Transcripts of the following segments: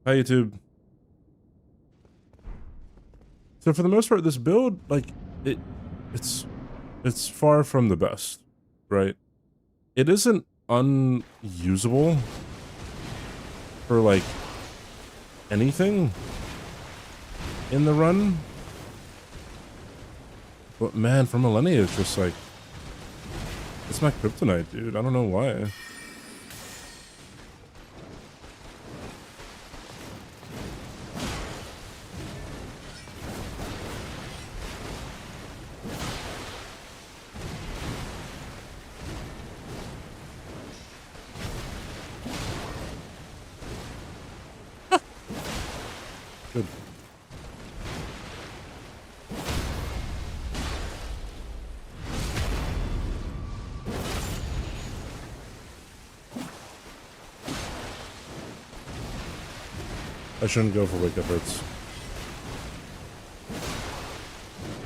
Hi YouTube. So for the most part, this build, like, it, it's it's far from the best, right? It isn't unusable for like anything in the run, but man, for Millennia, it's just like it's my kryptonite, dude. I don't know why. Good. I shouldn't go for wake up hits.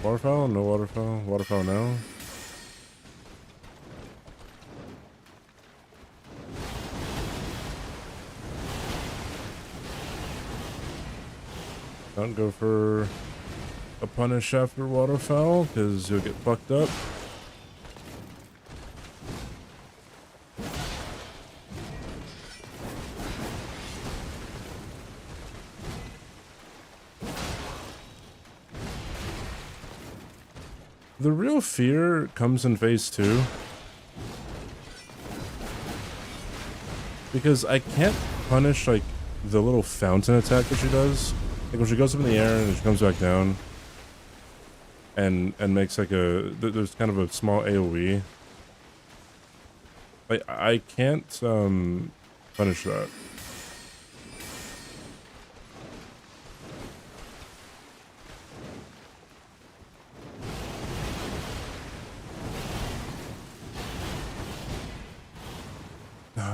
Waterfowl? No waterfowl. Waterfowl now. Don't go for a punish after waterfowl because you'll get fucked up. The real fear comes in phase 2. Because I can't punish, like, the little fountain attack that she does. Like, when she goes up in the air and she comes back down. And makes, like, there's kind of a small AoE. Like, I can't, punish that.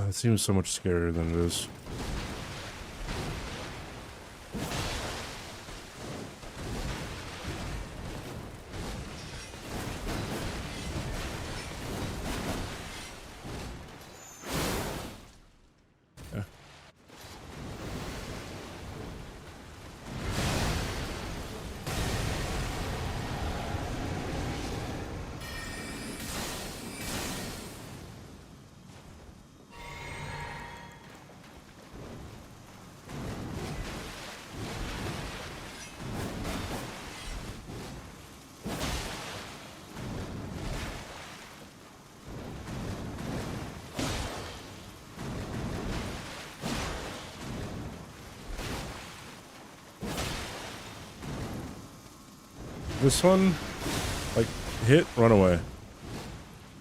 It seems so much scarier than it is. Yeah. This one, like, hit, run away.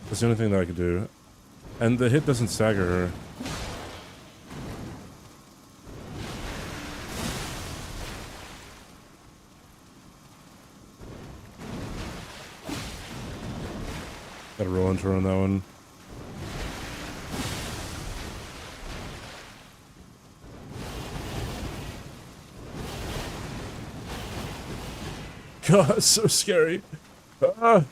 That's the only thing that I could do. And the hit doesn't stagger her. Gotta roll into her on that one. God, so scary. Ah.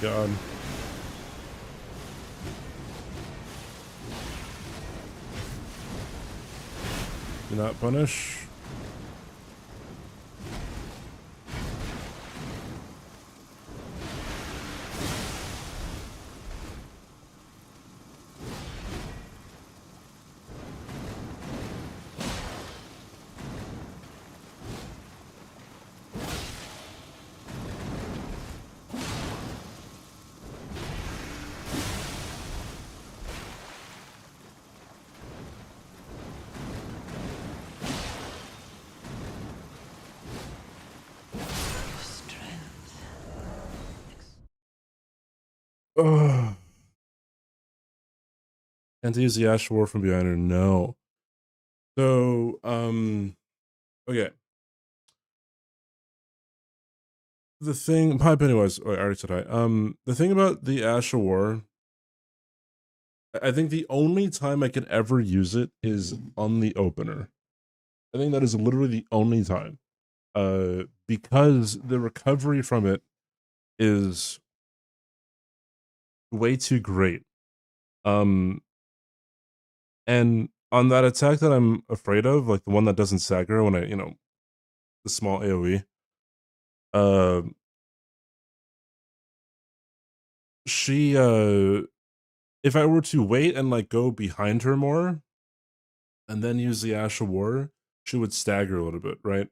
God. Do not punish. Ugh. And to use the Ash War from behind her, no. So, okay. The thing, hi Pennywise. Oh, I already said hi. The thing about the Ash War, I think the only time I could ever use it is on the opener. I think that is literally the only time. Because the recovery from it is way too great. And on that attack that I'm afraid of, like the one that doesn't stagger when the small AoE, uh, she, if I were to wait and like go behind her more and then use the Ash of War, she would stagger a little bit, right?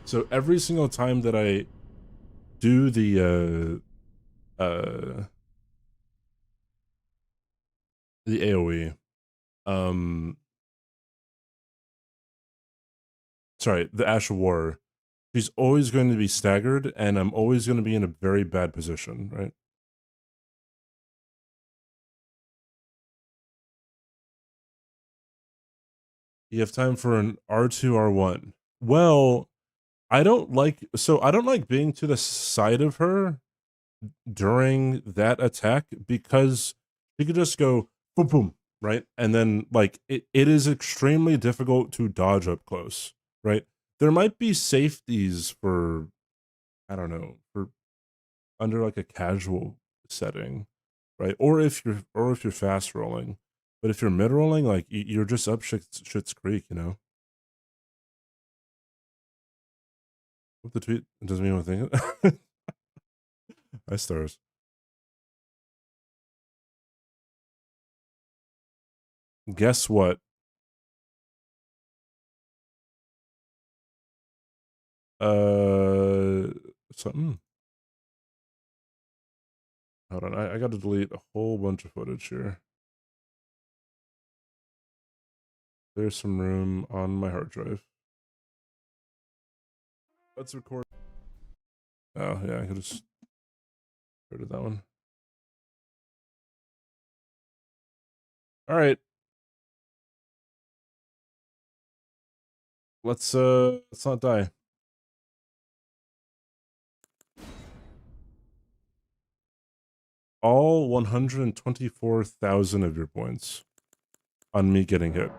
So every single time that I do the AoE, sorry, the Ash of War, she's always going to be staggered, and I'm always going to be in a very bad position, right? You have time for an R2, R1. Well, I don't like being to the side of her during that attack because she could just go boom boom, right? And then like it is extremely difficult to dodge up close, right? There might be safeties for, I don't know, for under like a casual setting, right? Or if you're fast rolling. But if you're mid rolling, like you're just up shit's creek, you know? What the tweet? It doesn't mean one thing. Hi stars. Guess what? Something. Hold on, I got to delete a whole bunch of footage here. There's some room on my hard drive. Let's record. Oh yeah, I could just go to that one. All right, let's not die. All 124,000 of your points on me getting hit.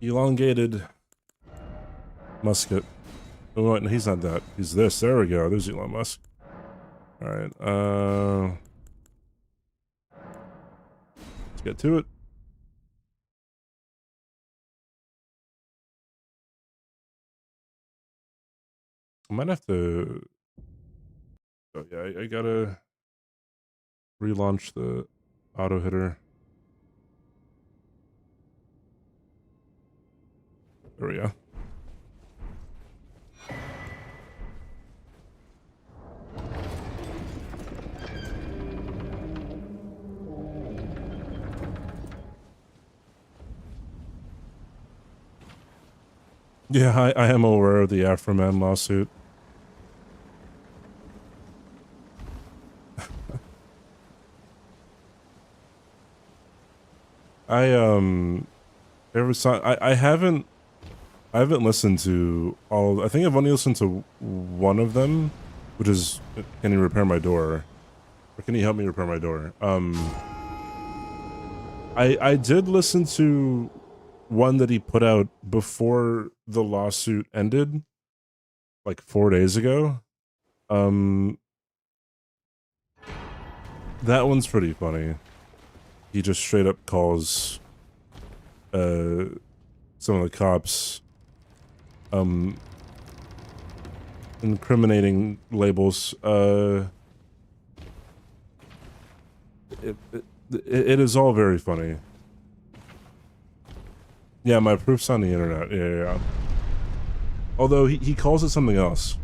Elongated musket. Oh, wait, no, he's not that. He's this. There we go. There's Elon Musk. All right. Let's get to it. I might have to. Oh yeah, I gotta relaunch the auto hitter. There we go. Yeah, I am aware of the Afroman lawsuit. I I haven't listened to all. I think I've only listened to one of them, which is Can You Repair My Door? Or Can You Help Me Repair My Door? I did listen to one that he put out before the lawsuit ended, like 4 days ago. That one's pretty funny. He just straight up calls some of the cops incriminating labels. It is all very funny. Yeah, my proof's on the internet. Yeah. Although he calls it something else,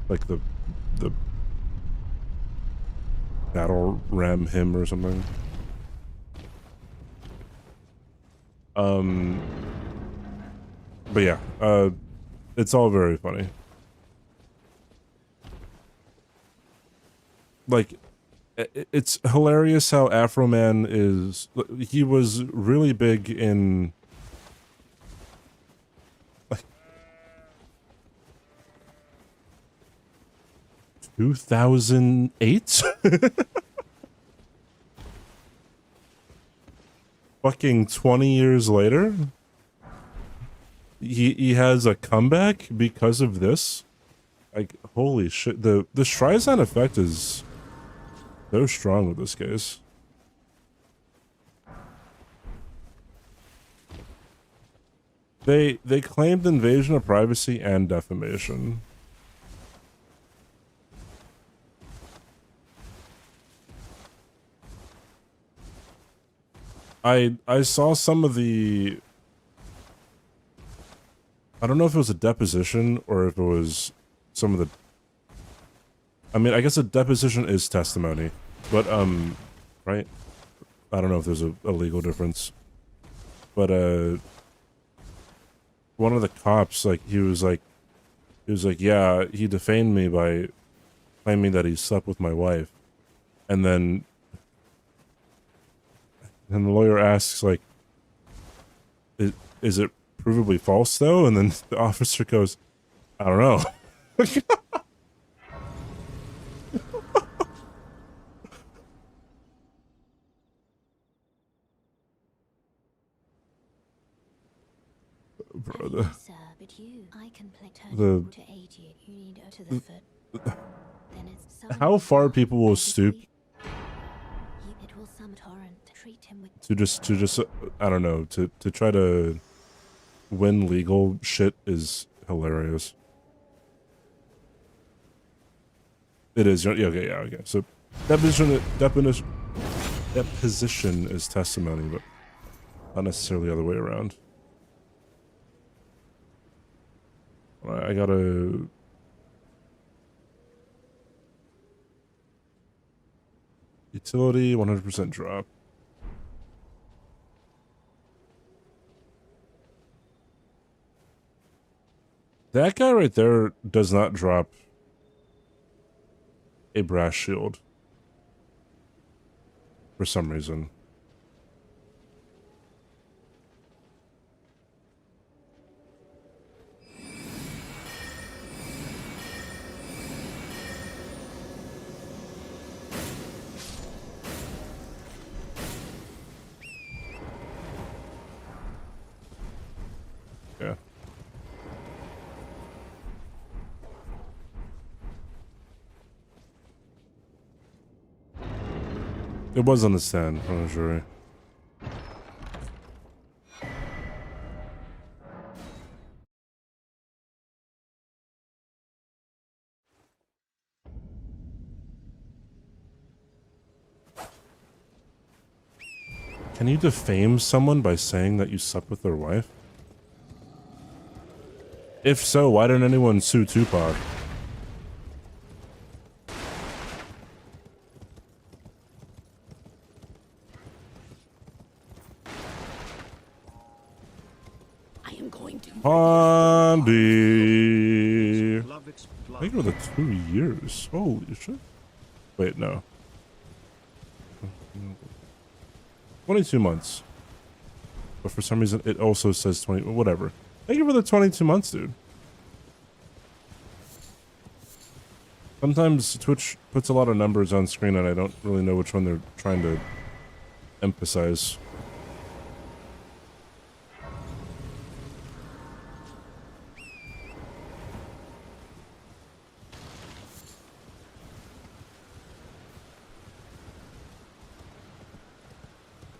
like the battle ram hymn or something. But yeah, it's all very funny. Like, it's hilarious how Afro Man is. He was really big in like 2008. Fucking 20 years later, he has a comeback because of this. Like, holy shit, the Streisand effect is so strong with this case. They claimed invasion of privacy and defamation. I saw some of the, I don't know if it was a deposition or if it was some of the, I mean, I guess a deposition is testimony, but right? I don't know if there's a legal difference. But one of the cops, like, he was like, yeah, he defamed me by claiming that he slept with my wife. And then the lawyer asks, like, is it provably false, though? And then the officer goes, I don't know. Bro, how far people will stoop to just I don't know, to try to win legal shit is hilarious. It is, yeah, okay, yeah, okay. So deposition is testimony, but not necessarily the other way around. I gotta. Utility 100% drop. That guy right there does not drop a brass shield for some reason. Yeah. It was on the stand from the jury. Can you defame someone by saying that you slept with their wife? If so, why didn't anyone sue Tupac? I am going to Pondy. I think it was the 2 years. Holy shit. Wait, no. 22 months. But for some reason, it also says 20, whatever. Thank you for the 22 months, dude. Sometimes Twitch puts a lot of numbers on screen and I don't really know which one they're trying to emphasize.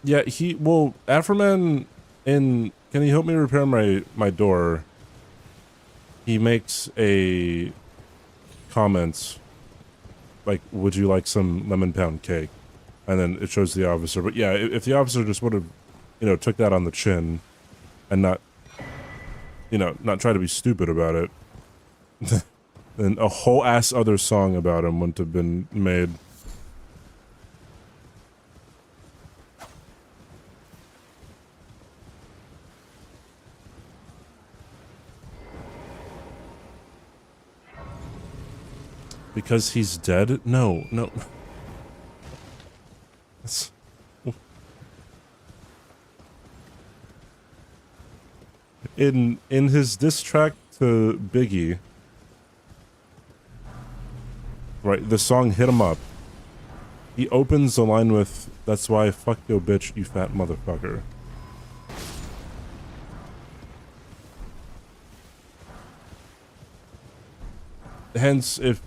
Yeah, well, Afroman can you help me repair my door? He makes a comment like, would you like some lemon pound cake? And then it shows the officer. But yeah, if the officer just would have, took that on the chin and not, not try to be stupid about it, then a whole ass other song about him wouldn't have been made. Because he's dead? No, no. That's... In his diss track to Biggie, right, the song Hit 'Em Up, he opens the line with, "That's why I fuck yo bitch, you fat motherfucker." Hence, if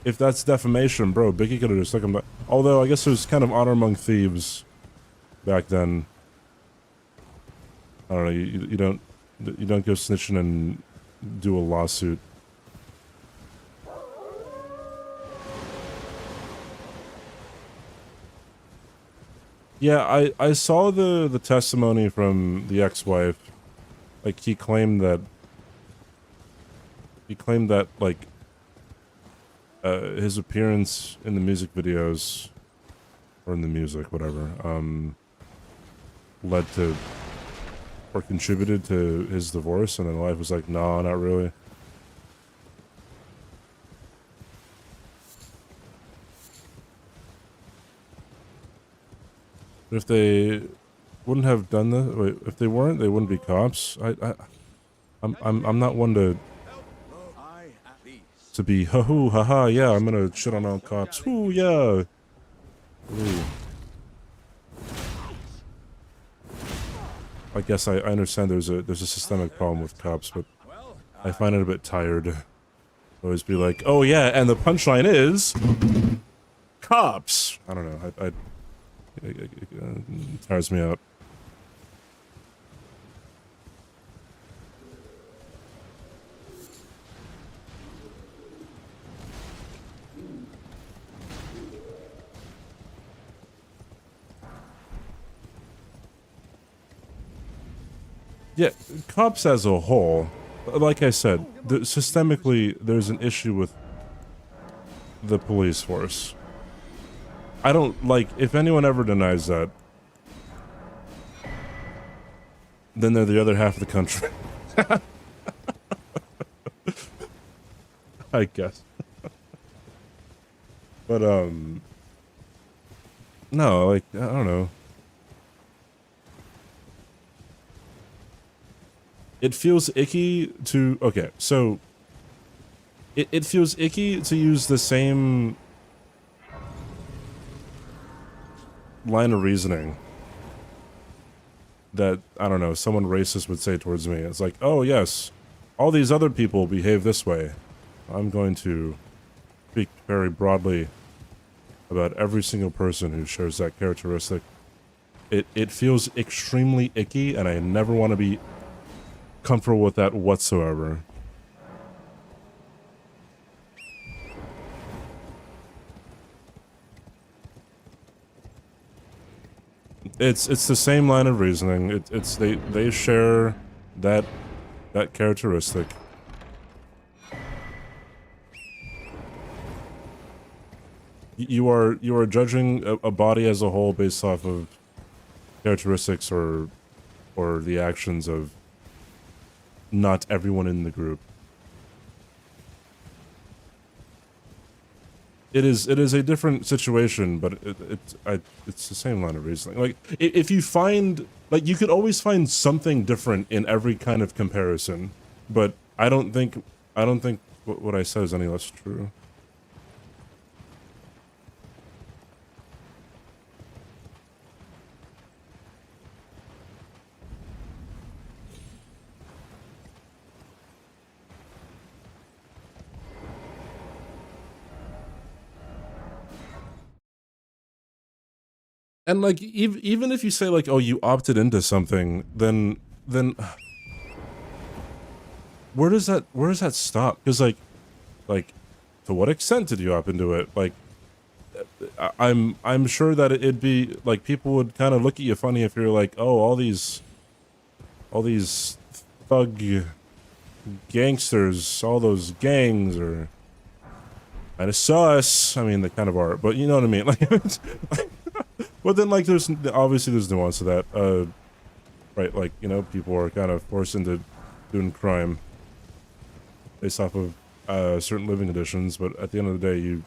that's defamation, bro, Biggie could have just took him back. Although, I guess there's kind of honor among thieves back then. I don't know, you don't go snitching and do a lawsuit. Yeah, I saw the testimony from the ex-wife. Like, he claimed that like his appearance in the music videos, or in the music, whatever, led to or contributed to his divorce, and then the wife was like, "No, not really." But if they wouldn't have done that, wait, if they weren't, they wouldn't be cops. I'm not one to be ha-hoo, haha, yeah, I'm gonna shit on all cops. Ooh, yeah. Ooh. I guess I understand there's a systemic problem with cops, but I find it a bit tired to always be like, "Oh yeah, and the punchline is cops." I don't know. It tires me out. Yeah, cops as a whole, like I said, systemically, there's an issue with the police force. I don't, like, if anyone ever denies that, then they're the other half of the country. I guess. But, no, like, I don't know. It feels icky to, okay, so it feels icky to use the same line of reasoning that, I don't know, someone racist would say towards me. It's like, "Oh yes, all these other people behave this way. I'm going to speak very broadly about every single person who shares that characteristic." It feels extremely icky, and I never want to be comfortable with that whatsoever. It's the same line of reasoning. They share that characteristic. You are judging a body as a whole based off of characteristics or the actions of not everyone in the group. It is a different situation, but it's the same line of reasoning. Like, if you find, like, you could always find something different in every kind of comparison, but I don't think what I said is any less true. And like, even if you say like, "Oh, you opted into something," then where does that stop? Because like to what extent did you opt into it? Like, I'm sure that it'd be like, people would kind of look at you funny if you're like, "Oh, all these thug gangsters, all those gangs are kind of sus." I mean, they kind of are, but you know what I mean. Like, but then, like, there's nuance to that, right? Like, you know, people are kind of forced into doing crime based off of certain living conditions, but at the end of the day, you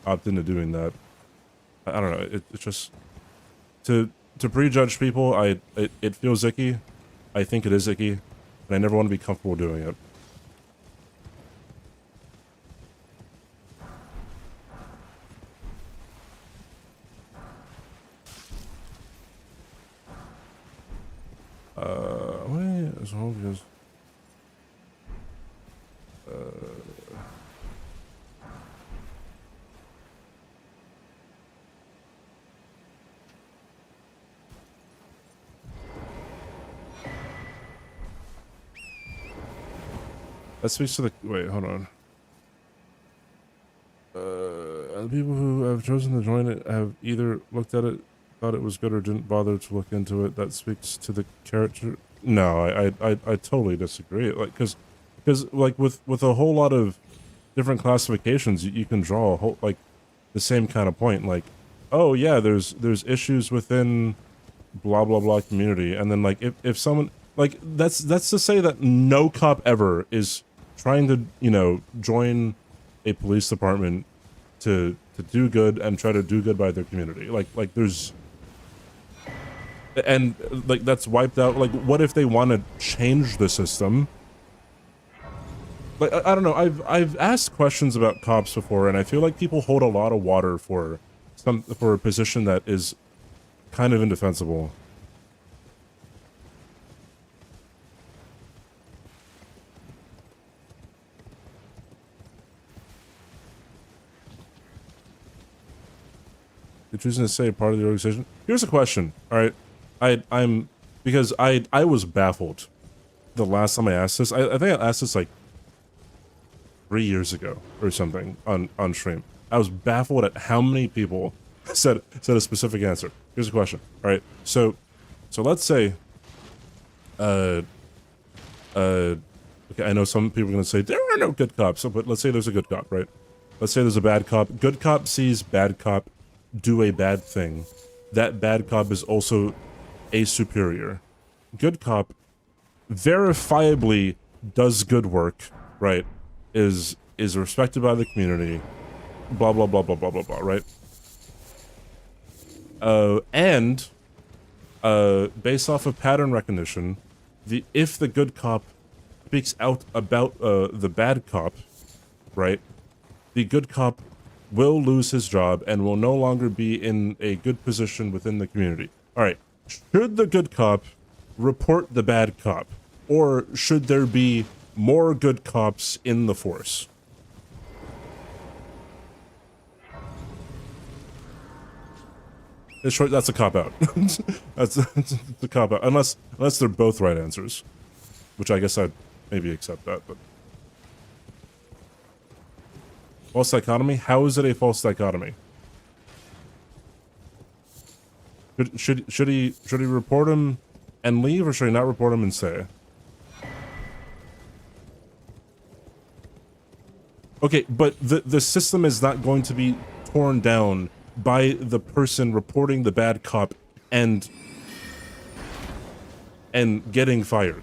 opt into doing that. I don't know. It's just to prejudge people. It feels icky. I think it is icky, and I never want to be comfortable doing it. Wait, as long as that speaks to the wait. Hold on. And the people who have chosen to join it have either looked at it, thought it was good, or didn't bother to look into it. That speaks to the character. No, I totally disagree. Like, because like with a whole lot of different classifications, you can draw a whole like the same kind of point. Like, oh yeah, there's issues within blah blah blah community, and then like if someone like that's to say that no cop ever is trying to, you know, join a police department to do good and try to do good by their community. Like there's, and like that's wiped out. Like, what if they want to change the system? Like, I don't know. I've asked questions about cops before, and I feel like people hold a lot of water for a position that is kind of indefensible. You're choosing to say part of the organization. Here's a question. All right, I'm because I was baffled the last time I asked this. I think I asked this like 3 years ago or something on stream. I was baffled at how many people said a specific answer. Here's a question. All right, so let's say, okay, I know some people are gonna say there are no good cops, but let's say there's a good cop, right? Let's say there's a bad cop. Good cop sees bad cop do a bad thing. That bad cop is also a superior. Good cop verifiably does good work, right? Is respected by the community, blah blah blah blah blah blah blah, right? And based off of pattern recognition, if the good cop speaks out about the bad cop, right? The good cop will lose his job and will no longer be in a good position within the community. All right, should the good cop report the bad cop, or should there be more good cops in the force? In short, that's a cop-out. that's the cop-out, unless they're both right answers, which I guess I'd maybe accept that, but... False dichotomy? How is it a false dichotomy? Should he report him and leave, or should he not report him and stay? Okay, but the system is not going to be torn down by the person reporting the bad cop and getting fired.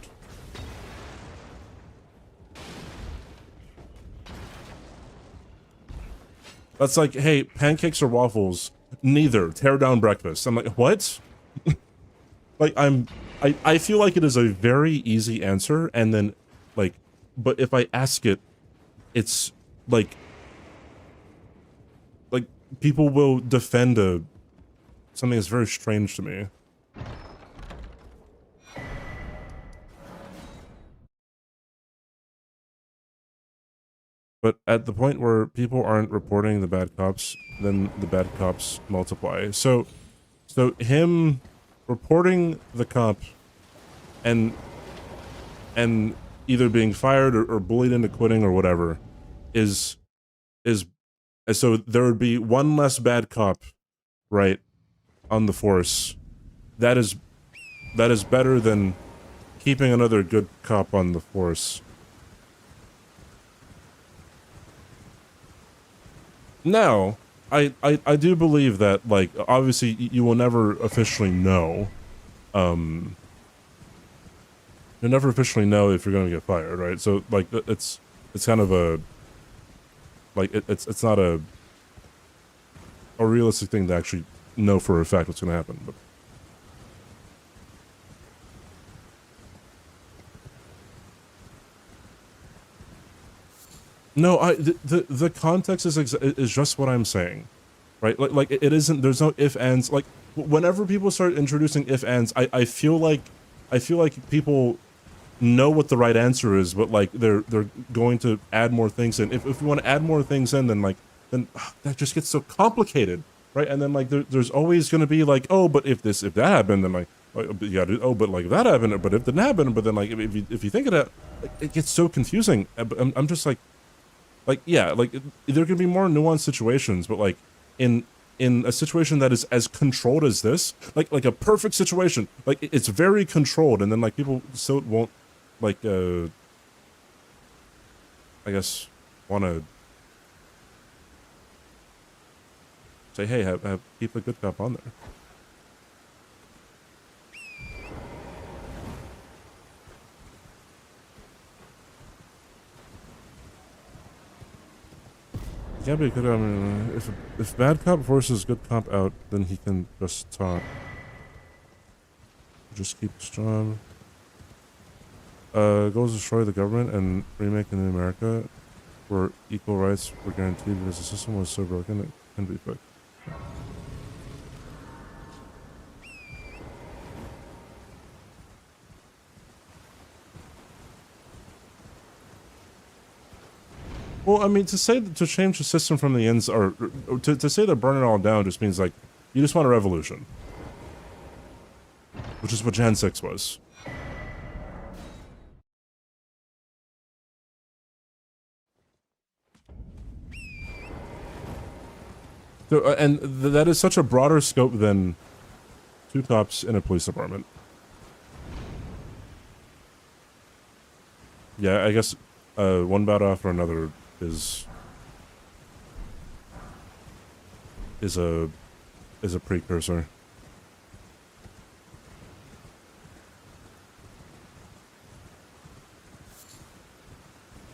That's like, hey, pancakes or waffles? Neither. Tear down breakfast. I'm like, what? Like, I feel like it is a very easy answer, and then, like, but if I ask it, it's, like, people will defend something that's very strange to me. But at the point where people aren't reporting the bad cops, then the bad cops multiply. So him reporting the cop and either being fired or bullied into quitting or whatever is so there would be one less bad cop, right, on the force. That is better than keeping another good cop on the force. Now, I do believe that, like, obviously you will never officially know. You'll never officially know if you're going to get fired, right? So, like, it's kind of a Like it's not a realistic thing to actually know for a fact what's going to happen. But no, the context is just what I'm saying, right? Like it isn't. There's no if ands. Like whenever people start introducing if ands, I feel like people know what the right answer is, but like they're going to add more things in. If we want to add more things in, then that just gets so complicated, right? And then like there's always going to be like, oh, but if that happened, then like you got to, oh, but like that happened, but if it didn't happen, but then like if you think of that, it gets so confusing. I'm just like yeah, like there can be more nuanced situations, but like in a situation that is as controlled as this, like a perfect situation, like it's very controlled, and then like people still won't like I guess want to say, hey, have keep a good cop on there. Yeah, but good. I mean, if bad cop forces good cop out, then he can just talk. Just keep strong. Goes to destroy the government and remake a new America, where equal rights were guaranteed because the system was so broken it can be fixed. Well, I mean, to change the system from the ends, or to say to burn it all down, just means like you just want a revolution, which is what Jan 6 was. So, and that is such a broader scope than 2 cops in a police department. Yeah, I guess one battle after another is a precursor.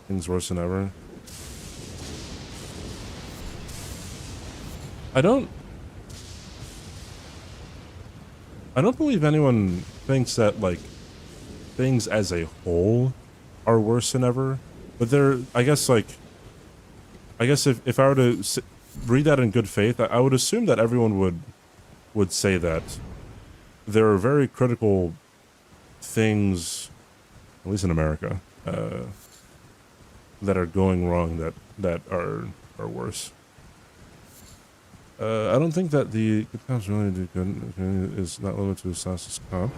Things worse than ever. I don't believe anyone thinks that like things as a whole are worse than ever, but I guess if I were to read that in good faith, I would assume that everyone would say that there are very critical things, at least in America, that are going wrong that are worse. I don't think that the good cops really do good is not limited to assassin's cop.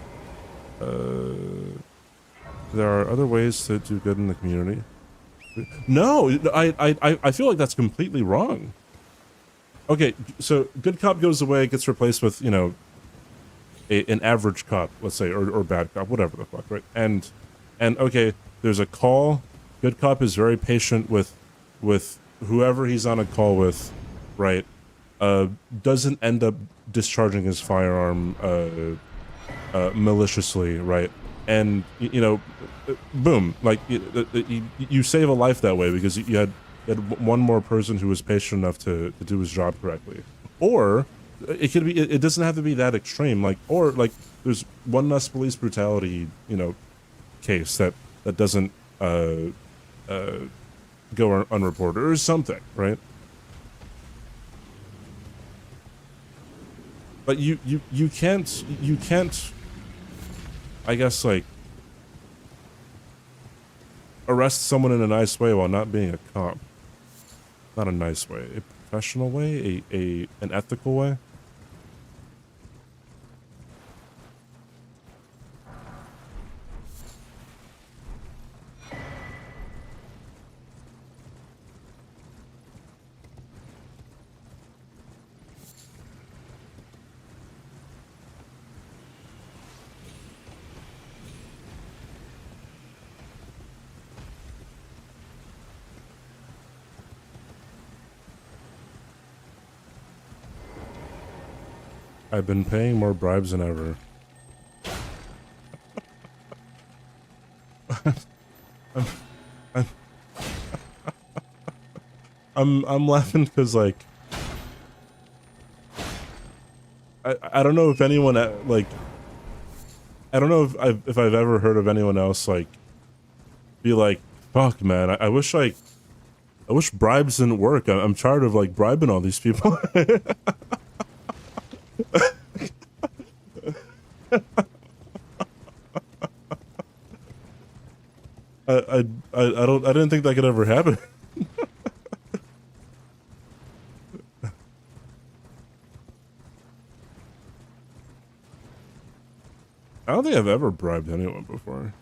There are other ways to do good in the community. No, I feel like that's completely wrong. Okay, so good cop goes away, gets replaced with, you know, an average cop, let's say, or bad cop, whatever the fuck, right? And okay, there's a call. Good cop is very patient with whoever he's on a call with, right? Doesn't end up discharging his firearm maliciously, right? And you know, boom, like you save a life that way because you had one more person who was patient enough to do his job correctly. Or it could be, it doesn't have to be that extreme, like, or like there's one less police brutality, you know, case that doesn't go unreported or something, right? But you can't, I guess, like, arrest someone in a nice way while not being a cop. Not a nice way, a professional way, an ethical way. I've been paying more bribes than ever. I'm laughing because like I don't know if anyone like I don't know if I've ever heard of anyone else like be like, fuck man, I wish like I wish bribes didn't work. I'm tired of like bribing all these people. I didn't think that could ever happen. I don't think I've ever bribed anyone before.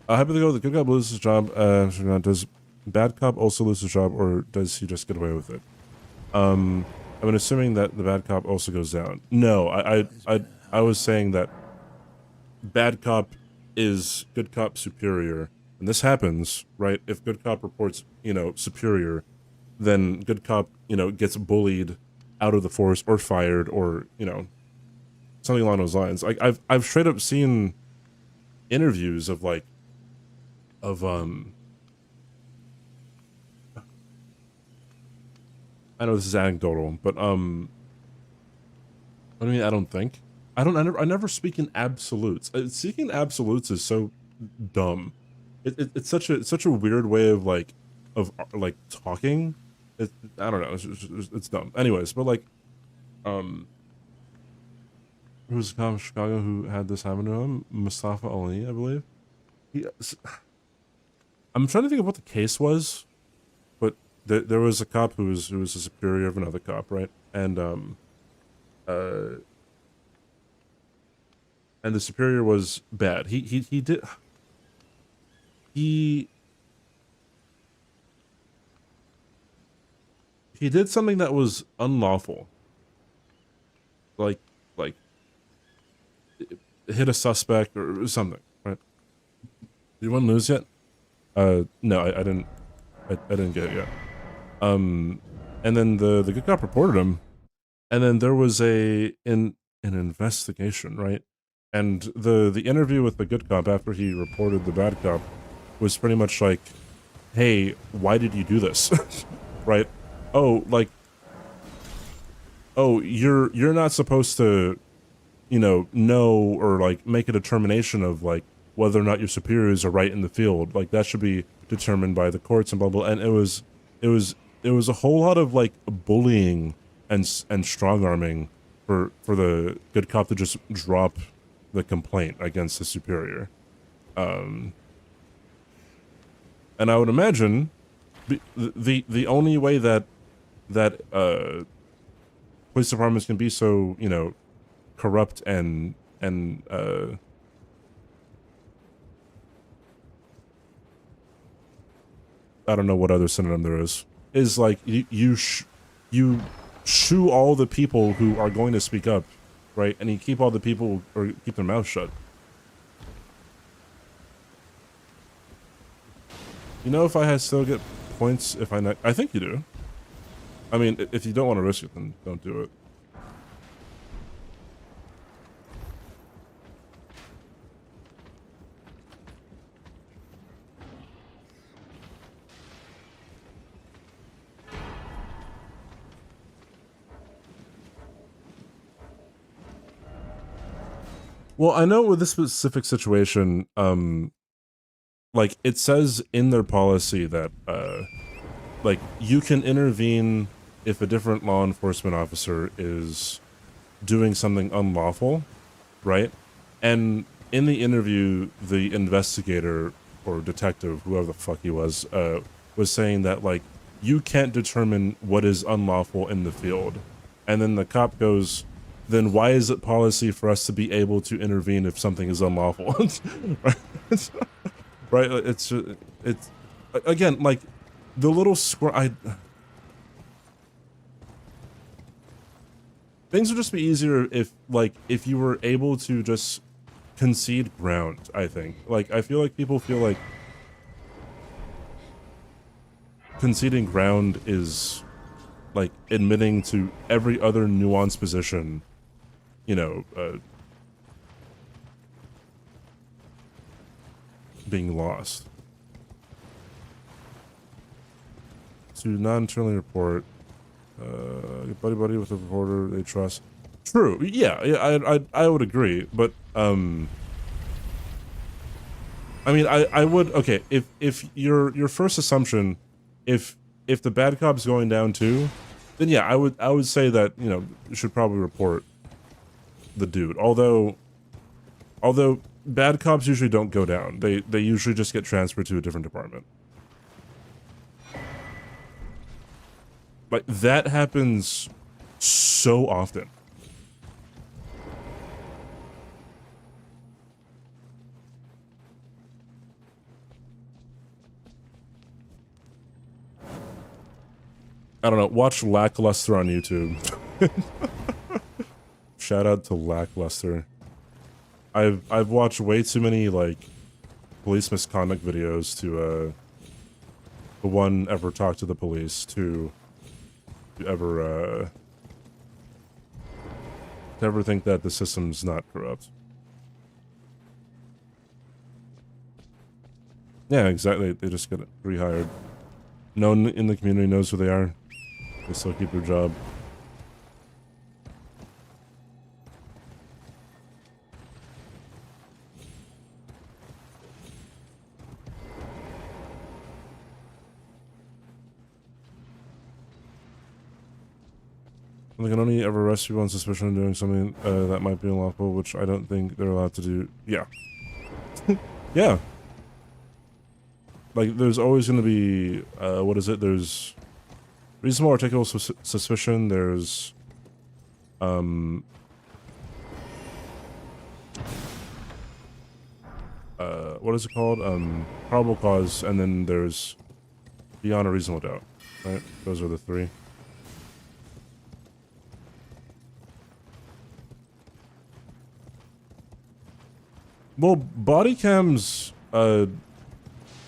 Happy to go. The good cop loses his job. Does bad cop also lose his job, or does he just get away with it? I'm assuming that the bad cop also goes down. No, I was saying that bad cop is good cop superior, and this happens, right? If good cop reports, superior, then good cop, gets bullied out of the force or fired or, something along those lines. Like I've straight up seen interviews of like of I know this is anecdotal, but what do you mean I don't think? I never speak in absolutes. Speaking in absolutes is so dumb. It's such a weird way of like talking. I don't know. It's dumb. Anyways, but like who was the cop in Chicago who had this happen to him? Mustafa Ali, I believe. He, I'm trying to think of what the case was, but there was a cop who was a superior of another cop, right? Uh, and the superior was bad. He he did something that was unlawful, like like hit a suspect or something, right? You want news yet? No, I didn't. I didn't get it yet. And then the good cop reported him, and then there was an investigation, right? And the interview with the good cop after he reported the bad cop was pretty much like, "Hey, why did you do this?" Right? Oh, like, oh, you're not supposed to, know or like make a determination of like whether or not your superiors are right in the field. Like that should be determined by the courts and blah blah. And it was a whole lot of like bullying and strong arming for the good cop to just drop the complaint against the superior. And I would imagine the only way that police departments can be so corrupt and I don't know what other synonym there is like you shoo all the people who are going to speak up, right? And you keep all the people or keep their mouth shut. If I had still get points if I think you do. I mean, if you don't want to risk it, then don't do it. Well, I know with this specific situation, like it says in their policy that like you can intervene if a different law enforcement officer is doing something unlawful, right? And in the interview, the investigator or detective, whoever the fuck he was saying that like you can't determine what is unlawful in the field. And then the cop goes, then why is it policy for us to be able to intervene if something is unlawful? Right? Right? It's again like the little squirrel. Things would just be easier if you were able to just concede ground. I think I feel like people feel like conceding ground is like admitting to every other nuanced position, being lost. to non-internally report. Get buddy with a reporter they trust. True. Yeah, I would agree, but I mean, I would, okay, if your first assumption, if the bad cop's going down too, then yeah, I would say that, you know, you should probably report the dude. Although bad cops usually don't go down. They usually just get transferred to a different department. Like, that happens so often. I don't know, watch Lackluster on YouTube. Shout out to Lackluster. I've watched way too many, like, police misconduct videos to one, ever talk to the police, to ever think that the system's not corrupt. Yeah, exactly. They just get rehired. No one in the community knows who they are. They still keep their job. They can only ever arrest people on suspicion of doing something that might be unlawful, which I don't think they're allowed to do. Yeah. Yeah. Like, there's always going to be, what is it? There's reasonable articulable suspicion. There's, what is it called? Probable cause, and then there's beyond a reasonable doubt, right? Those are the three. Well, body cams, they're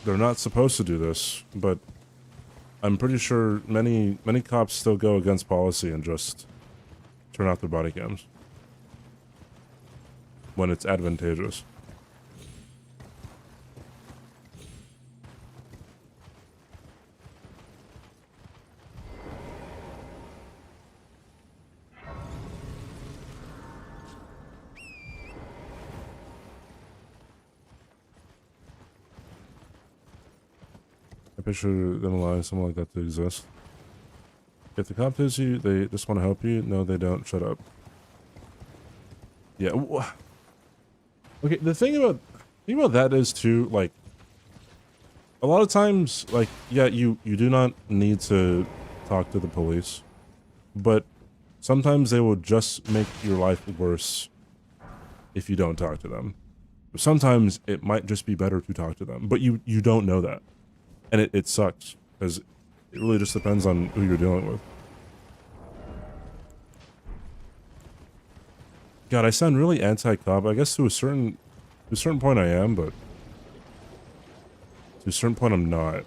not supposed to do this, but I'm pretty sure many cops still go against policy and just turn off their body cams when it's advantageous. I picture them allowing someone like that to exist. If the cop tells you they just want to help you, no, they don't. Shut up. Yeah. Okay. The thing about that is too, like, a lot of times, like, yeah, you do not need to talk to the police, but sometimes they will just make your life worse if you don't talk to them. Sometimes it might just be better to talk to them, but you don't know that. And it sucks, because it really just depends on who you're dealing with. God, I sound really anti-cop. I guess to a certain point I am, but to a certain point I'm not.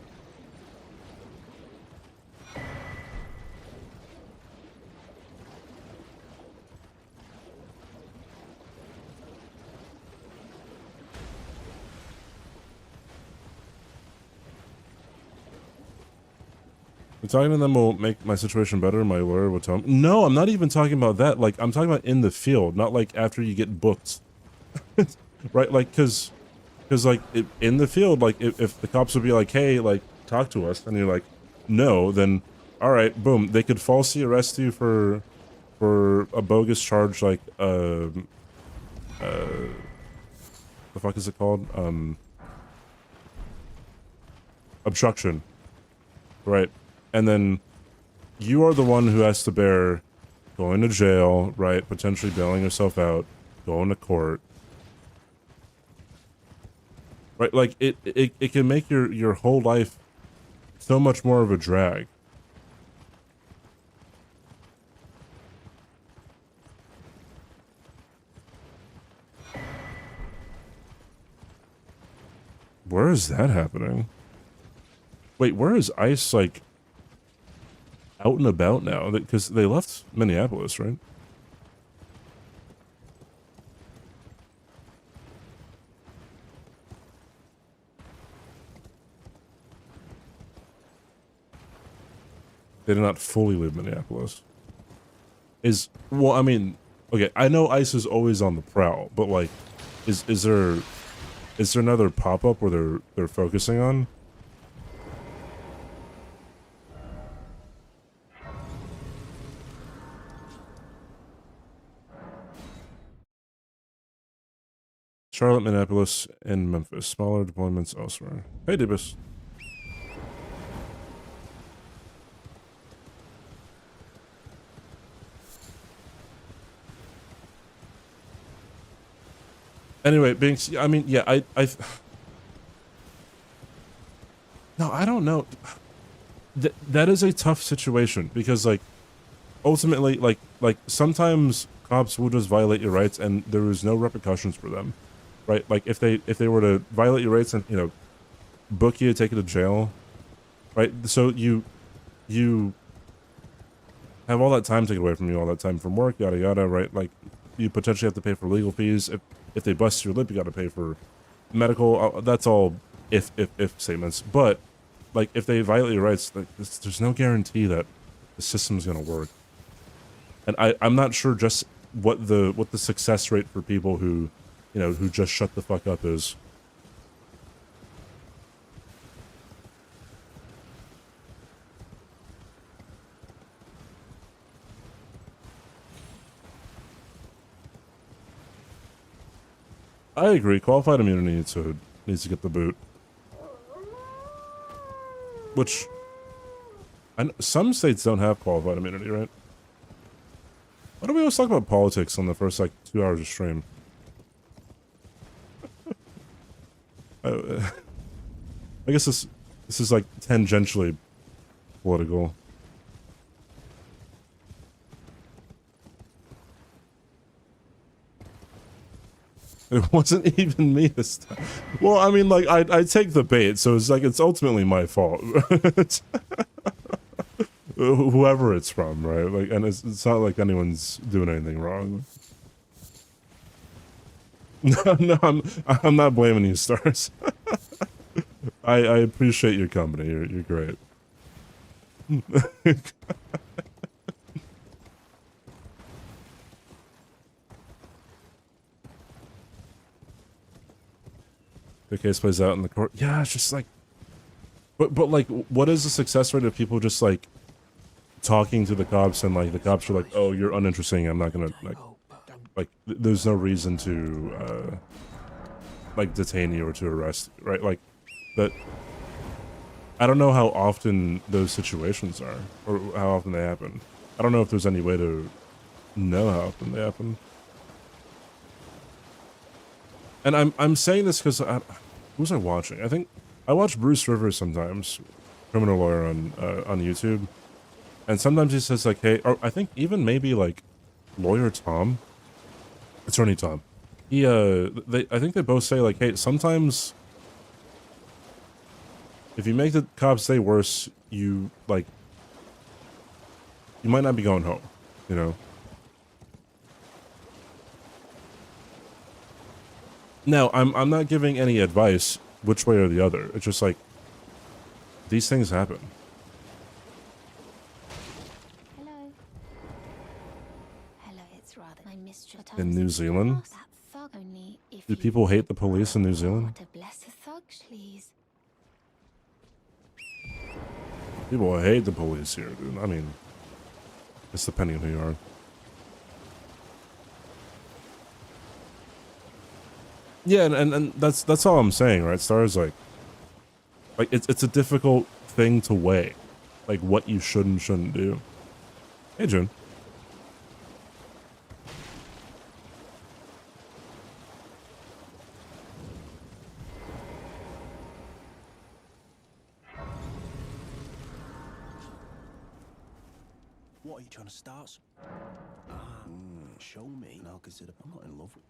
Talking to them will make my situation better, my lawyer will tell me. No, I'm not even talking about that. Like, I'm talking about in the field, not like after you get booked. Right? Like, cause like, in the field, like, if the cops would be like, hey, like, talk to us, and you're like, no, then, alright, boom. They could falsely arrest you for a bogus charge, like, the fuck is it called? Obstruction. Right. And then you are the one who has to bear going to jail, right? Potentially bailing yourself out, going to court. Right? Like, it can make your whole life so much more of a drag. Where is that happening? Wait, where is ICE, like, out and about now? Because they left Minneapolis, right? They did not fully leave Minneapolis. Well, I mean, okay, I know ICE is always on the prowl, but like, is there another pop-up where they're focusing on? Charlotte, Minneapolis, and Memphis. Smaller deployments elsewhere. Hey, Dibus. Anyway, I mean, yeah, no, I don't know. That is a tough situation because, like, ultimately, like sometimes cops will just violate your rights and there is no repercussions for them, right? Like, if they were to violate your rights and, you know, book you, take you to jail, right? So you have all that time taken away from you, all that time from work, yada yada, right? Like, you potentially have to pay for legal fees. If they bust your lip, you got to pay for medical. That's all if statements. But like, if they violate your rights, like, there's no guarantee that the system's gonna work. And I'm not sure just what the success rate for people who, you know, who just shut the fuck up is. I agree. Qualified immunity needs to get the boot. Which, and some states don't have qualified immunity, right? Why do we always talk about politics on the first, like, 2 hours of stream? I guess this is like tangentially political. It wasn't even me this time. Well, I mean, like, I take the bait, so it's like, it's ultimately my fault. Whoever it's from, right? Like, and it's not like anyone's doing anything wrong. No, I'm not blaming you, Stars. I appreciate your company. You're great. The case plays out in the court. Yeah, it's just like, but like, what is the success rate of people just like talking to the cops and like the cops are like, oh, you're uninteresting. I'm not gonna like there's no reason to like detain you or to arrest you, right? Like that. I don't know how often those situations are or how often they happen. I don't know if there's any way to know how often they happen. And I'm saying this because who was I watching? I think I watch Bruce Rivers sometimes, criminal lawyer on YouTube, and sometimes he says like, "Hey," or I think even maybe like lawyer Tom, attorney Tom. He I think they both say like, "Hey, sometimes if you make the cops day worse, you like you might not be going home, you know." Now, I'm not giving any advice which way or the other. It's just like these things happen. Hello. Hello, it's rather my mistress. In New Zealand, That thug only if do people hate the police in New Zealand? to bless the thug, please. People hate the police here, dude. I mean, it's depending on who you are. Yeah, and that's all I'm saying, right? Stars like it's a difficult thing to weigh, like what you should and shouldn't do. Hey, June. What are you trying to start? Show me, and I'll consider. I'm not in love with.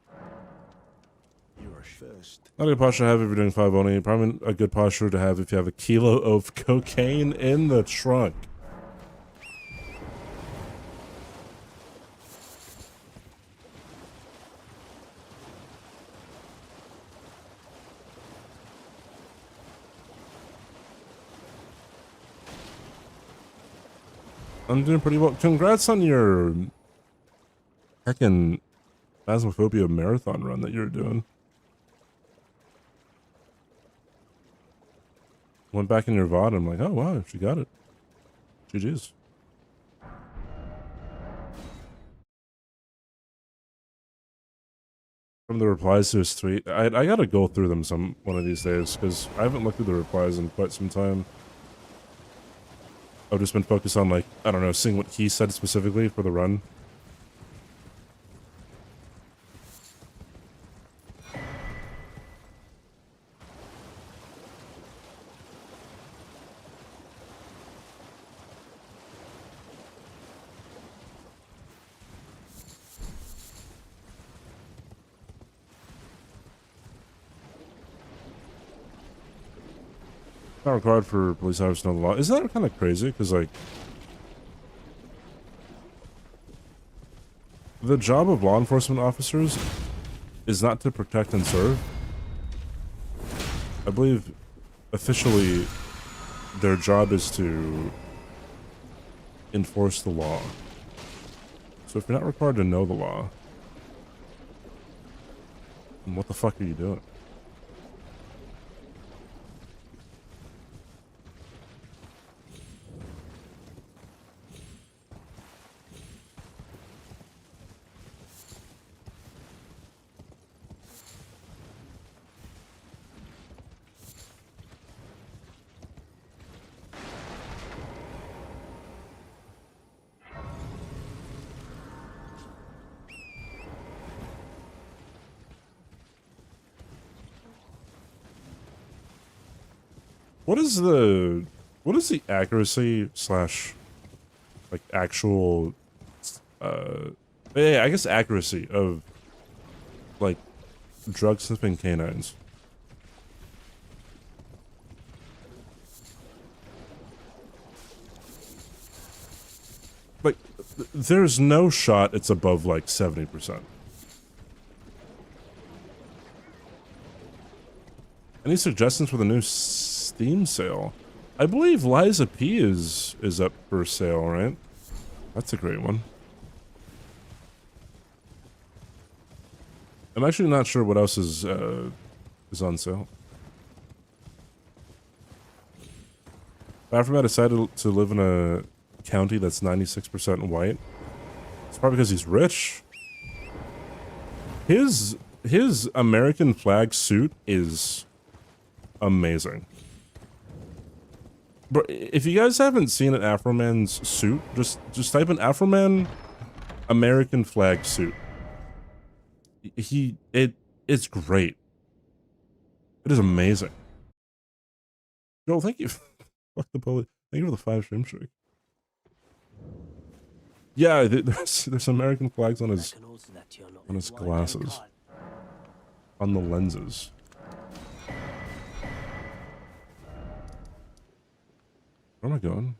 You're a first. Not a good posture to have if you're doing 5 only. Probably a good posture to have if you have a kilo of cocaine in the trunk. I'm doing pretty well. Congrats on your heckin' Phasmophobia marathon run that you're doing. Went back in your VOD, I'm like, oh wow, she got it. GG's. From the replies to his tweet, I gotta go through them one of these days, because I haven't looked through the replies in quite some time. I've just been focused on, like, I don't know, seeing what he said specifically for the run. Not required for police officers to know the law. Isn't that kind of crazy? Because, like, the job of law enforcement officers is not to protect and serve. I believe officially their job is to enforce the law. So if you're not required to know the law, then what the fuck are you doing? What is the accuracy slash like actual yeah, I guess accuracy of like drug sniffing canines? Like there's no shot it's above like 70%. Any suggestions for the new Steam sale? I believe Liza P is up for sale, right? That's a great one. I'm actually not sure what else is on sale. Baphomet decided to live in a county that's 96% white. It's probably because he's rich. His American flag suit is amazing. Bro, if you guys haven't seen an Afroman's suit, just type in Afroman American flag suit. It's great. It is amazing. Joel, thank you. Fuck the police. Thank you for the 5 stream streak. Yeah, there's American flags on his glasses. On the lenses. Where am I going?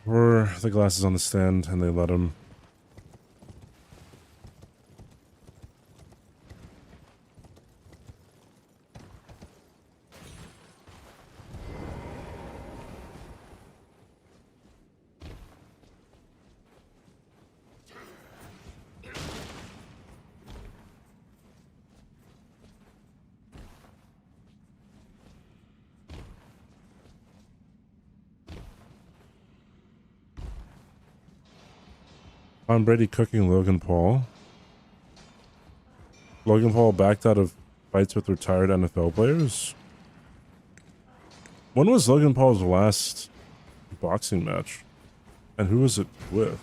Were the glasses on the stand and they let him. Tom Brady cooking Logan Paul. Logan Paul backed out of fights with retired NFL players. When was Logan Paul's last boxing match? And who was it with?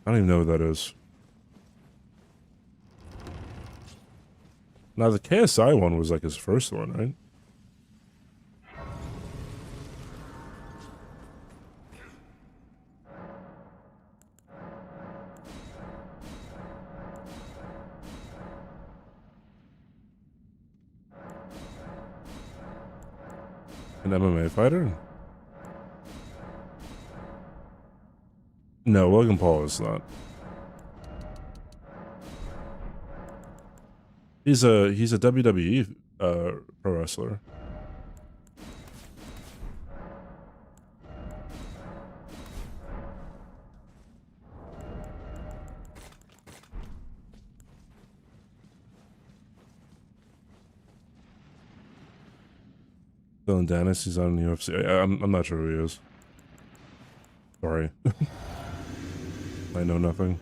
I don't even know who that is. Now, the KSI one was like his first one, right? An MMA fighter? No, Logan Paul is not. He's a WWE pro wrestler. Dylan Dennis, he's on UFC. I'm not sure who he is. Sorry. I know nothing.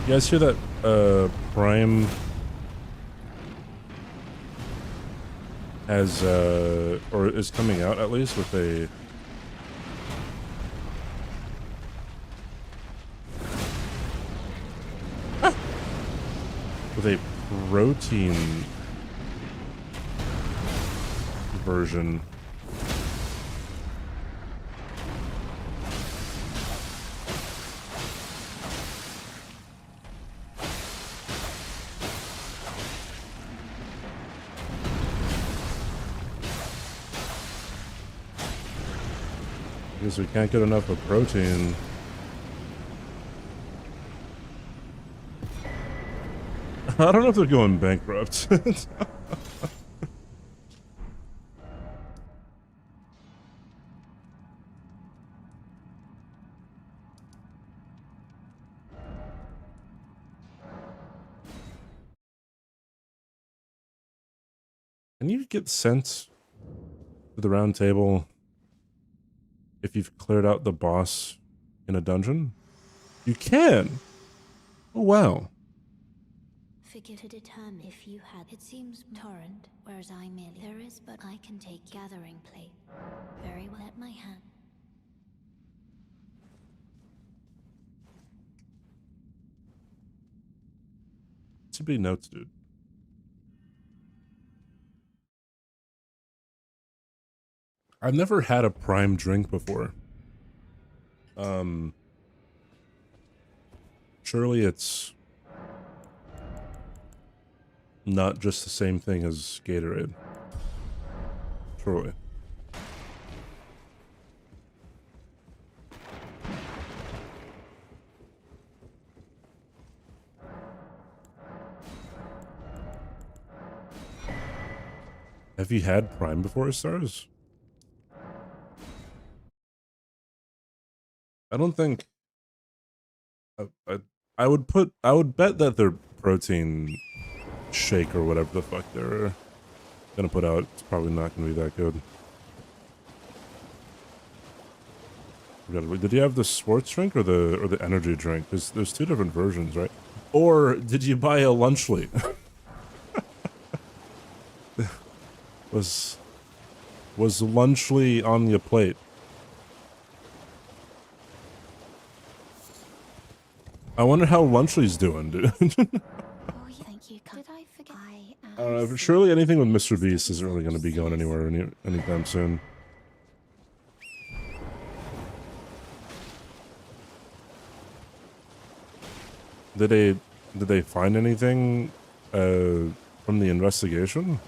You guys hear that Prime has or is coming out at least with a protein version. Because we can't get enough of protein. I don't know if they're going bankrupt. Can you get sent to the round table if you've cleared out the boss in a dungeon? You can. Oh, wow. Figure to determine if you had. It seems torrent, whereas I merely. There is, but I can take gathering plate. Very well at my hand. To be notes, dude. I've never had a prime drink before. Surely it's not just the same thing as Gatorade. Surely. Have you had Prime before, Stars? I don't think. I would bet that their protein shake or whatever the fuck they're gonna put out, it's probably not gonna be that good. Did you have the sports drink or the energy drink? There's two different versions, right? Or did you buy a Lunchly? was Lunchly on your plate? I wonder how Lunchly's doing, dude. Oh, yeah, thank you. Did I forget? I don't know, surely anything with Mr. Beast isn't really going to be going anywhere anytime soon. Did they find anything from the investigation?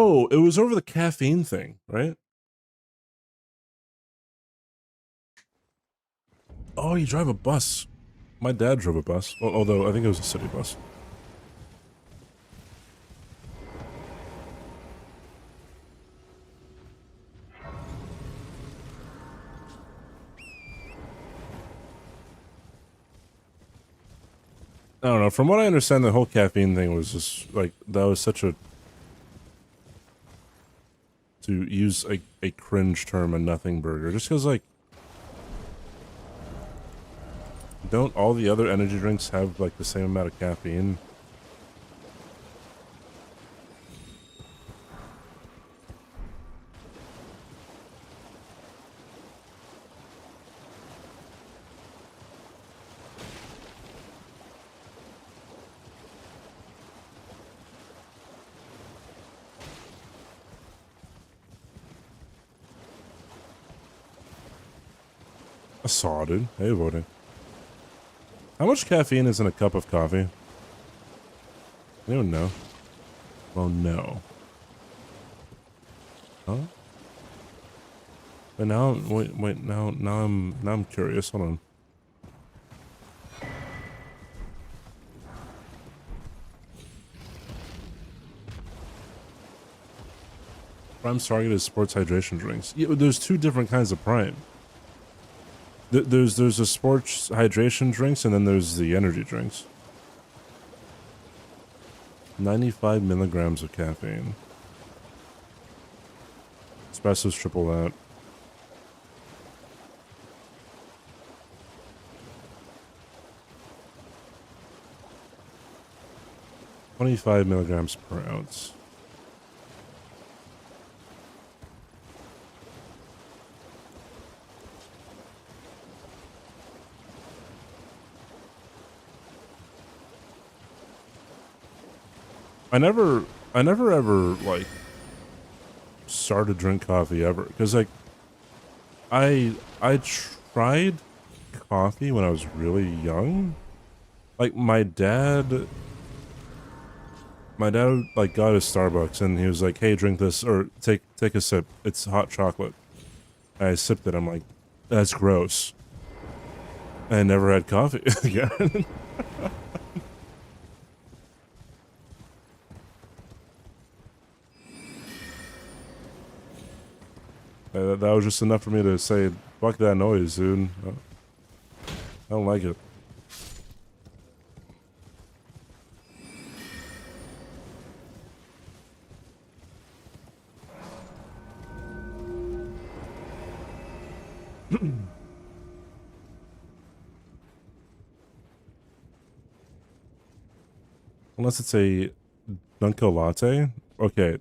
Oh, it was over the caffeine thing, right? Oh, you drive a bus. My dad drove a bus, although I think it was a city bus. I don't know. From what I understand, the whole caffeine thing was just like that was such a, to use a cringe term, a nothing burger. Just because like, don't all the other energy drinks have like the same amount of caffeine? I saw, dude. Hey, voting. How much caffeine is in a cup of coffee? Anyone know? Well, no. Huh? But now, wait, now I'm curious. Hold on. Prime's target is sports hydration drinks. Yeah, but there's two different kinds of Prime. There's the sports hydration drinks, and then there's the energy drinks. 95 milligrams of caffeine. Espresso's triple that. $25 milligrams per ounce. I never ever like started to drink coffee ever, because like I tried coffee when I was really young. Like my dad like got his Starbucks and he was like, "Hey, drink this or take a sip. It's hot chocolate." And I sipped it. I'm like, "That's gross." And I never had coffee again. That was just enough for me to say, "Fuck that noise, dude. I don't like it." Unless it's a Dunko latte. Okay.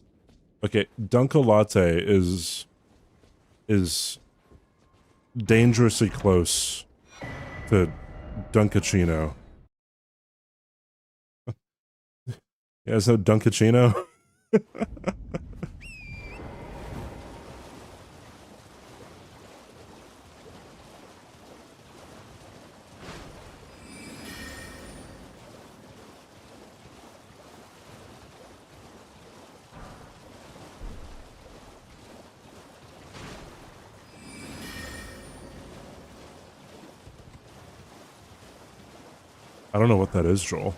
Okay, Dunko latte is dangerously close to Dunkachino. You guys know Dunkachino? I don't know what that is, Joel.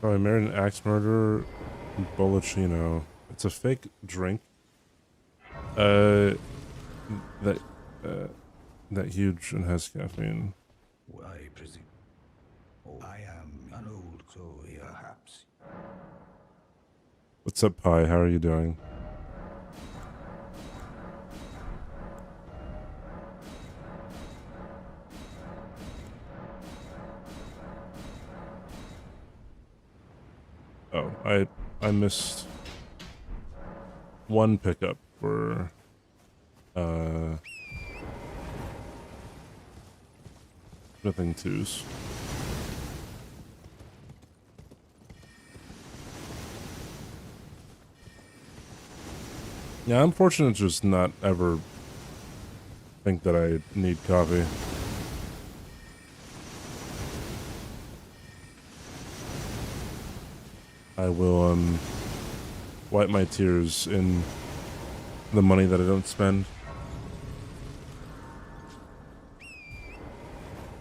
Oh, I married an axe murderer, Bollicino. It's a fake drink. Uh, that, uh, that huge and has caffeine. Why, presume? Oh, I am an old crow, perhaps. What's up, Pi? How are you doing? Oh, I missed one pickup for Smithing twos. Yeah, I'm fortunate to just not ever think that I need coffee. I will wipe my tears in the money that I don't spend.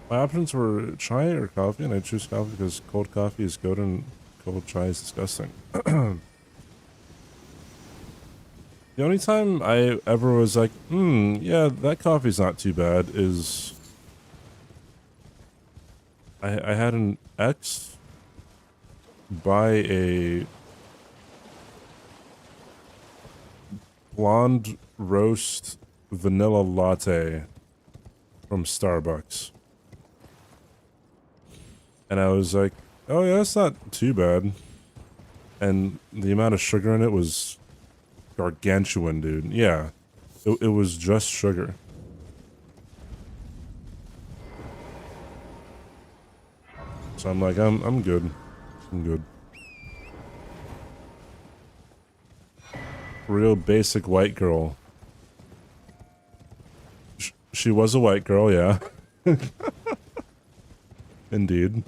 My options were chai or coffee, and I choose coffee because cold coffee is good and cold chai is disgusting. The only time I ever was like, yeah, that coffee's not too bad is I had an ex buy a blonde roast vanilla latte from Starbucks. And I was like, oh yeah, that's not too bad. And the amount of sugar in it was gargantuan, dude. Yeah, it was just sugar. So I'm like, I'm good. I'm good. Real basic white girl. She was a white girl, yeah. Indeed.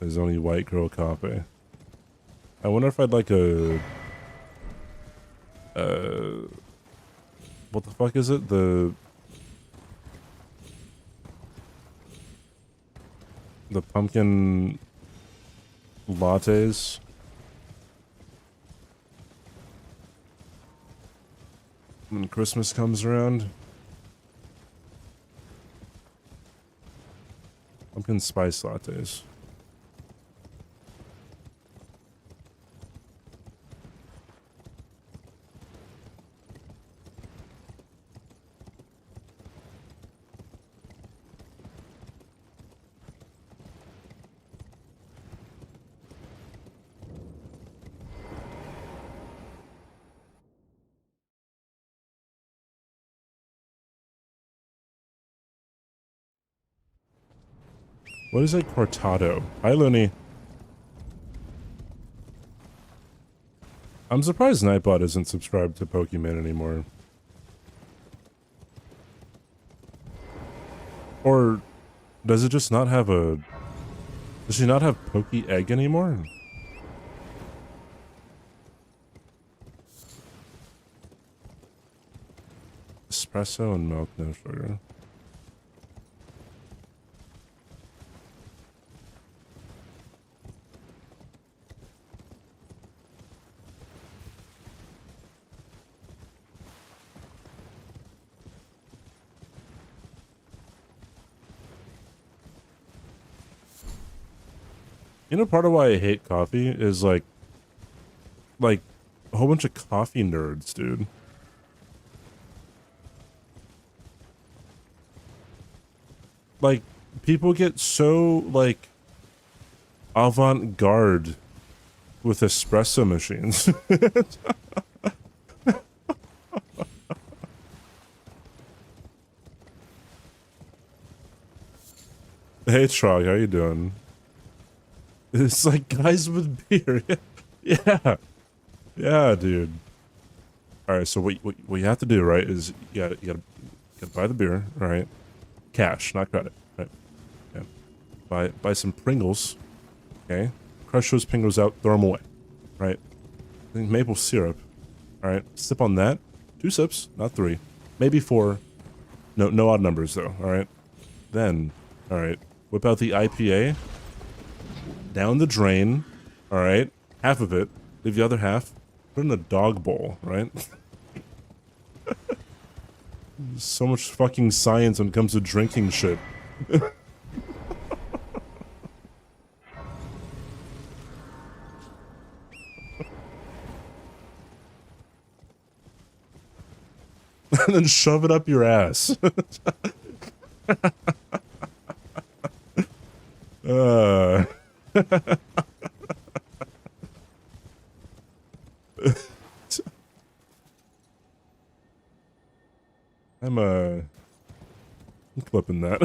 There's only white girl coffee. I wonder if I'd like a... what the fuck is it? The pumpkin lattes. When Christmas comes around. Pumpkin spice lattes. What is a cortado? Hi, Looney. I'm surprised Nightbot isn't subscribed to Pokemon anymore. Or does it just not have a... Does she not have Poke Egg anymore? Espresso and milk, no sugar. You know, part of why I hate coffee is like a whole bunch of coffee nerds, dude. Like, people get so, like, avant-garde with espresso machines. Hey, Trog, how you doing? It's like guys with beer. Yeah. Yeah, dude. Alright, so what you have to do, right, is you gotta buy the beer, alright? Cash, not credit, right? Yeah. Buy some Pringles, okay? Crush those Pringles out, throw them away, right? Then maple syrup, alright? Sip on that. 2 sips, not 3. Maybe 4. No odd numbers, though, alright? Then, alright, whip out the IPA. Down the drain, alright? Half of it. Leave the other half. Put in a dog bowl, right? So much fucking science when it comes to drinking shit. And then shove it up your ass. Uh, I'm clipping that.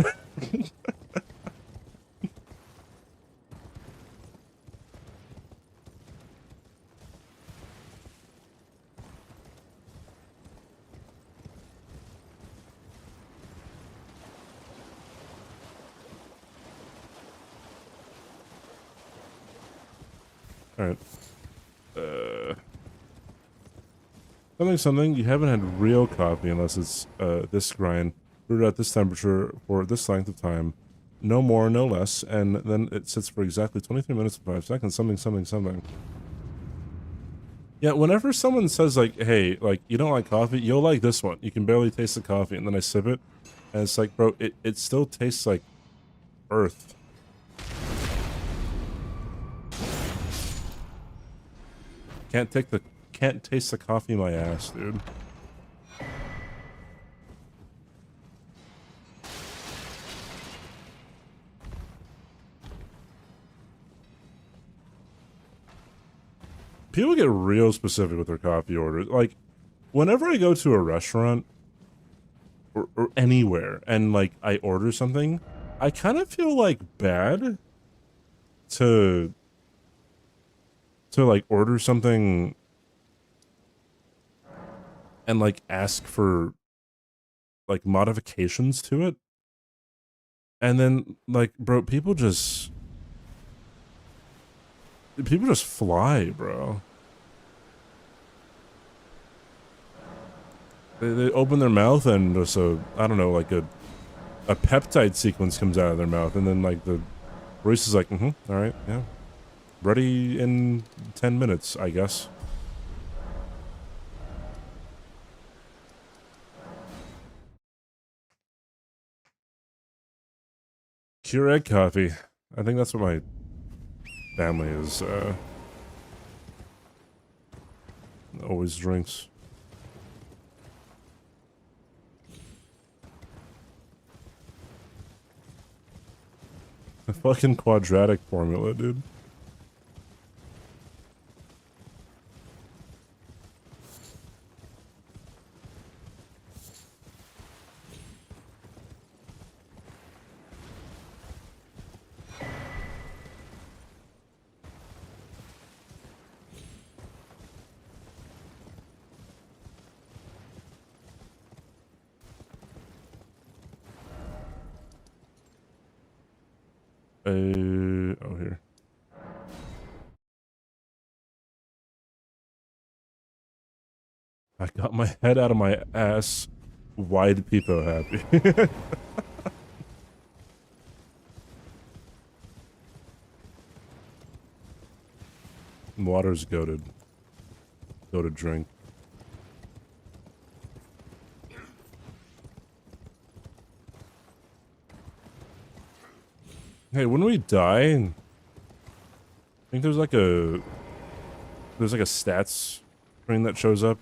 All right. Something. You haven't had real coffee unless it's this grind, brewed at this temperature for this length of time, no more, no less, and then it sits for exactly 23 minutes and 5 seconds. Something. Yeah. Whenever someone says like, "Hey, like you don't like coffee, you'll like this one. You can barely taste the coffee," and then I sip it, and it's like, bro, it still tastes like earth. Can't taste the coffee in my ass, dude. People get real specific with their coffee orders. Like, whenever I go to a restaurant or anywhere and like I order something, I kind of feel like bad to like order something and like ask for like modifications to it. And then like, bro, people just fly, bro. They open their mouth and just I don't know, like a peptide sequence comes out of their mouth, and then like the barista's like, all right, yeah, ready in 10 minutes, I guess. Keurig coffee. I think that's what my family is always drinks. A fucking quadratic formula, dude. Oh, here. I got my head out of my ass. Why do people happy? Water's goated. Goated drink. Hey, when we die, I think there's like a stats screen that shows up.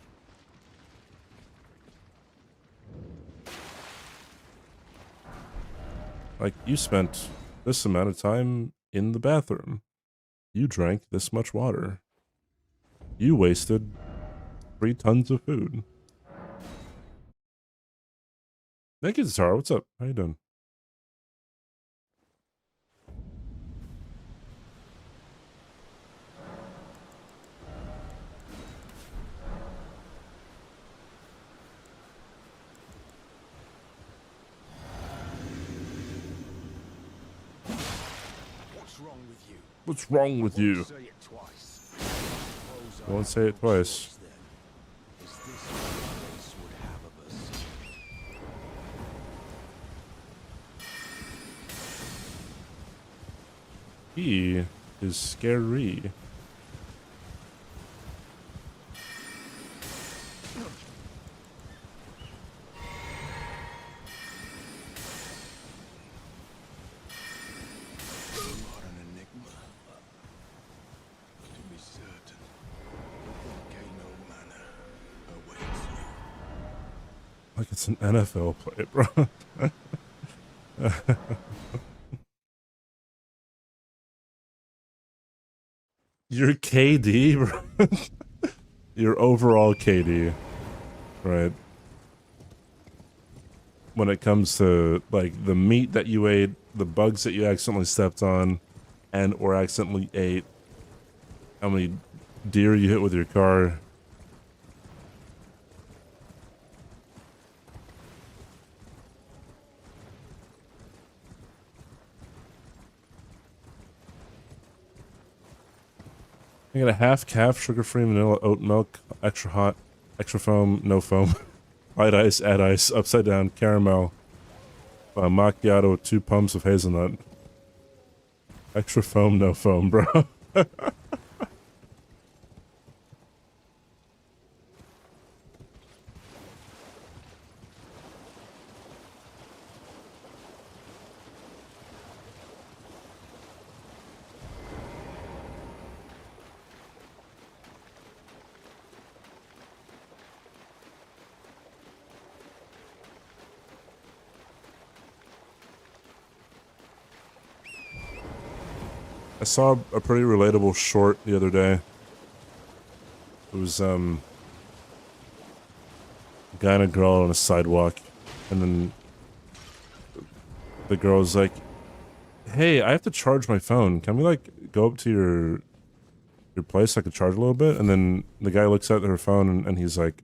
Like, you spent this amount of time in the bathroom. You drank this much water. You wasted 3 tons of food. Thank you, Tara. What's up? How you doing? What's wrong with you? I won't say it twice. He is scary. Like it's an NFL play, bro. Your KD, bro. Your overall KD, right? When it comes to like the meat that you ate, the bugs that you accidentally stepped on, and or accidentally ate, how many deer you hit with your car. I got a half calf, sugar-free vanilla oat milk, extra hot, extra foam, no foam, light ice, add ice, upside down, caramel, macchiato with 2 pumps of hazelnut. Extra foam, no foam, bro. I saw a pretty relatable short the other day. It was, a guy and a girl on a sidewalk, and then the girl's like, hey, I have to charge my phone. Can we, like, go up to your place so I could charge a little bit? And then the guy looks at her phone, and he's like,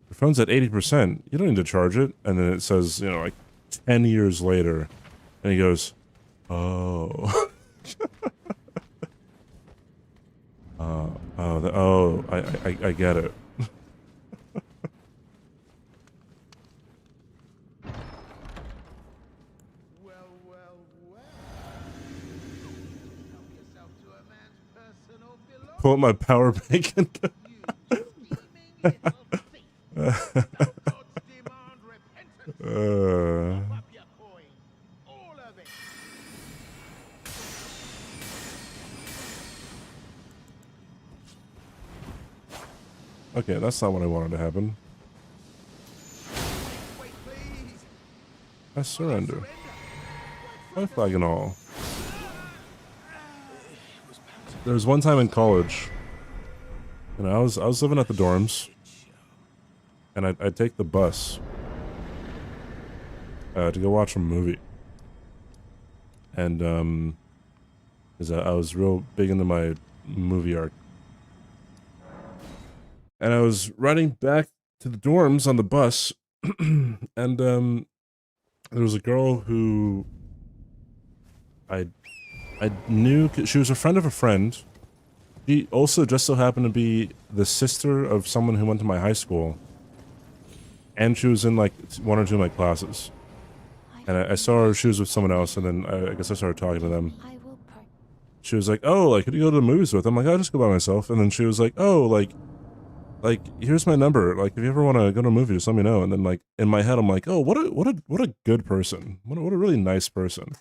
your phone's at 80%. You don't need to charge it. And then it says, you know, like, 10 years later. And he goes, oh. I get it. Well, well, well. Help yourself to a man's personal belongings. Pull up my power bank and go. You scheming little thief. The gods demand repentance. Up your coin. All of it. Okay, that's not what I wanted to happen. Wait, please. I surrender. My flag and all. There was one time in college, you know, I was living at the dorms, and I'd take the bus to go watch a movie, and because I was real big into my movie arc, and I was riding back to the dorms on the bus, and there was a girl who I knew. She was a friend of a friend. She also just so happened to be the sister of someone who went to my high school, and she was in like 1 or 2 of my classes. And I saw her. She was with someone else, and then I guess I started talking to them. I will part. She was like, "Oh, like, who do you go to the movies with?" I'm like, "I'll just go by myself." And then she was like, "Oh, like, here's my number. Like, if you ever want to go to a movie, just let me know." And then, like, in my head, I'm like, "Oh, what a good person. What a really nice person."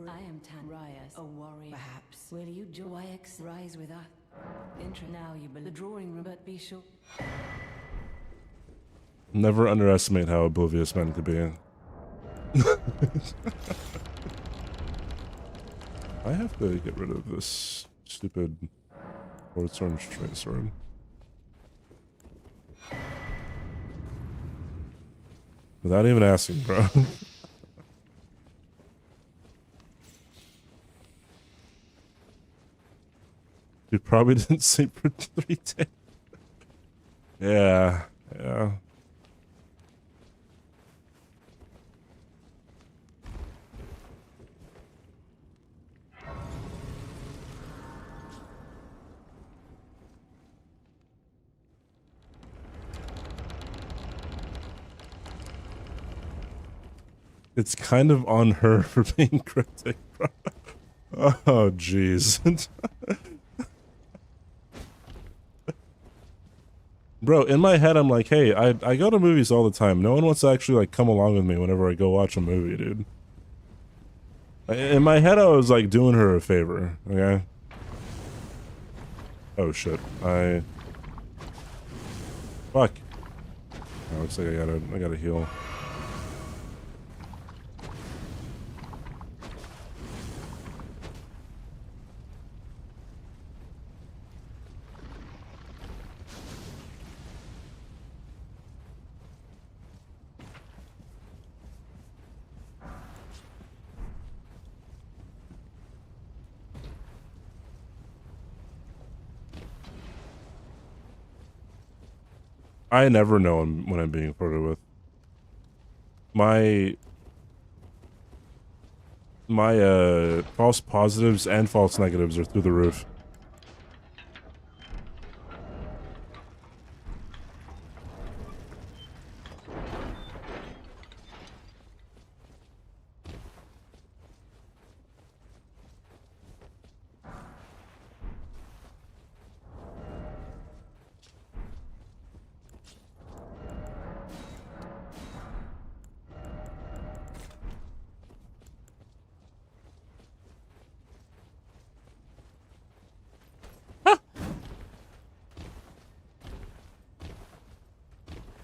I am Tanrias, a warrior. Perhaps will you join X rise with us? Enter now, you the drawing room, but be sure. Never underestimate how oblivious men could be. I have to get rid of this stupid Lordstorm straight sword. Without even asking, bro. You probably didn't sleep for 3 days. Yeah, yeah. It's kind of on her for being cryptic, bro. Oh, jeez. Bro, in my head, I'm like, hey, I go to movies all the time. No one wants to actually, like, come along with me whenever I go watch a movie, dude. In my head, I was, like, doing her a favor, okay? Oh shit. Fuck. Oh, looks like I gotta heal. I never know when I'm being flirted with. My false positives and false negatives are through the roof.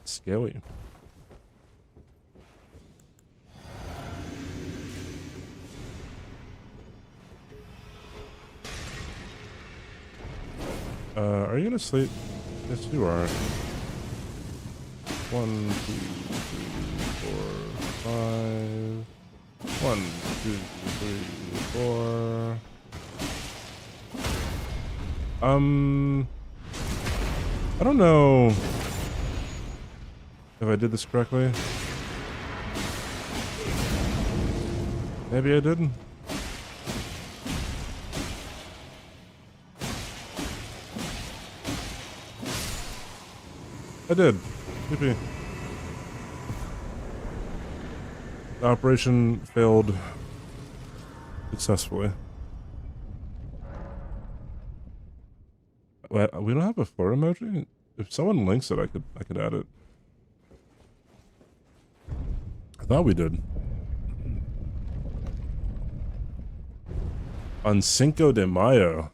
Scary. Are you gonna sleep? Yes, you are. 1, 2, 3, 4, 5. 1, 2, 3, 4. I don't know if I did this correctly. Maybe I didn't. I did. Yippee. The operation failed successfully. Wait, we don't have a flirt emoji? If someone links it, I could add it. I thought we did. On Cinco de Mayo.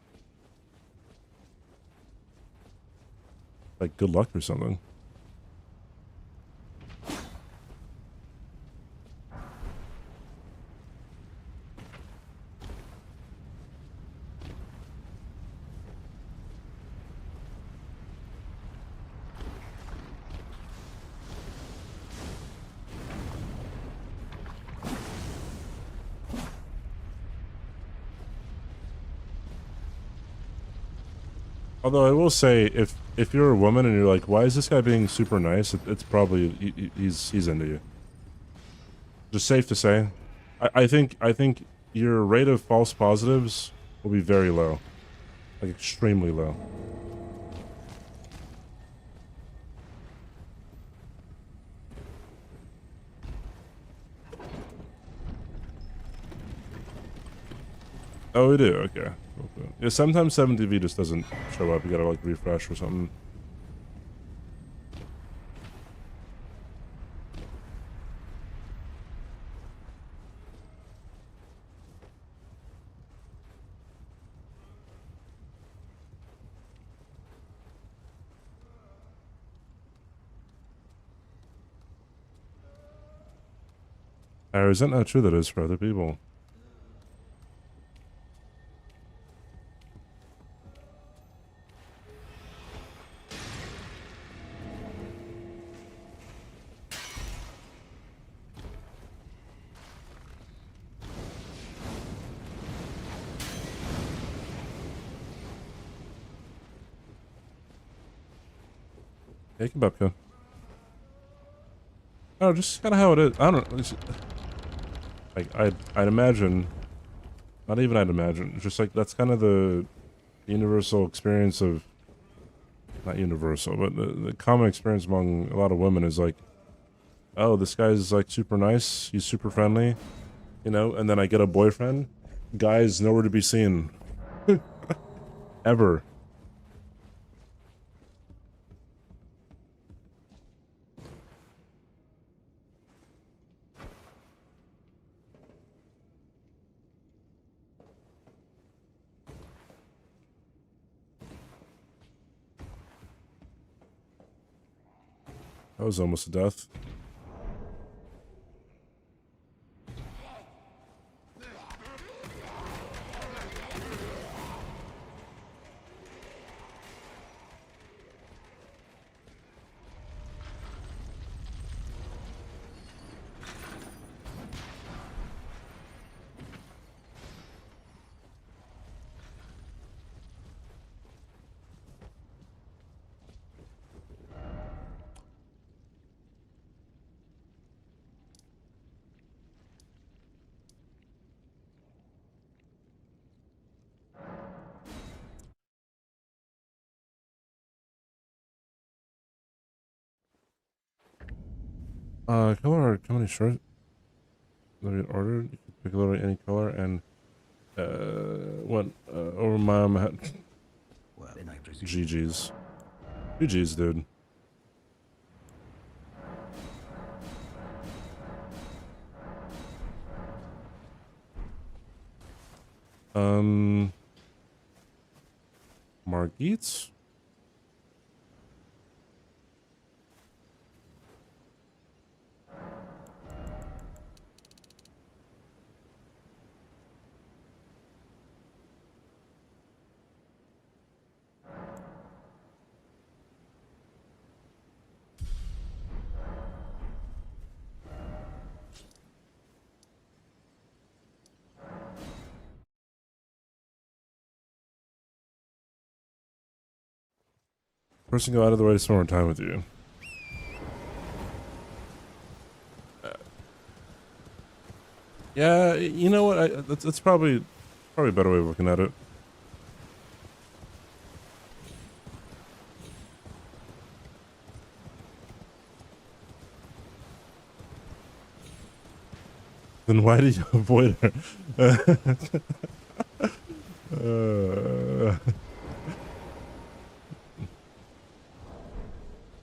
Like good luck or something. Although I will say, if you're a woman and you're like, why is this guy being super nice? It's probably he's into you. Just safe to say, I think your rate of false positives will be very low, like extremely low. Oh, we do. Okay. Okay. Yeah, sometimes 7TV just doesn't show up. You gotta like refresh or something. Isn't how true that is for other people. Hey, Kebabka. Oh, just kind of how it is. I don't know. Like, I'd imagine, not even I'd imagine, just like, that's kind of the universal experience of, not universal, but the common experience among a lot of women is like, oh, this guy's like super nice, he's super friendly, you know, and then I get a boyfriend, guy's nowhere to be seen. Ever. That was almost a death. Color or company shirt. Literally ordered. You can pick literally any color and what over my head. Well, then I presume. GG's. GG's, dude. Margits? Person go out of the way to spend more time with you. Yeah, you know what? That's probably a better way of looking at it. Then why did you avoid her?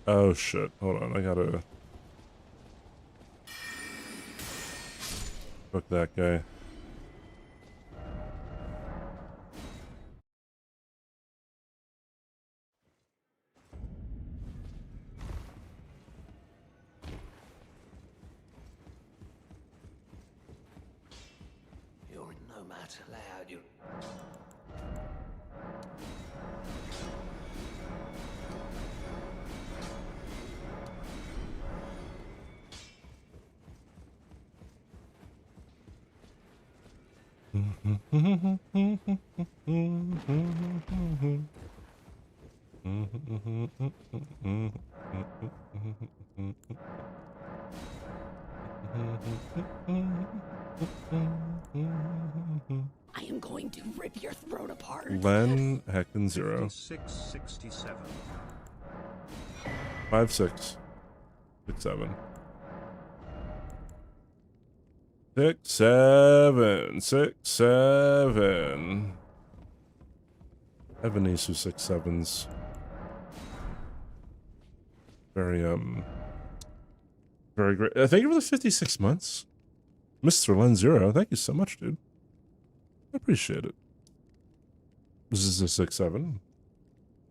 Oh shit! Hold on, I gotta fuck that guy. You're no match allowed. You. I am going to rip your throat apart. Len Heckin 0. 5667. 5 6 6 7 6 7 6 7. I have an ace who 6 7s. Very very great. Thank you for the 56 months, Mr. Len 0. Thank you so much, dude. I appreciate it. This is a 6 7.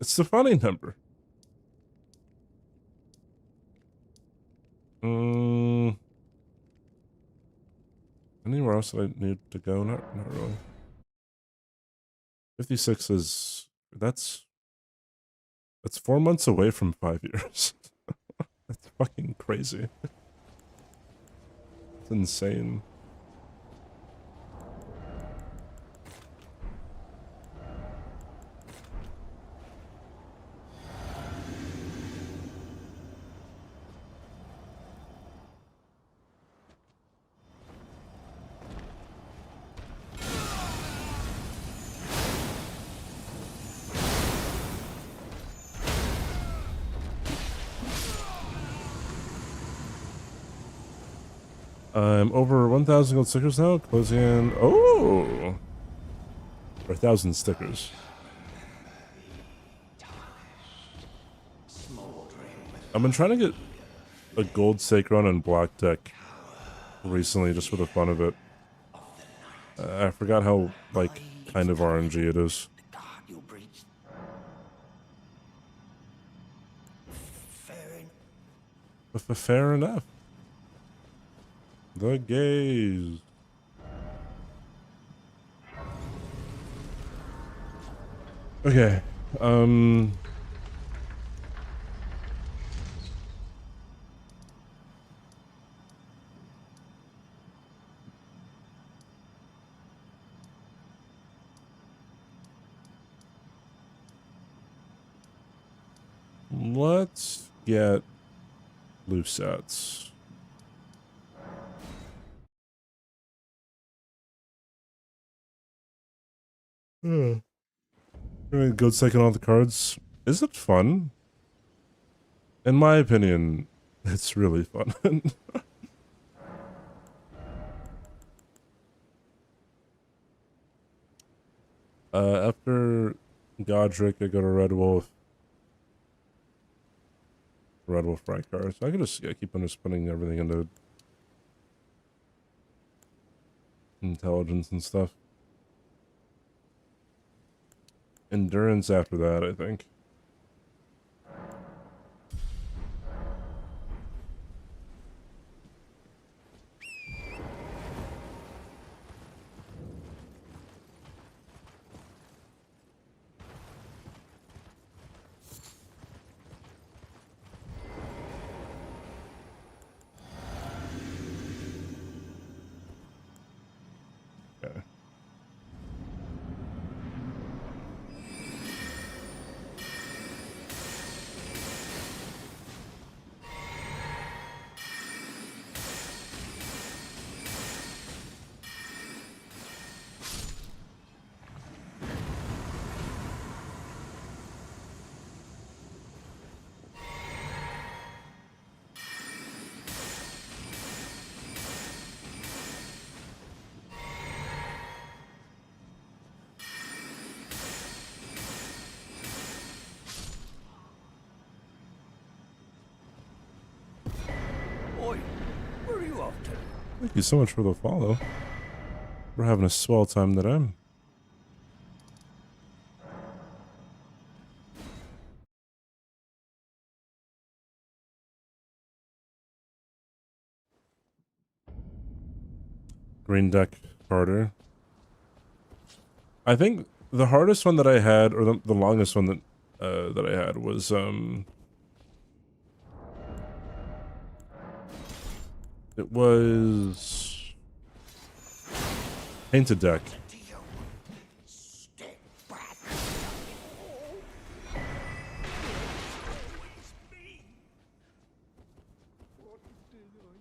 It's the funny number. Anywhere else that I need to go? Not really. 56 is that's 4 months away from 5 years. That's fucking crazy. It's insane. I'm over 1,000 gold stickers now, closing in. Oh! For 1,000 stickers. I've been trying to get a gold stake run on black deck recently, just for the fun of it. I forgot how, like, kind of RNG it is. God, you breached. Fair enough. Fair enough. The gays. Okay. Let's get loose sets. Go second on the cards. Is it fun? In my opinion, it's really fun. After Godric, I go to Red Wolf. Red Wolf right cards. I can just keep on spinning everything into intelligence and stuff. Endurance after that, I think. Okay. Oi, where are you off to? Thank you so much for the follow. We're having a swell time today. Green deck harder. I think the hardest one that I had, or the longest one that I had was it was painted deck. Step back. Me. What did I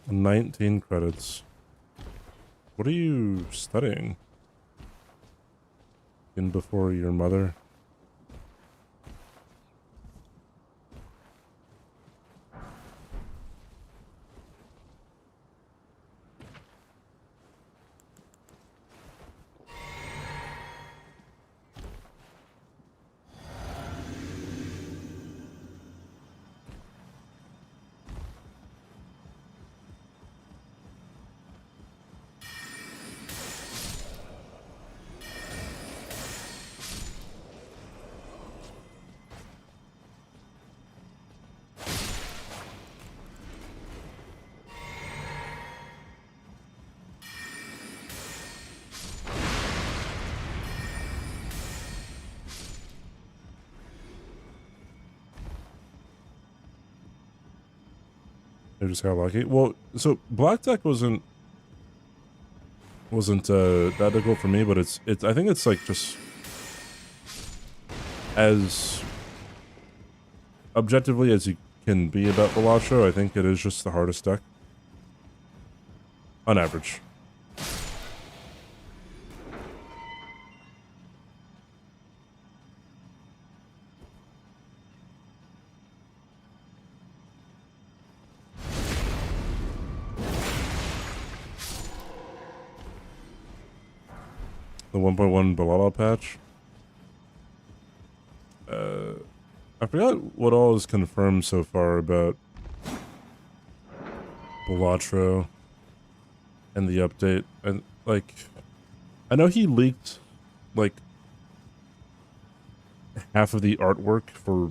do? 19 credits. What are you studying? In before your mother? I just got lucky. Well, so black deck wasn't that difficult for me, but it's I think it's like just as objectively as you can be about Balatro. I think it is just the hardest deck on average. The 1.1 Balala patch. I forgot what all is confirmed so far about Balatro and the update. And like, I know he leaked like half of the artwork for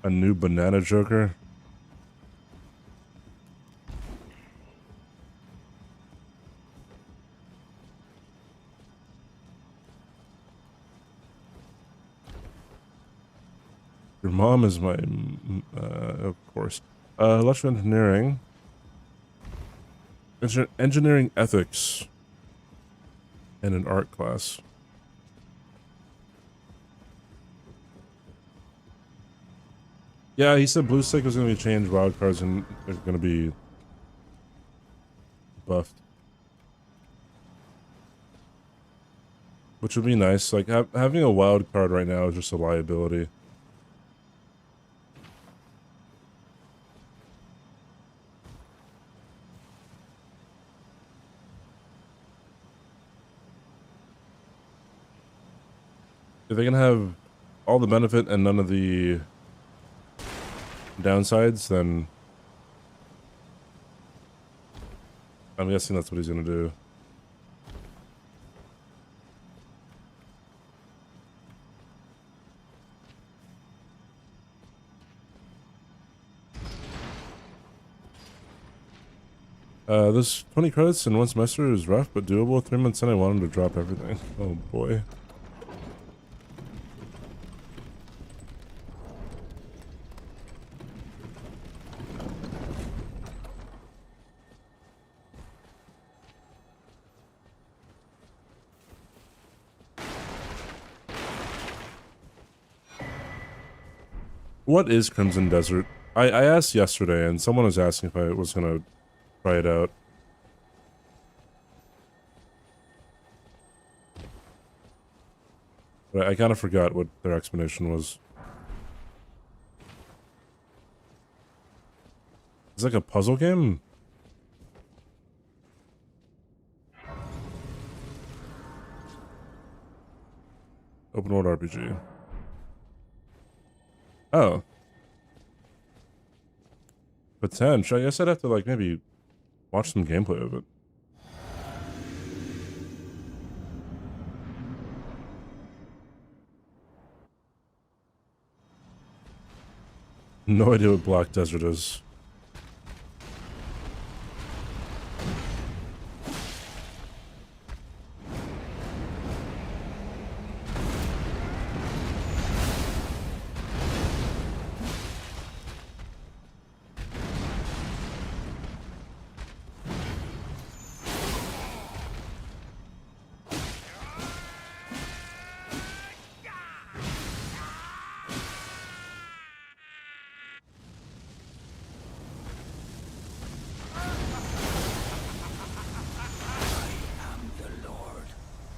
a new banana Joker. Your mom is my, of course. Electrical engineering. Engineering ethics. And an art class. Yeah, he said Blue Stick was going to be changed, wildcards, and they're going to be buffed. Which would be nice. Like, having a wild card right now is just a liability. If they can have all the benefit and none of the downsides, then I'm guessing that's what he's gonna do. This 20 credits in one semester is rough but doable. 3 months in, I wanted to drop everything. Oh boy. What is Crimson Desert? I asked yesterday, and someone was asking if I was gonna try it out. But I kind of forgot what their explanation was. It's like a puzzle game? Open world RPG. Oh. Potential. I guess I'd have to, like, maybe watch some gameplay of it. No idea what Black Desert is.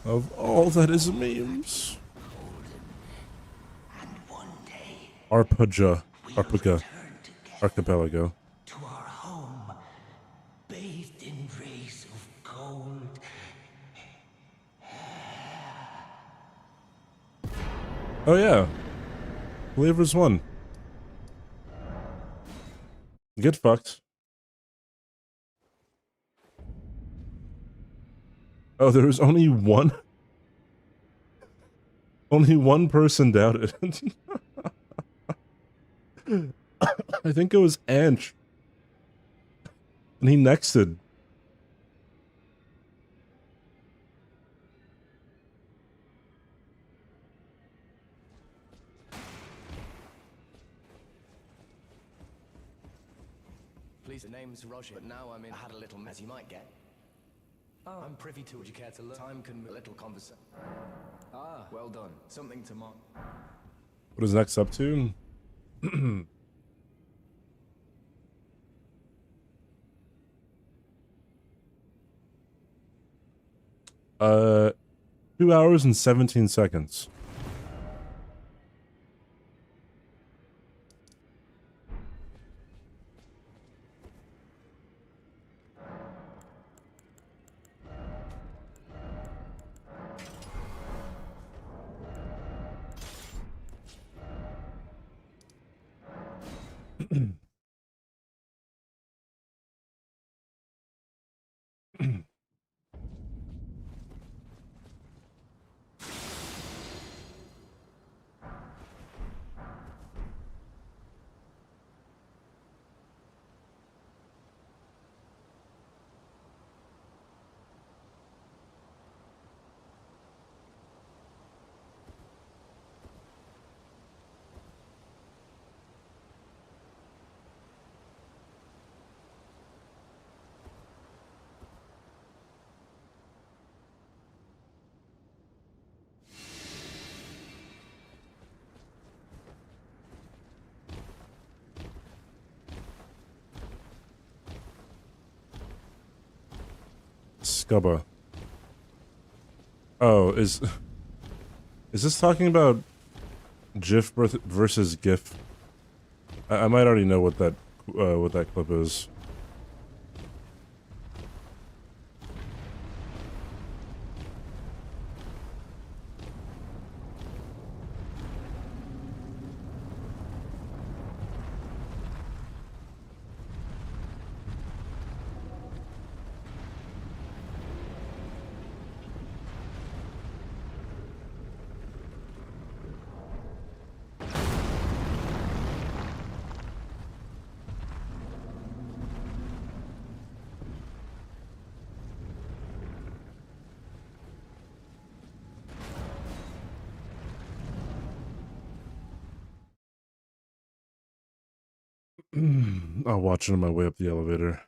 Of all that is memes. Arpaja. Archipelago. To our home, bathed in rays of gold. Oh yeah. Believers 1. Get fucked. Oh, there was only one? Only one person doubted. I think it was Anch. And he nexted. Please, the name's Roger, but now I had a little mess you might get. Oh, I'm privy to it. Would you care to learn? Time can a little conversation. Ah, well done. Something to mark. What is next up to? 2 hours and 17 seconds. Scubba. Oh, is this talking about GIF versus GIF? I might already know what that clip is. I'll watch it on my way up the elevator.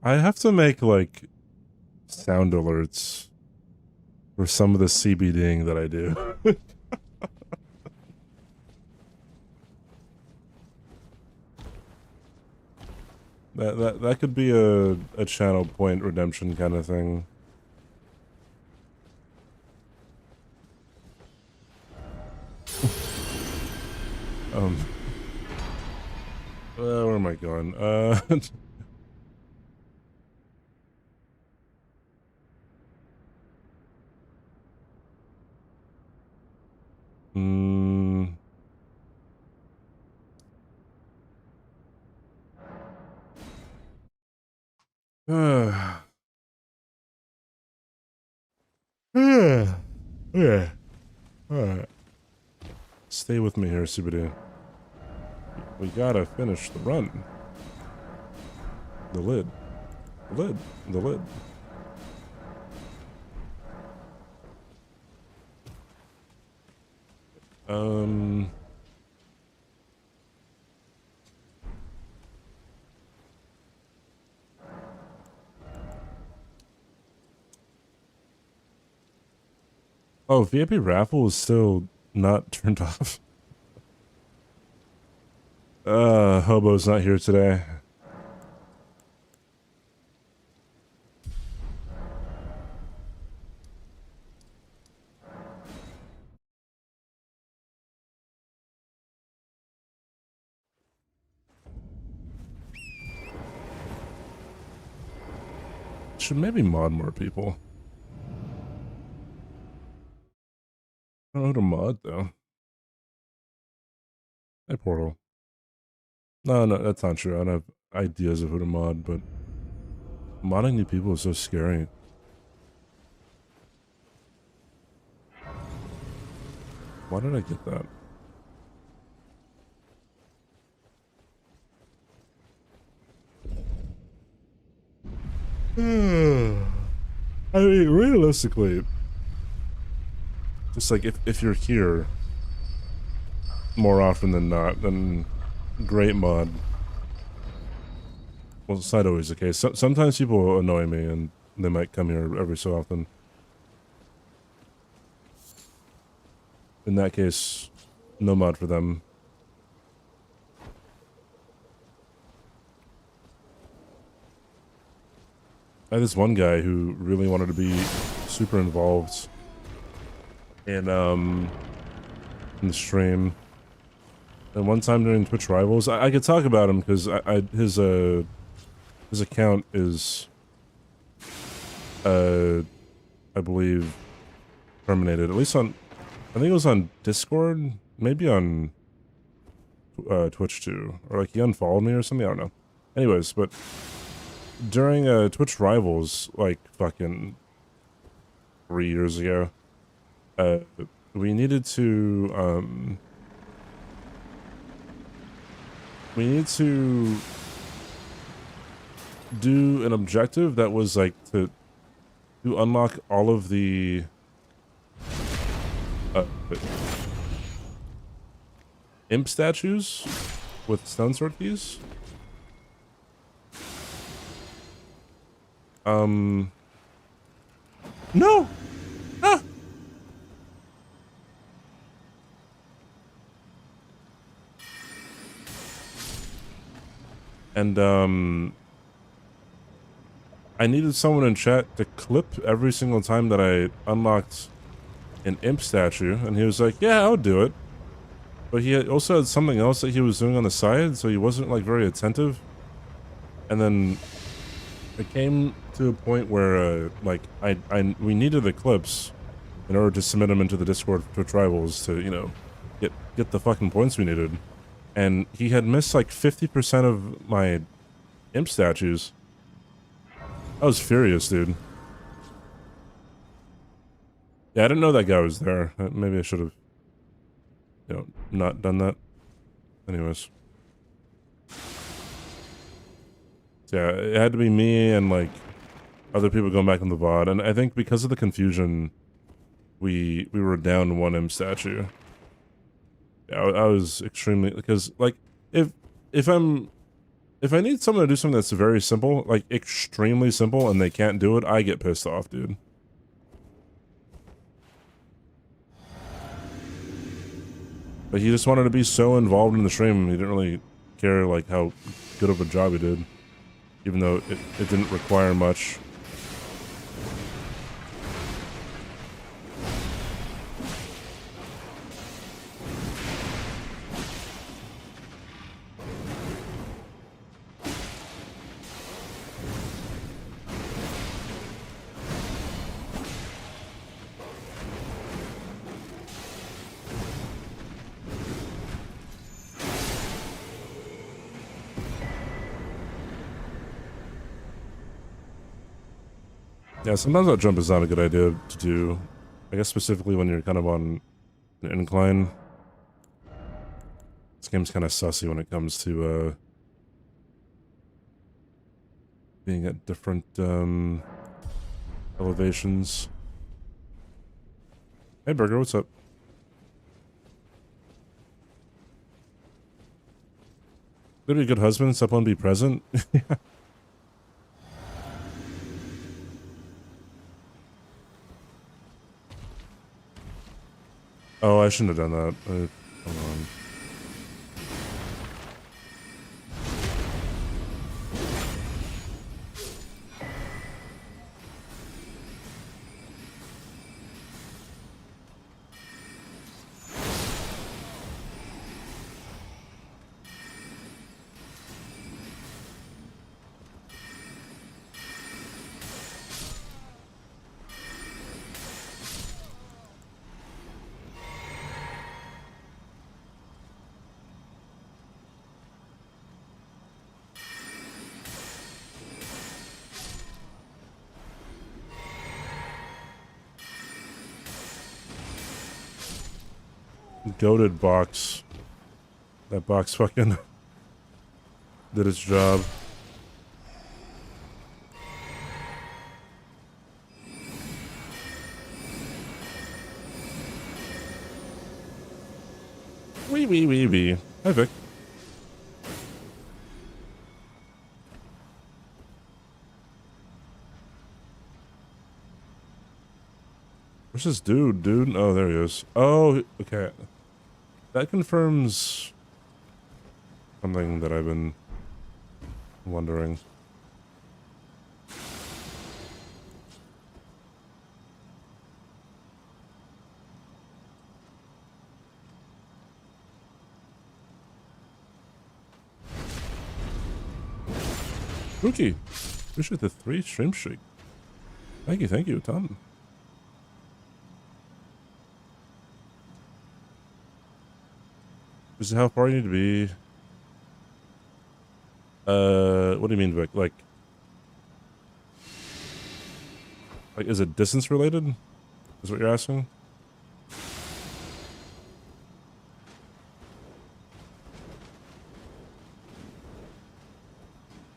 I have to make, like, sound alerts for some of the CBDing that I do. That could be a channel point redemption kind of thing. Where am I going? Yeah. Alright. Stay with me here, CBD. We gotta finish the run. The lid. The lid. The lid. Oh, VIP raffle is still not turned off. Hobo's not here today. Should maybe mod more people. I don't know how to mod though. Hey, Portal. No, that's not true. I don't have ideas of who to mod, but modding new people is so scary. Why did I get that? I mean, realistically, just like if you're here more often than not, then great mod. Well, it's not always the case. Sometimes people annoy me and they might come here every so often. In that case, no mod for them. I had this one guy who really wanted to be super involved in the stream. And one time during Twitch Rivals, I could talk about him because his account is I believe, terminated. At least on, I think it was on Discord, maybe on Twitch too, or like he unfollowed me or something. I don't know. Anyways, but during Twitch Rivals, like fucking 3 years ago, we needed to do an objective that was like to unlock all of the imp statues with stone sword keys. No! Ah! And, I needed someone in chat to clip every single time that I unlocked an imp statue, and he was like, yeah, I'll do it. But he also had something else that he was doing on the side, so he wasn't, like, very attentive. And then it came to a point where, like, we needed the clips in order to submit them into the Discord for Twitch Rivals to, you know, get the fucking points we needed. And he had missed, like, 50% of my imp statues. I was furious, dude. Yeah, I didn't know that guy was there. Maybe I should have, you know, not done that. Anyways. So yeah, it had to be me and, like, other people going back in the VOD. And I think because of the confusion, we were down one imp statue. Yeah, I was extremely, because, like, if I need someone to do something that's very simple, like extremely simple, and they can't do it, I get pissed off, dude. But he just wanted to be so involved in the stream, he didn't really care, like, how good of a job he did. Even though it didn't require much. Yeah, sometimes that jump is not a good idea to do. I guess specifically when you're kind of on an incline. This game's kind of sussy when it comes to, being at different, elevations. Hey, Burger, what's up? Would be a good husband, step one, be present. Yeah. Oh, I shouldn't have done that. Hold on. Goated box. That box fucking did its job. Wee. Hi, Vic. Where's this dude? Oh, there he is. Oh, okay. That confirms something that I've been wondering. Spooky. Appreciate the 3 stream streak. Thank you, a ton. Is it how far you need to be? What do you mean, Vic? Like, is it distance related? Is what you're asking?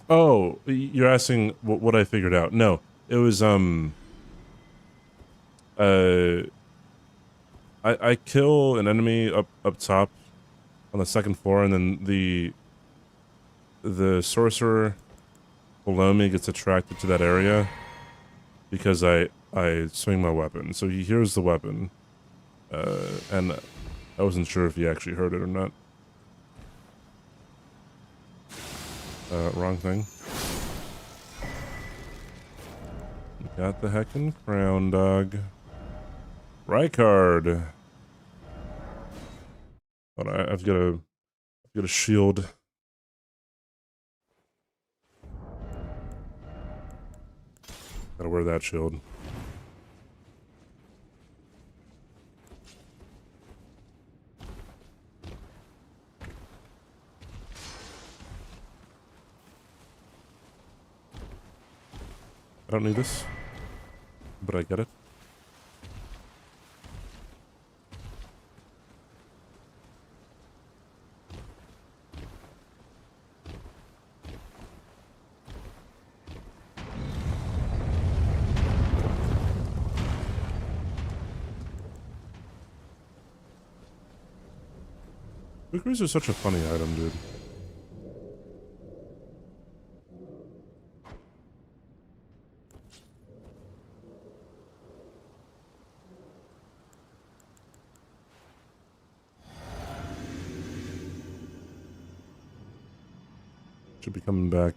Oh, you're asking what I figured out. No, it was, I kill an enemy up top on the second floor, and then the sorcerer below me gets attracted to that area because I swing my weapon. So he hears the weapon, and I wasn't sure if he actually heard it or not. Wrong thing. Got the heckin' crown dog. Rykard. But I've got a shield. Gotta wear that shield. I don't need this, but I get it. Kukris are such a funny item, dude. Should be coming back.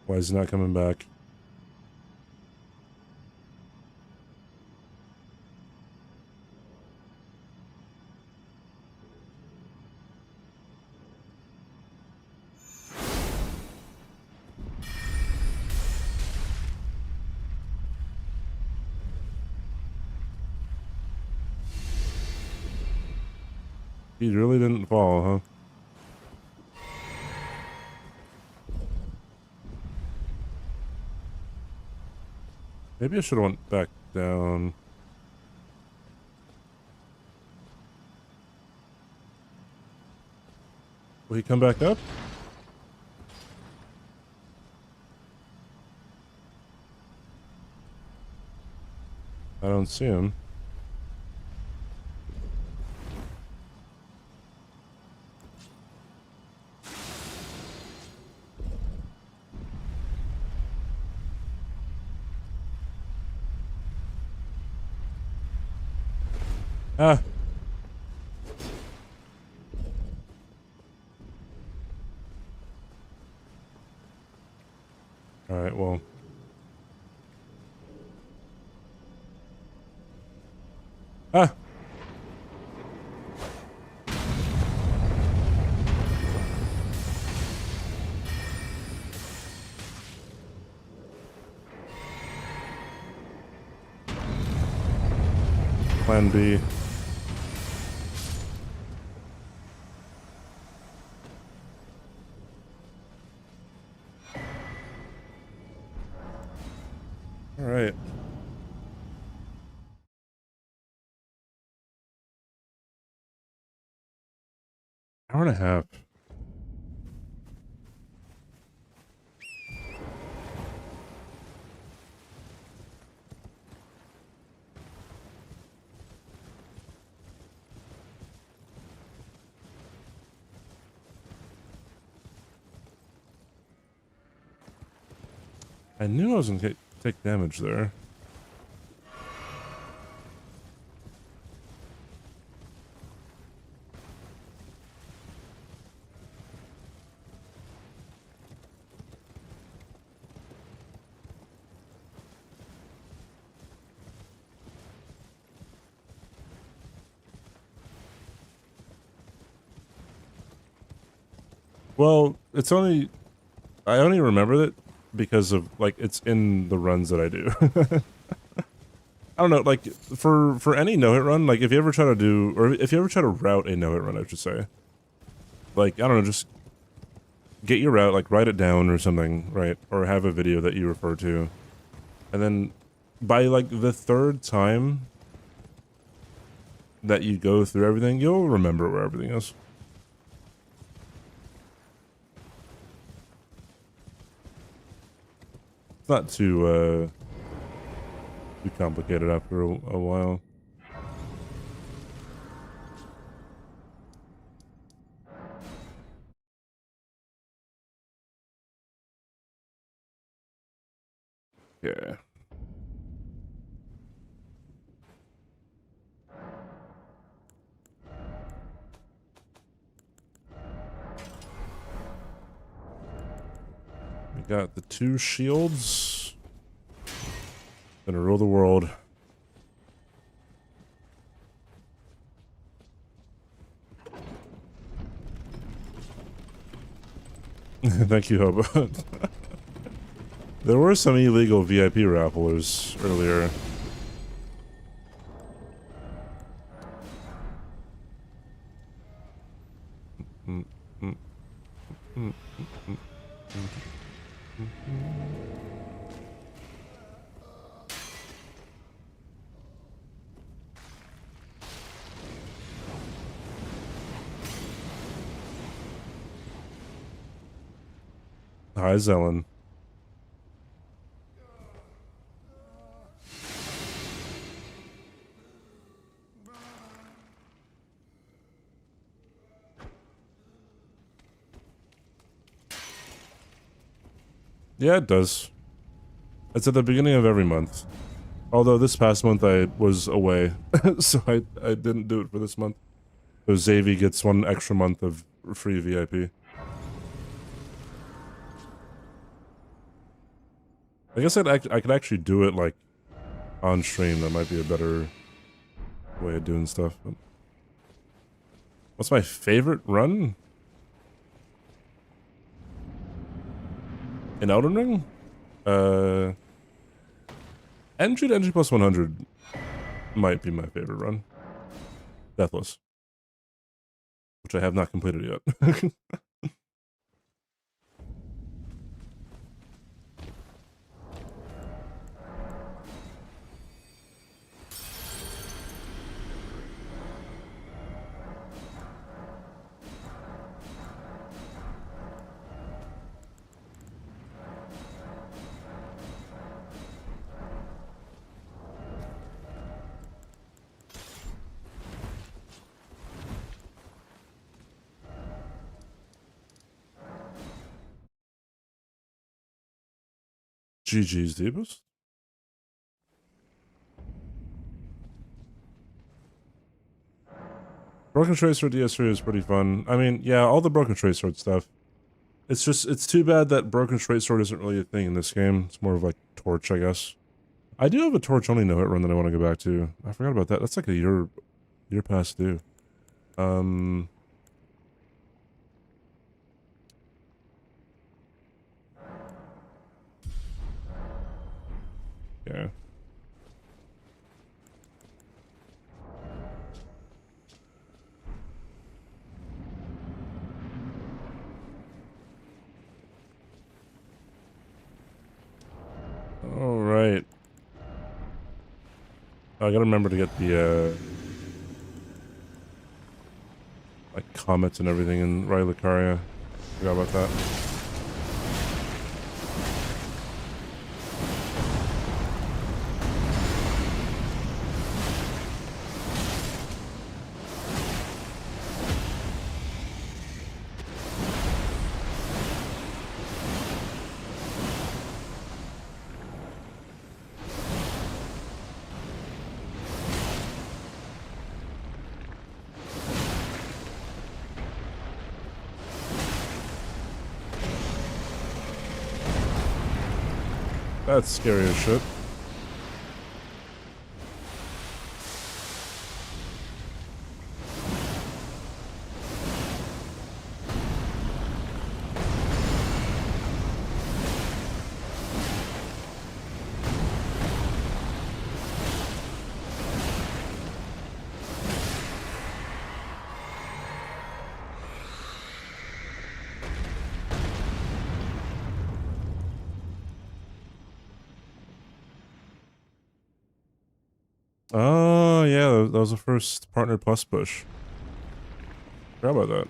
Why is he not coming back? He really didn't fall, huh? Maybe I should have went back down. Will he come back up? I don't see him. Ah. All right, well. Ah. Plan B. All right. Hour and a half. I knew I was gonna take damage there. Well, it's only I only remember it because of like it's in the runs that I do. I don't know, like for any no-hit run, like if you ever try to do, or if you ever try to route a no-hit run, I should say, like I don't know, just get your route, like write it down or something, right? Or have a video that you refer to, and then by like the third time that you go through everything, you'll remember where everything is. It's not too complicated after a while. Yeah. We got the 2 shields. Gonna rule the world. Thank you, Hobo. There were some illegal VIP rappellers earlier. Hi, Zelen. Yeah, it does. It's at the beginning of every month. Although this past month I was away, so I didn't do it for this month. So Xavi gets 1 extra month of free VIP. I guess I could actually do it like on stream. That might be a better way of doing stuff. But what's my favorite run? In Elden Ring? Entry to Entry plus 100 might be my favorite run. Deathless. Which I have not completed yet. GG's, Deepest. Broken Tracer DS3 is pretty fun. I mean, yeah, all the Broken Tracer stuff. It's just, it's too bad that Broken Sword isn't really a thing in this game. It's more of like Torch, I guess. I do have a Torch only no-hit run that I want to go back to. I forgot about that. That's like a year past due. Yeah. All right. I gotta remember to get the like comets and everything in Raya Lucaria. Forgot about that. That's scary as shit. Oh, yeah, that was the first Partner Plus push. Forgot about that.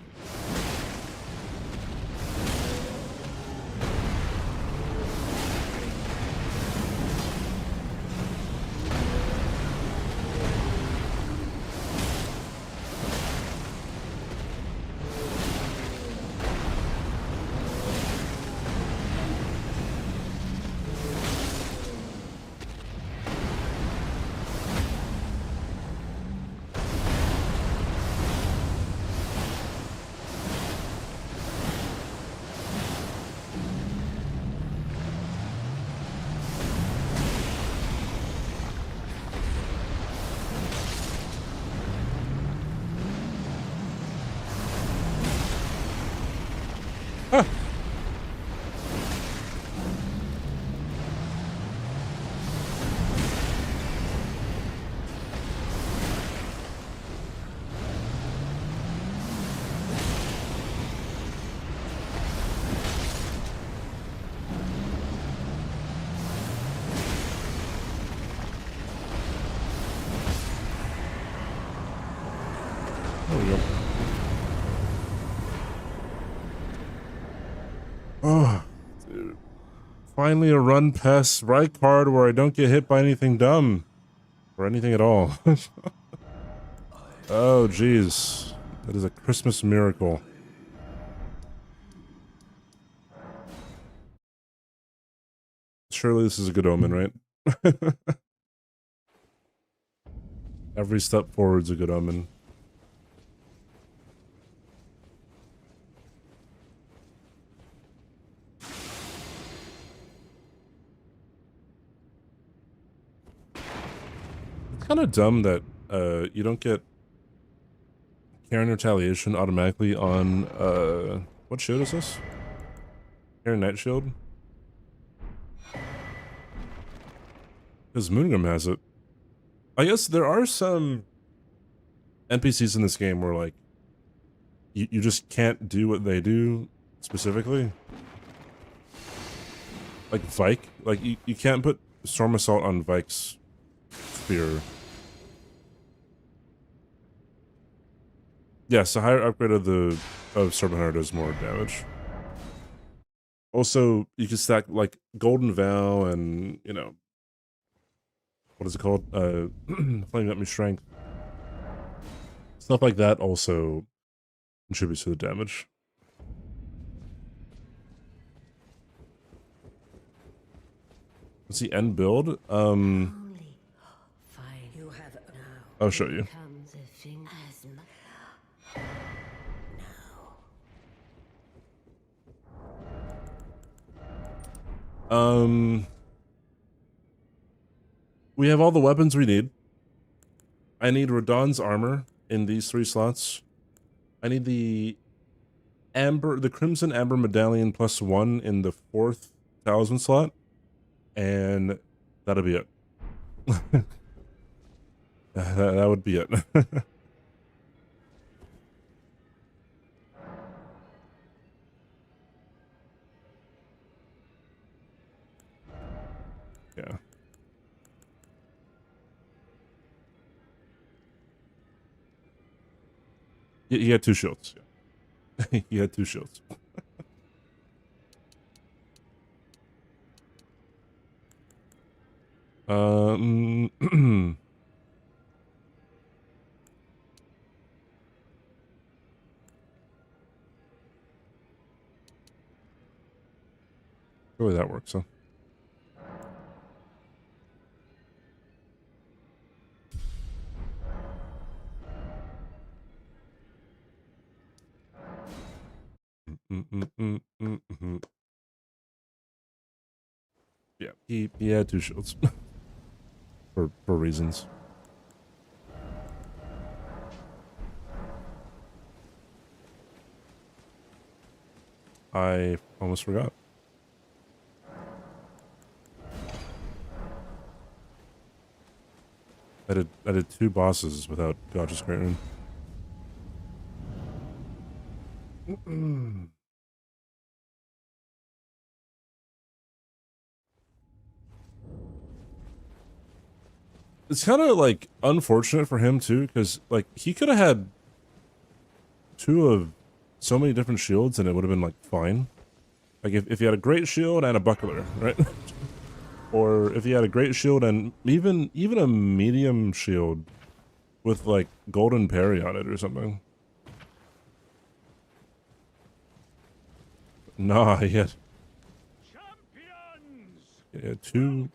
There we go. Oh, dude. Finally a run past right card where I don't get hit by anything dumb. Or anything at all. Oh, jeez. That is a Christmas miracle. Surely this is a good omen, right? Every step forward's a good omen. It's kind of dumb that you don't get Karen Retaliation automatically on what shield is this? Karen Night Shield? Because Moongrim has it. I guess there are some NPCs in this game where like you just can't do what they do specifically. Like Vike, like you can't put Storm Assault on Vike's spear. Yes, the higher upgrade of Serpent Hunter does more damage. Also, you can stack like Golden Vow and, you know, what is it called? Flaming Up Me Strength. Stuff like that also contributes to the damage. What's the end build? Only fine. You have now. I'll show you. Comes a thing as We have all the weapons we need. I need Radahn's armor in these 3 slots. I need the Crimson Amber Medallion +1 in the 4th Talisman slot. And that'll be it. that would be it. Yeah. He had 2 shields. Yeah. He had 2 shields. Really that works, huh? Yeah, he had 2 shields. for reasons. I almost forgot. I did 2 bosses without Gotcha's Great Rune. it's kind of like unfortunate for him too, because like he could have had two of so many different shields and it would have been like fine. Like if he had a great shield and a buckler, right? Or if he had a great shield and even a medium shield with like golden parry on it or something. Nah, he had two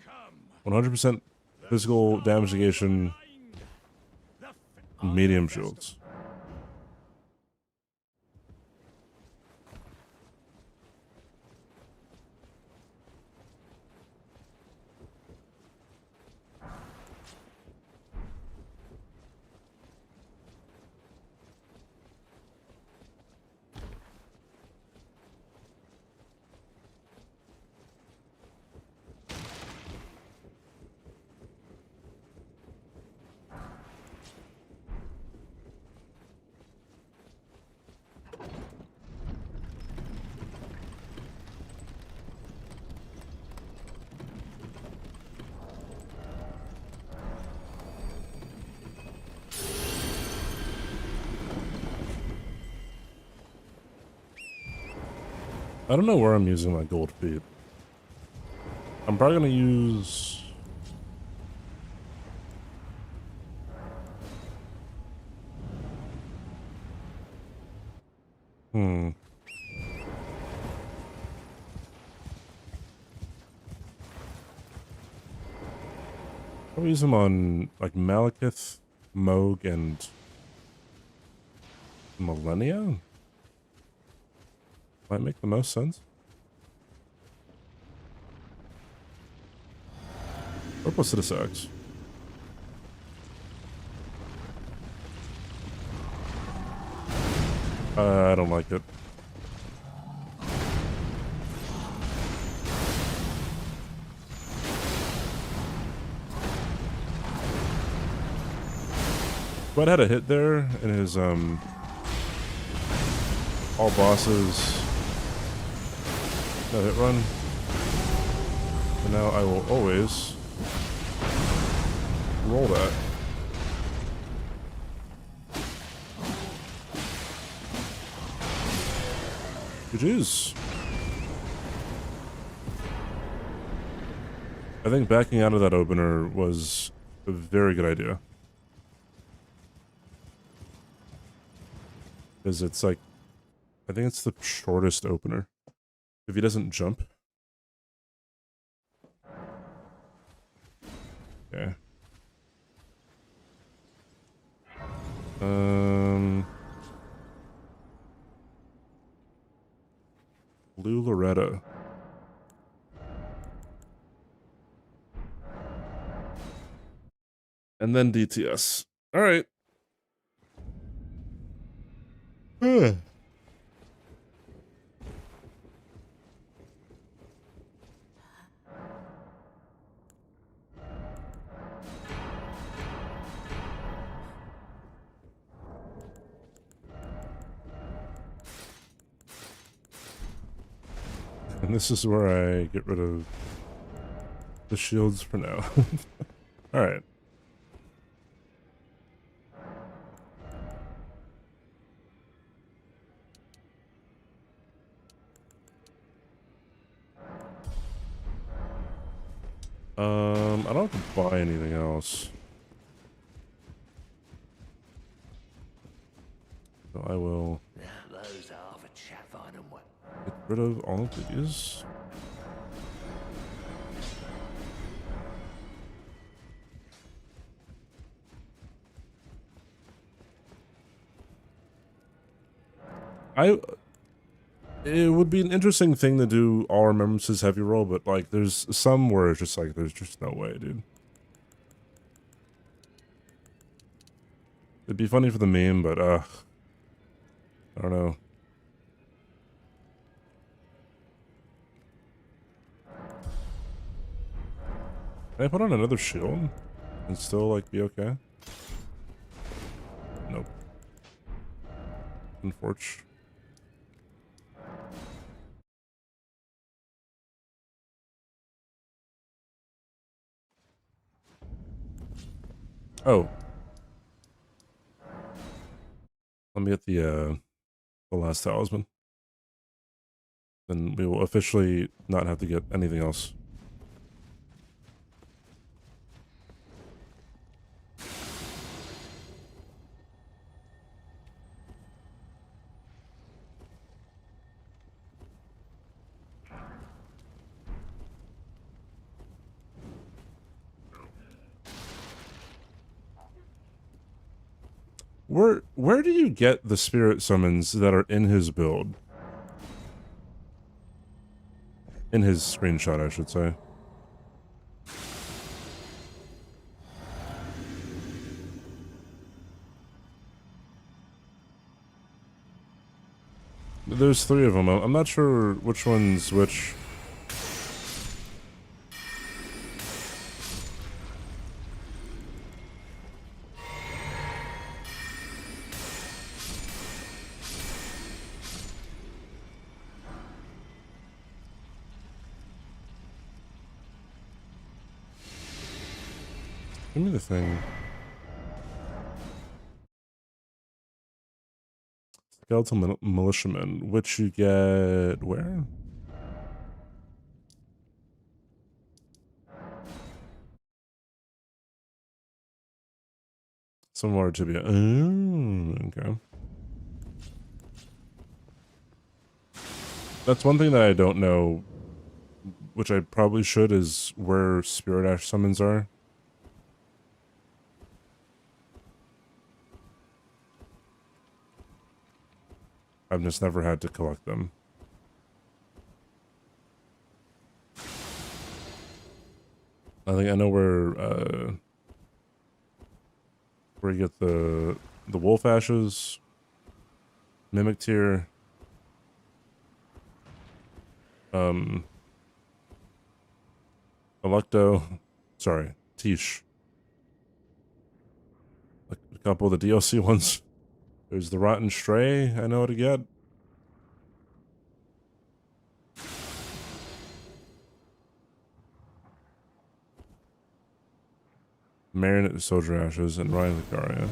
100% physical damage negation medium shields. I don't know where I'm using my gold feet. I'm probably gonna use... I'll use them on like Malekith, Moog, and Millennia. Might make the most sense. Or Placidusax. I don't like it. But had a hit there in his all bosses no hit run. And now I will always roll that. GG's. I think backing out of that opener was a very good idea. Because it's like, I think it's the shortest opener. If he doesn't jump. Okay. Blue Loretta. And then DTS. All right. And this is where I get rid of the shields for now. All right. I don't have to buy anything else. So I will get rid of all of these. It would be an interesting thing to do all remembrances heavy roll, but like there's some where it's just like there's just no way, dude. It'd be funny for the meme, but I don't know. Can I put on another shield and still like be okay? Nope. Unfortunate. Oh. Let me get the last talisman. Then we will officially not have to get anything else. Where do you get the spirit summons that are in his build? In his screenshot, I should say. There's 3 of them. I'm not sure which one's which. Give me the thing. Skeletal militiaman, which you get where? Some more tibia. Oh, okay. That's one thing that I don't know, which I probably should, is where Spirit Ash summons are. I've just never had to collect them. I think I know where you get the wolf ashes, mimic tier, Electo, sorry, Tish. A couple of the DLC ones. There's the Rotten Stray, I know how to get. Marinate Soldier Ashes and Ryan Lucaria.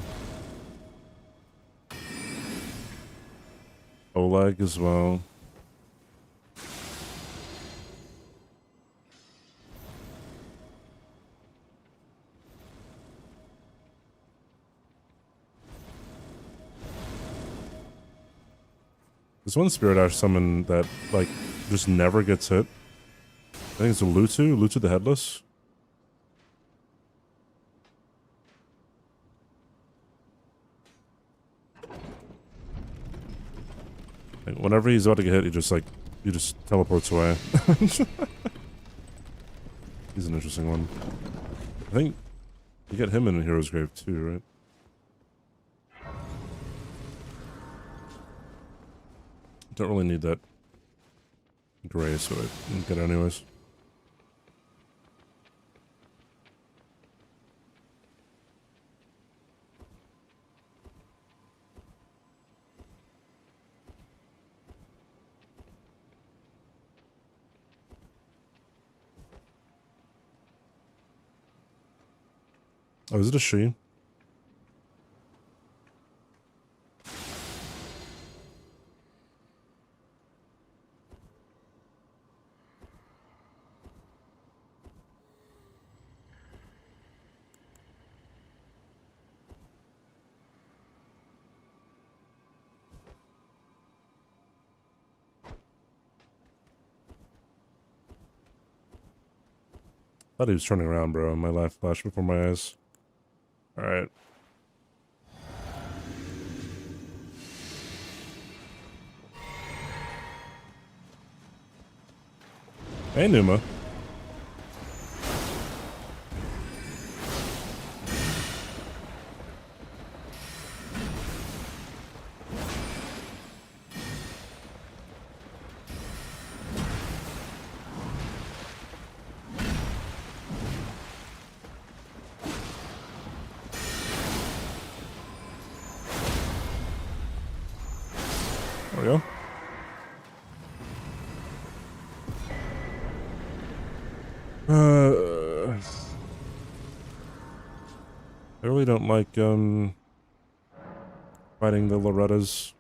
Oleg as well. There's one Spirit Ash summon that, like, just never gets hit. I think it's a Lutu the Headless. Like, whenever he's about to get hit, he just teleports away. He's an interesting one. I think you get him in a Hero's Grave too, right? Don't really need that gray, so I can get it anyways. Oh, is it a she? Thought he was turning around, bro. My life flashed before my eyes. Alright. Hey, Numa. There we go. I really don't like fighting the Lorettas.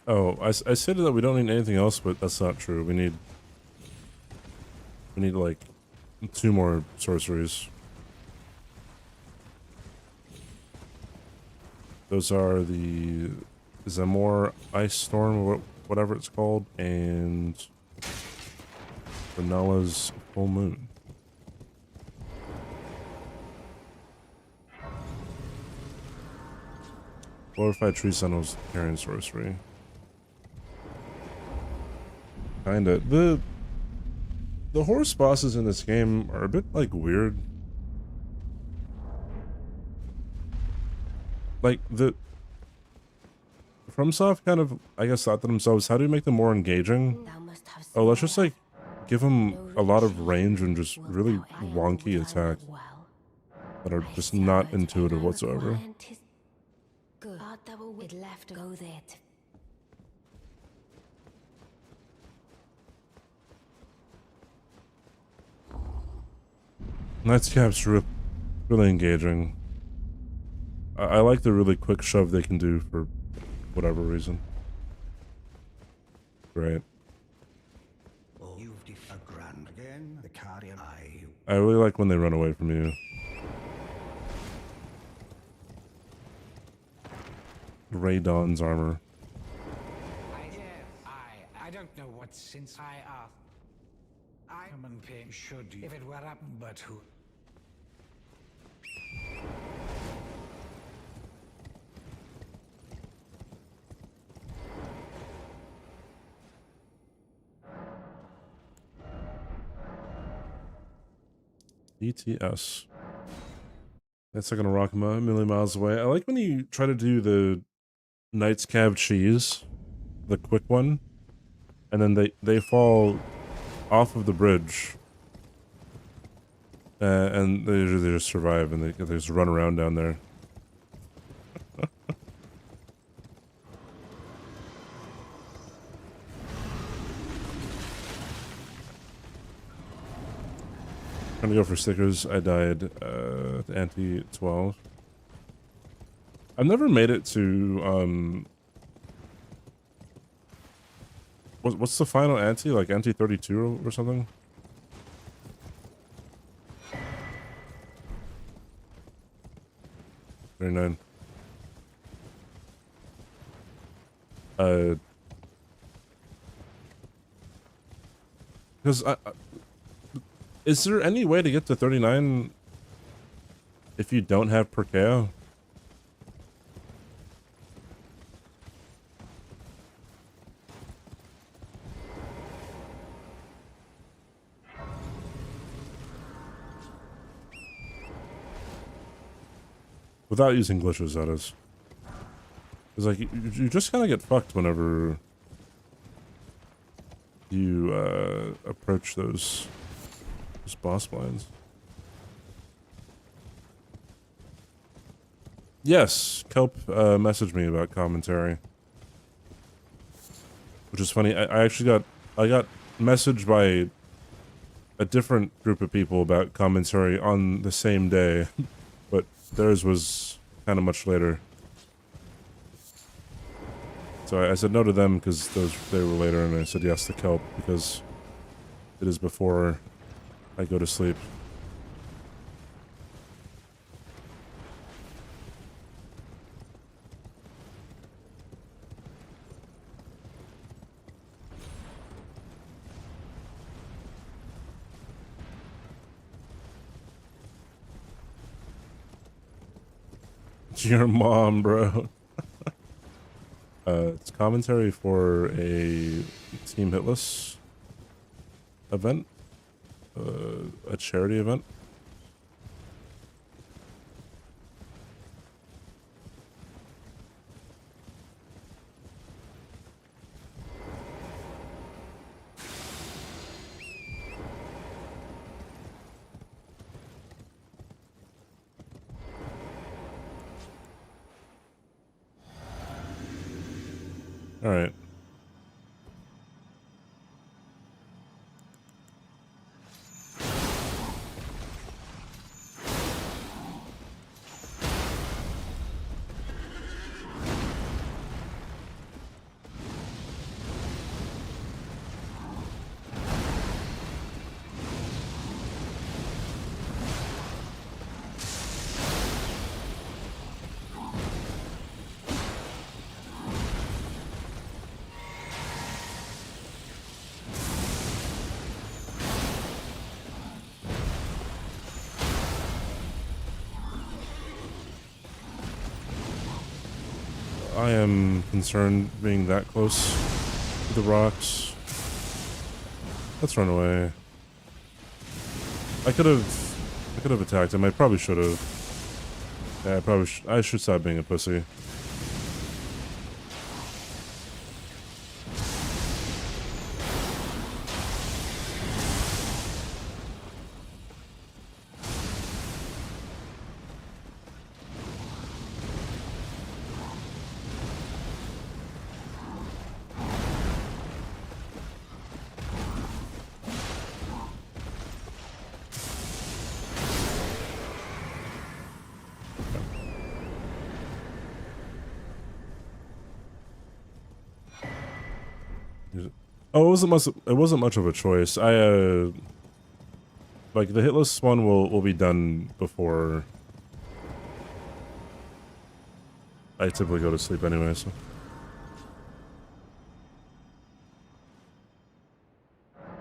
Oh, I said that we don't need anything else, but that's not true. We need like 2 more sorceries. Those are the Zamor Ice Storm, or whatever it's called, and Vanello's Full Moon. Glorified Tree Sentinel's Carrion Sorcery. Kinda. The horse bosses in this game are a bit, like, weird. Like, FromSoft kind of, I guess, thought to themselves, how do we make them more engaging? Thou must have Oh, let's seen just, like, give them no a lot of retreat. range and just Wilt really thou hail wonky thy attack lord well? that are I just said not that intuitive I was whatsoever. quiet, 'tis good. Art thou a wit left to go there to Knight's Cap's really engaging. I like the really quick shove they can do for whatever reason. Great. Oh, you've a grand again. The carrion eye. I really like when they run away from you. Ray Dawn's armor. I don't know what since I common pain should if it were up, but who? DTS. That's not gonna rock him a million miles away. I like when you try to do the Knight's Cab cheese, the quick one, and then they fall off of the bridge, and they just survive and they just run around down there. Trying to go for stickers. I died to Anti 12. I've never made it to what's the final Anti? Like Anti 32 or something? Very nine. Because is there any way to get to 39 if you don't have Perkeo? Without using glitches, that is. It's like, you just kind of get fucked whenever you approach those boss blinds. Yes, Kelp messaged me about commentary, which is funny. I got messaged by a different group of people about commentary on the same day, but theirs was kind of much later. So I said no to them because they were later, and I said yes to Kelp because it is before I go to sleep. It's your mom, bro. It's commentary for a Team Hitless event, a charity event. Alright. I am concerned being that close to the rocks. Let's run away. I could have attacked him. I probably should have. Yeah, I should stop being a pussy. Oh, it wasn't much of a choice. Like the hitless one will be done before I typically go to sleep anyway, so.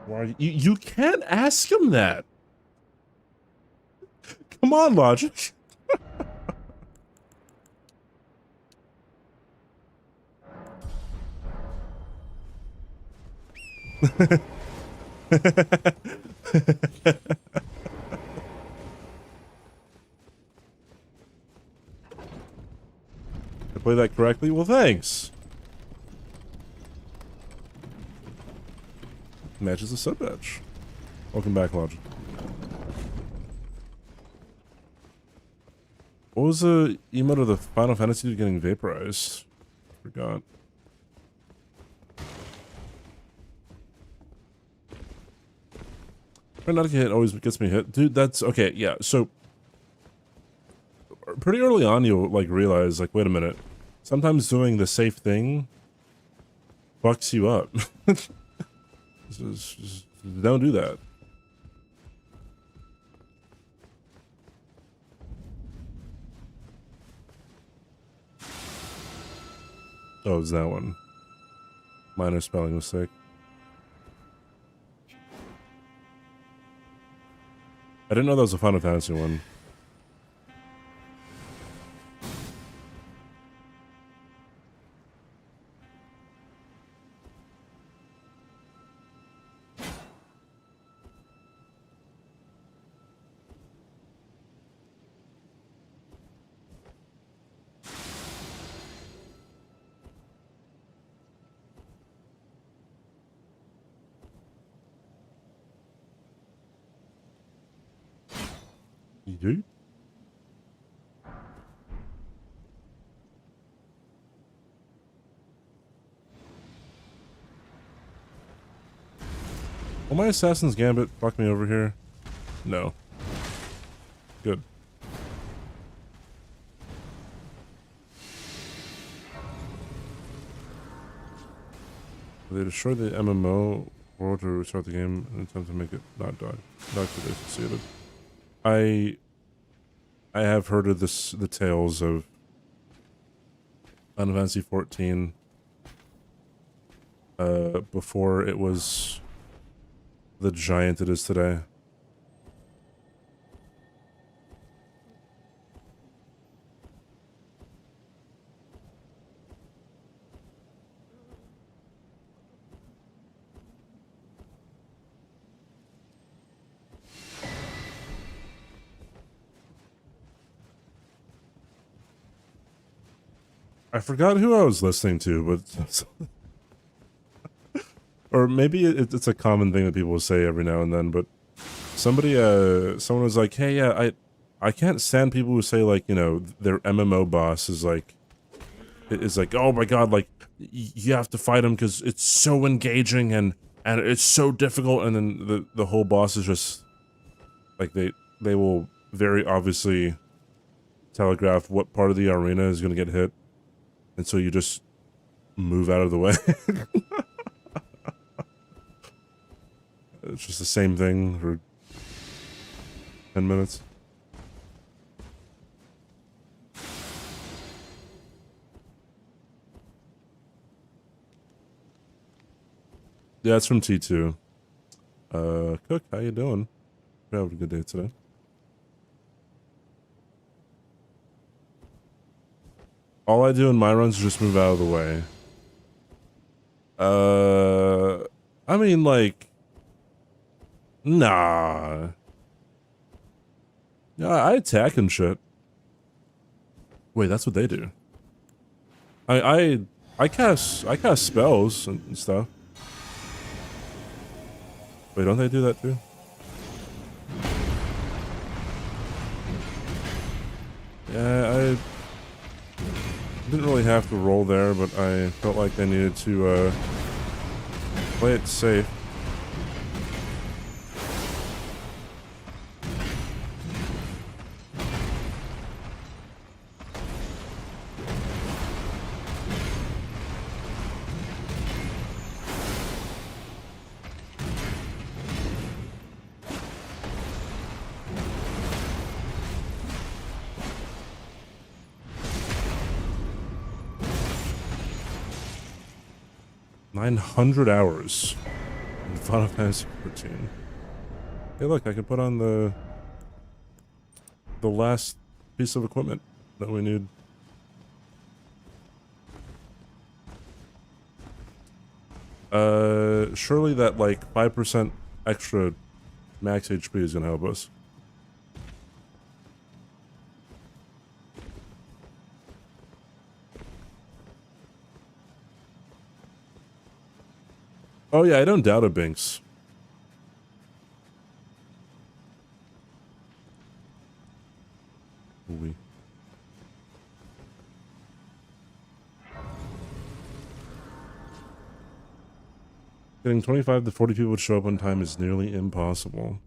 Why you can't ask him that. Come on, Logic. I play that correctly? Well, thanks. Matches a sub badge. Welcome back, Logic. What was the emote of the Final Fantasy getting vaporized? Forgot. Try not to get hit always gets me hit. Dude, that's okay, yeah, so pretty early on you'll like realize, like, wait a minute. Sometimes doing the safe thing fucks you up. just don't do that. Oh, it's that one. Minor spelling mistake. I didn't know that was a Final Fantasy one. You do? Will my Assassin's Gambit fuck me over here? No. Good. They destroyed the MMO world to restart the game in an attempt to make it not die. Not that they succeeded. I have heard of the tales of Final Fantasy 14 before it was the giant it is today. I forgot who I was listening to, but or maybe it's a common thing that people will say every now and then, but someone was like, hey, yeah, I can't stand people who say, like, you know, their MMO boss is like is like, oh my god, like you have to fight him because it's so engaging and it's so difficult, and then the whole boss is just like they will very obviously telegraph what part of the arena is going to get hit, and so you just move out of the way. It's just the same thing for 10 minutes. Yeah, it's from T2. Cook, how you doing? You're having a good day today. All I do in my runs is just move out of the way. I mean, like, nah. Yeah, I attack and shit. Wait, that's what they do. I cast spells and stuff. Wait, don't they do that too? Yeah, I didn't really have to roll there, but I felt like I needed to play it safe. $900 hours in Final Fantasy 14. Hey, look, I can put on the last piece of equipment that we need. Surely that like 5% extra max HP is gonna help us. Oh yeah, I don't doubt it, Binks. Ooh-wee. Getting 25 to 40 people to show up on time is nearly impossible.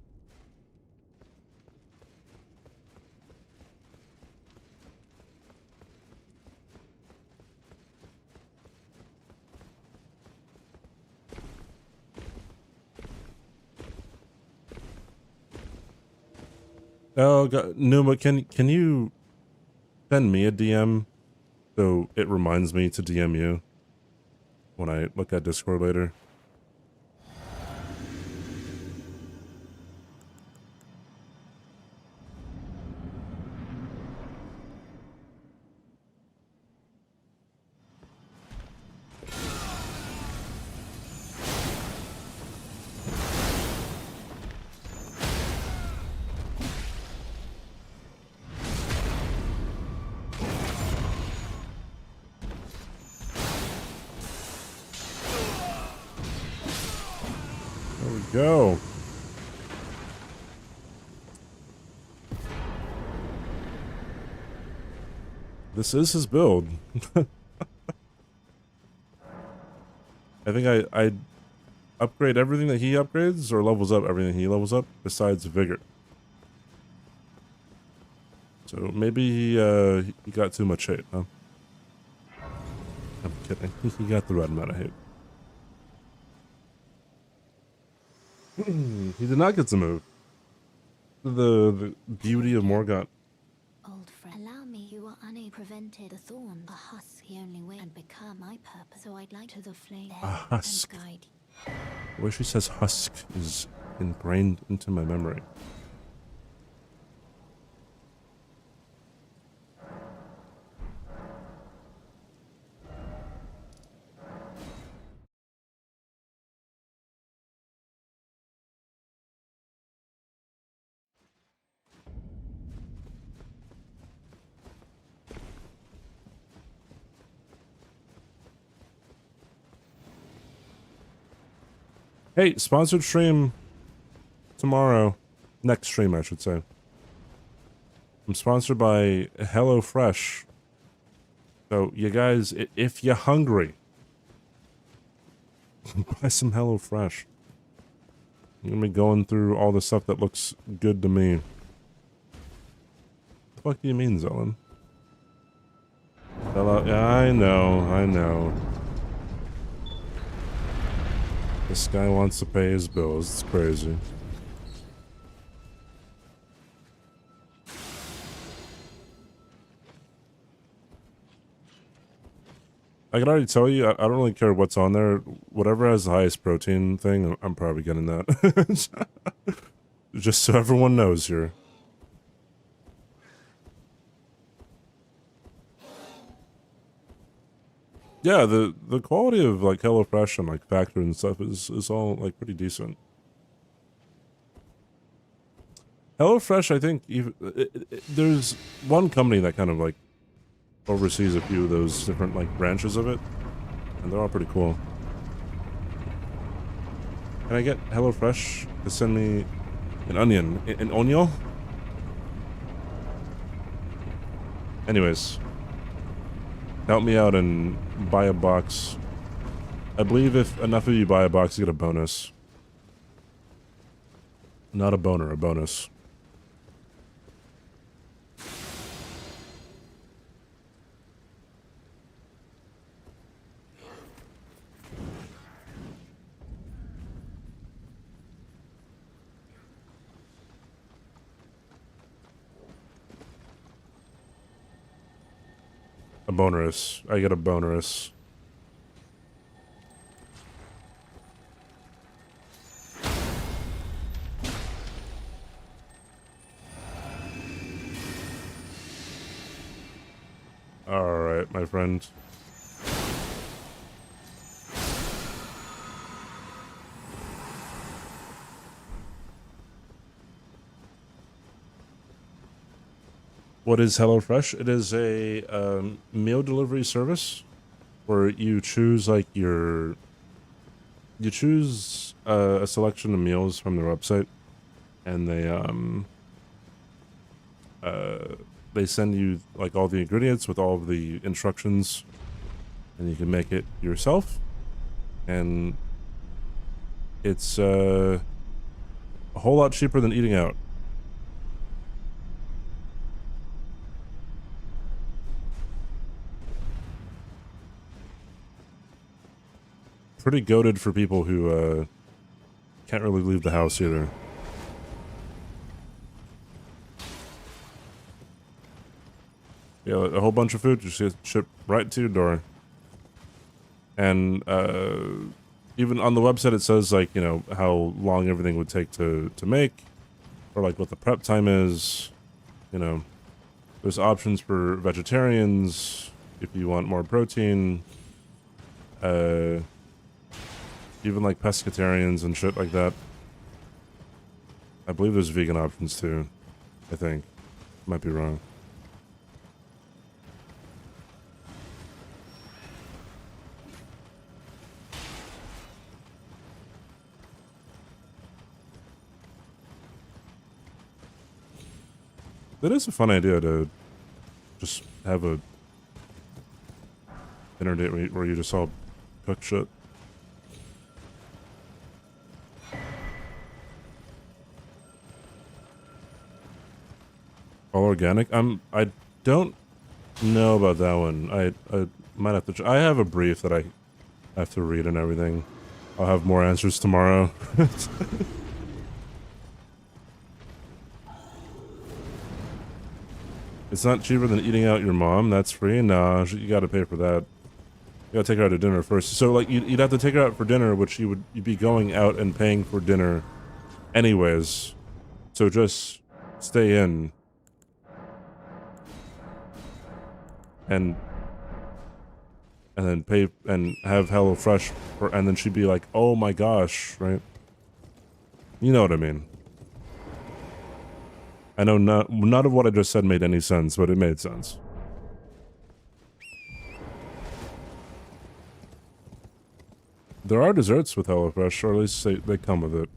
Oh god, Numa, can you send me a DM so it reminds me to DM you when I look at Discord later? There we go. This is his build. I think I upgrade everything that he upgrades, or levels up everything he levels up, besides Vigor. So maybe he got too much hate, huh? I'm kidding. He got the right amount of hate. He did not get to move. The beauty of Morgott. Old friend, allow me. You are unable prevented the thorn. A husk, the only way, and become my purpose. So I'd like to the flame A husk. and guide. The way she says husk is ingrained into my memory. Hey, sponsored stream tomorrow. Next stream, I should say. I'm sponsored by HelloFresh. So, you guys, if you're hungry, buy some HelloFresh. I'm gonna be going through all the stuff that looks good to me. What the fuck do you mean, Zelen? Yeah, I know. This guy wants to pay his bills. It's crazy. I can already tell you, I don't really care what's on there. Whatever has the highest protein thing, I'm probably getting that. Just so everyone knows here. Yeah, the quality of like HelloFresh and like factory and stuff is all like pretty decent. HelloFresh, I think even there's one company that kind of like oversees a few of those different like branches of it, and they're all pretty cool. Can I get HelloFresh to send me an onion? An onion? Anyways, help me out and buy a box. I believe if enough of you buy a box, you get a bonus. Not a boner, a bonus. A bonus. I get a bonus. Alright, my friend. What is HelloFresh? It is a meal delivery service where you choose like you choose a selection of meals from their website, and they send you like all the ingredients with all of the instructions, and you can make it yourself, and it's a whole lot cheaper than eating out. Pretty goated for people who can't really leave the house either. Yeah, a whole bunch of food just gets shipped right to your door. And even on the website it says like, you know, how long everything would take to make, or like what the prep time is. You know, there's options for vegetarians if you want more protein. Even like pescatarians and shit like that. I believe there's vegan options too. I think. Might be wrong. That is a fun idea to just have a dinner date where you just all cook shit. All organic? I don't know about that one. I might have to. I have a brief that I have to read and everything. I'll have more answers tomorrow. It's not cheaper than eating out your mom. That's free. Nah, you got to pay for that. You got to take her out to dinner first. So like you'd have to take her out for dinner, which you'd be going out and paying for dinner, anyways. So just stay in. And then pay and have HelloFresh for, and then she'd be like, "Oh my gosh," right? You know what I mean? I know none of what I just said made any sense, but it made sense. There are desserts with HelloFresh, or at least they come with it.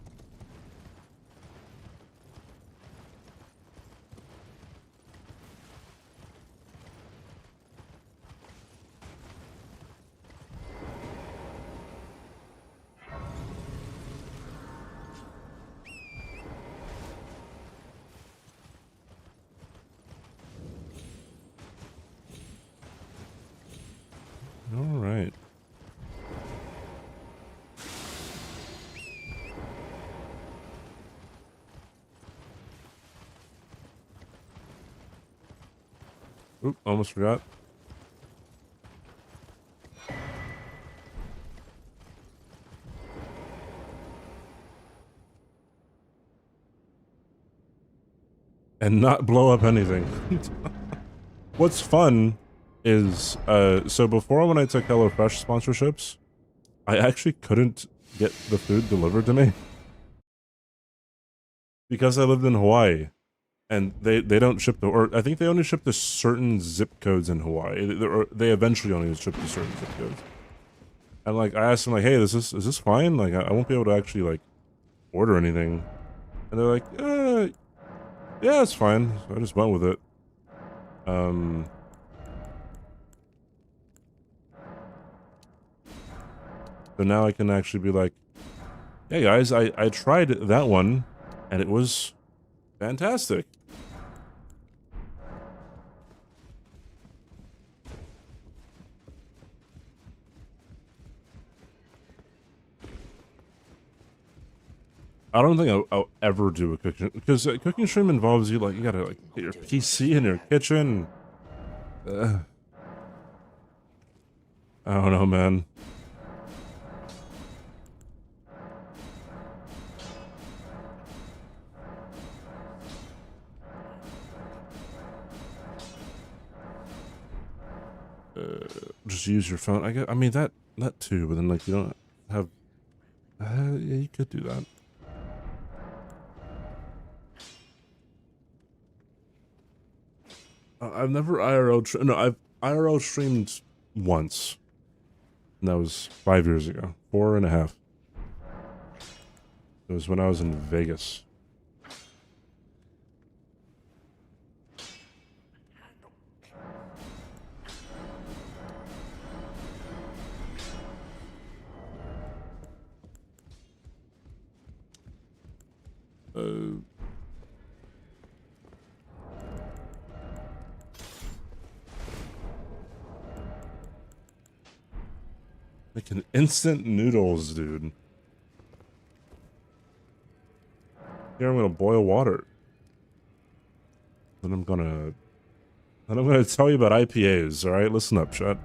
All right. Oop, almost forgot. And not blow up anything. What's fun is, so before when I took HelloFresh sponsorships, I actually couldn't get the food delivered to me. Because I lived in Hawaii. And they don't ship to, or I think they only ship to certain zip codes in Hawaii. They eventually only ship to certain zip codes. And like, I asked them like, hey, is this fine? Like, I won't be able to actually like order anything. And they're like, yeah, it's fine. So I just went with it. So now I can actually be like, hey guys, I tried that one and it was fantastic. I don't think I'll ever do a cooking, because cooking stream involves you like, you gotta like get your PC in your kitchen. I don't know, man. Just use your phone. I mean that too, but then like you don't have. Yeah, you could do that. I've never IRL. No, I've IRL streamed once. And that was 5 years ago. 4.5. It was when I was in Vegas. Making instant noodles, dude. Here I'm gonna boil water. Then I'm gonna tell you about IPAs, alright? Listen up, chat.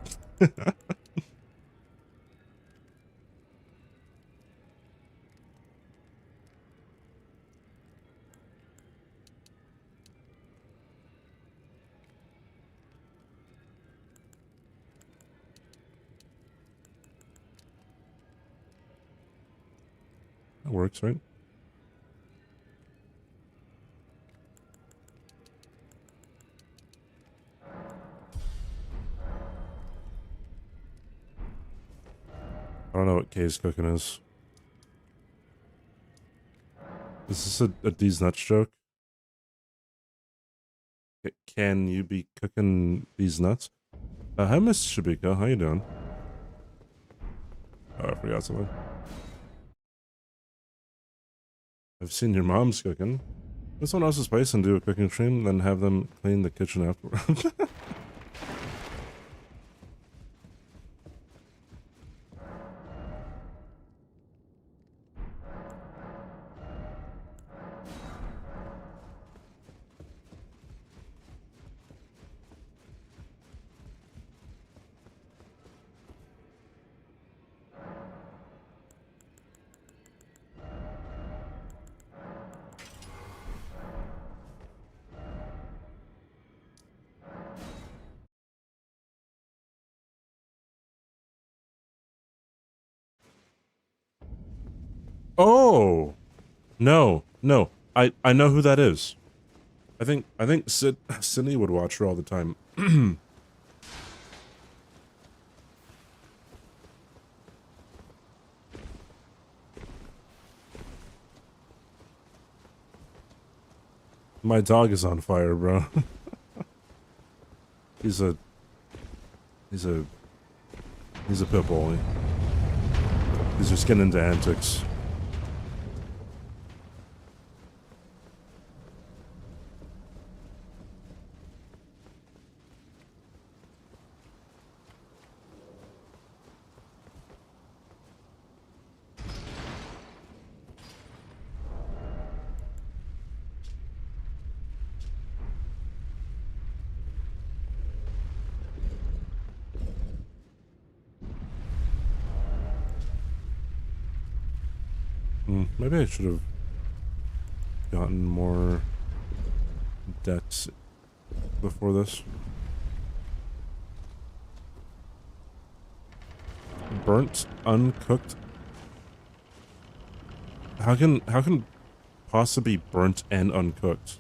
That works, right? I don't know what Kay's cooking is. Is this a D's nuts joke? Can you be cooking these nuts? Hi, Miss Shabika. How you doing? Oh, I forgot something. I've seen your mom's cooking. Put someone else's place and do a cooking stream, then have them clean the kitchen afterwards. Oh no, no. I know who that is. I think Sydney would watch her all the time. My dog is on fire, bro. he's a pit bull. He's just getting into antics. Maybe I should have gotten more debts before this. Burnt, uncooked. How can pasta be burnt and uncooked?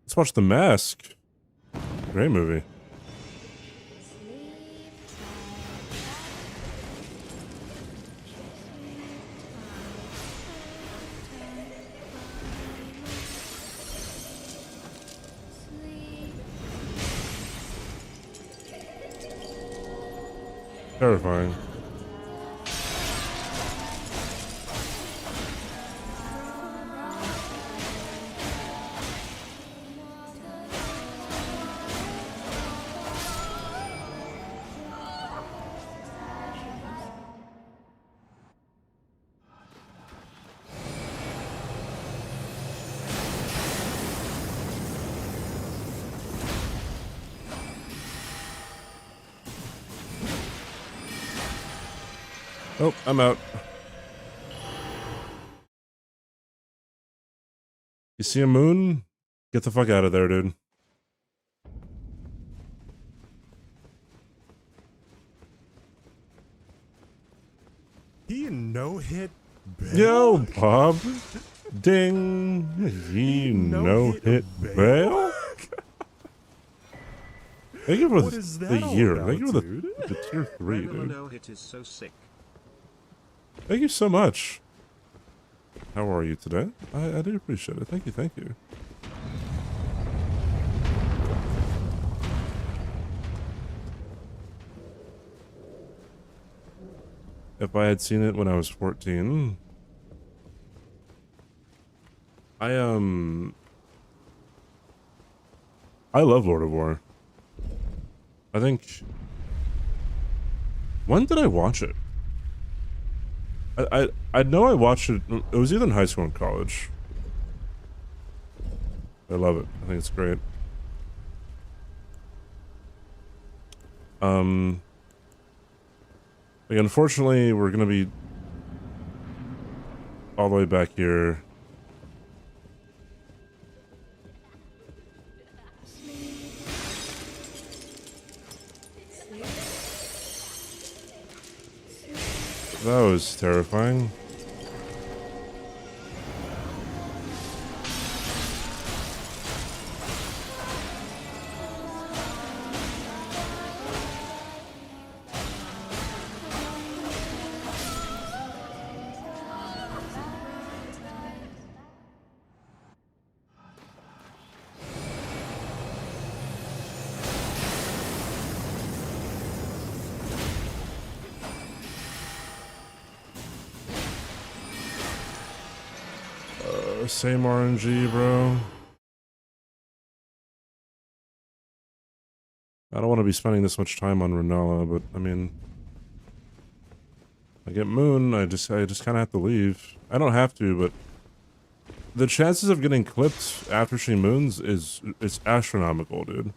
Let's watch The Mask. Great movie. Terrifying. Oh, I'm out. You see a moon? Get the fuck out of there, dude. He no-hit Yo, Bob. Ding. He no-hit bail? Thank you for What is the that all year. about, Thank you for dude? the tier 3, dude. No-hit is so sick. Thank you so much. How are you today? I do appreciate it. Thank you, thank you. If I had seen it when I was 14, I love Lord of War. I think, when did I watch it? I know I watched it. It was either in high school or in college. I love it. I think it's great. Like, unfortunately, we're gonna be all the way back here. That was terrifying. Same RNG, bro. I don't want to be spending this much time on Renala, but I mean, I get Moon. I just kind of have to leave. I don't have to, but the chances of getting clipped after she moons is astronomical, dude.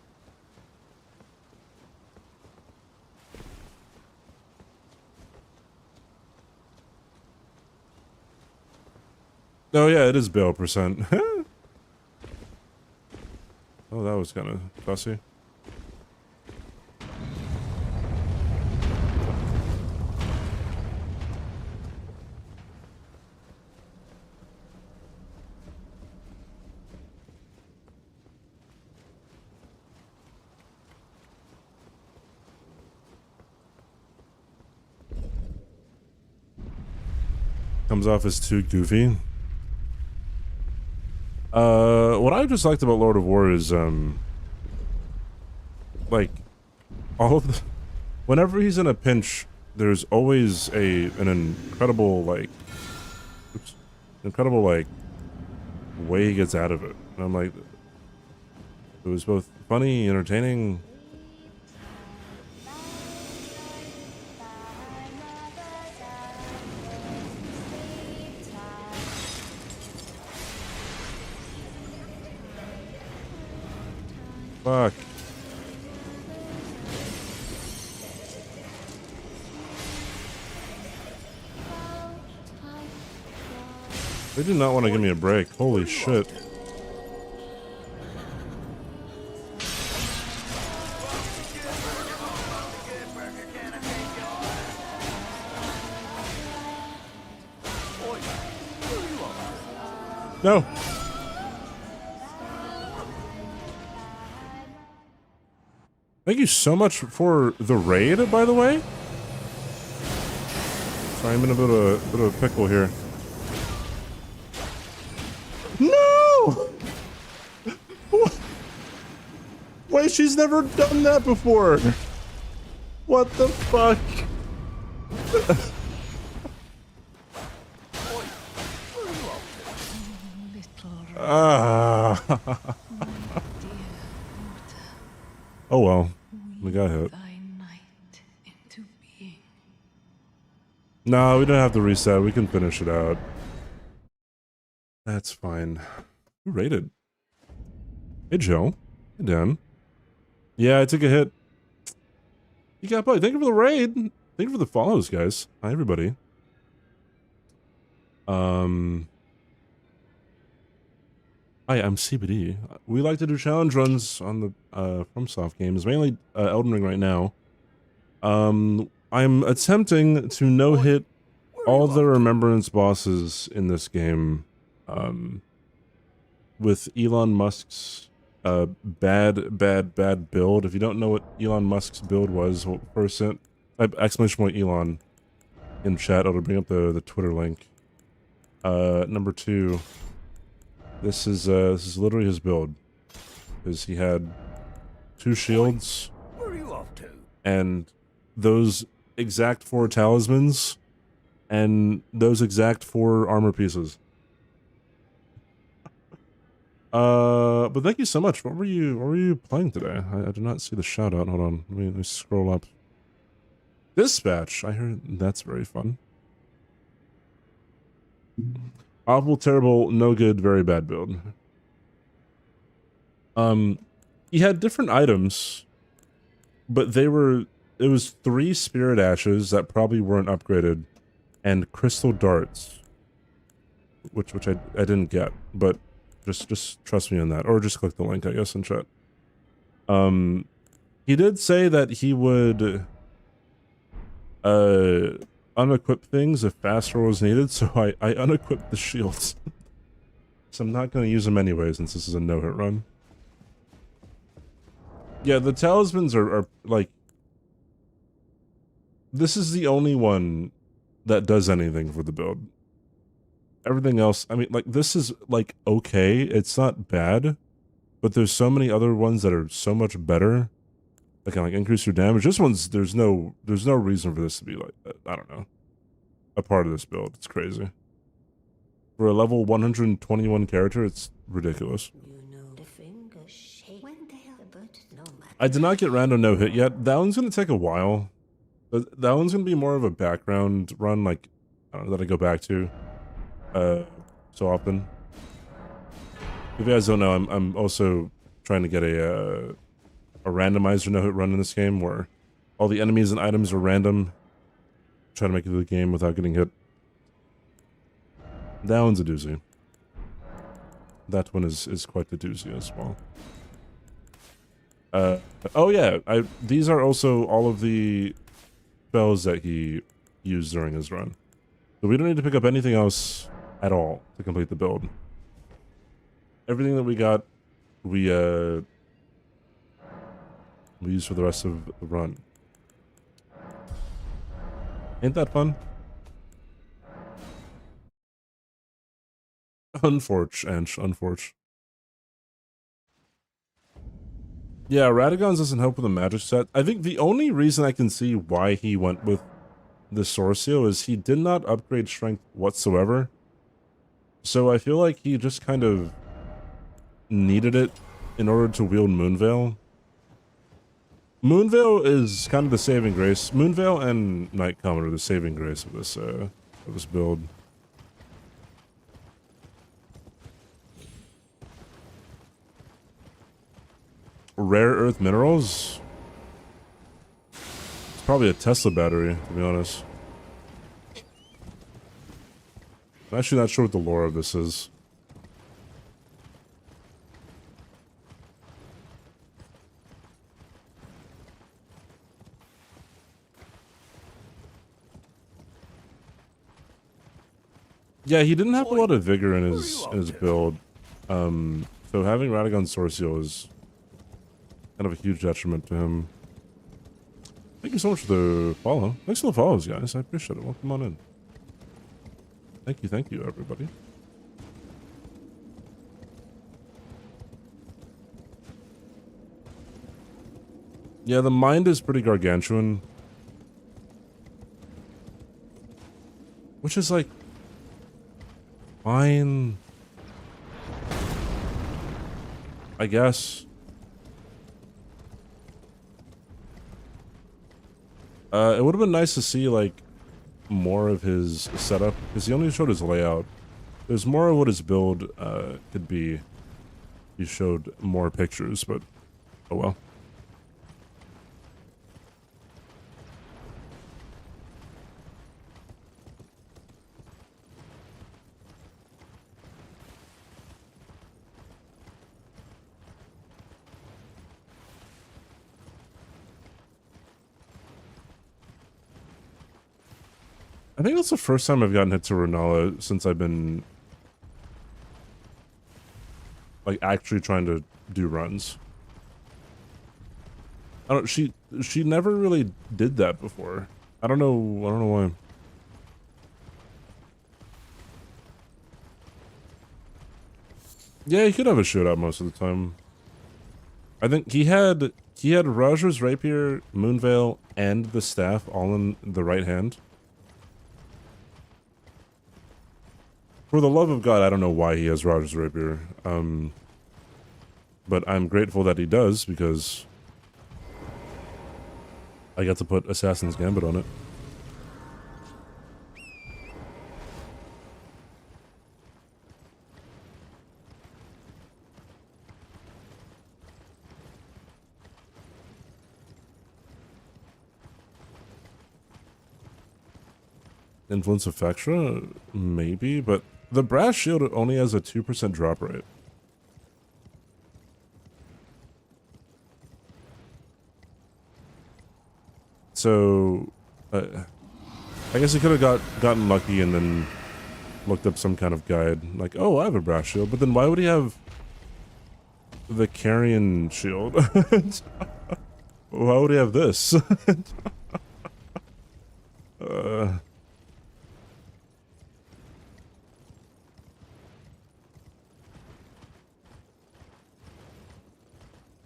Oh yeah, it is bail percent. Oh, that was kind of fussy. Comes off as too goofy. What I just liked about Lord of War is, like, all of the... Whenever he's in a pinch, there's always an incredible, like... Oops. Incredible, like, way he gets out of it. And I'm like... It was both funny, entertaining... Fuck. They do not want to give me a break. Holy shit. No. Thank you so much for the raid, by the way. Sorry, I'm in a bit of a pickle here. No! Wait, she's never done that before. What the fuck? Oh well, we got hit. No, we don't have to reset. We can finish it out. That's fine. Who raided? Hey Joe. Hey Dan. Yeah, I took a hit. You got played. Thank you for the raid. Thank you for the follows, guys. Hi everybody. Hi, I'm CBD. We like to do challenge runs on the FromSoft games, mainly Elden Ring right now. I'm attempting to no-hit all the Remembrance bosses in this game with Elon Musk's bad build. If you don't know what Elon Musk's build was, well, first type exclamation point Elon in chat. It'll bring up the Twitter link. Number 2. This is literally his build, because he had 2 shields, Where are you off to? and those exact 4 talismans, and those exact 4 armor pieces. But thank you so much. What were you playing today? I did not see the shout out. Hold on, let me scroll up. Dispatch. I heard that's very fun. Awful, terrible, no good, very bad build. He had different items, but it was 3 spirit ashes that probably weren't upgraded, and crystal darts, which I didn't get, but just trust me on that, or just click the link, I guess, in chat. He did say that he would unequip things if faster was needed, so I unequipped the shields. So I'm not going to use them anyway, since this is a no-hit run. Yeah, the talismans are like... This is the only one that does anything for the build. Everything else, I mean, like, this is, like, okay. It's not bad, but there's so many other ones that are so much better. That can, like, increase your damage. This one's, there's no reason for this to be, like, I don't know, a part of this build. It's crazy. For a level 121 character, it's ridiculous. I did not get random no hit yet. That one's gonna take a while. That one's gonna be more of a background run, like, I don't know, that I go back to so often. If you guys don't know, I'm also trying to get a randomizer no hit run in this game where all the enemies and items are random. Try to make it to the game without getting hit. That one's a doozy. That one is quite the doozy as well. Oh yeah, these are also all of the spells that he used during his run. So we don't need to pick up anything else at all to complete the build. Everything that we got, we use for the rest of the run. Ain't that fun? Unforge. Yeah, Radagons doesn't help with the magic set. I think the only reason I can see why he went with the Sorcio is he did not upgrade strength whatsoever. So I feel like he just kind of needed it in order to wield Moonveil. Moonveil is kind of the saving grace. Moonveil and Night Comet are the saving grace of this build. rare earth minerals. It's probably a Tesla battery, to be honest. I'm actually not sure what the lore of this is. Yeah, he didn't have a lot of vigor in his build. So having Radagon Sword Seal is kind of a huge detriment to him. Thank you so much for the follow. Thanks for the follows, guys. I appreciate it. Welcome on in. Thank you, everybody. Yeah, the mind is pretty gargantuan. Which is like... fine. I guess. It would have been nice to see, like, more of his setup, because he only showed his layout. There's more of what his build could be. He showed more pictures, but oh well. I think that's the first time I've gotten hit to Renala since I've been like actually trying to do runs. I don't she never really did that before. I don't know why. Yeah, he could have a shootout most of the time. I think he had Raja's Rapier, Moonveil, and the staff all in the right hand. For the love of God, I don't know why he has Raja's Rapier. But I'm grateful that he does, because I got to put Assassin's Gambit on it. Influence of Fextra? Maybe, but the Brass Shield only has a 2% drop rate. So, I guess he could have gotten lucky and then looked up some kind of guide. Like, oh, I have a Brass Shield, but then why would he have the Carrion Shield? Why would he have this?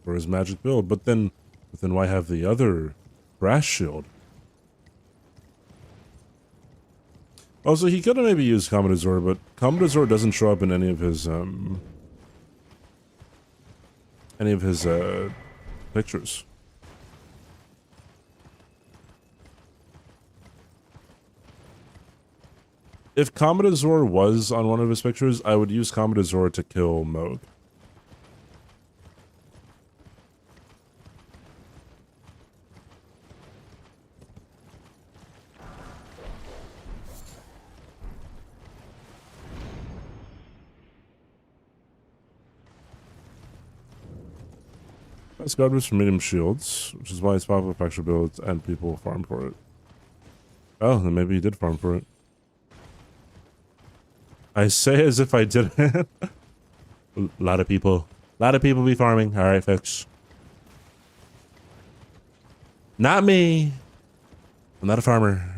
For his magic build, but then why have the other Brass Shield? Also, he could have maybe used Commodore, but Commodore doesn't show up in any of his pictures. If Commodore was on one of his pictures, I would use Commodore to kill Moog. It's garbage for medium shields, which is why it's popular for extra builds and people farm for it. Oh, then maybe he did farm for it. I say as if I didn't. A lot of people be farming. All right, folks. Not me. I'm not a farmer.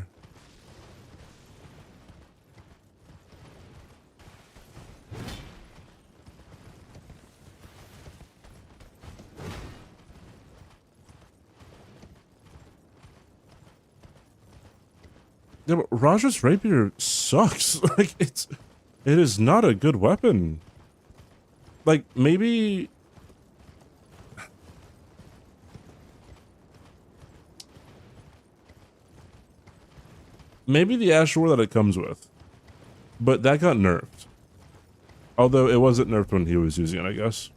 Yeah, but Raja's Rapier sucks. Like, it is not a good weapon. Like, maybe... maybe the Ashore that it comes with. But that got nerfed. Although it wasn't nerfed when he was using it, I guess.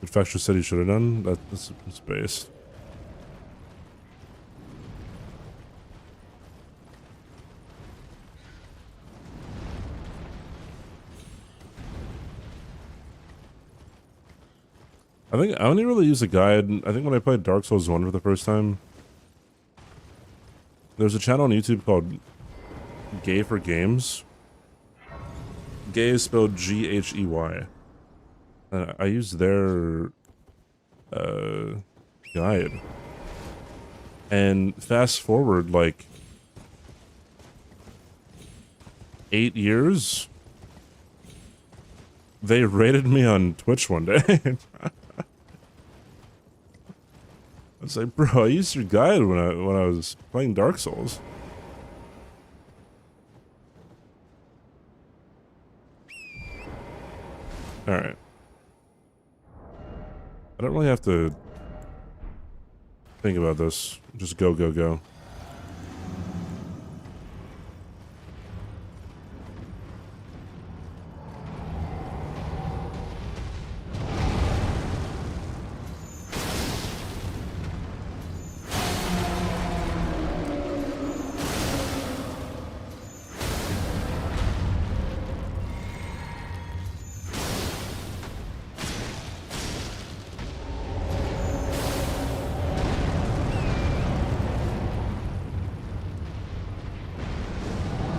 Infectious said he should have done. That's based. I think I only really use a guide. I think when I played Dark Souls 1 for the first time, there's a channel on YouTube called Gay for Games. Gay is spelled G-H-E-Y. I used their guide. And fast forward like 8 years, they rated me on Twitch one day. I was like, bro, I used your guide when I was playing Dark Souls. Alright. I don't really have to think about this. Just go, go, go.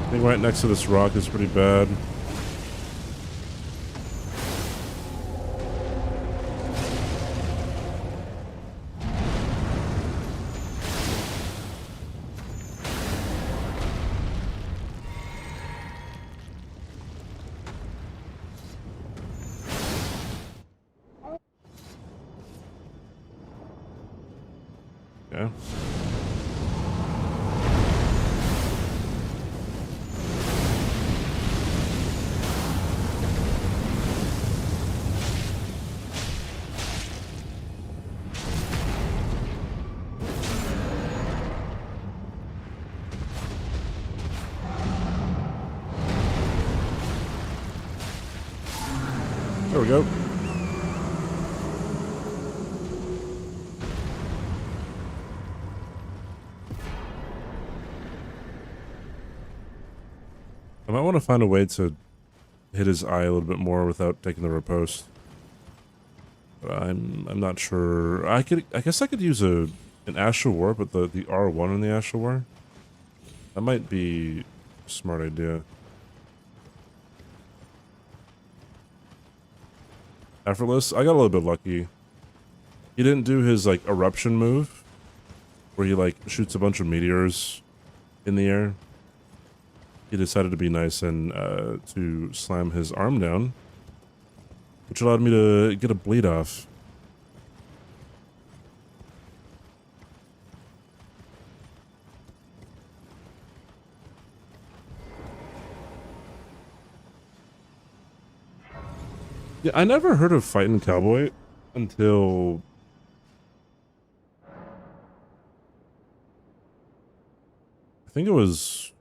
I think right next to this rock is pretty bad. Yeah. There we go. I might want to find a way to hit his eye a little bit more without taking the riposte. But I'm not sure. I guess I could use an Astral War, but the R1 in the Astral War. That might be a smart idea. Effortless. I got a little bit lucky. He didn't do his like eruption move, where he like shoots a bunch of meteors in the air. He decided to be nice and to slam his arm down, which allowed me to get a bleed off. Yeah, I never heard of Fightin' Cowboy until I think it was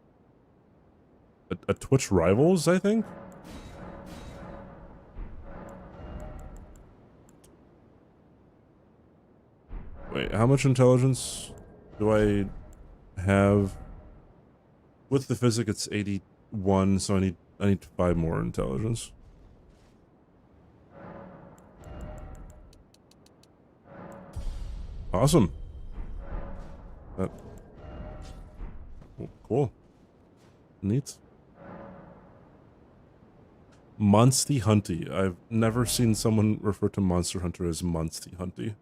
a Twitch Rivals, I think. Wait, how much intelligence do I have? With the physic, it's 81, so I need 5 more intelligence. Awesome. Cool. Neat. Monsty Hunty. I've never seen someone refer to Monster Hunter as Monsty Hunty.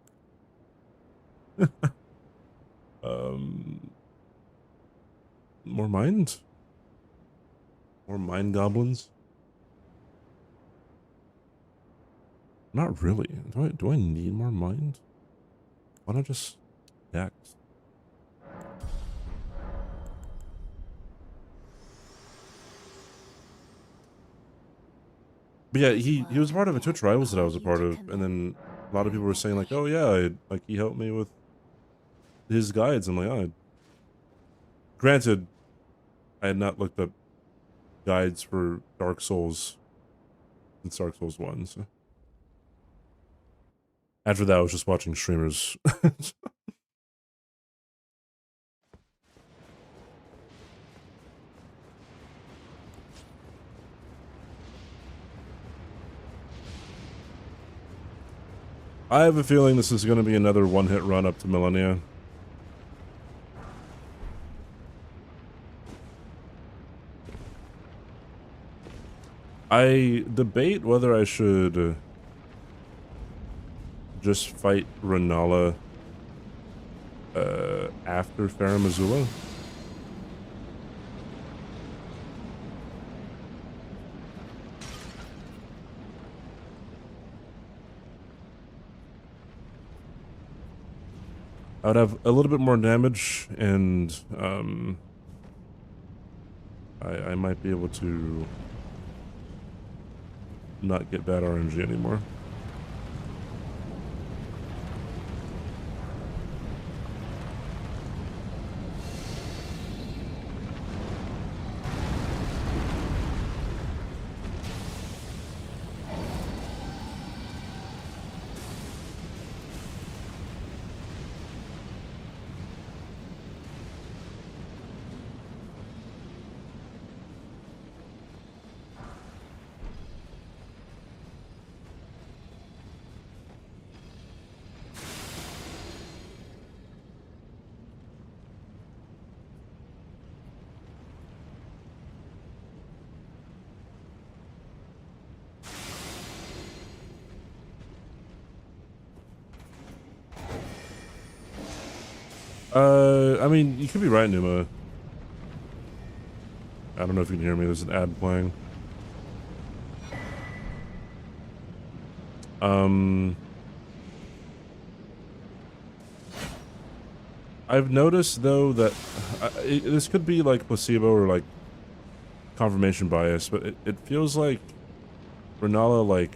More mind? More mind goblins? Not really. Do I need more mind? Why not just Dex? But yeah, he was part of a Twitch Rivals that I was a part of, and then a lot of people were saying like, oh yeah, like he helped me with his guides. I'm like, oh. Granted, I had not looked up guides for Dark Souls since Dark Souls 1, so. After that, I was just watching streamers. I have a feeling this is going to be another one-hit run up to Millennia. I debate whether I should just fight Renala after Farum Azula. I would have a little bit more damage, and I might be able to not get bad RNG anymore. I mean, you could be right, Numa. I don't know if you can hear me. There's an ad playing. I've noticed, though, that this could be, like, placebo or, like, confirmation bias, but it feels like Renala, like,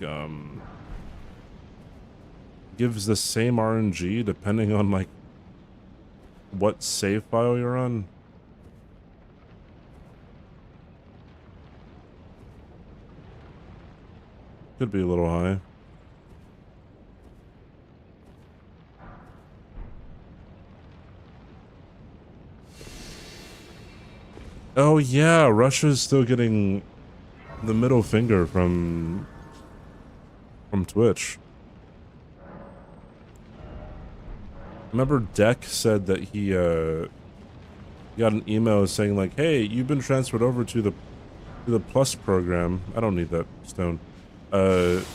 gives the same RNG depending on, like, what save file you're on. Could be a little high. Oh yeah, Russia's still getting the middle finger from Twitch. Remember Deck said that he got an email saying like, "Hey, you've been transferred over to the Plus program." I don't need that stone. And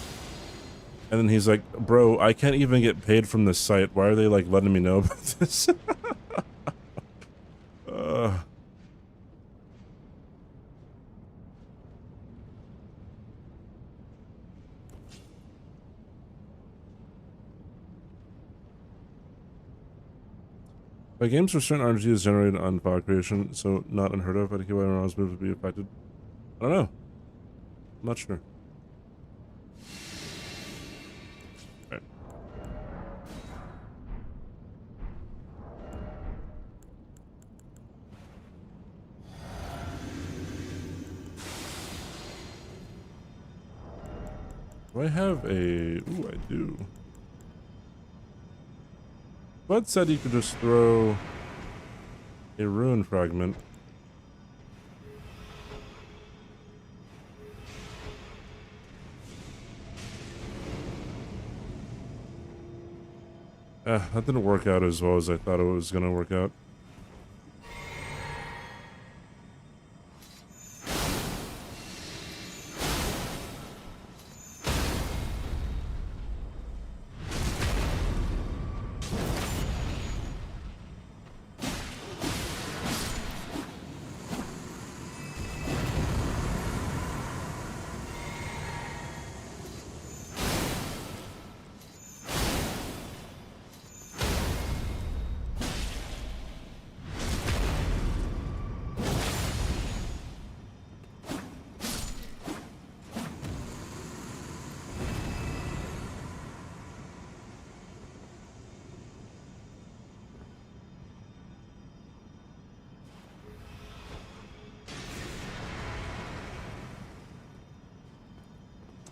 then he's like, "Bro, I can't even get paid from this site. Why are they like letting me know about this?" By games where certain RNG is generated on file creation, so not unheard of, I think why Ronaldo's move would be affected. I don't know. I'm not sure. Right. Do I have a... Ooh, I do. Bud said you could just throw a ruin fragment. That didn't work out as well as I thought it was gonna work out.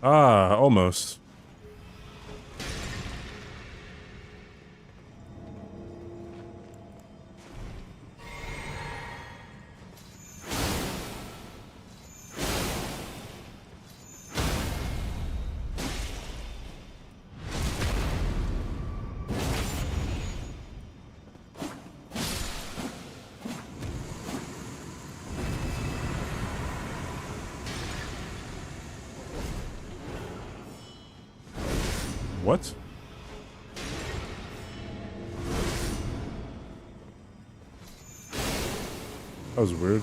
Ah, almost. What? That was weird.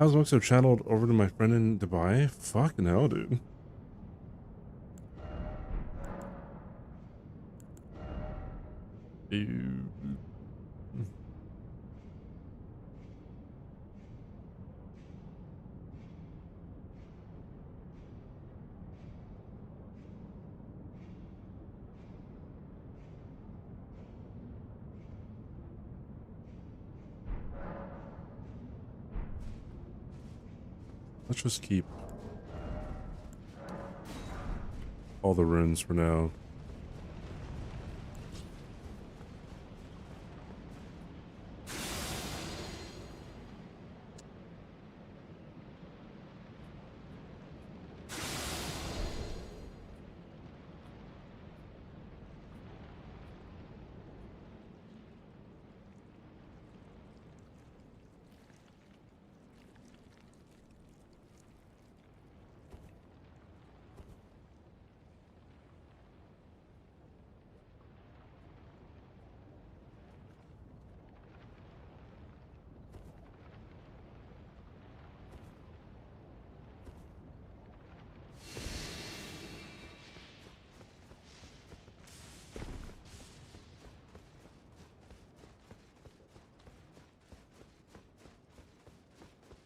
How's Moxo channeled over to my friend in Dubai? Fucking hell, dude. Ew. Let's just keep all the runes for now.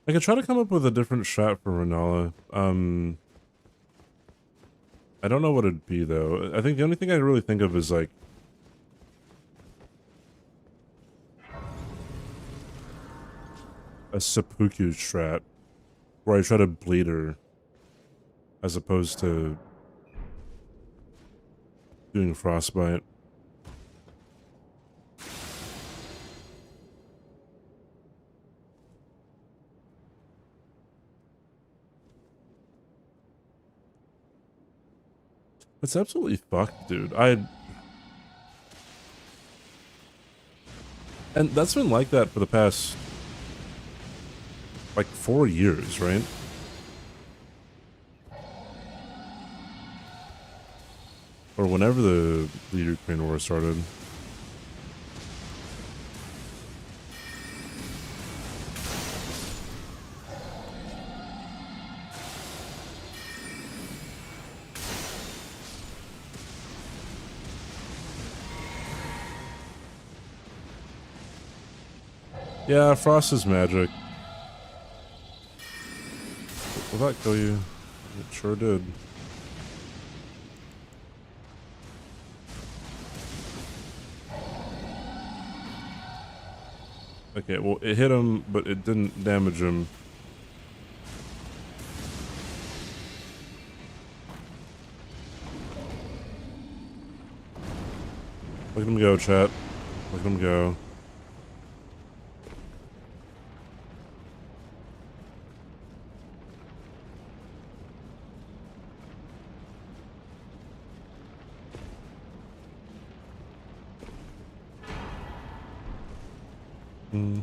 I could try to come up with a different strat for Renala. I don't know what it'd be though. I think the only thing I really think of is like a seppuku strat where I try to bleed her as opposed to doing frostbite. It's absolutely fucked, dude. And that's been like that for the past, like, 4 years, right? Or whenever the Ukraine war started. Yeah, frost is magic. Will that kill you? It sure did. Okay, well, it hit him, but it didn't damage him. Look at him go, chat. Look at him go. Hmm.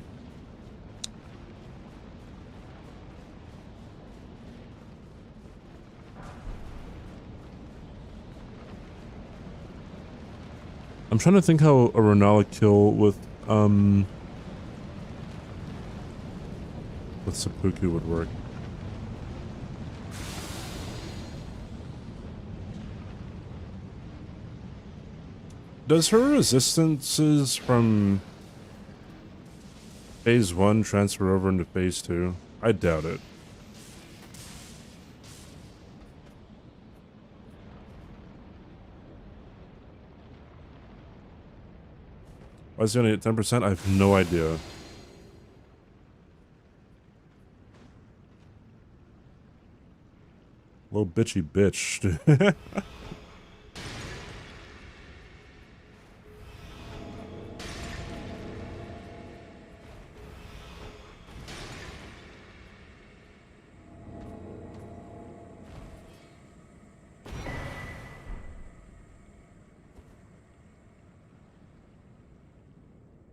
I'm trying to think how a Renala kill with seppuku would work. Does her resistances from phase 1 transfer over into phase 2? I doubt it. Why is he only at 10%? I have no idea. Little bitchy bitch.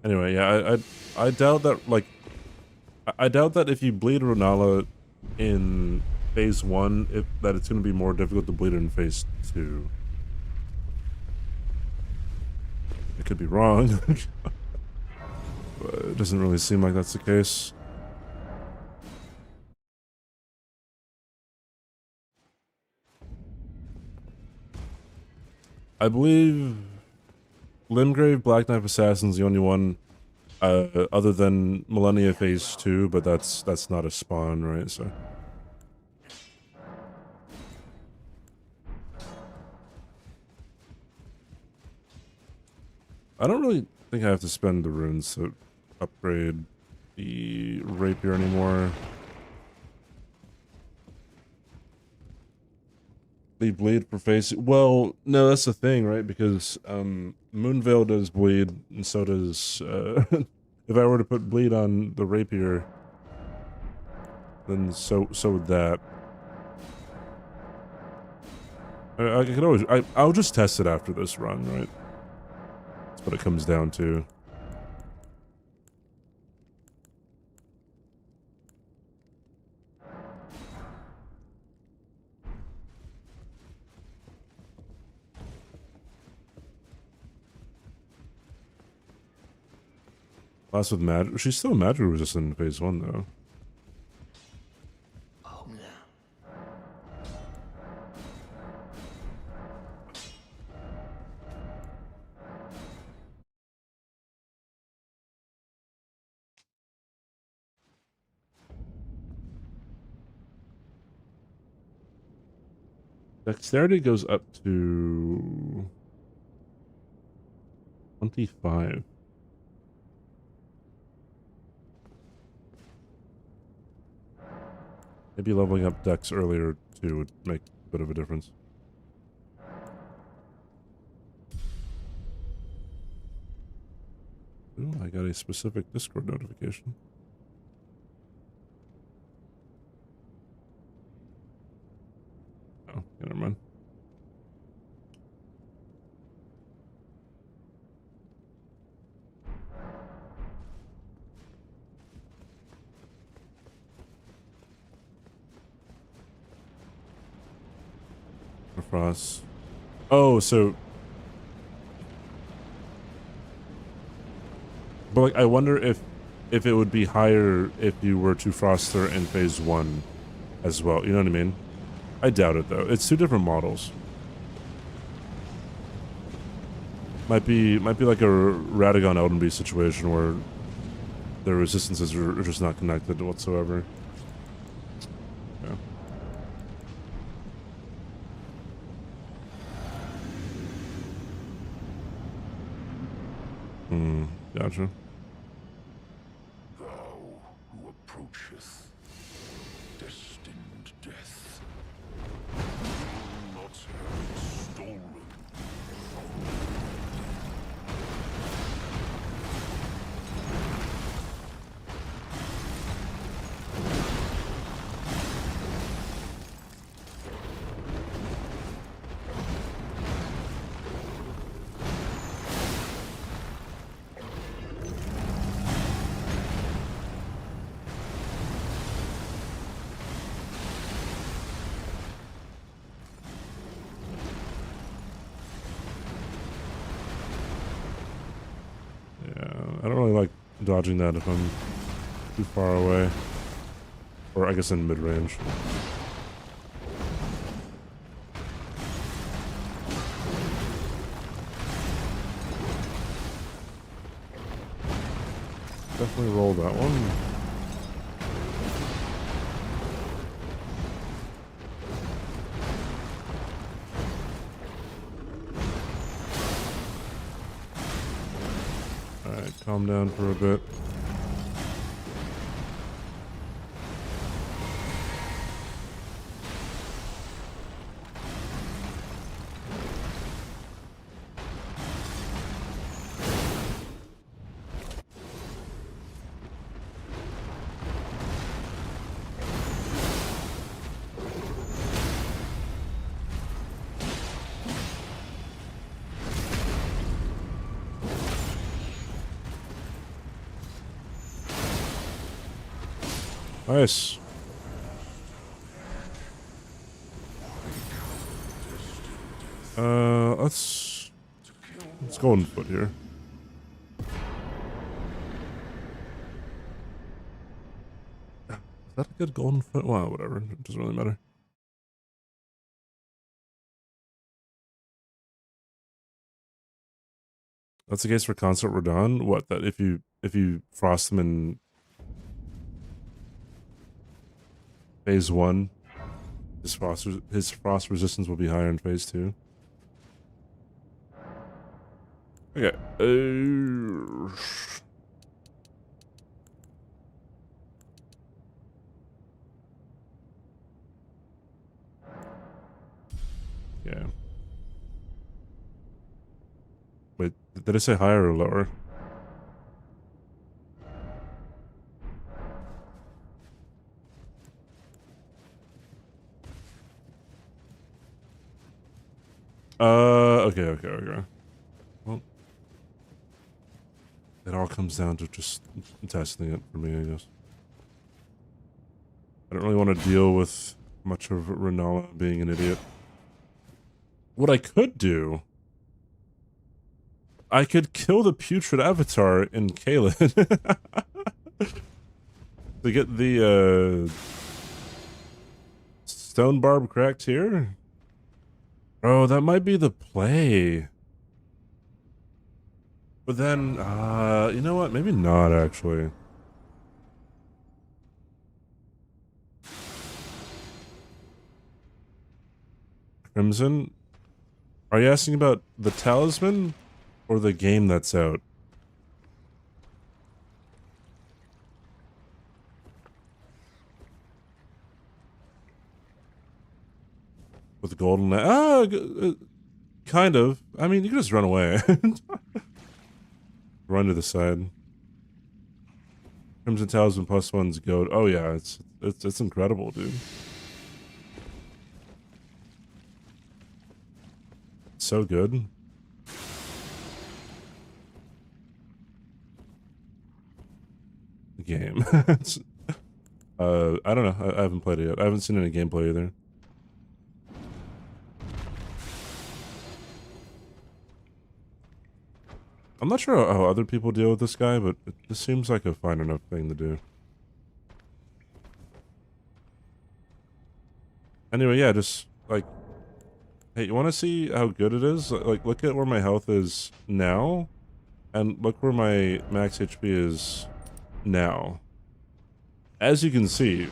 Anyway, yeah, I doubt that, like, I doubt that if you bleed Renala in phase 1, that it's going to be more difficult to bleed in phase 2. I could be wrong, but it doesn't really seem like that's the case. I believe Limgrave Black Knife Assassin's the only one other than Millennia Phase 2, but that's not a spawn, right? So I don't really think I have to spend the runes to upgrade the rapier anymore. They bleed for face. Well, no, that's the thing, right? Because Moonveil does bleed, and so does if I were to put bleed on the rapier, then so would that. I could always I'll just test it after this run, right? That's what it comes down to. Last with magic. She's still magic resistant in phase 1 though. Oh, no. Dexterity goes up to 25. Maybe leveling up Dex earlier too would make a bit of a difference. Ooh, I got a specific Discord notification. Oh, yeah, never mind. Frost. Oh, so. But like, I wonder if it would be higher if you were to frost her in phase 1 as well. You know what I mean? I doubt it though. It's 2 different models. Might be like a Radagon Elden Beast situation where the resistances are just not connected whatsoever. Yeah. Gotcha. Thou who approacheth destined death will not have it stolen. I don't really like dodging that if I'm too far away. Or I guess in mid-range. Definitely roll that one. Alright, calm down for a bit. Nice. Let's go on foot here. Is that a good golden foot? Well, whatever. It doesn't really matter. That's the case for Consort Radon? What, that if you frost them in phase 1, his frost resistance will be higher in phase 2? Okay. Yeah. Wait, did I say higher or lower? Okay. Well, it all comes down to just testing it for me, I guess. I don't really want to deal with much of Renala being an idiot. What I could do, I could kill the putrid avatar in Kalen to get the stone barb cracked here. Oh, that might be the play. But then, you know what? Maybe not, actually. Crimson? Are you asking about the talisman? Or the game that's out? With golden... kind of. I mean, you can just run away. Run to the side. Crimson Talisman +1's goat. Oh yeah, it's incredible, dude. It's so good. Game. I don't know. I haven't played it yet. I haven't seen any gameplay either. I'm not sure how other people deal with this guy, but this seems like a fine enough thing to do. Anyway, yeah, just like, hey, you want to see how good it is? Like, look at where my health is now, and look where my max HP is now. As you can see,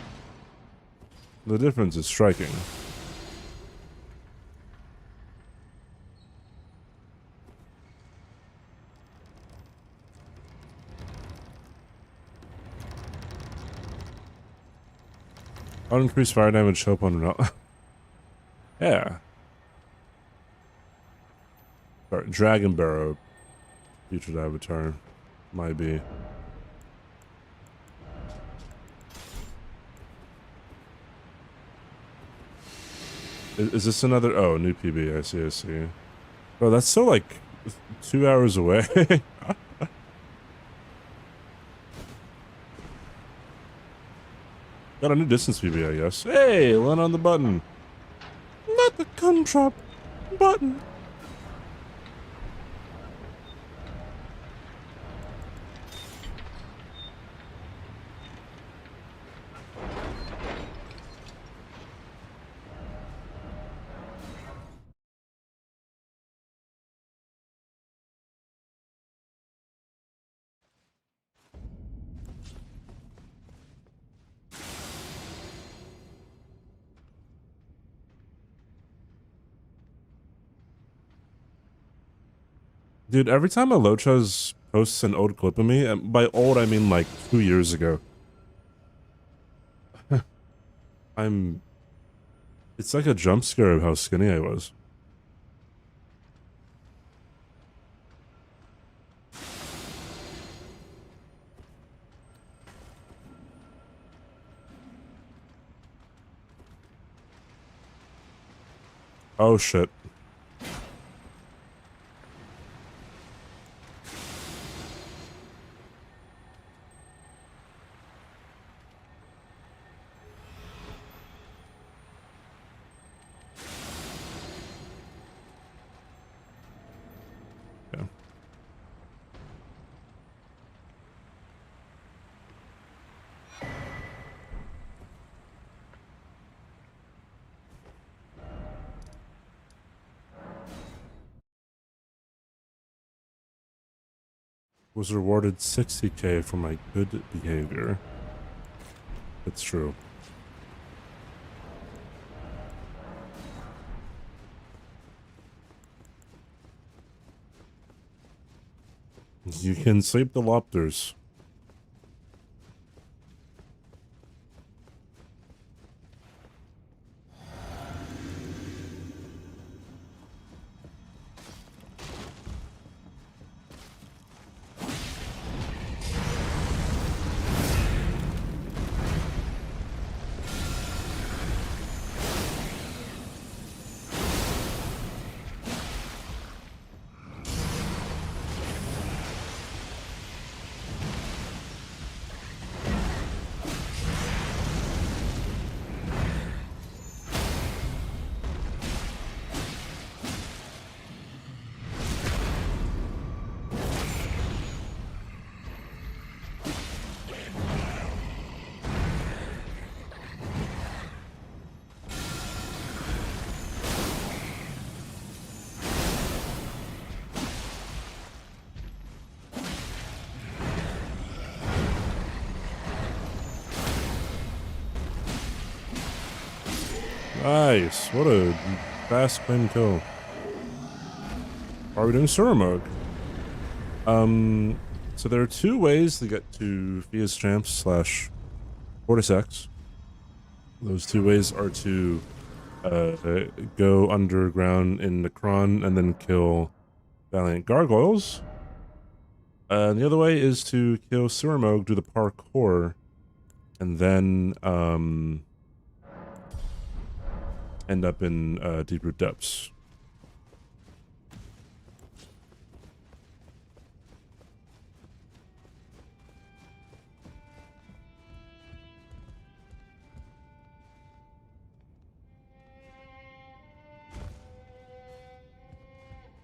the difference is striking. Increased fire damage show up on yeah. Sorry, Dragon Barrow. Future avatar. Might be. Is this another? Oh, new PB. I see. Oh, that's still like 2 hours away. Got a new distance PB, I guess. Hey, land on the button. Not the gun drop button. Dude, every time Alochas posts an old clip of me, and by old I mean like 2 years ago, it's like a jump scare of how skinny I was. Oh shit. Yeah. Was rewarded 60k for my good behavior. It's true. You can sleep the lobsters. Nice. What a fast clean kill. Are we doing Sura mode? So there are two ways to get to Fia's Champs / Fortis X. Those two ways are to go underground in Necron and then kill Valiant Gargoyles. And the other way is to kill Suramog, do the parkour, and then end up in Deep-Root Depths.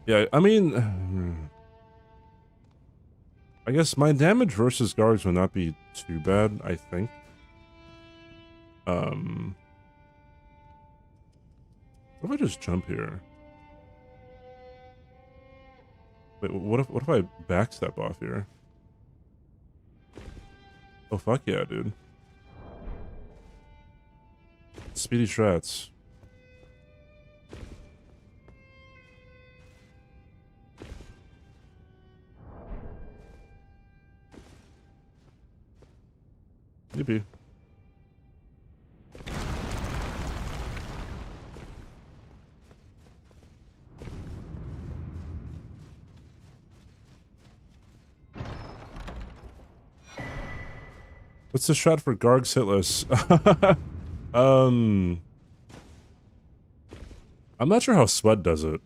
Yeah, I mean, I guess my damage versus Gargs would not be too bad, I think. What if I just jump here? Wait, what if I backstep off here? Oh fuck yeah, dude. Speedy strats. Yippee. What's the shot for Garg's hitless? I'm not sure how Sweat does it.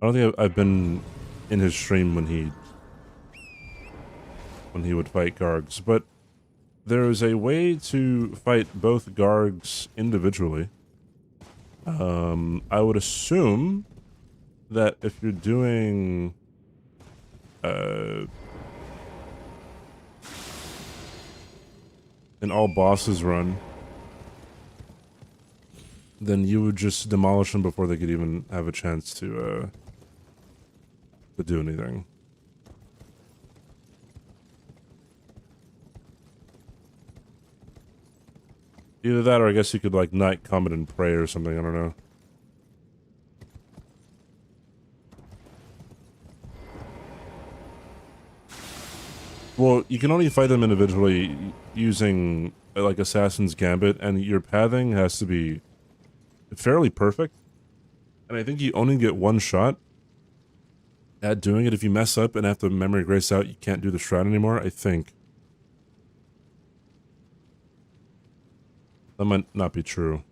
I don't think I've been in his stream when he would fight Gargs, but there is a way to fight both Gargs individually. I would assume that if you're doing an all bosses run, then you would just demolish them before they could even have a chance to do anything. Either that, or I guess you could like Night Comet and Prey or something. I don't know. Well, you can only fight them individually using like Assassin's Gambit, and your pathing has to be fairly perfect. And I think you only get one shot at doing it. If you mess up and have to memory grace out, you can't do the shroud anymore, I think. That might not be true.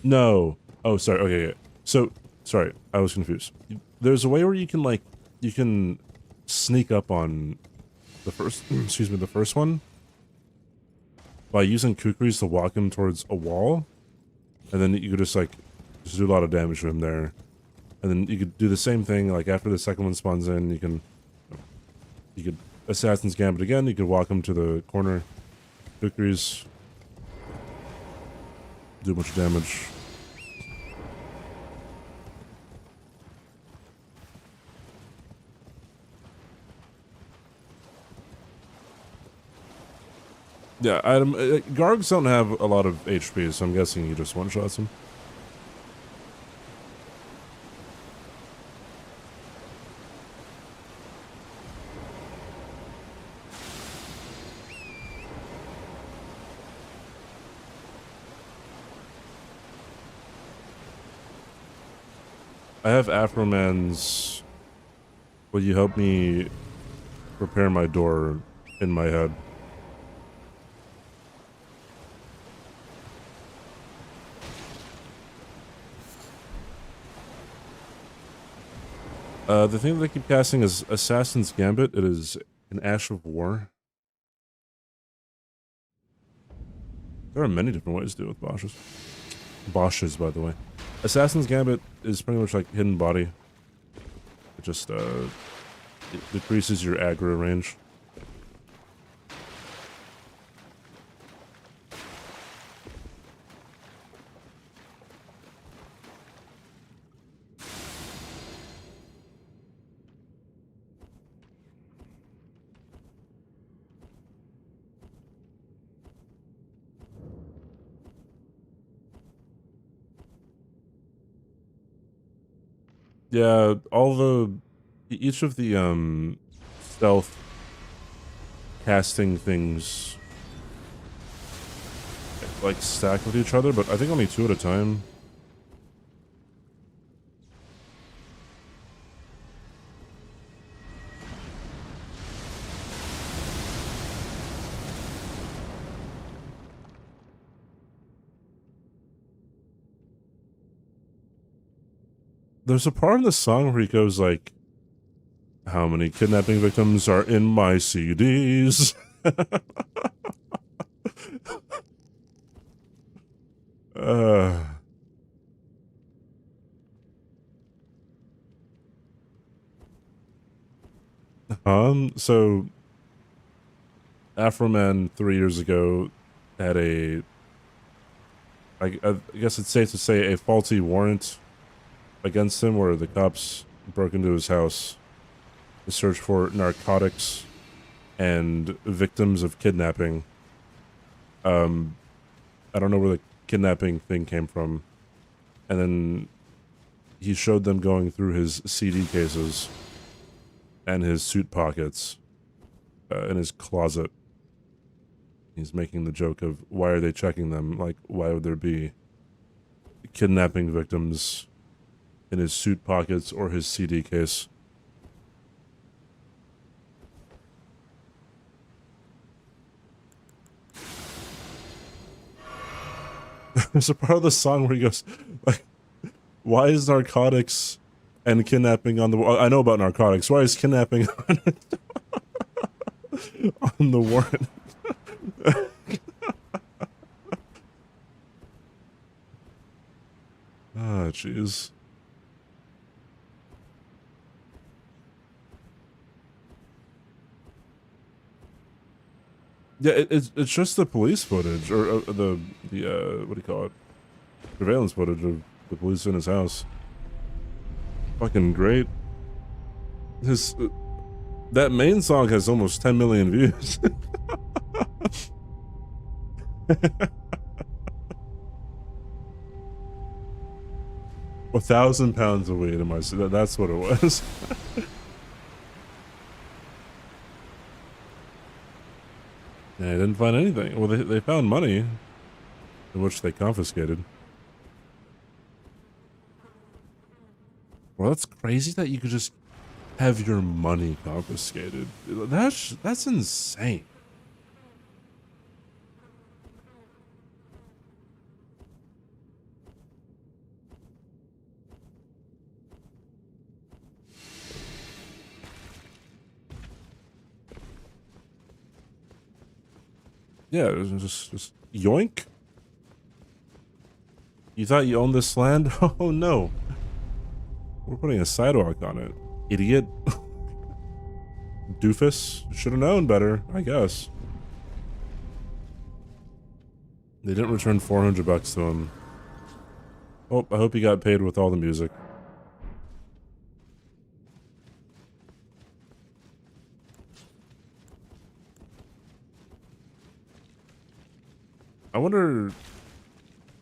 No. Oh, sorry. Okay. So, sorry. I was confused. There's a way where you can, like, you can sneak up on the first, excuse me, the first one by using kukris to walk him towards a wall. And then you could just, like, just do a lot of damage to him there. And then you could do the same thing, like after the second one spawns in, you could Assassin's Gambit again, you could walk him to the corner, victories, do a bunch of damage. Yeah, Gargs don't have a lot of HP, so I'm guessing he just one-shots him. I have Afroman's "Will you help me repair my door" in my head. The thing that I keep casting is Assassin's Gambit. It is an Ash of War. There are many different ways to do it with Bosches. Bosches, by the way. Assassin's Gambit is pretty much like Hidden Body. It just, it decreases your aggro range. Yeah, each of the stealth casting things like stack with each other, but I think only 2 at a time. There's a part in the song where he goes like, "How many kidnapping victims are in my CDs?" So Afroman 3 years ago had I guess it's safe to say, a faulty warrant against him where the cops broke into his house to search for narcotics and victims of kidnapping. I don't know where the kidnapping thing came from. And then he showed them going through his CD cases and his suit pockets in his closet. He's making the joke of, why are they checking them? Like, why would there be kidnapping victims in his suit pockets or his CD case? There's a part of the song where he goes, like, why is narcotics and kidnapping on the... I know about narcotics. Why is kidnapping on the warrant? Ah, jeez. Yeah, it's just the police footage, or the what do you call it? Surveillance footage of the police in his house. Fucking great. That main song has almost 10 million views. 1,000 pounds of weed in my suit. That's what it was. Yeah, they didn't find anything. Well, they found money, in which they confiscated. Well, that's crazy that you could just have your money confiscated. That's insane. Yeah, it was just yoink. You thought you owned this land? Oh no. We're putting a sidewalk on it. Idiot. Doofus. Should have known better, I guess. They didn't return 400 bucks to him. Oh, I hope he got paid with all the music. I wonder,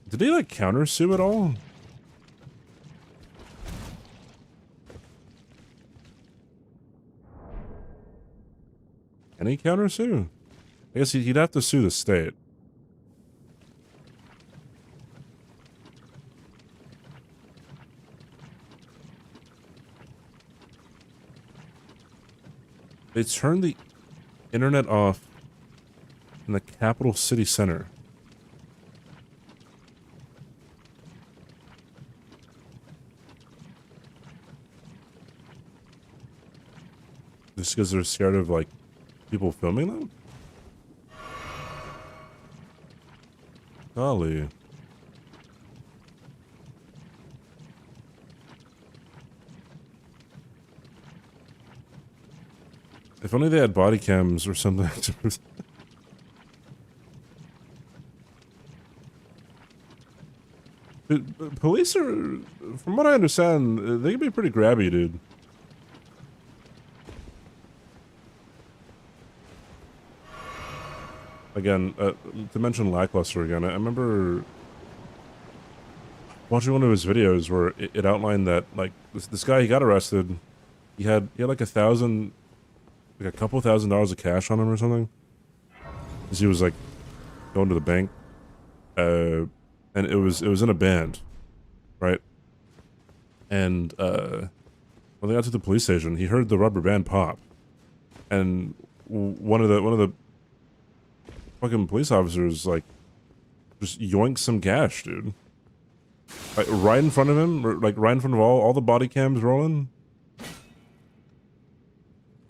did he like countersue at all? Can he countersue? I guess he'd have to sue the state. They turned the internet off in the capital city center. Just because they're scared of, like, people filming them? Golly. If only they had body cams or something. Police are, from what I understand, they can be pretty grabby, dude. Again, to mention lackluster again, I remember watching one of his videos where it outlined that, like, this guy, he got arrested. He had like a couple $1,000s of cash on him or something. Because he was like going to the bank, and it was in a band, right? And when they got to the police station, he heard the rubber band pop, and one of the fucking police officers like just yoinked some cash, dude. Like right in front of him, like right in front of all the body cams rolling.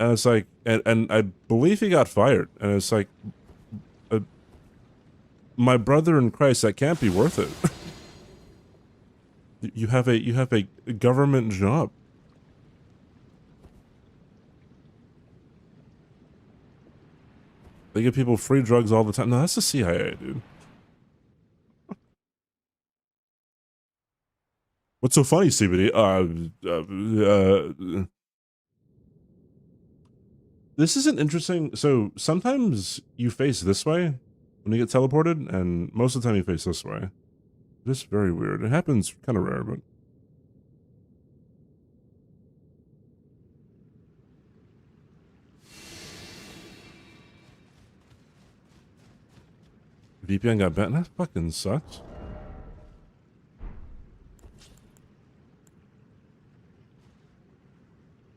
And it's like, and I believe he got fired. And it's like, my brother in Christ, that can't be worth it. You have a government job. They give people free drugs all the time. No, that's the CIA, dude. What's so funny, CBD? This is an interesting. So sometimes you face this way when you get teleported, and most of the time you face this way. It's very weird. It happens kind of rare, but. VPN got banned. That fucking sucks.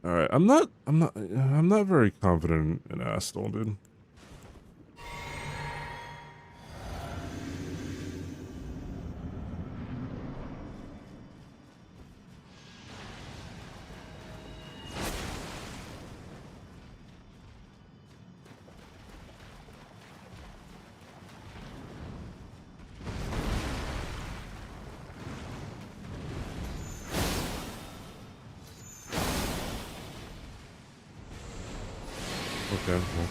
All right, I'm not very confident in Astal, dude. Okay, well.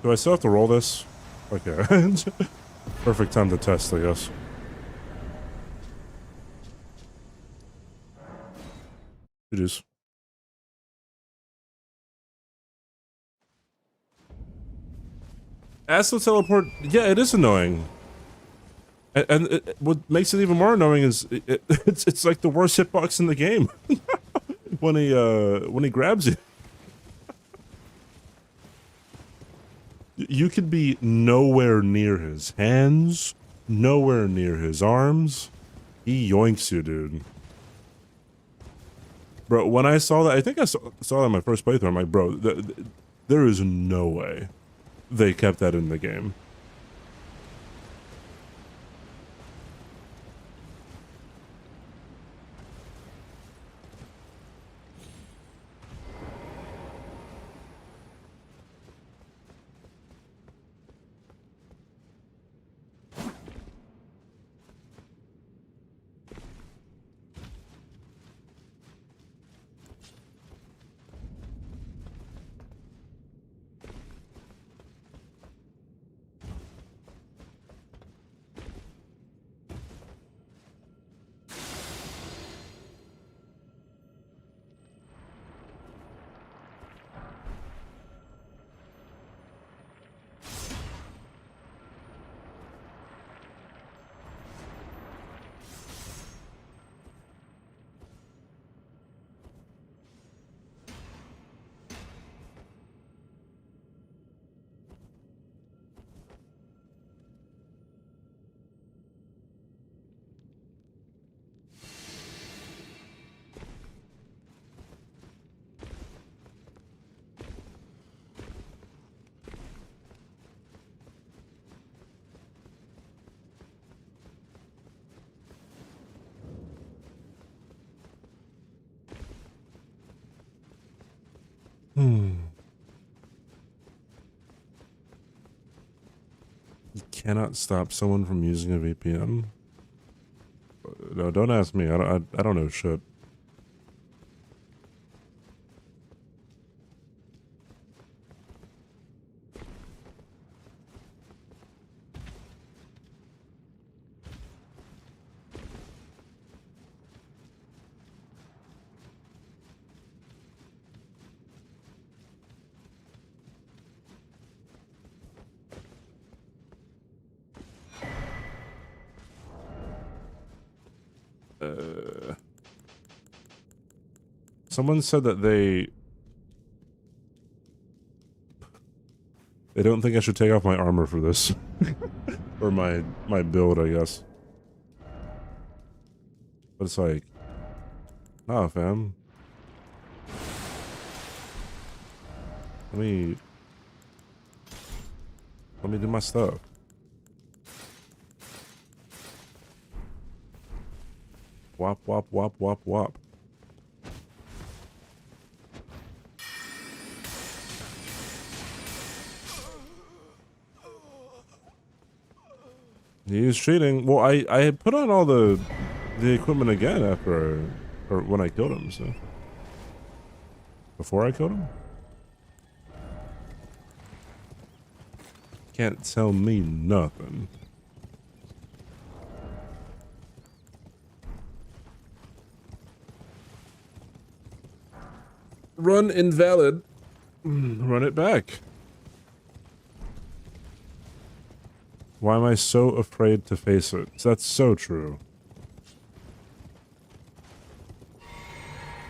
Do I still have to roll this? Okay. Perfect time to test, I guess. It is. Astral teleport, yeah, it is annoying. What makes it even more annoying is it's like the worst hitbox in the game when he grabs you. You could be nowhere near his hands, nowhere near his arms. He yoinks you, dude. Bro, when I saw that, I think I saw that in my first playthrough. I'm like, bro, there is no way they kept that in the game. You cannot stop someone from using a VPN. No, don't ask me. I don't know shit. Someone said that they don't think I should take off my armor for this. Or my build, I guess. But it's like, nah, fam. Let me do my stuff. Wop, wop, wop, wop, wop. He's cheating. Well, I had put on all the equipment again after, or when I killed him, so. Before I killed him? Can't tell me nothing. Run invalid. Run it back. Why am I so afraid to face it? That's so true.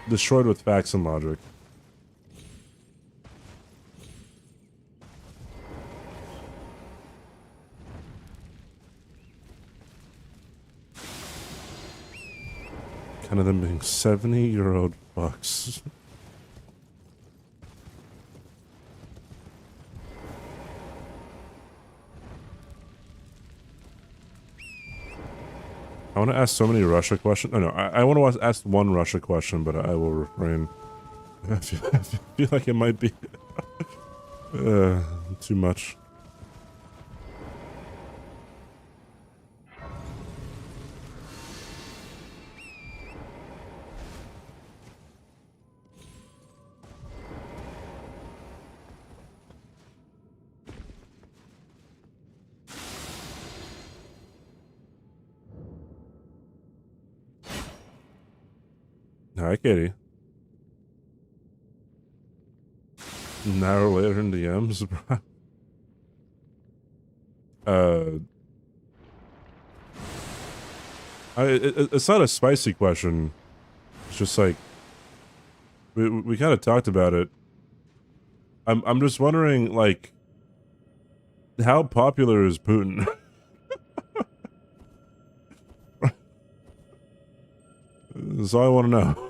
Destroyed with facts and logic. Kind of them being 70-year-old fucks. I want to ask so many Russia questions. Oh no, I want to ask one Russia question, but I will refrain. I feel like it might be too much. Hi, Katie. An hour later in DMs, bro. It's not a spicy question. It's just like we kind of talked about it. I'm just wondering, like, how popular is Putin? That's all I want to know.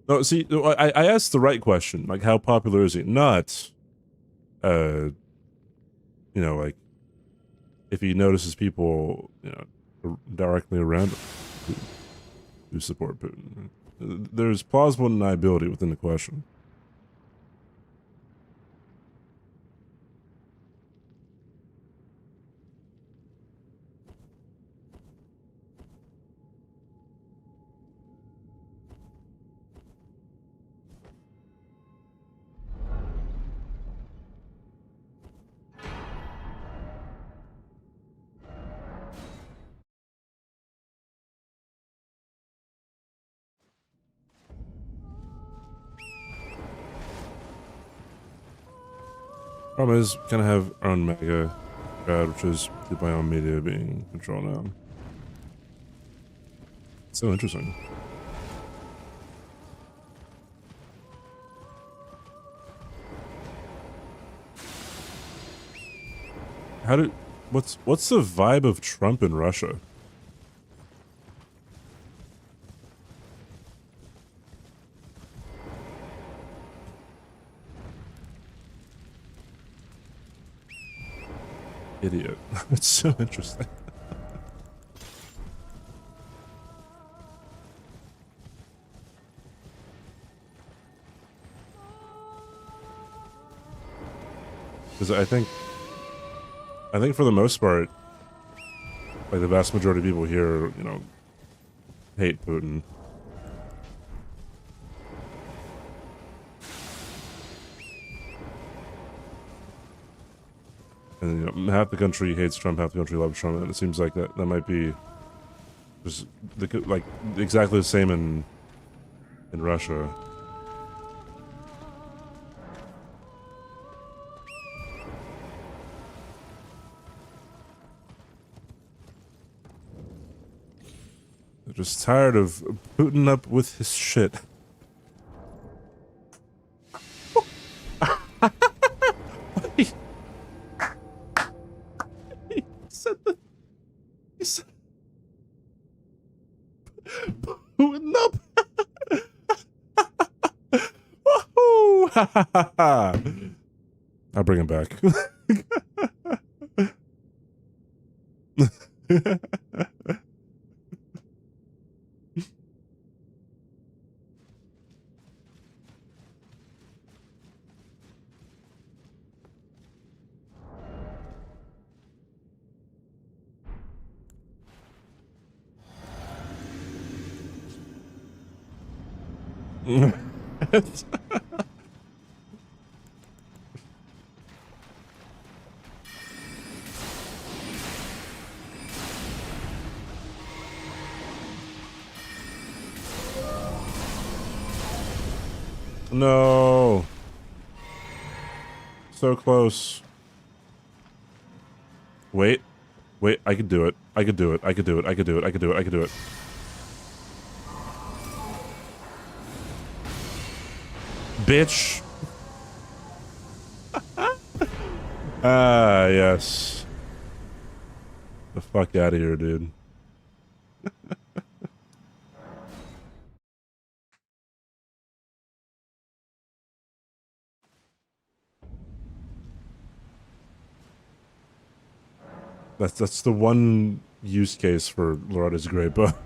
No, see, I asked the right question. Like, how popular is he? Not, you know, like, if he notices people, you know, directly around him who support Putin. There's plausible deniability within the question. Problem is, kind of have our own mega crowd, which is through my own media being controlled now. It's so interesting. What's the vibe of Trump in Russia? Idiot. It's so interesting. Because I think for the most part, like the vast majority of people here, you know, hate Putin. And you know, half the country hates Trump, half the country loves Trump, and it seems like that might be just like exactly the same in Russia. They're just tired of Putin up with his shit. He said Putin up. Woohoo! I'll bring him back. No. So close. Wait. Wait, I could do it. I could do it. I could do it. I could do it. I could do it. I could do it. Bitch. Ah, yes. The fuck out of here, dude. That's the one use case for Loretta's Grape. Alright.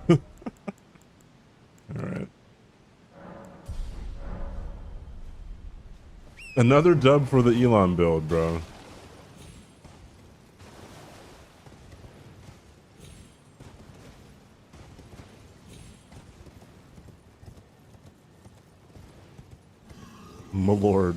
Another dub for the Elon build, bro. My lord.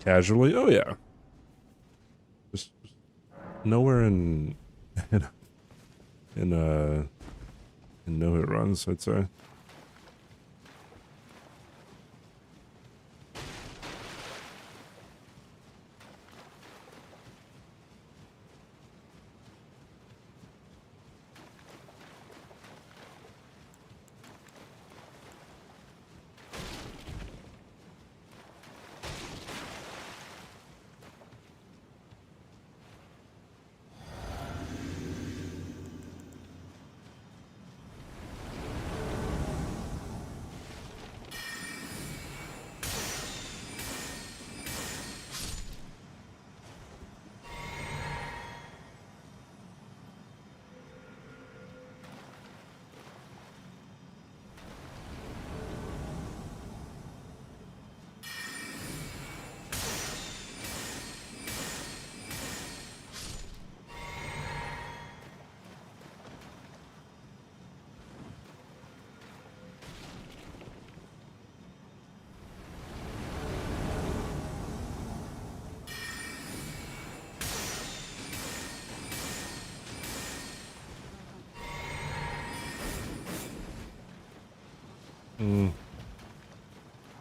Casually? Oh yeah. Just nowhere in in no hit runs, I'd say.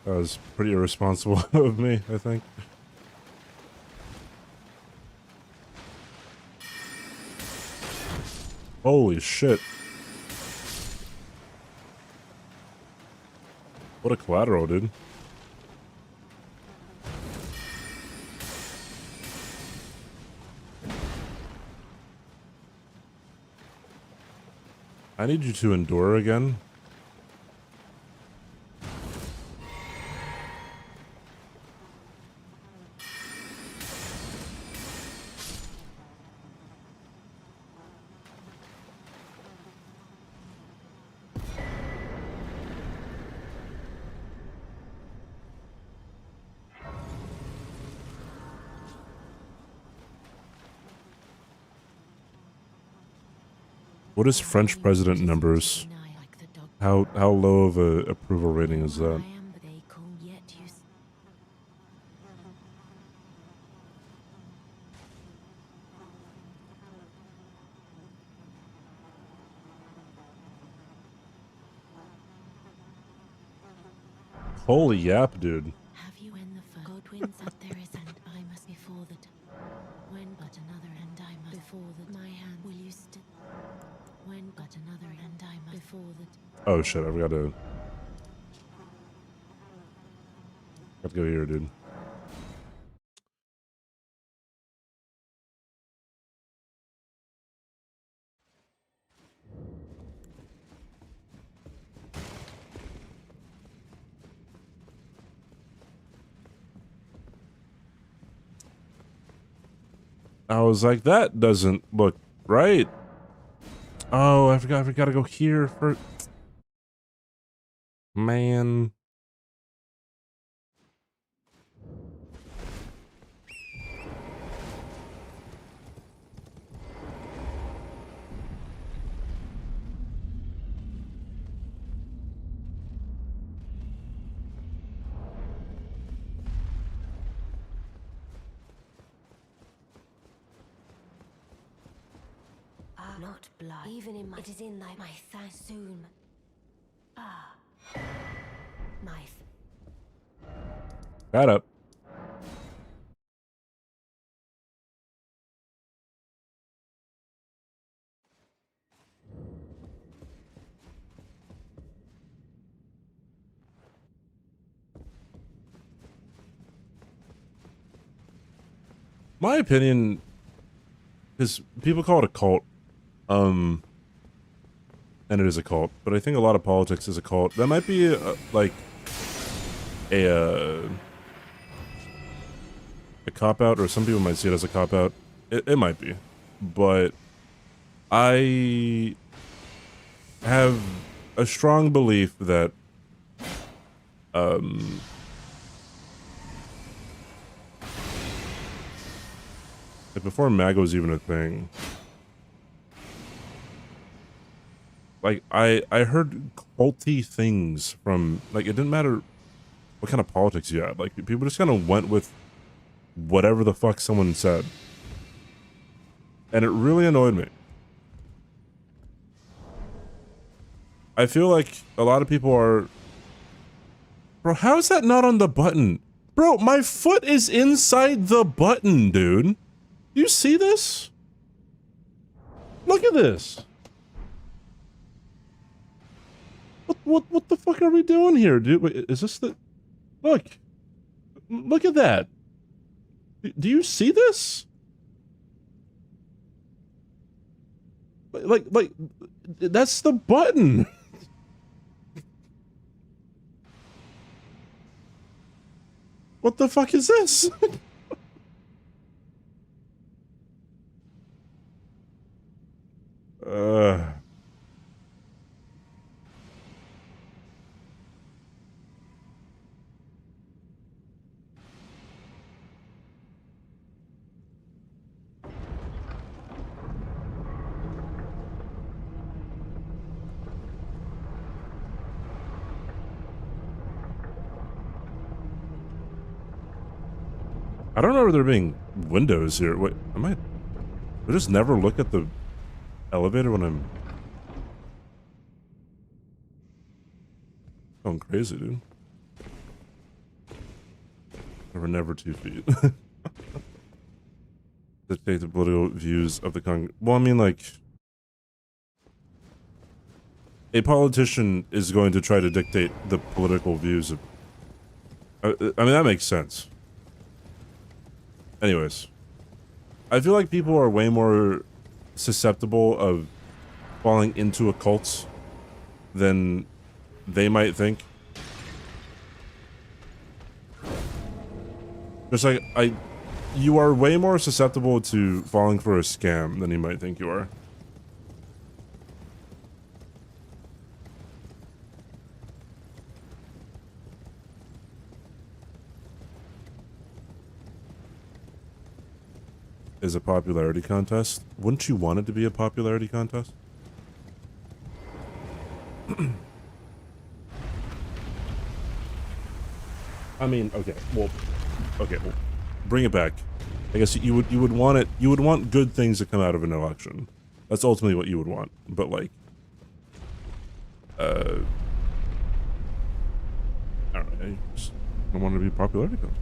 That was pretty irresponsible of me, I think. Holy shit. What a collateral, dude. I need you to endure again. What is French president numbers? How low of a approval rating is that? Holy yap, dude. Have you when the God wins that there is and I must before that when but another and I must before that my hand will you still when but another and I must before that. Oh shit, I've got to go here, dude. I was like, that doesn't look right. Oh, I forgot to go here for... Man. Not blood. Even in my it is in thy my thigh soon. My Got up. My opinion is people call it a cult. And it is a cult, but I think a lot of politics is a cult. That might be like a cop-out, or some people might see it as a cop-out. It might be, but I have a strong belief that like before MAGA was even a thing, like I heard culty things from, like, it didn't matter what kind of politics you had. Like, people just kind of went with whatever the fuck someone said. And it really annoyed me. I feel like a lot of people are... Bro, how is that not on the button? Bro, my foot is inside the button, dude. You see this? Look at this. What the fuck are we doing here, dude? Wait, is this the... Look at that. Do you see this? Like, that's the button. What the fuck is this? I don't remember there being windows here. Wait, I just never look at the elevator when I'm going crazy, dude. Never 2 feet. Dictate the political views of the well, I mean, like, a politician is going to try to dictate the political views of... I mean, that makes sense. Anyways, I feel like people are way more susceptible of falling into a cult than they might think. Just like, you are way more susceptible to falling for a scam than you might think you are. Is a popularity contest. Wouldn't you want it to be a popularity contest? I mean, okay, well, bring it back. I guess you would want it. You would want good things to come out of an election. That's ultimately what you would want. But like, I don't know. I just don't want it to be a popularity contest.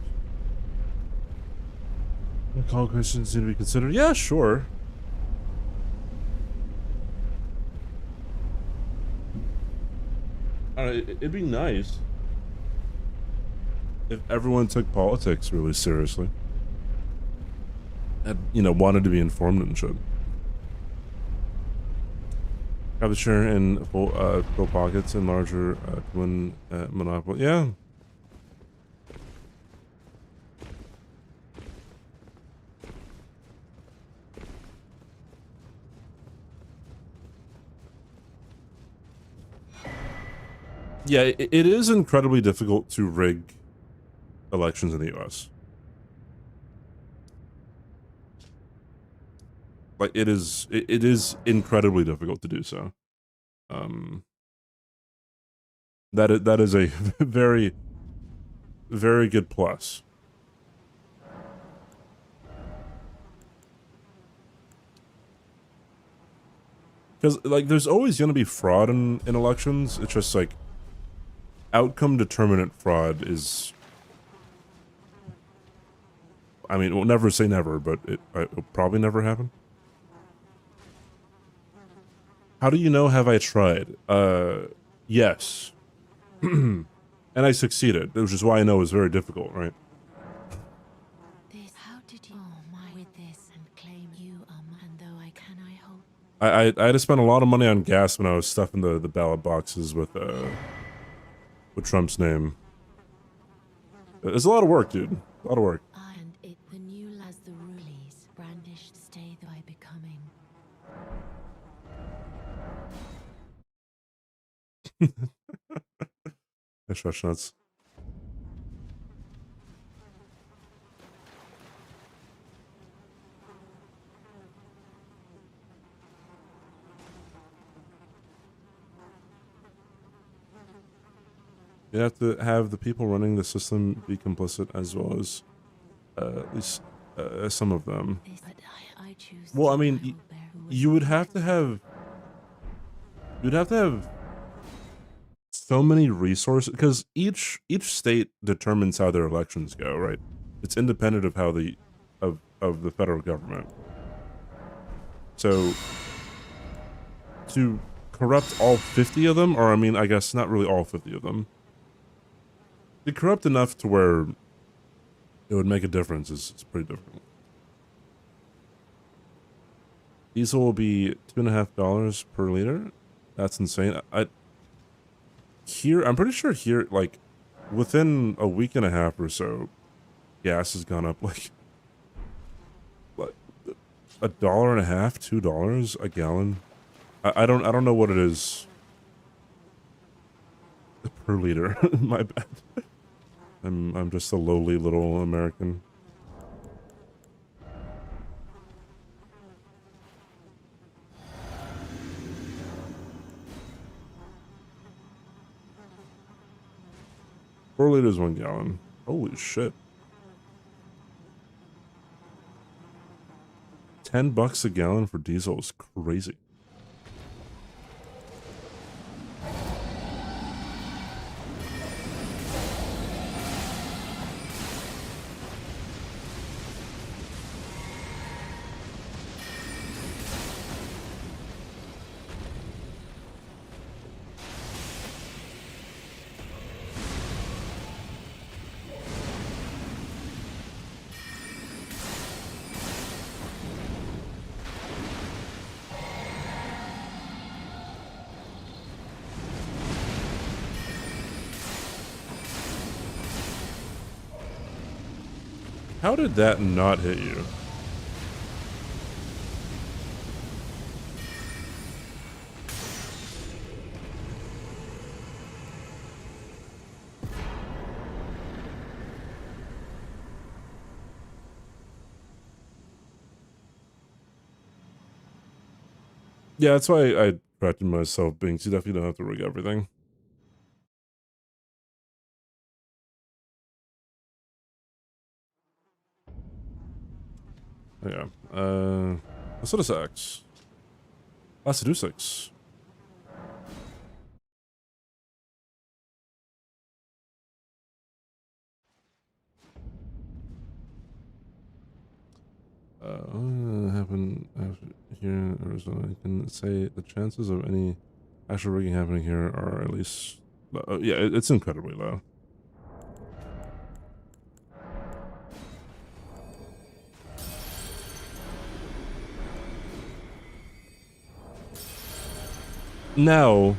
Call questions need to be considered. Yeah, sure. I don't know, it'd be nice if everyone took politics really seriously and, you know, wanted to be informed and shit. Have a share in full pockets and larger to win Monopoly. Yeah. Yeah, it is incredibly difficult to rig elections in the US. Like, it is incredibly difficult to do so. That is a very, very good plus. Because, like, there's always going to be fraud in elections. It's just, like, outcome determinant fraud is... I mean, we'll never say never, but it'll probably never happen. How do you know have I tried? Yes. And I succeeded, which is why I know it's very difficult, right? How did you with this and claim you and though I can I hope I had to spend a lot of money on gas when I was stuffing the ballot boxes with Trump's name. It's a lot of work, dude. A lot of work. and it the new as the rulies brandished stay by becoming. Shush nuts. You have to have the people running the system be complicit as well as At least some of them. This, but I choose. Well, I to. mean, will bear who you would have to have. You'd have to have so many resources because each state determines how their elections go, right? It's independent of how of the federal government. So to corrupt all 50 of them, or I mean, I guess not really all 50 of them, to corrupt enough to where it would make a difference is pretty difficult. Diesel will be $2.50 per liter. That's insane. I'm pretty sure here, like, within a week and a half or so, gas has gone up like $1.50, $2 a gallon. I don't know what it is per liter. My bad. I'm just a lowly little American. Four liters, 1 gallon. Holy shit. $10 a gallon for diesel is crazy. How did that not hit you? Yeah, that's why I corrected myself, being you definitely don't have to rig everything. Yeah. Let's go to 6. Let's do 6. Happen here in Arizona. I can say the chances of any actual rigging happening here are at least, yeah, it's incredibly low. Now,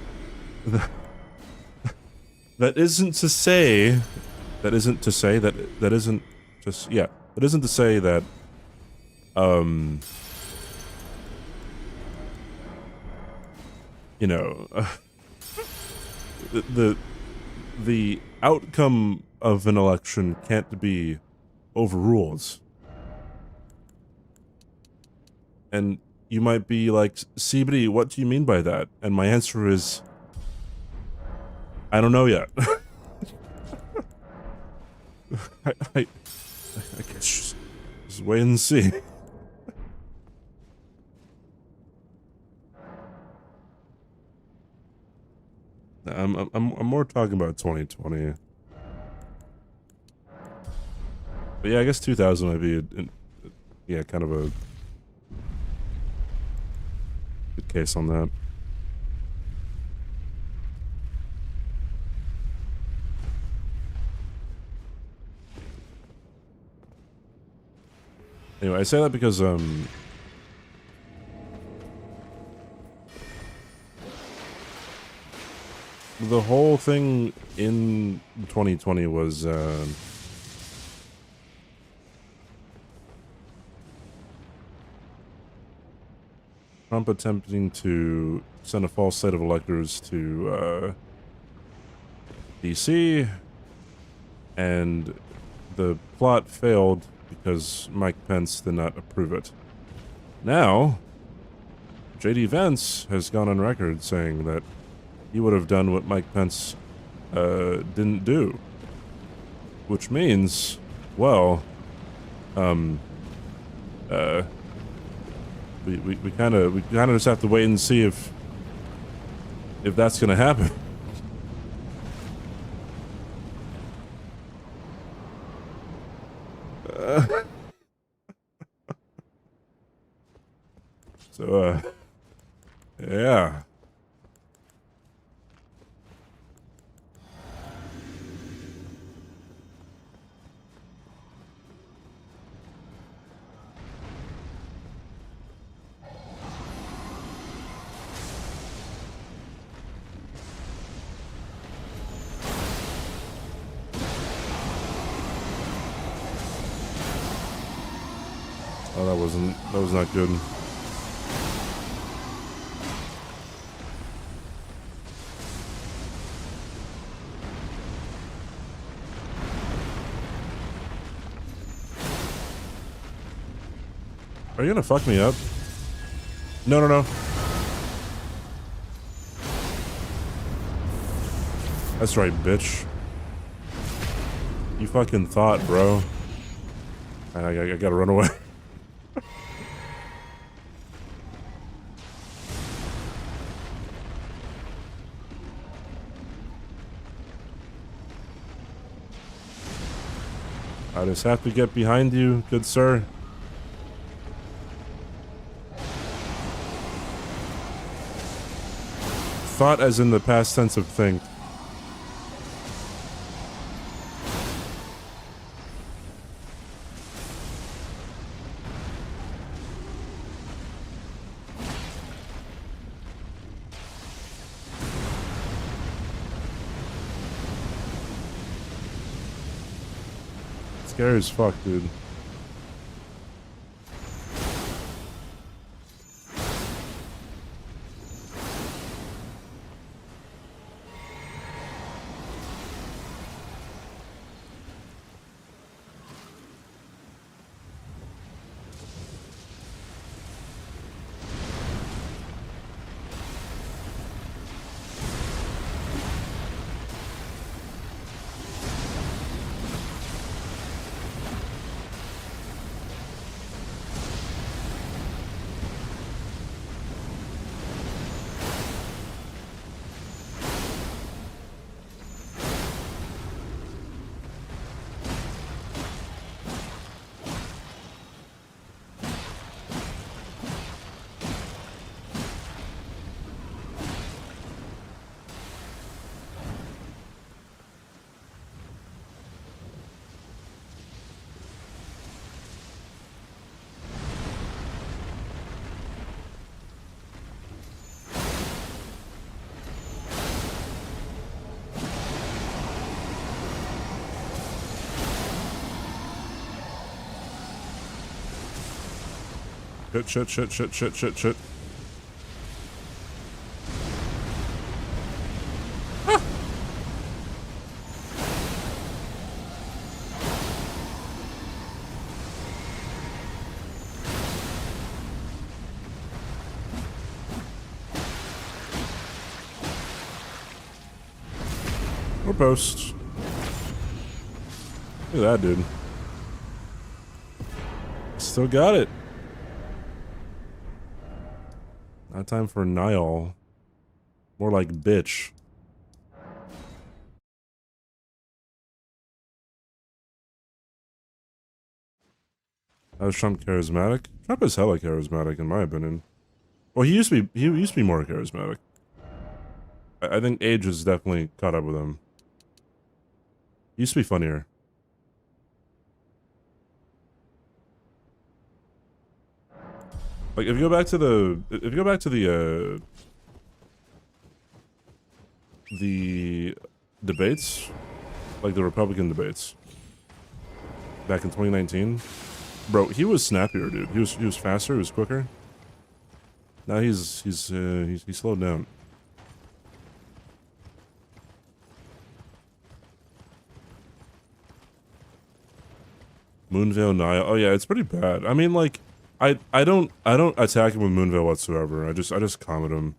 that isn't to say that isn't to say that you know, the outcome of an election can't be overruled. And you might be like, CBD, what do you mean by that? And my answer is, I don't know yet. I guess just wait and see. I'm more talking about 2020. But yeah, I guess 2000 might be yeah, kind of a good case on that. Anyway, I say that because the whole thing in 2020 was Trump attempting to send a false set of electors to DC, and the plot failed because Mike Pence did not approve it. Now, JD Vance has gone on record saying that he would have done what Mike Pence didn't do. Which means, well, We kind of just have to wait and see if that's gonna happen. So yeah. Oh, that was not good. Are you gonna fuck me up? No, no, no. That's right, bitch. You fucking thought, bro. I gotta run away. I just have to get behind you, good sir. Thought as in the past tense of think. Scary as fuck, dude. Shit. Ah! Or post. Look at that, dude. Still got it. Not time for Niall. More like bitch. How is Trump charismatic? Trump is hella charismatic in my opinion. Well, he used to be more charismatic. I think age has definitely caught up with him. He used to be funnier. Like if you go back to the debates, like the Republican debates back in 2019, bro, he was snappier, dude. He was faster, he was quicker. Now he's slowed down. Moonvale Nile. Oh yeah, it's pretty bad. I mean, like, I don't attack him with Moonvale whatsoever. I just comment him.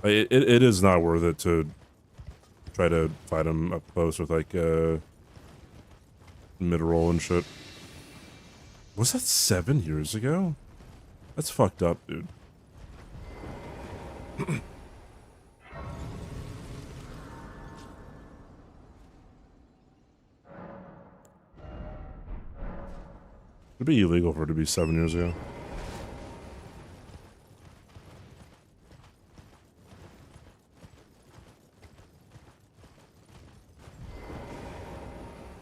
It is not worth it to try to fight him up close with like mid-roll and shit. Was that 7 years ago? That's fucked up, dude. It'd be illegal for it to be 7 years ago.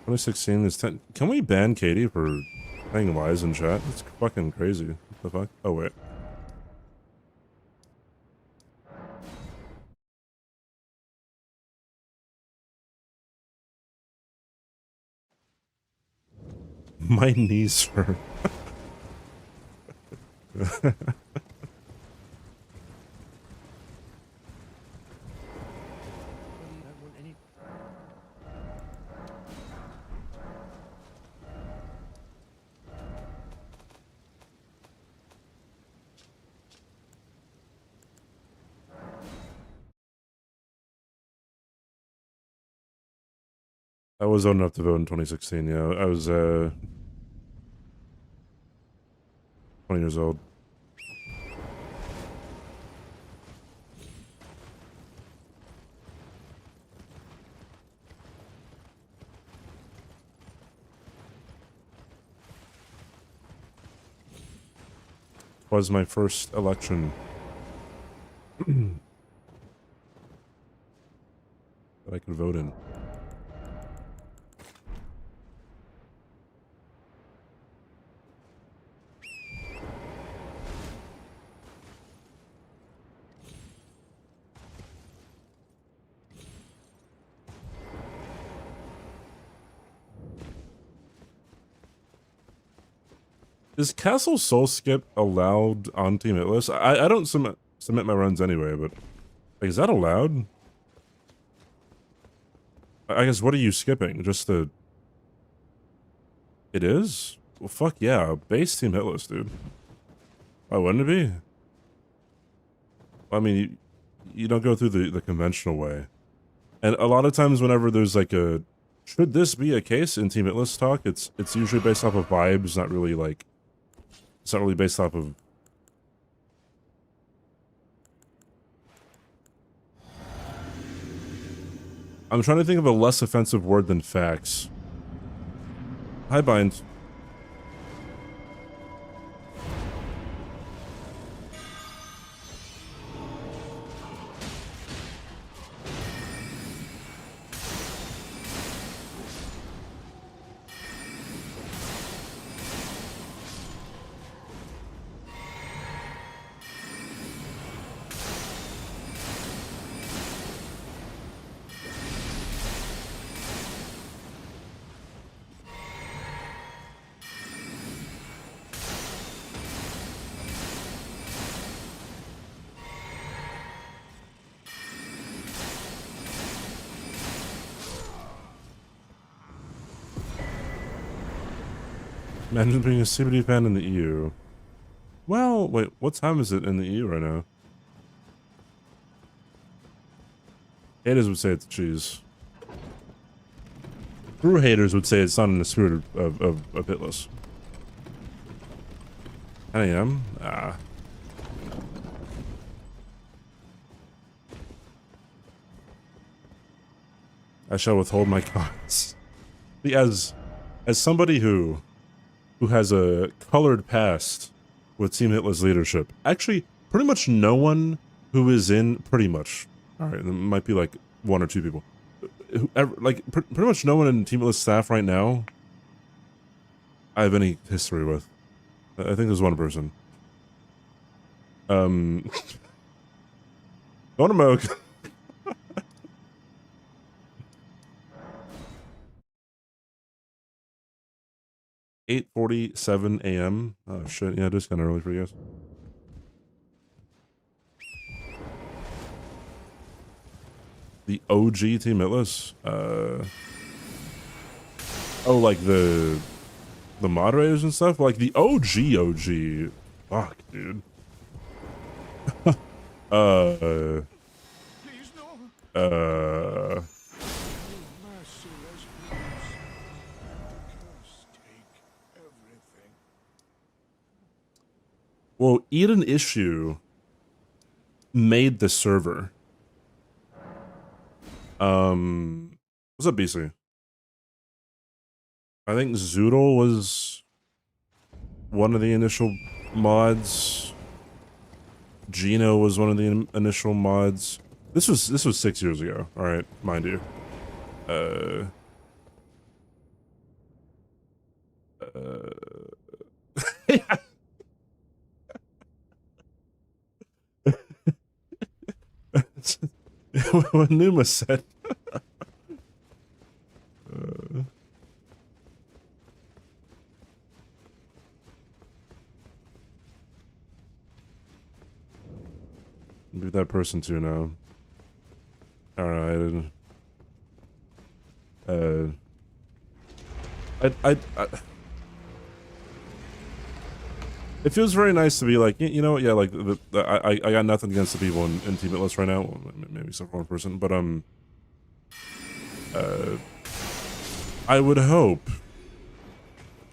(2016) is 10. Can we ban Katie for saying lies in chat? It's fucking crazy. What the fuck? Oh wait. My knees hurt. I was old enough to vote in 2016, yeah. I was 20 years old. Was my first election. That I could vote in. Is Castle Soul Skip allowed on Team Hitless? I don't submit my runs anyway, but like, is that allowed? I guess, what are you skipping? Just the... It is? Well, fuck yeah. Base Team Hitless, dude. Why wouldn't it be? I mean, you don't go through the conventional way. And a lot of times whenever there's like a... Should this be a case in Team Hitless talk? It's usually based off of vibes, not really like... It's not really based off of... I'm trying to think of a less offensive word than facts. Hi, Bind. Imagine being a CBD fan in the EU. Well, wait, what time is it in the EU right now? Haters would say it's cheese. True haters would say it's not in the spirit of Hitless. 10 a.m.? Ah. I shall withhold my comments. See, as somebody who has a colored past with Team Hitless leadership, actually, pretty much no one who is in, pretty much, alright, there might be like 1 or 2 people, whoever, like, pretty much no one in Team Hitless staff right now I have any history with. I think there's 1 person. Going to Moog. 8:47 a.m. Oh shit, yeah, it is kind of early for you guys. The OG Team Hitless? Oh, like the moderators and stuff? Like the OG. Fuck, dude. Eden issue made the server. What's up, BC? I think Zoodle was one of the initial mods. Gino was one of the initial mods. This was 6 years ago. All right, mind you. What Numa said. Be that person too now. Alright. It feels very nice to be like, you know, yeah, like I got nothing against the people in Team Atlas right now. Well, maybe except for one person, but I would hope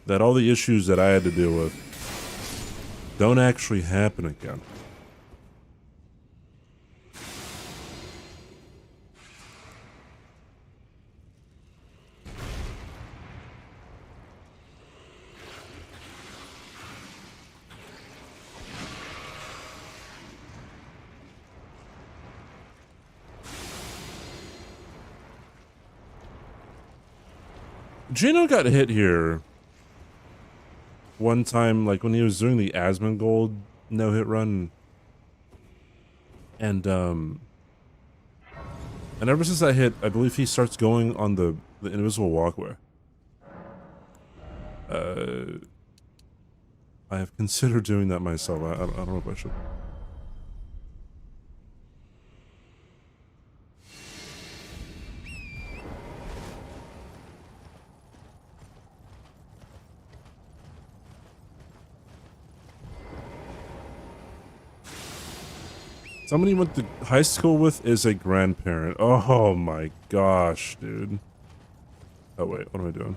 that all the issues that I had to deal with don't actually happen again. Gino got hit here one time, like when he was doing the Asmongold no-hit run, and ever since that hit, I believe he starts going on the invisible walkway. I have considered doing that myself. I don't know if I should. Somebody you went to high school with is a grandparent. Oh my gosh, dude. Oh wait, what am I doing?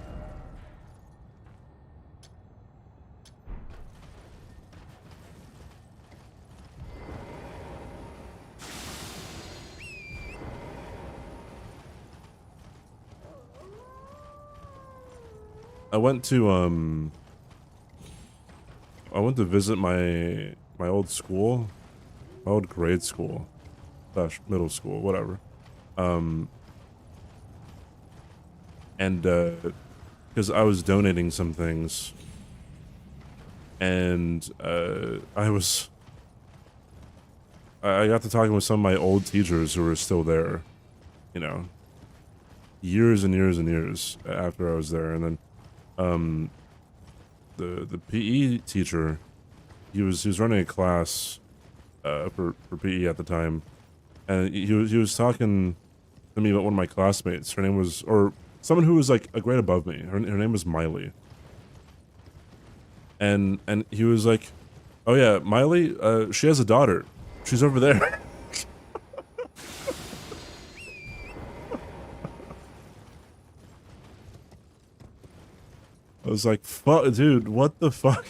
I went to visit my old school. My old grade school / middle school, whatever. And because I was donating some things, and I got to talking with some of my old teachers who were still there, you know, years and years and years after I was there. And then the PE teacher, he was running a class for PE at the time, and he was talking to me about one of my classmates. Her name was, or someone who was like a grade above me. Her name was Miley, and he was like, "Oh yeah, Miley, she has a daughter. She's over there." I was like, "Fuck, dude, what the fuck?"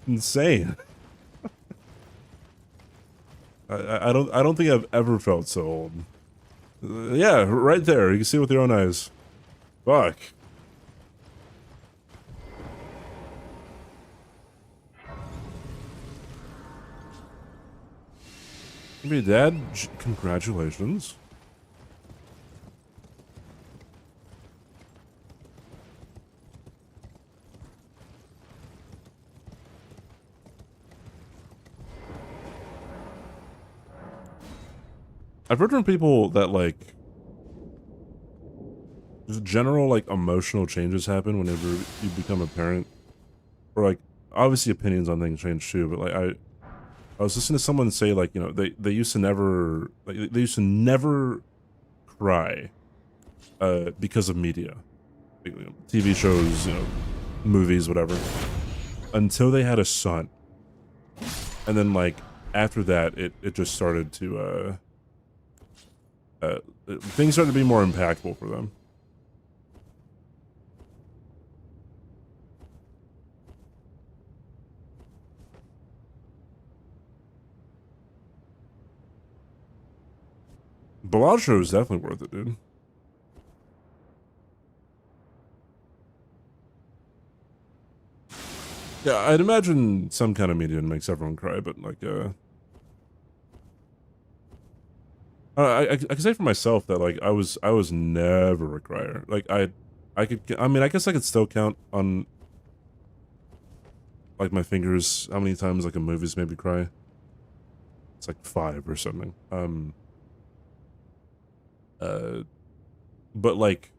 Insane. I don't think I've ever felt so old. Yeah, right there. You can see it with your own eyes. Fuck. Maybe Dad, congratulations. I've heard from people that, like, just general, like, emotional changes happen whenever you become a parent. Or, like, obviously opinions on things change too, but, like, I was listening to someone say, like, you know, they used to never, like, they used to never cry because of media. Like, you know, TV shows, you know, movies, whatever. Until they had a son. And then, like, after that, it just started to, things started to be more impactful for them. Bellagio is definitely worth it, dude. Yeah, I'd imagine some kind of medium makes everyone cry, but like, I can say for myself that like I was never a crier. Like I mean, I guess I could still count on like my fingers how many times like a movie's made me cry. It's like 5 or something. But like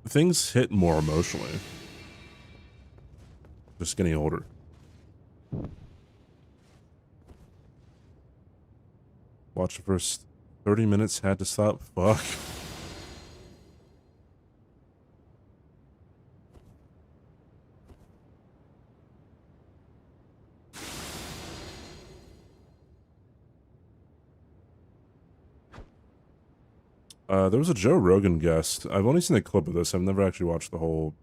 things hit more emotionally. Just getting older. Watch the first 30 minutes, had to stop. Fuck. There was a Joe Rogan guest. I've only seen a clip of this. I've never actually watched the whole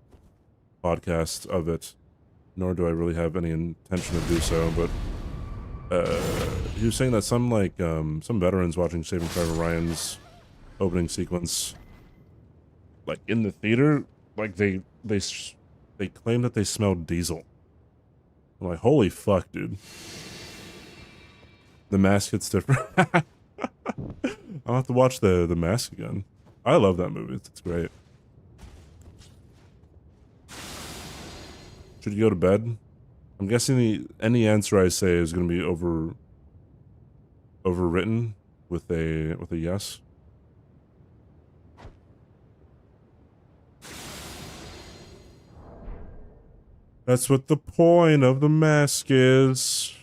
podcast of it, nor do I really have any intention to do so, but he was saying that some veterans watching Saving Private Ryan's opening sequence, like in the theater, like they claim that they smelled diesel. I'm like, holy fuck, dude. The mask hits different. I'll have to watch the mask again. I love that movie. It's great. Should you go to bed? I'm guessing any answer I say is going to be overwritten with a yes. That's what the point of the mask is.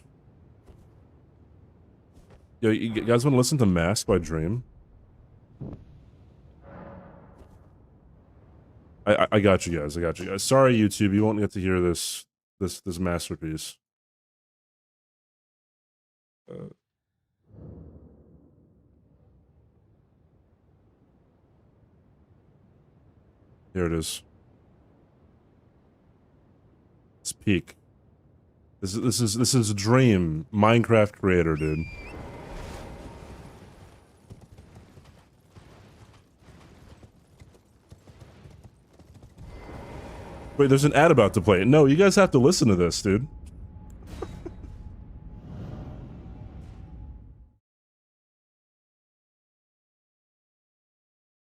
Yo, you guys want to listen to Mask by Dream? I got you guys. I got you guys. Sorry, YouTube, you won't get to hear this masterpiece. Here it is. It's peak. This is Dream, Minecraft creator, dude. Wait, there's an ad about to play. No, you guys have to listen to this, dude.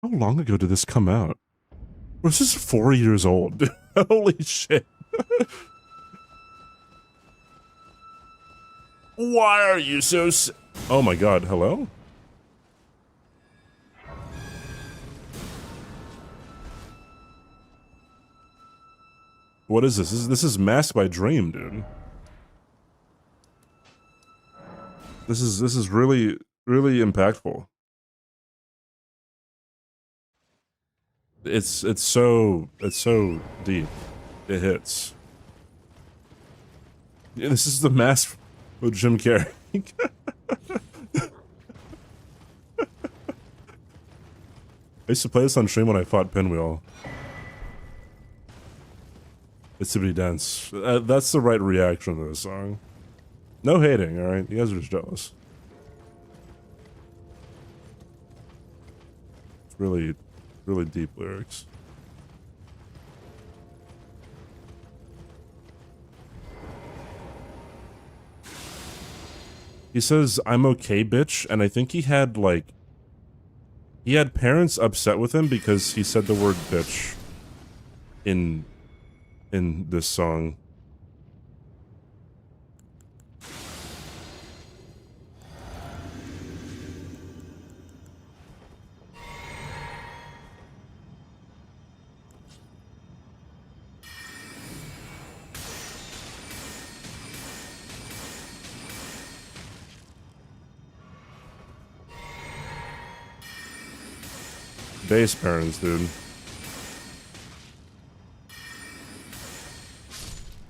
How long ago did this come out? This is 4 years old. Holy shit. Why are you so oh my god, hello? What is this? This is Mask by Dream, dude. This is really impactful. It's so deep. It hits. Yeah, this is the Mask with Jim Carrey. I used to play this on stream when I fought Pinwheel. itzCBD dance. That's the right reaction to this song. No hating, alright? You guys are just jealous. It's really deep lyrics. He says, "I'm okay, bitch," and I think he had, like... He had parents upset with him because he said the word bitch in this song. Base parents, dude.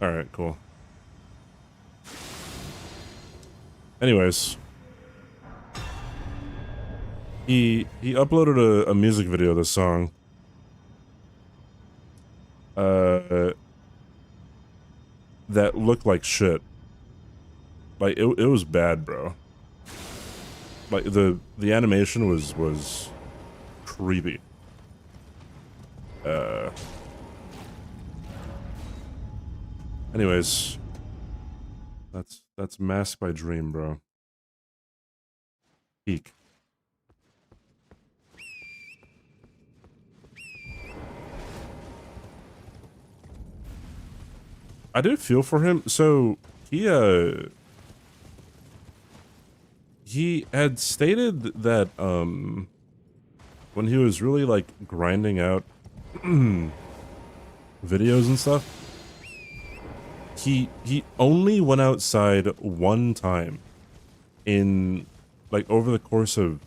Alright, cool. Anyways. He uploaded a music video of this song. That looked like shit. Like, it was bad, bro. like the animation was creepy. Anyways, that's Mask by Dream, bro. Peak. I do feel for him. So he had stated that when he was really like grinding out videos and stuff, he only went outside one time in like over the course of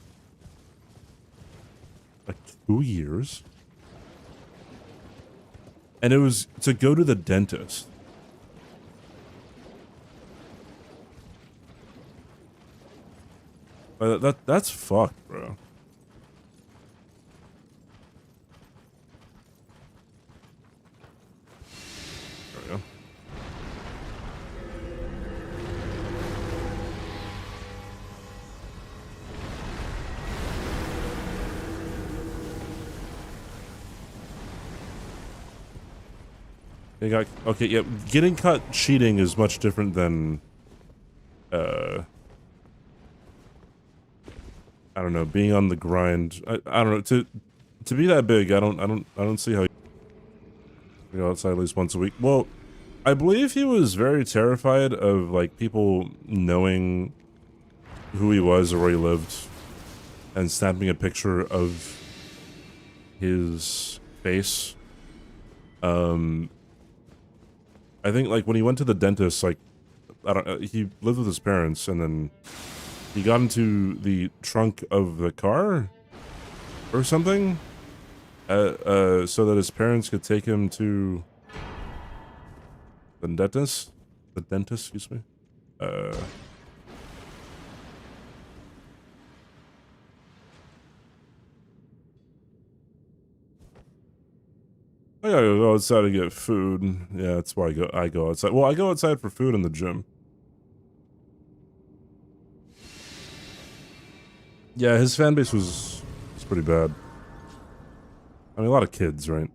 like 2 years, and it was to go to the dentist. That's fucked, bro. There we go. They got okay. Yeah, getting caught cheating is much different than I don't know, being on the grind. I don't know, to be that big, I don't see how you go outside at least once a week. Well, I believe he was very terrified of like people knowing who he was or where he lived and snapping a picture of his face. I think like when he went to the dentist, like he lived with his parents, and then he got into the trunk of the car or something, so that his parents could take him to the dentist. The dentist, excuse me. I gotta go outside to get food. Yeah, that's why I go outside. Well, I go outside for food in the gym. Yeah, his fan base was pretty bad. I mean, a lot of kids, right?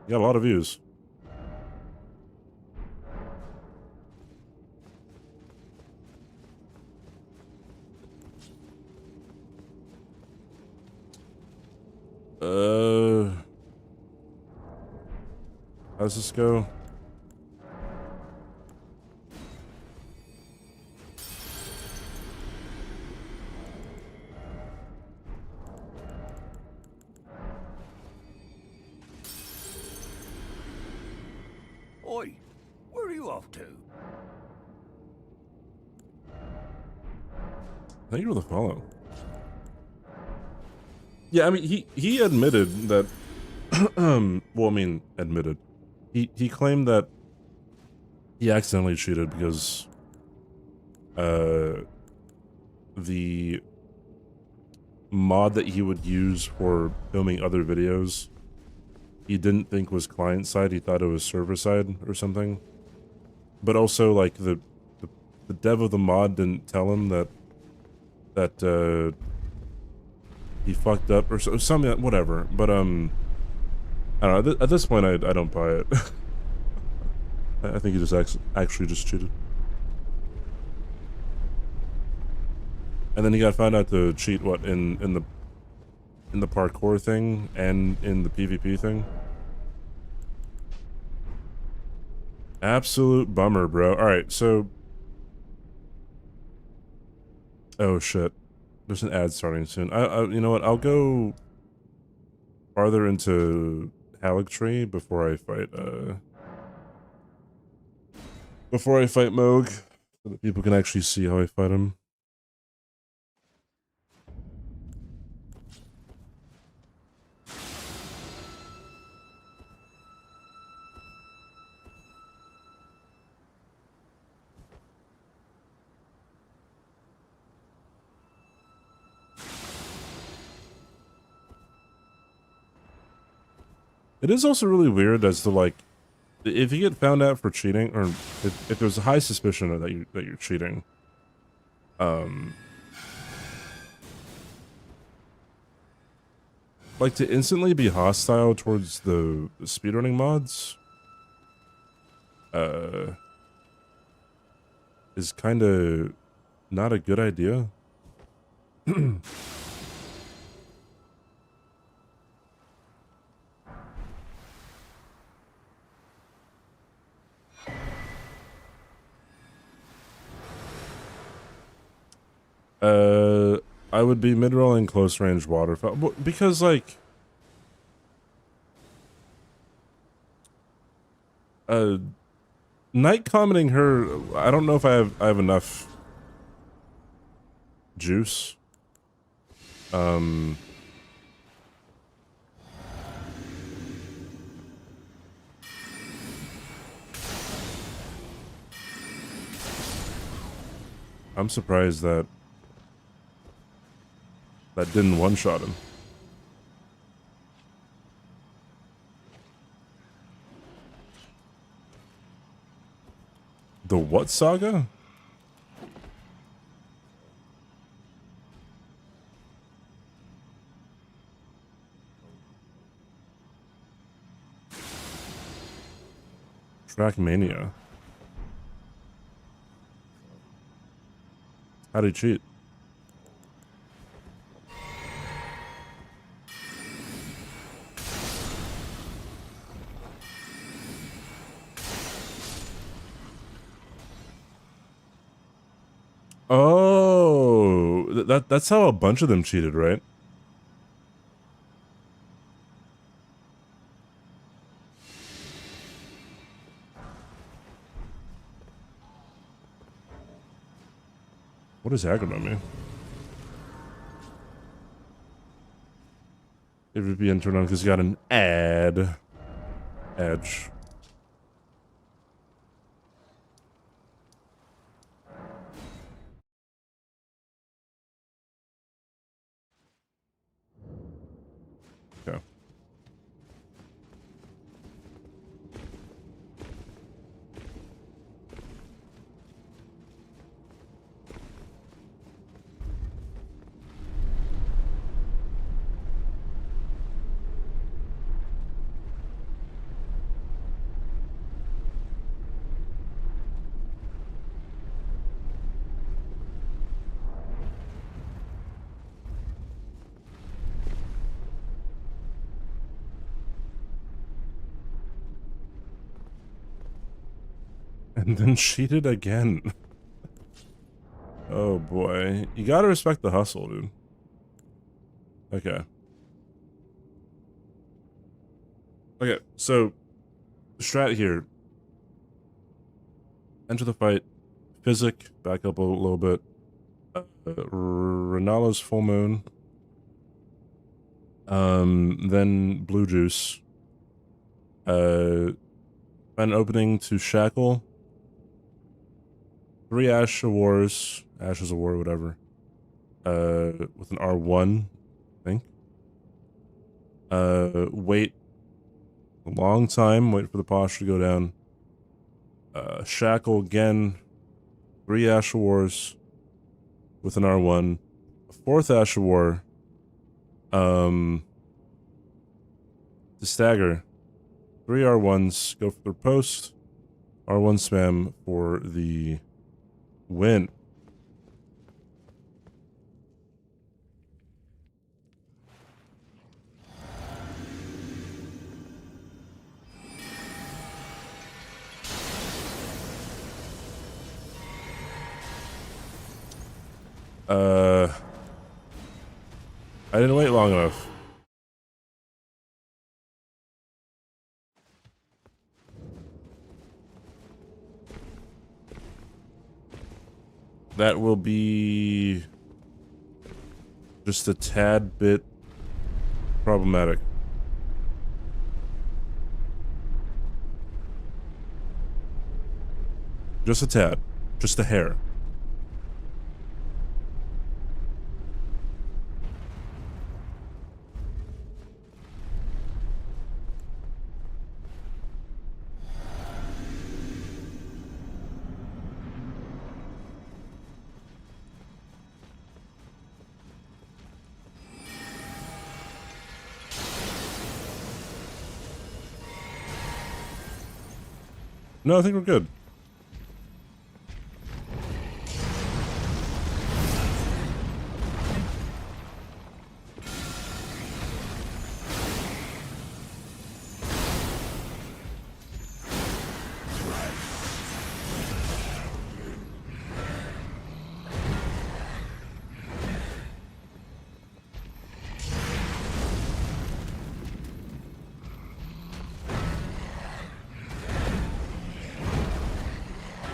He got a lot of views. How does this go? Oi, where are you off to? Thank you for the follow. Yeah, I mean, he admitted that. Well, I mean, admitted. He claimed that he accidentally cheated because the mod that he would use for filming other videos, he didn't think was client side. He thought it was server side or something. But also, like the dev of the mod didn't tell him that he fucked up or something. Whatever. But I don't know. At this point, I don't buy it. I think he just actually just cheated. And then he got found out to cheat what in the parkour thing and in the PvP thing. Absolute bummer, bro. All right, so oh shit, there's an ad starting soon. I you know what? I'll go farther into Haligtree before I fight Moog, so that people can actually see how I fight him. It is also really weird as to like, if you get found out for cheating, or if there's a high suspicion that you're cheating, like to instantly be hostile towards the speedrunning mods is kind of not a good idea. I would be mid-rolling close-range waterfowl because, like, night commenting her. I don't know if I have enough juice. I'm surprised that didn't one-shot him. The what saga? Trackmania. How'd he cheat? Oh, that's how a bunch of them cheated, right? What is agronomy? It would be turned on because you got an edge. Okay. And then cheated again. Oh boy. You gotta respect the hustle, dude. Okay. Okay, so strat here. Enter the fight. Physic, back up a little bit. Renala's full moon. Then blue juice. An opening to shackle. 3 Ashes of War, whatever. With an R1, I think. Wait a long time, wait for the posture to go down. Shackle again. 3 Ashes of Wars with an R1. A 4th Ash of War. To stagger. 3 R1s, go for their post. R1 spam for the win. I didn't wait long enough. That will be just a tad bit problematic. Just a tad. Just a hair. No, I think we're good.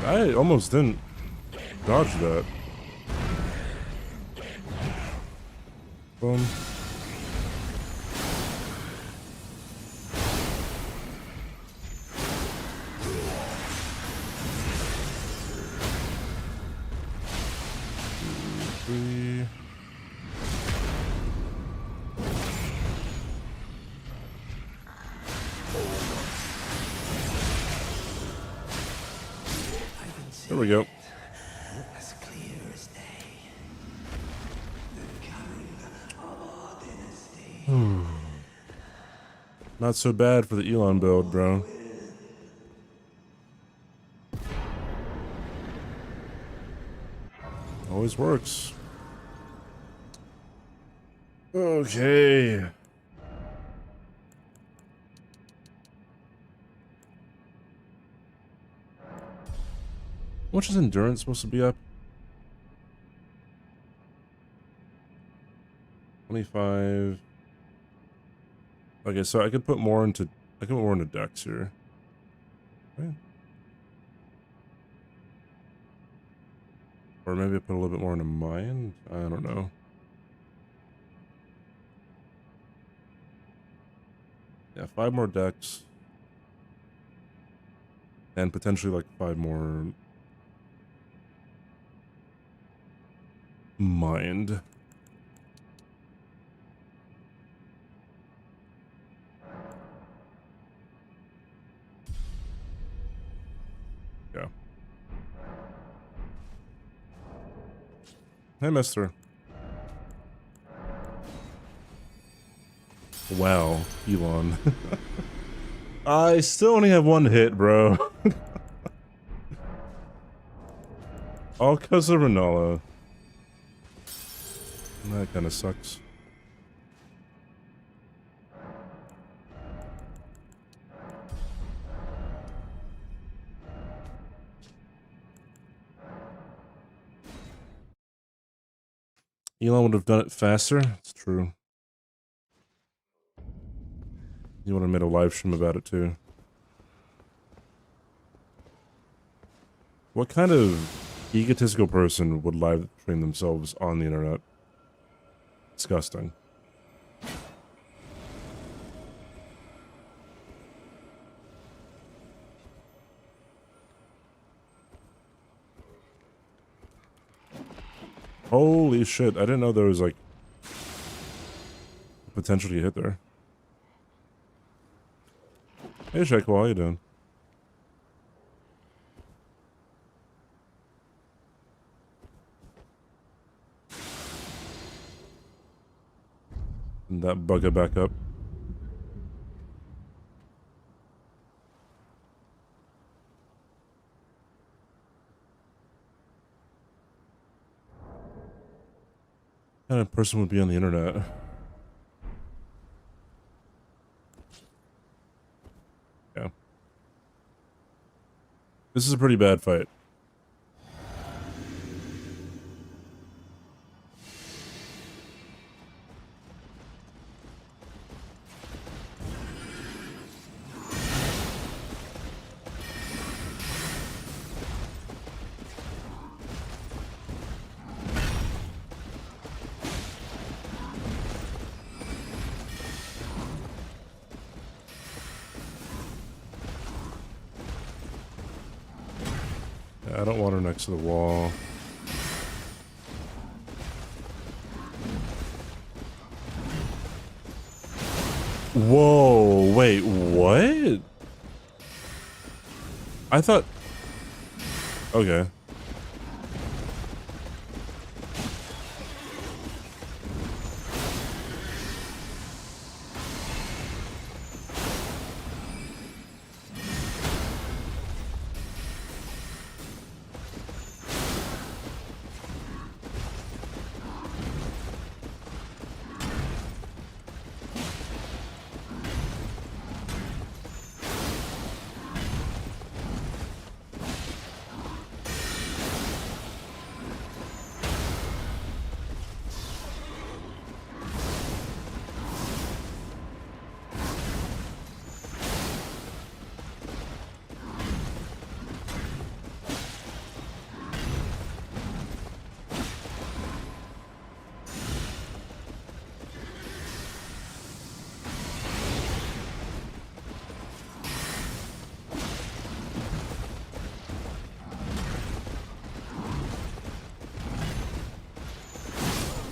I almost didn't dodge that. Boom. Three. There we go. As clear as day. Not so bad for the Elon build, bro. Always works. Okay. How much is endurance supposed to be up? 25. Okay, so I could put more into Dex here. Right. Or maybe I put a little bit more into Mind? I don't know. Yeah, 5 more Dex. And potentially like 5 more Mind. Yeah. Hey, mister. Wow, Elon. I still only have 1 hit, bro. All because of Renala. That kind of sucks. Elon would have done it faster. It's true. You would have made a live stream about it too. What kind of egotistical person would live stream themselves on the internet? Disgusting. Holy shit, I didn't know there was like potential to hit there. Hey Shaquille, how you doing? And that bugger back up. What kind of person would be on the internet? Yeah. This is a pretty bad fight. I don't want her next to the wall. Whoa, wait, what? I thought... Okay.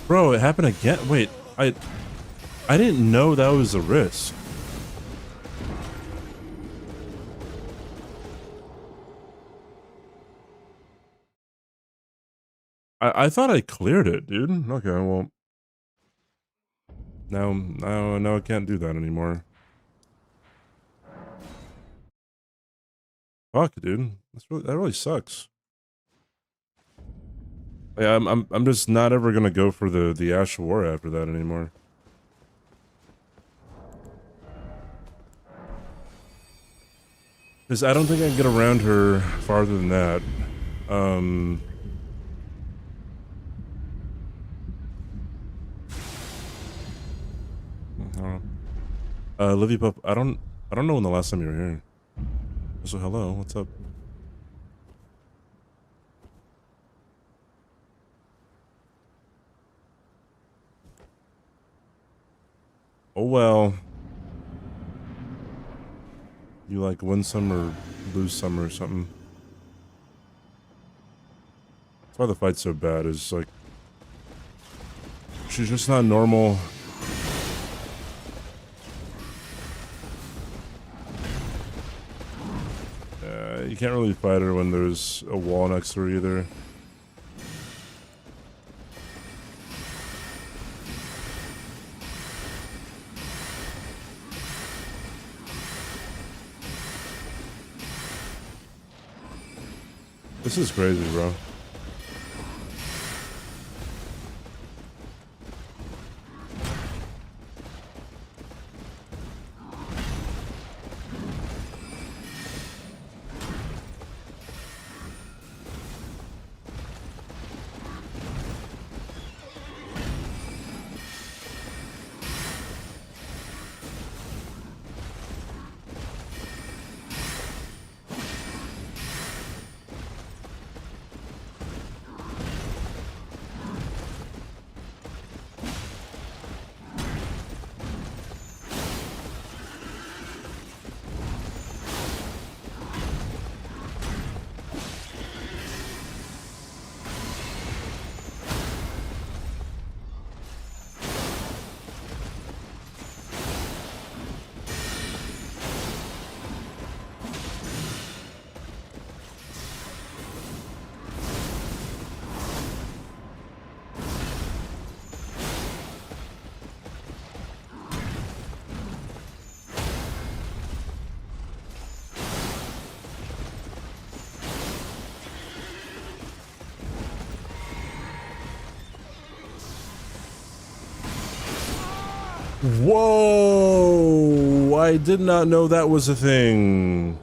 Bro, it happened again. Wait, I didn't know that was a risk. I thought I cleared it, dude. Okay, well, now I can't do that anymore. Fuck, dude. That really sucks. Yeah, I'm just not ever gonna go for the Ash of War after that anymore. Because I don't think I can get around her farther than that. Livy Pup, I don't know when the last time you were here. So hello, what's up? Oh well. You like win some or lose some or something. That's why the fight's so bad, is like she's just not normal. You can't really fight her when there's a wall next to her either. This is crazy, bro. Whoa! I did not know that was a thing.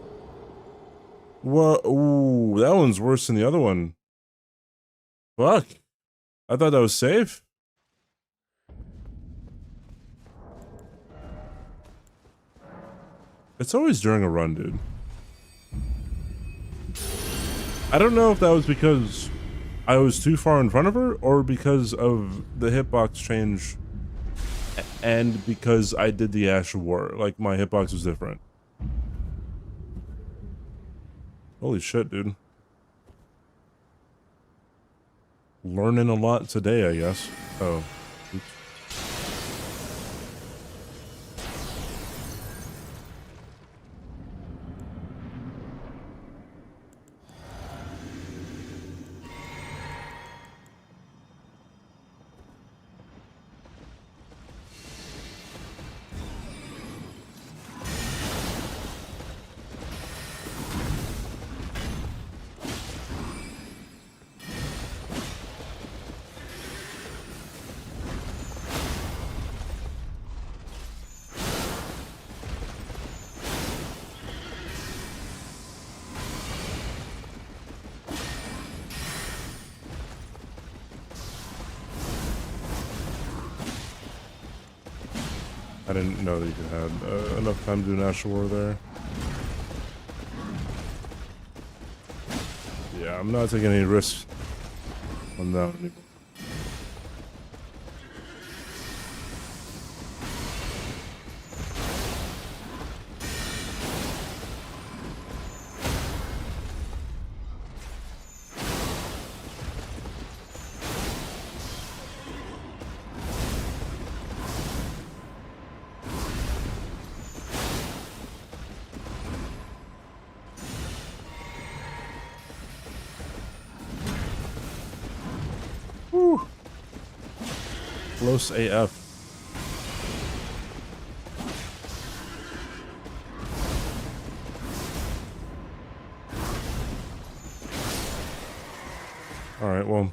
Whoa! Ooh, that one's worse than the other one. Fuck. I thought that was safe. It's always during a run, dude. I don't know if that was because I was too far in front of her or because of the hitbox change and because I did the Ash of War. Like, my hitbox was different. Holy shit, dude. Learning a lot today, I guess. Oh. Oops. I didn't know that you could have enough time to do an Ash of War there. Yeah, I'm not taking any risks on that anymore. Whew. Close AF. Alright, well.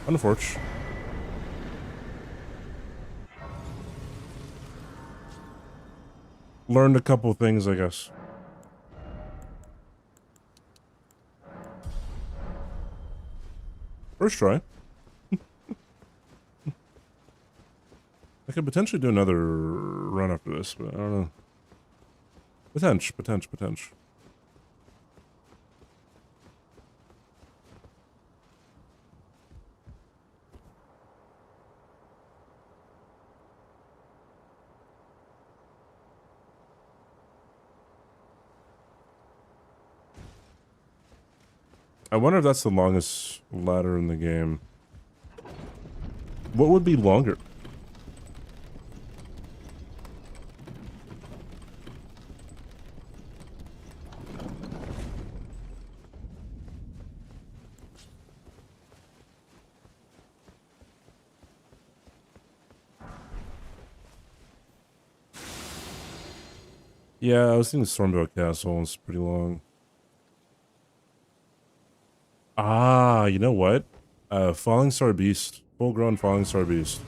Unfortunate. Learned a couple things, I guess. First try. I could potentially do another run after this, but I don't know. Potential. I wonder if that's the longest ladder in the game. What would be longer? Yeah, I was thinking Stormvale Castle is pretty long. Ah, you know what? Falling Star Beast. Full-grown Falling Star Beast.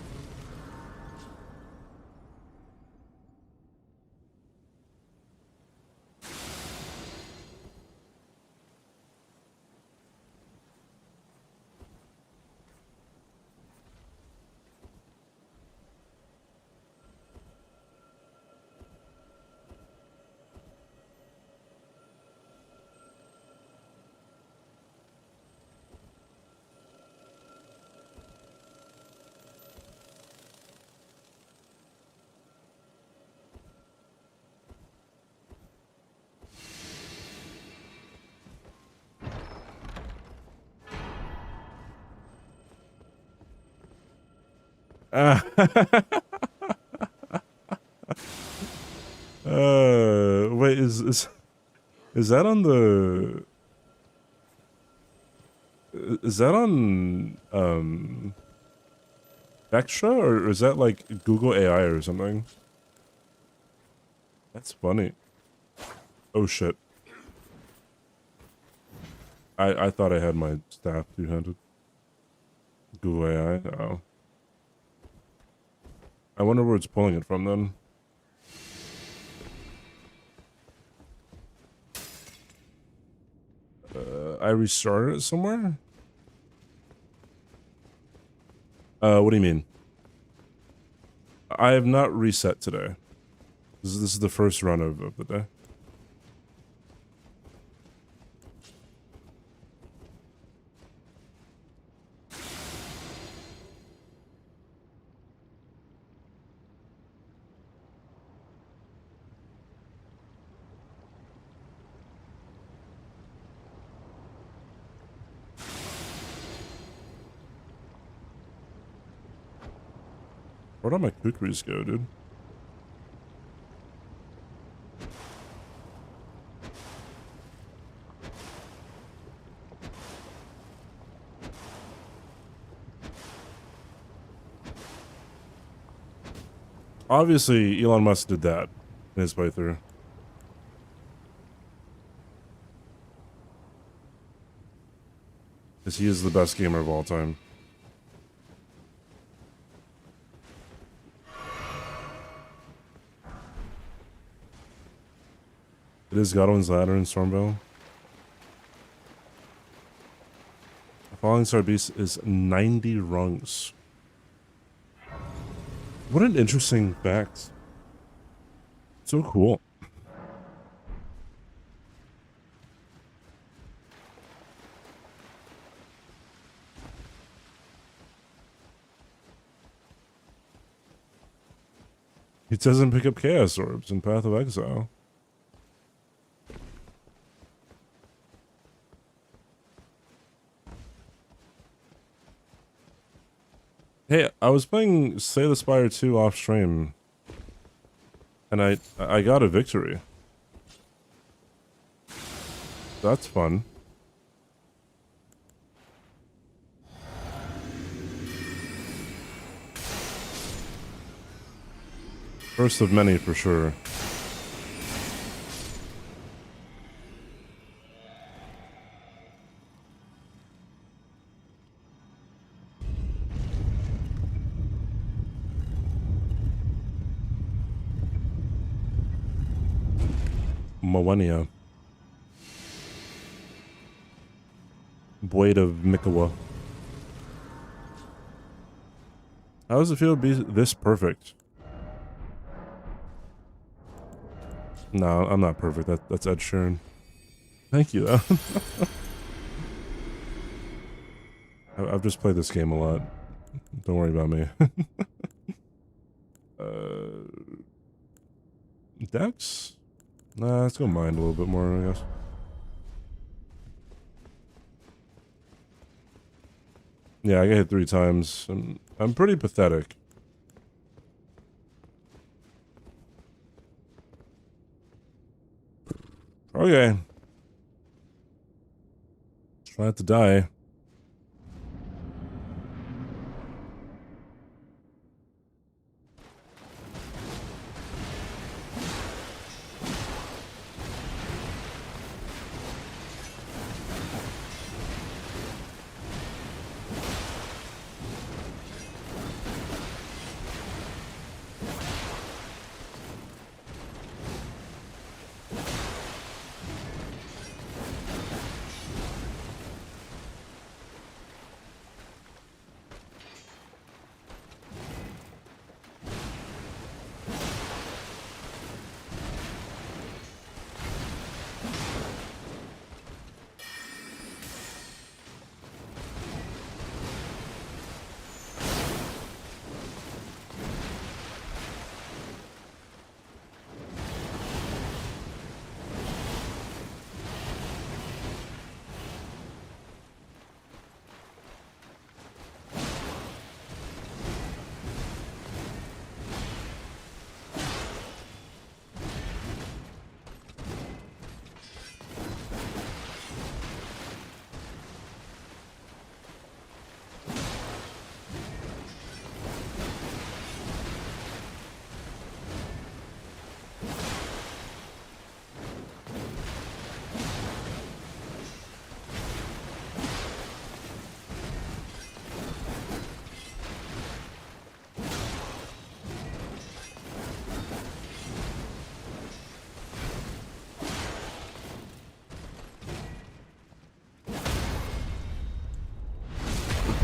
Wait, is that on the... Is that on, Extra, or is that, like, Google AI or something? That's funny. Oh, shit. I thought I had my staff two-handed. Google AI? Oh. I wonder where it's pulling it from, then. I restarted it somewhere? What do you mean? I have not reset today. This is the first run of the day. Where'd all my kukris go, dude? Obviously, Elon Musk did that in his playthrough. Because he is the best gamer of all time. It is Godwin's Ladder in Stormvale. Falling Star Beast is 90 rungs. What an interesting fact. So cool. It doesn't pick up Chaos Orbs in Path of Exile. Hey, I was playing Slay the Spire 2 off stream, and I got a victory. That's fun. First of many for sure. Millennia. Blade of Mikawa. How does it feel to be this perfect? No, I'm not perfect. That's Ed Sheeran. Thank you, though. I've just played this game a lot. Don't worry about me. Dex? Nah, let's go mind a little bit more, I guess. Yeah, I got hit 3 times. I'm pretty pathetic. Okay. Try not to die.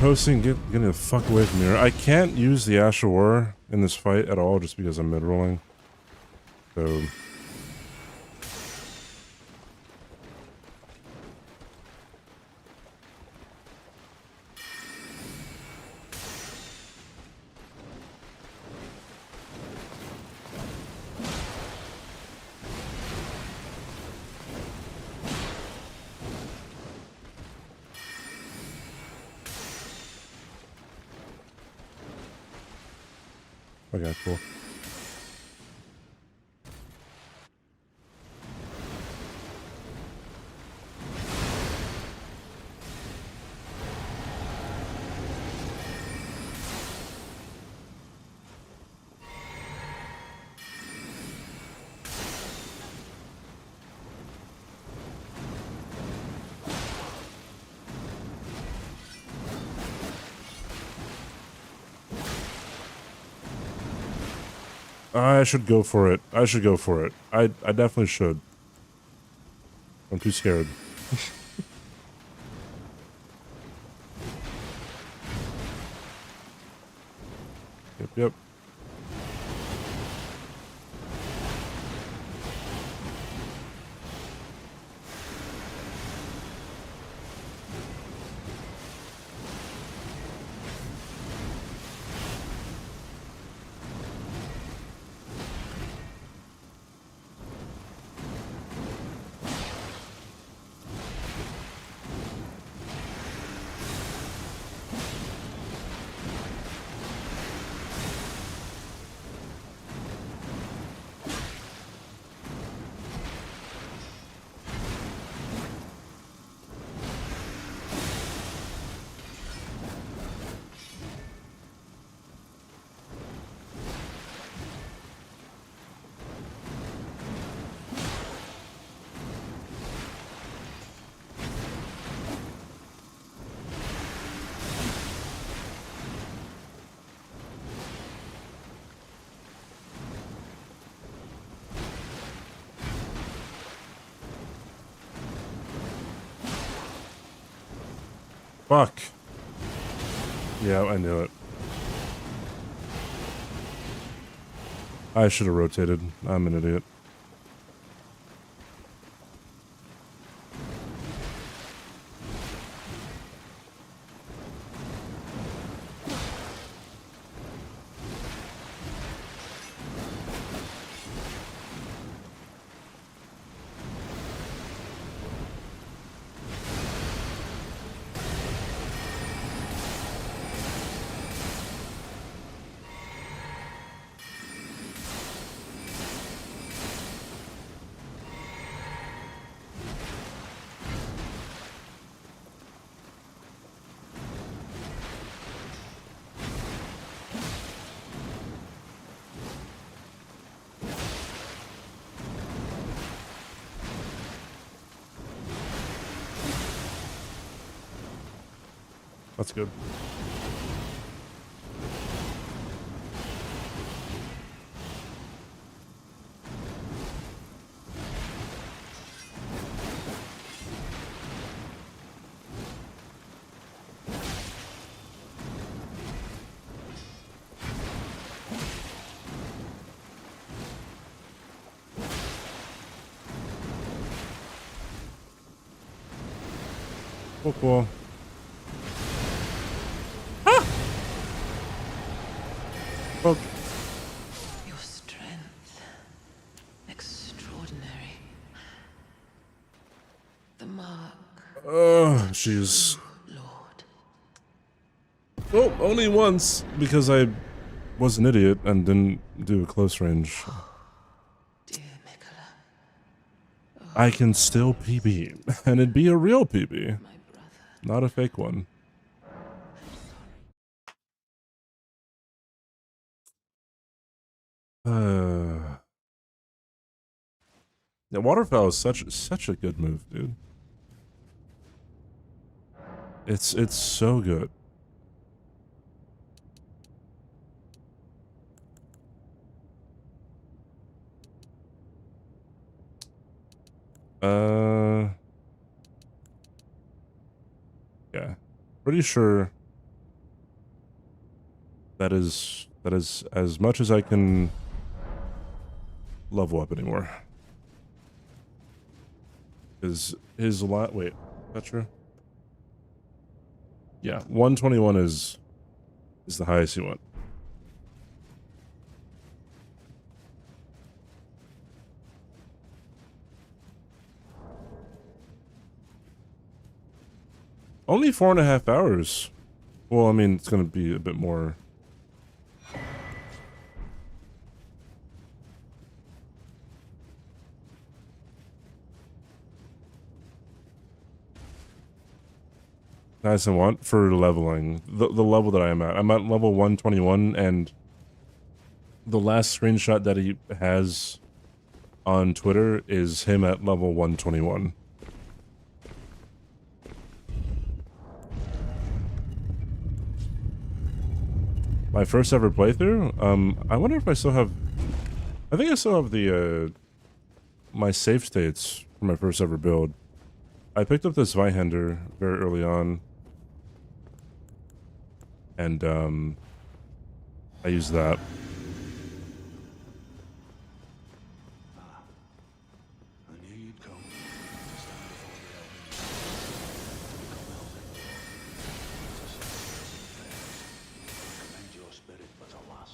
Posting, getting the fuck away from here. I can't use the Ash of War in this fight at all just because I'm mid-rolling. So... Okay, cool. I should go for it. I should go for it. I definitely should. I'm too scared. Yep. Fuck. Yeah, I knew it. I should have rotated. I'm an idiot. That's good. Cool. Well, Your strength. Extraordinary. The mark, jeez. Lord. Oh, only once, because I was an idiot and didn't do a close range. Dear Mikola, I can still PB, and it'd be a real PB, my brother. not a fake one. Yeah, waterfowl is such a good move, dude. It's so good. Yeah, pretty sure that is as much as I can level up anymore. His lot. Wait, that's true. Yeah, 121 is the highest you want. Only 4.5 hours. Well, I mean, it's gonna be a bit more. Nice and want for leveling. The level that I'm at level 121, and the last screenshot that he has on Twitter is him at level 121. My first ever playthrough? I wonder if I still have... I think I still have the, my save states for my first ever build. I picked up this Zweihander very early on. And, I used that. I knew you'd come. To stand before the Elden. To become Elden Lord. To serve I commend your spirit, but alas.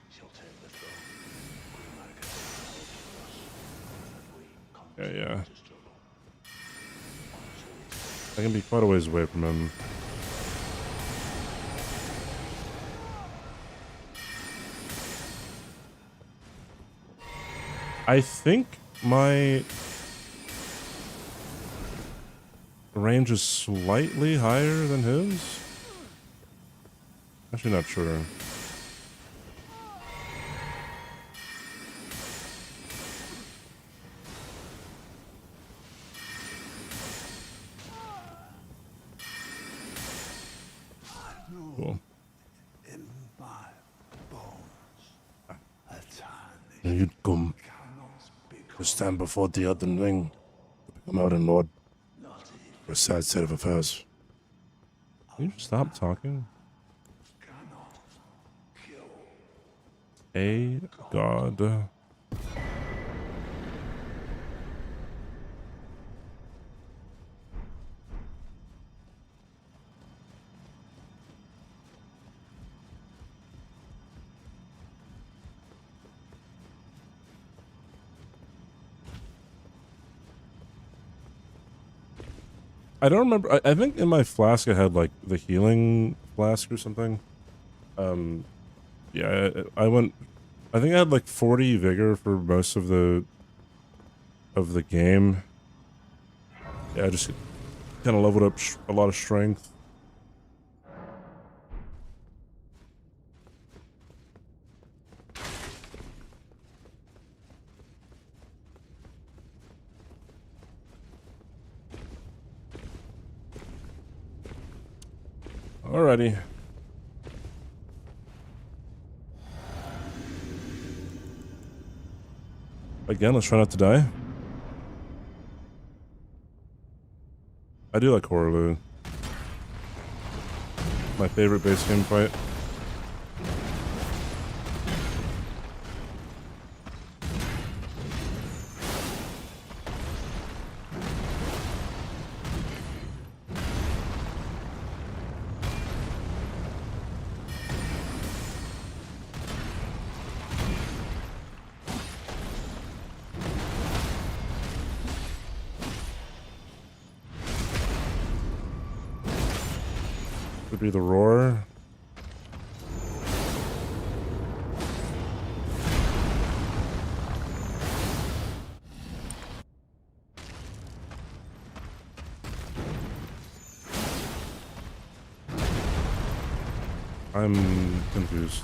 She'll take the throne. Queen Margaret holds for us. And we continue Yeah. to struggle. I can be quite a ways away from him. I think my range is slightly higher than his. Actually, not sure. Cool. In my bones. A tiny You'd come cannot become to stand before the Elden Ring to become Elden Lord. not if A sad state of affairs. Can you stop talking? A god. I don't remember. I think in my flask I had like the healing flask or something. Yeah, I went. I think I had like 40 vigor for most of the game. Yeah, I just kind of leveled up a lot of strength. Alrighty. Again, let's try not to die. I do like horror though. My favorite base game fight. Could be the roar. I'm confused.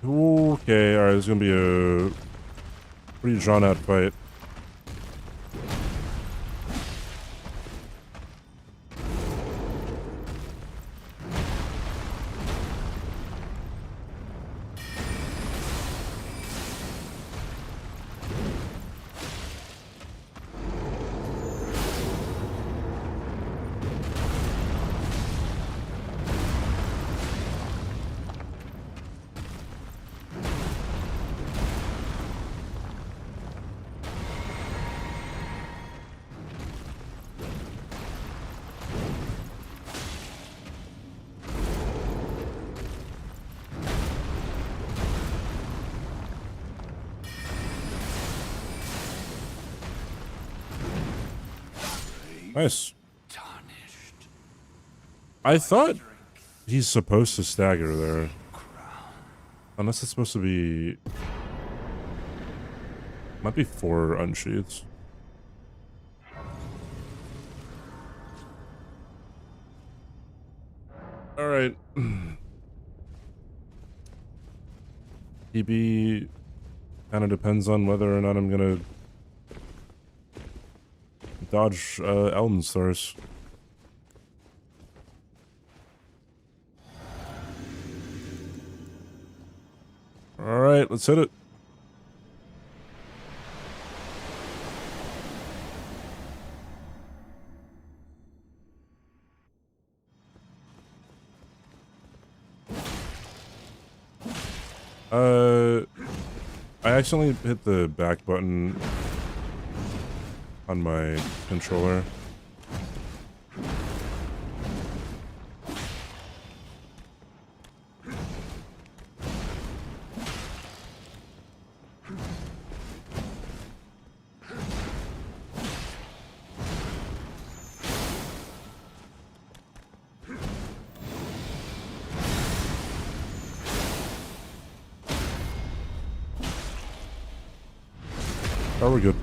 Okay, alright, this is gonna be a pretty drawn out fight. Nice. I thought he's supposed to stagger there. Unless it's supposed to be... Might be 4 unsheaths. Alright. TB kind of depends on whether or not I'm gonna dodge Elden stars. Alright, let's hit it. I accidentally hit the back button on my controller. Oh, we're good.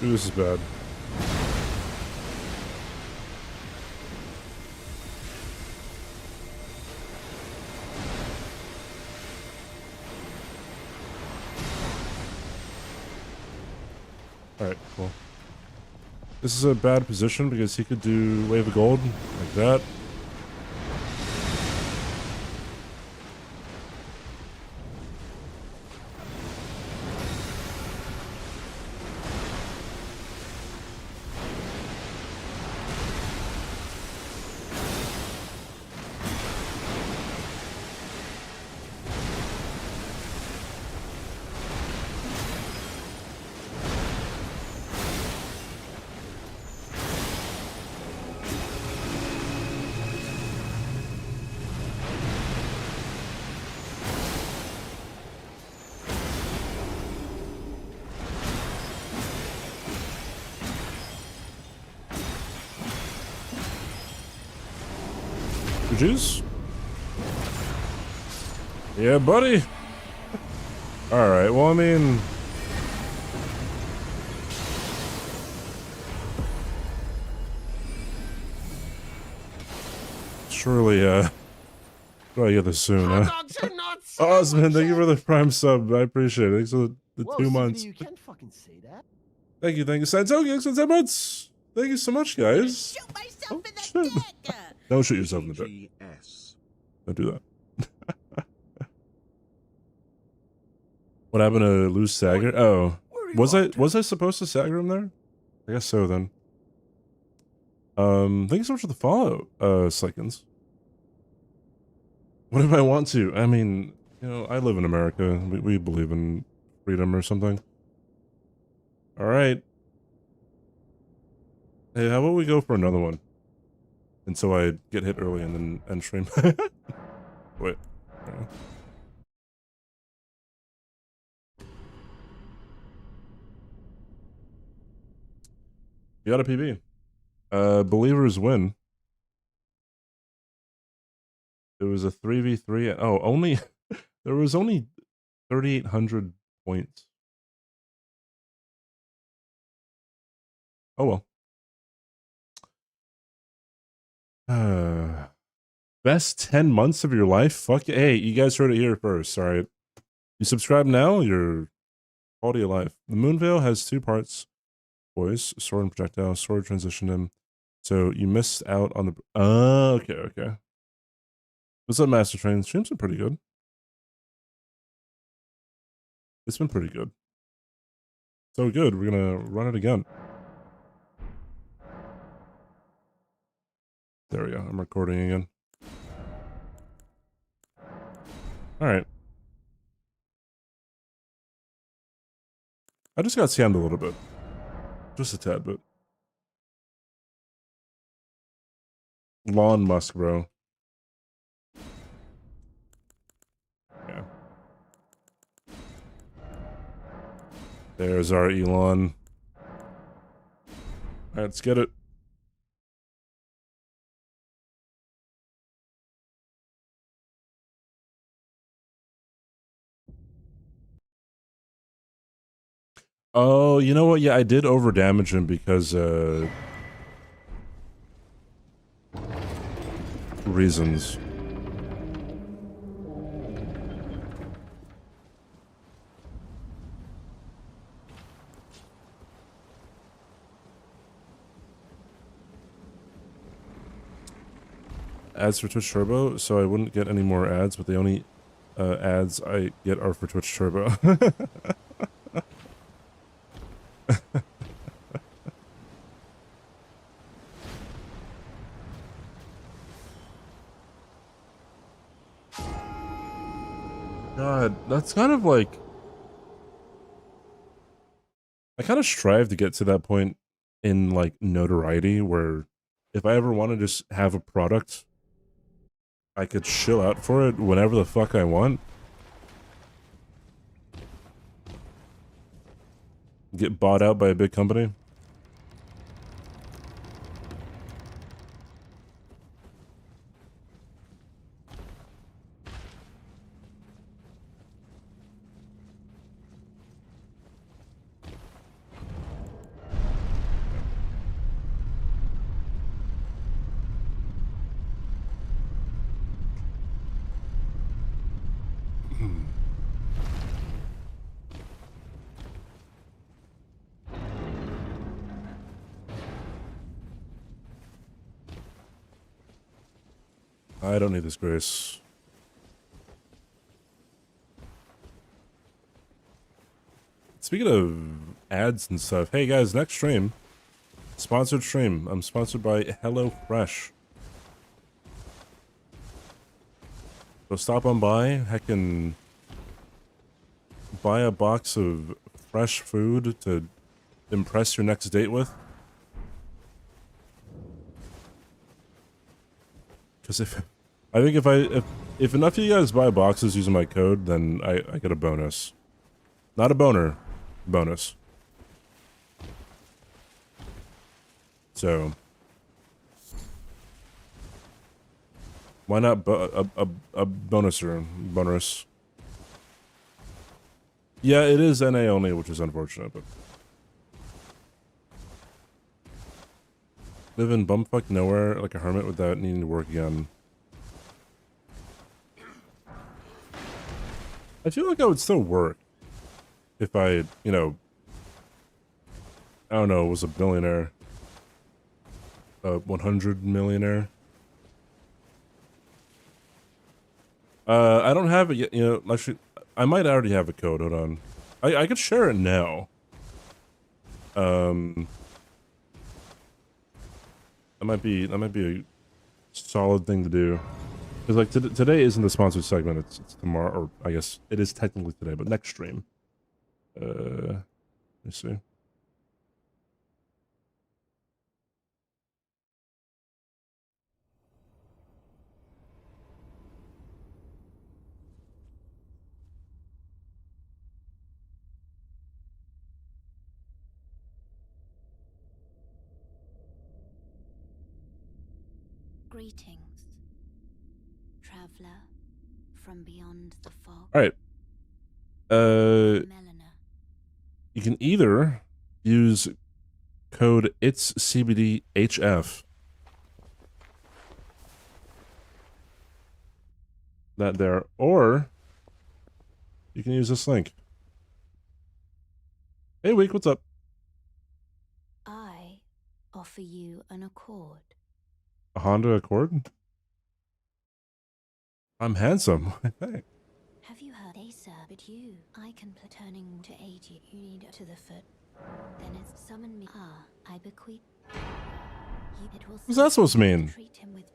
Ooh, this is bad. Alright, cool. This is a bad position because he could do Wave of Gold like that. Juice? Yeah, buddy. Alright, well, I mean... Surely, I get this soon, huh? Osman, thank you for the Prime sub. I appreciate it. Thanks for the 2 months. You can't fucking say that. Thank you, Santoki. Thanks for 10 months. Thank you so much, guys. Shoot myself Oh, in the shit. dick! Don't shoot yourself in the dick. Don't do that. What happened to lose Sagger? Oh, was I supposed to Sagger him there? I guess so then. Thank you so much for the follow, seconds. What if I want to? I mean, you know, I live in America. We believe in freedom or something. All right. Hey, how about we go for another one? Until I get hit early and then end stream. Wait. You got a PB. Believers win. It was a 3v3. Oh, only there was only 3,800 points. Oh well. Best 10 months of your life? Fuck yeah. Hey, you guys heard it here first. Sorry. You subscribe now, your quality of life. The Moonveil has 2 parts. Voice, sword and projectile, sword transition in. So you missed out on the... Oh, okay. What's up, Master Train? Stream's been pretty good. It's been pretty good. So good, we're gonna run it again. There we go, I'm recording again. Alright. I just got scammed a little bit. Just a tad bit. Elon Musk, bro. Yeah. There's our Elon. Alright, let's get it. Oh, you know what? Yeah, I did over damage him because reasons. Ads for Twitch Turbo, so I wouldn't get any more ads, but the only ads I get are for Twitch Turbo. God, that's kind of like... I kind of strive to get to that point in, like, notoriety where if I ever want to just have a product, I could chill out for it whenever the fuck I want. Get bought out by a big company. I don't need this grace. Speaking of ads and stuff, hey guys, next stream, sponsored stream. I'm sponsored by HelloFresh. So stop on by, heck, and buy a box of fresh food to impress your next date with. Because I think if enough of you guys buy boxes using my code, then I get a bonus. Not a boner, bonus. So why not a bonus? Yeah, it is NA only, which is unfortunate, but live in bumfuck nowhere like a hermit without needing to work again. I feel like I would still work if I, you know, I don't know, was a billionaire, a 100 millionaire. I don't have it yet, you know, actually, I might already have a code, hold on. I could share it now. That might be a solid thing to do. Because like today isn't the sponsored segment, it's tomorrow, or I guess it is technically today, but next stream. Let me see. Greetings, traveler from beyond the fog. All right. Melina. You can either use code itzCBD HF. That there, or you can use this link. Hey, Week, what's up? I offer you an accord. A Honda Accord? I'm handsome. Hey. Have you heard, sir? But you, I can turning to aid you. You need to the foot. Then it's summon me. Ah, I bequeath. It will. What's that supposed to mean? Treat him with.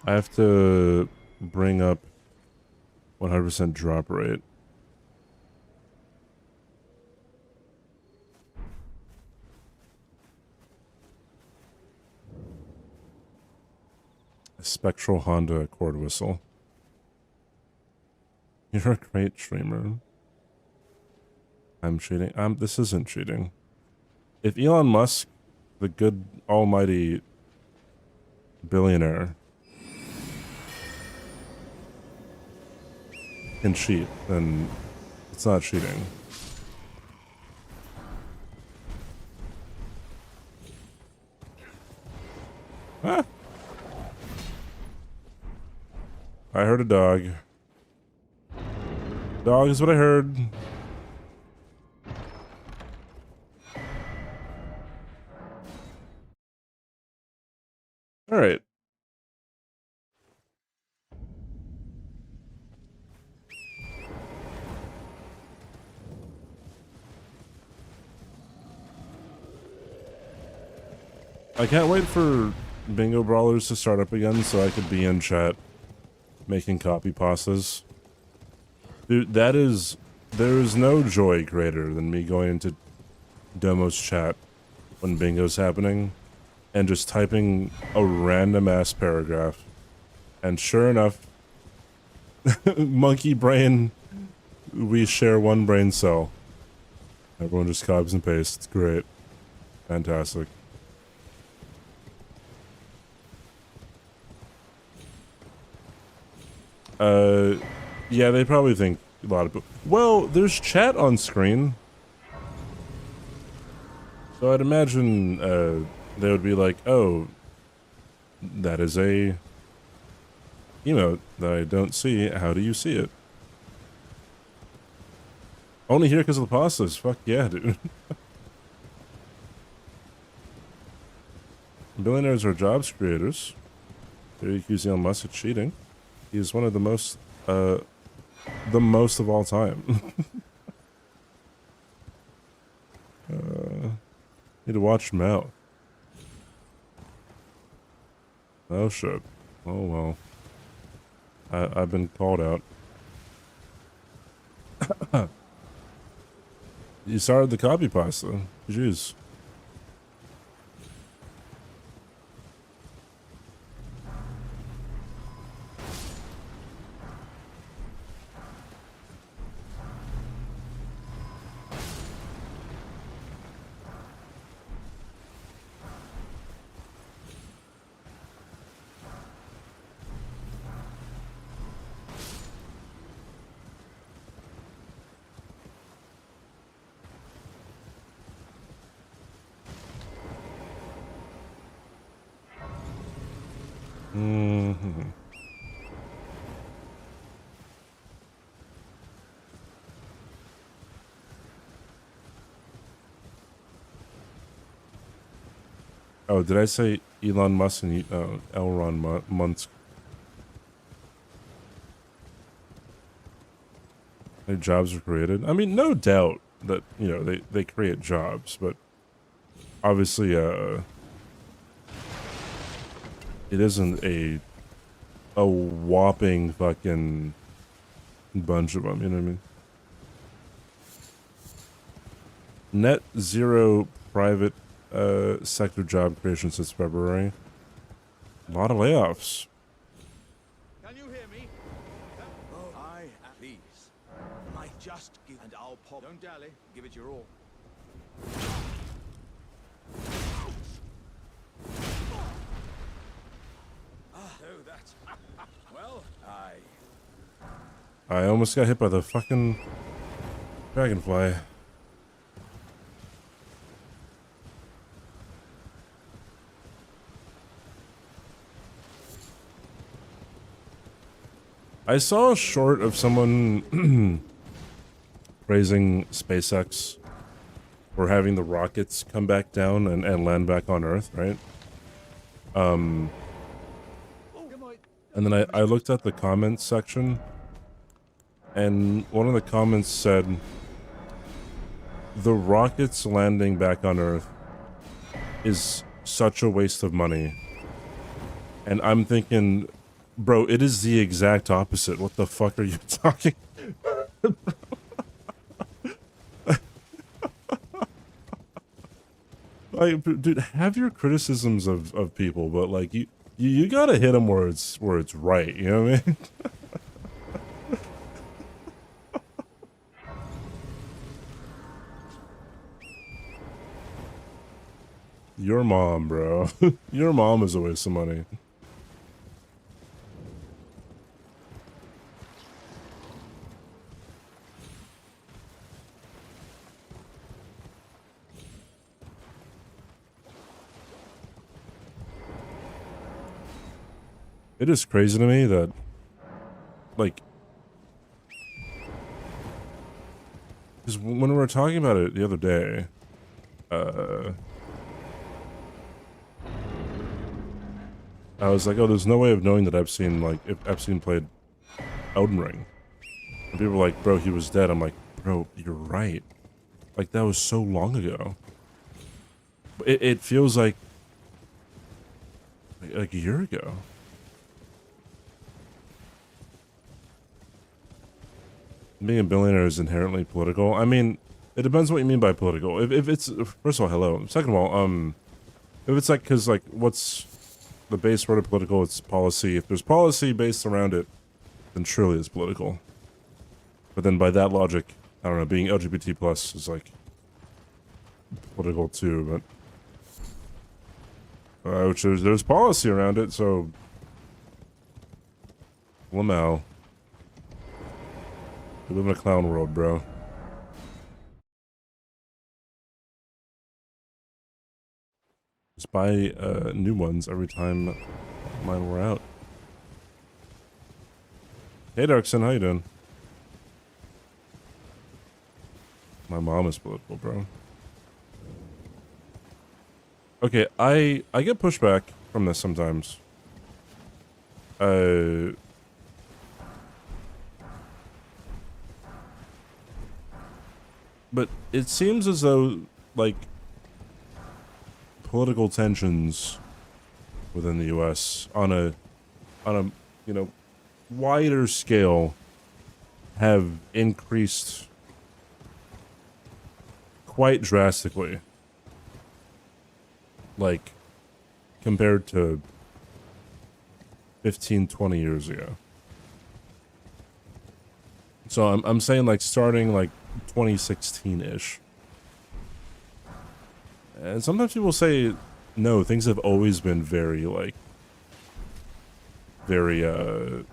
I have to bring up 100% drop rate. A spectral Honda Accord whistle. You're a great streamer. I'm cheating. This isn't cheating. If Elon Musk, the good almighty billionaire, can cheat, then it's not cheating. Ah. I heard a dog. Dog is what I heard. All right. I can't wait for Bingo Brawlers to start up again so I could be in chat making copy pastas. Dude, there is no joy greater than me going into Domo's chat when Bingo's happening and just typing a random ass paragraph. And sure enough, monkey brain, we share one brain cell. Everyone just copies and pastes. It's great. Fantastic. Yeah, they probably think a lot of people. Well, there's chat on screen. So I'd imagine, they would be like, oh, that is a emote that I don't see. How do you see it? Only here because of the pastas. Fuck yeah, dude. Billionaires are jobs creators. They're accusing Elon Musk of cheating. He is one of the most of all time. Need to watch mouth. Oh shit. Oh well. I've been called out. You started the copy pasta. Jeez. Mm-hmm. Oh, did I say Elon Musk and Elron Musk? Their jobs are created. I mean, no doubt that, you know, they create jobs, but obviously, it isn't a whopping fucking bunch of them, you know what I mean? Net zero private sector job creation since February. A lot of layoffs. Can you hear me? Oh, I at least. I just give and I'll pop. Don't dally. Give it your all. Oh, that's well, I almost got hit by the fucking dragonfly. I saw a short of someone praising SpaceX for having the rockets come back down and land back on Earth, right? And then I looked at the comments section, and one of the comments said, the rockets landing back on Earth is such a waste of money. And I'm thinking, bro, it is the exact opposite. What the fuck are you talking? Like, dude, have your criticisms of people, but like you gotta hit them where it's right. You know what I mean? Your mom, bro. Your mom is a waste of money. It is crazy to me that, like, because when we were talking about it the other day, I was like, oh, there's no way of knowing that Epstein, like, if Epstein played Elden Ring. And people were like, bro, he was dead. I'm like, bro, you're right. Like, that was so long ago. It feels like a year ago. Being a billionaire is inherently political. I mean, it depends what you mean by political. If it's, first of all, hello. Second of all, if it's like, cause like, what's the base word of political? It's policy. If there's policy based around it, then surely it's political. But then by that logic, I don't know, being LGBT plus is like political too, but which there's policy around it, so Lamau. We live in a clown world, bro. Just buy new ones every time mine were out. Hey Darkson, how you doing? My mom is political, bro. Okay, I get pushback from this sometimes. But it seems as though, like, political tensions within the U.S. on a you know, wider scale have increased quite drastically, like, compared to 15, 20 years ago. So I'm saying, like, starting like 2016-ish. And sometimes people say, no, things have always been very, like, very, I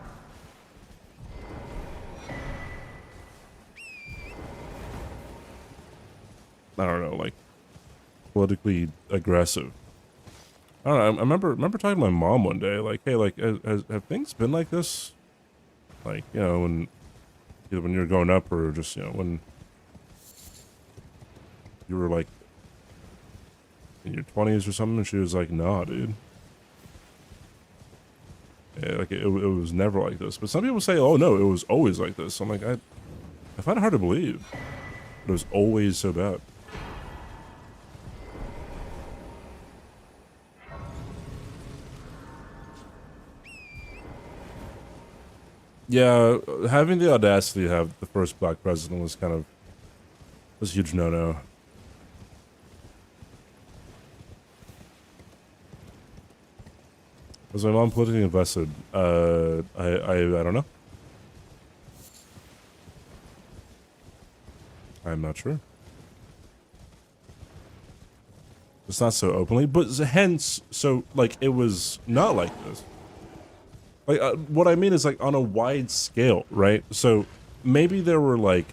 don't know, like, politically aggressive. I don't know, I remember talking to my mom one day, like, hey, like, have things been like this? Like, you know, either when you were growing up or just, you know, when you were, like, in your 20s or something, and she was like, nah, dude. Yeah, like, it was never like this. But some people say, oh, no, it was always like this. I'm like, I find it hard to believe. It was always so bad. Yeah, having the audacity to have the first black president was was a huge no-no. Was my mom politically invested? I don't know. I'm not sure. It's not so openly, but hence, so, like, it was not like this. Like, what I mean is, like, on a wide scale, right? So, maybe there were, like,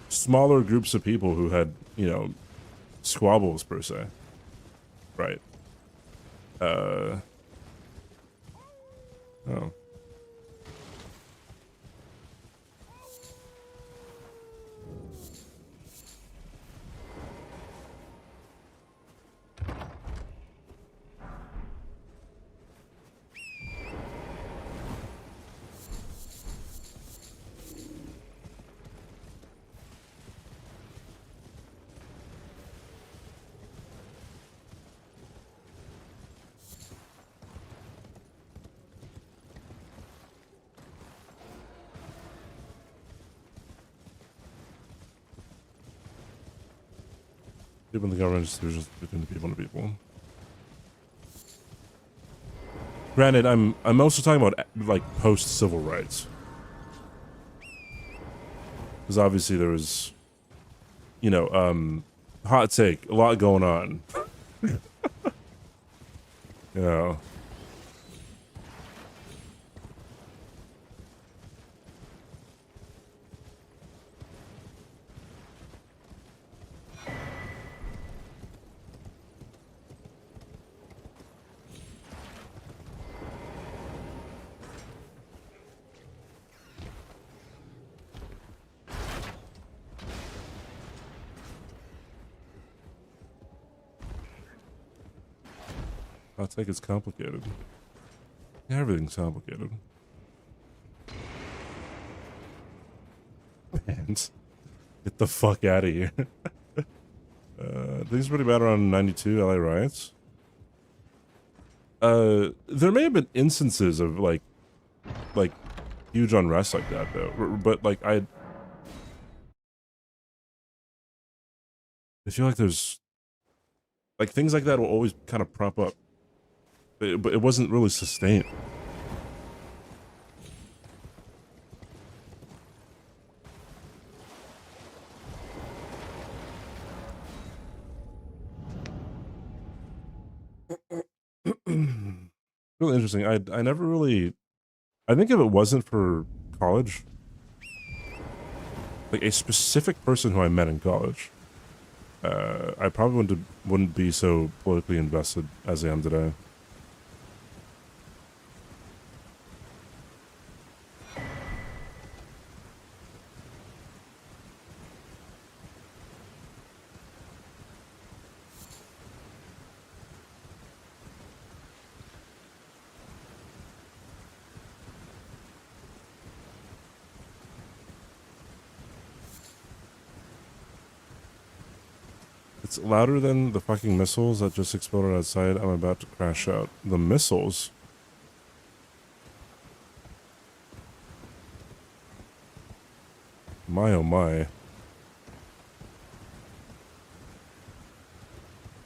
smaller groups of people who had, you know, squabbles, per se. Right. Oh. People in the government decisions between the people and the people. Granted, I'm also talking about, like, post-civil rights. Because obviously there was, you know, hot take, a lot going on. You know. Hot take is complicated. Yeah, everything's complicated. Pants. Get the fuck out of here. Things pretty bad around 92 LA riots. There may have been instances of, like huge unrest like that, though. But, like, I feel like there's, like, things like that will always kind of prop up. But it wasn't really sustained. Really interesting. I never really, I think if it wasn't for college, like a specific person who I met in college, I probably wouldn't be so politically invested as I am today. It's louder than the fucking missiles that just exploded outside. I'm about to crash out. The missiles? My oh my.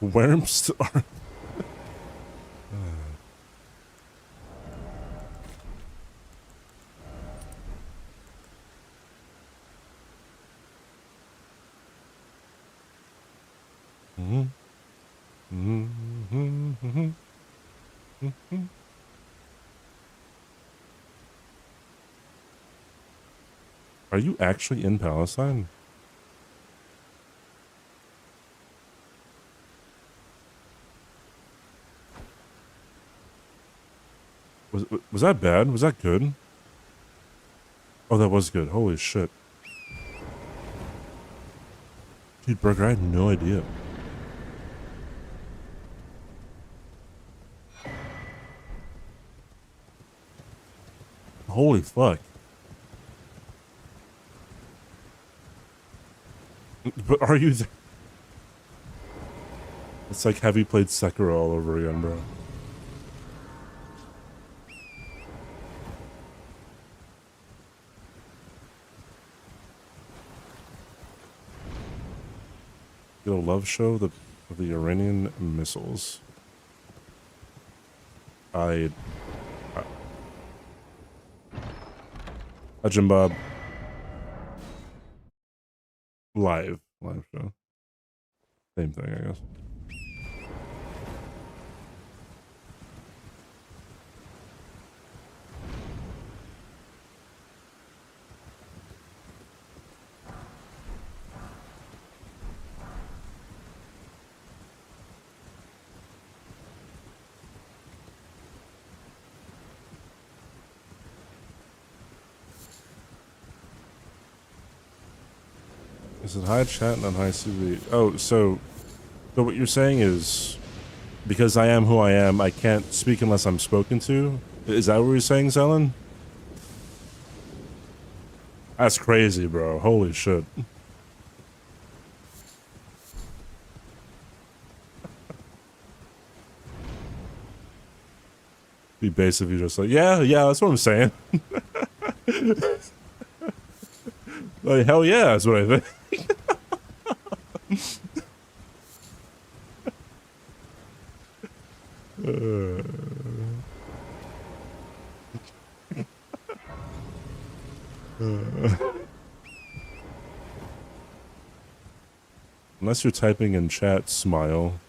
Worms are... Are you actually in Palestine? Was that bad? Was that good? Oh, that was good. Holy shit. Dude, Burger, I had no idea. Holy fuck. But are you... It's like have you played Sekiro all over again, bro. Get a love show of the Iranian missiles. Ajim Bob. Live show. Same thing, I guess. Is it high chat, not high CBD? Oh, so what you're saying is, because I am who I am, I can't speak unless I'm spoken to? Is that what you're saying, Zelen? That's crazy, bro. Holy shit. Be basically just like, yeah, that's what I'm saying. Like, hell yeah, that's what I think. Unless you're typing in chat, smile.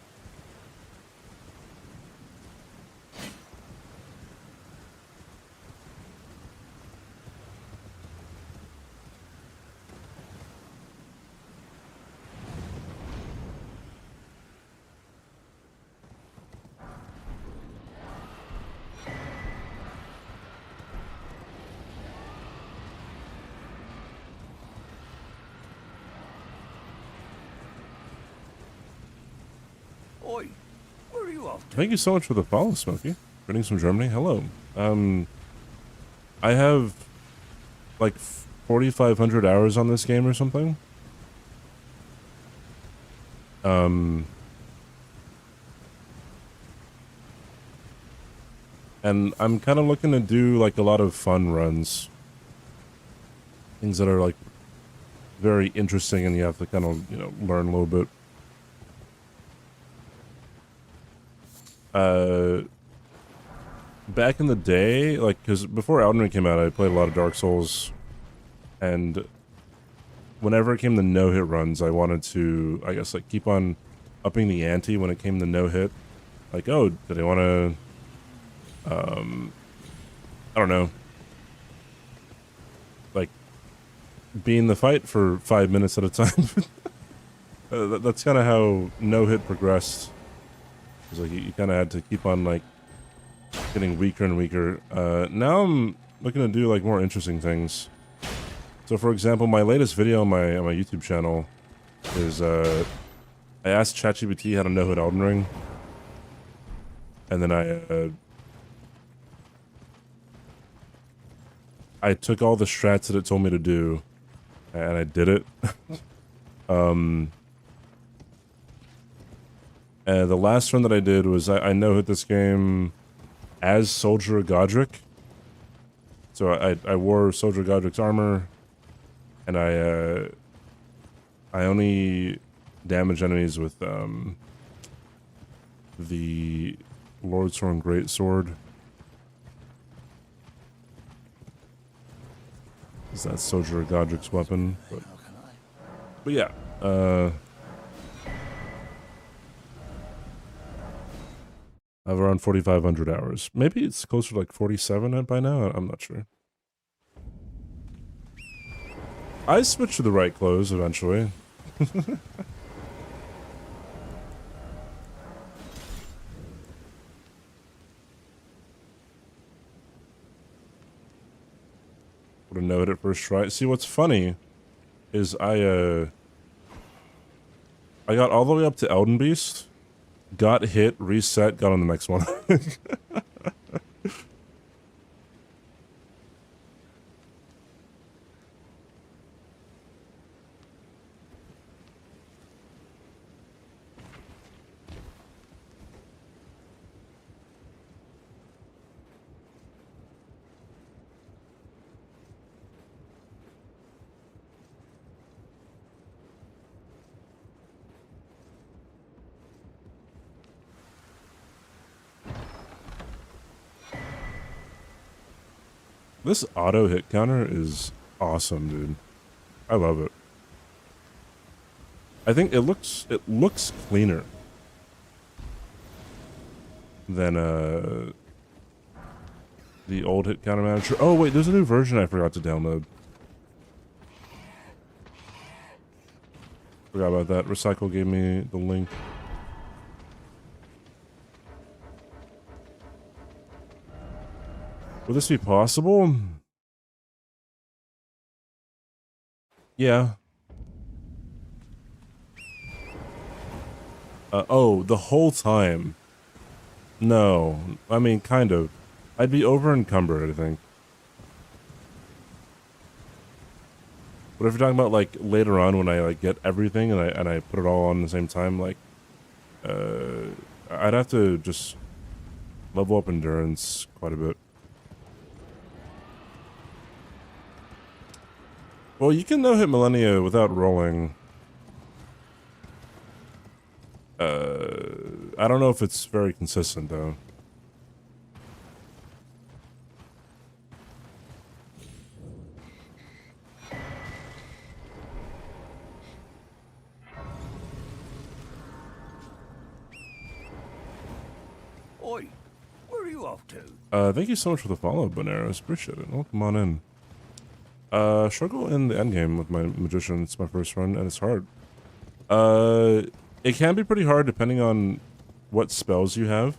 Oi, where are you off to? Thank you so much for the follow, Smokey. Greetings from Germany. Hello. I have like 4,500 hours on this game or something. And I'm kind of looking to do like a lot of fun runs. Things that are like very interesting and you have to kind of, you know, learn a little bit. Back in the day, like, because before Elden came out, I played a lot of Dark Souls, and whenever it came to no-hit runs, I wanted to, I guess, like, keep on upping the ante when it came to no-hit. Like, oh, did I want to, I don't know, like, be in the fight for 5 minutes at a time. That's kind of how no hit progressed. It's like you kind of had to keep on like getting weaker and weaker. Now I'm looking to do like more interesting things. So for example, my latest video on my YouTube channel is I asked ChatGPT how to no hit Elden Ring, and then I took all the strats that it told me to do, and I did it. And the last run that I did was I no hit this game as Soldier Godric. So I wore Soldier Godric's armor, and I only damage enemies with the Lordsworn Greatsword. Is that Soldier Godric's weapon? But yeah, I have around 4,500 hours. Maybe it's closer to like 47 by now. I'm not sure. I switched to the right clothes eventually. Would have known it at first try. See, what's funny is I got all the way up to Elden Beast, got hit, reset, got on the next one. This auto hit counter is awesome, dude. I love it. I think it looks cleaner than the old hit counter manager. Oh wait, there's a new version I forgot to download. Forgot about that. Recycle gave me the link. Would this be possible? Yeah. Oh, the whole time. No. I mean, kind of. I'd be over encumbered, I think. But if you're talking about like later on when I like get everything and I put it all on at the same time, like I'd have to just level up endurance quite a bit. Well, you can no hit Millennia without rolling. I don't know if it's very consistent though. Oi, where are you off to? Thank you so much for the follow, Boneros. Appreciate it. Welcome on in. Struggle in the endgame with my magician. It's my first run, and it's hard. It can be pretty hard depending on what spells you have.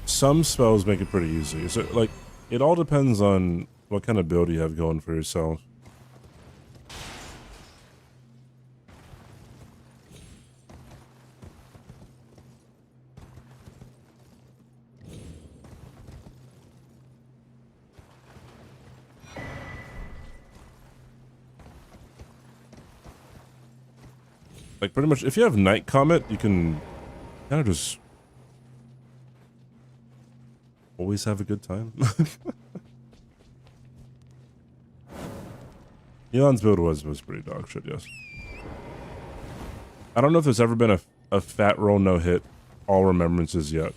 Some spells make it pretty easy. So, like, it all depends on what kind of build you have going for yourself. Like, pretty much, if you have Night Comet, you can kind of just always have a good time. Elon's build was pretty dog shit, yes. I don't know if there's ever been a fat roll no hit, all remembrances yet.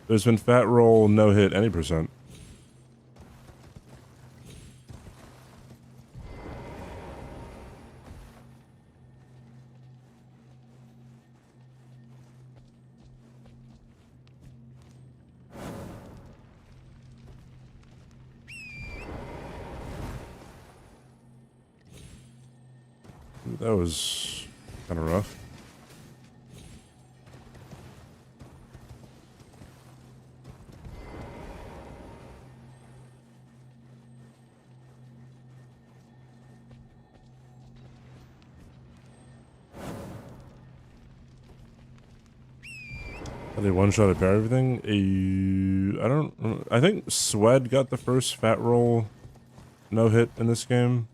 There's been fat roll no hit any percent. Ooh, that was kind of rough. Are they one-shot at everything? I don't. I think Swed got the first fat roll no hit in this game.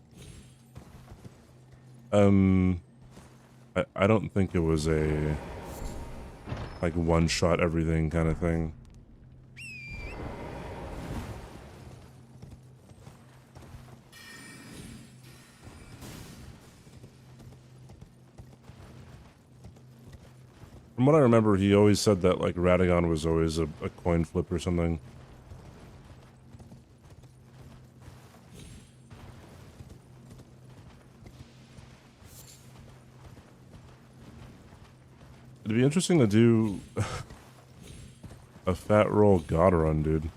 I don't think it was a like one-shot everything kind of thing. From what I remember, he always said that like Radagon was always a coin flip or something. It'd be interesting to do a fat roll god run, dude.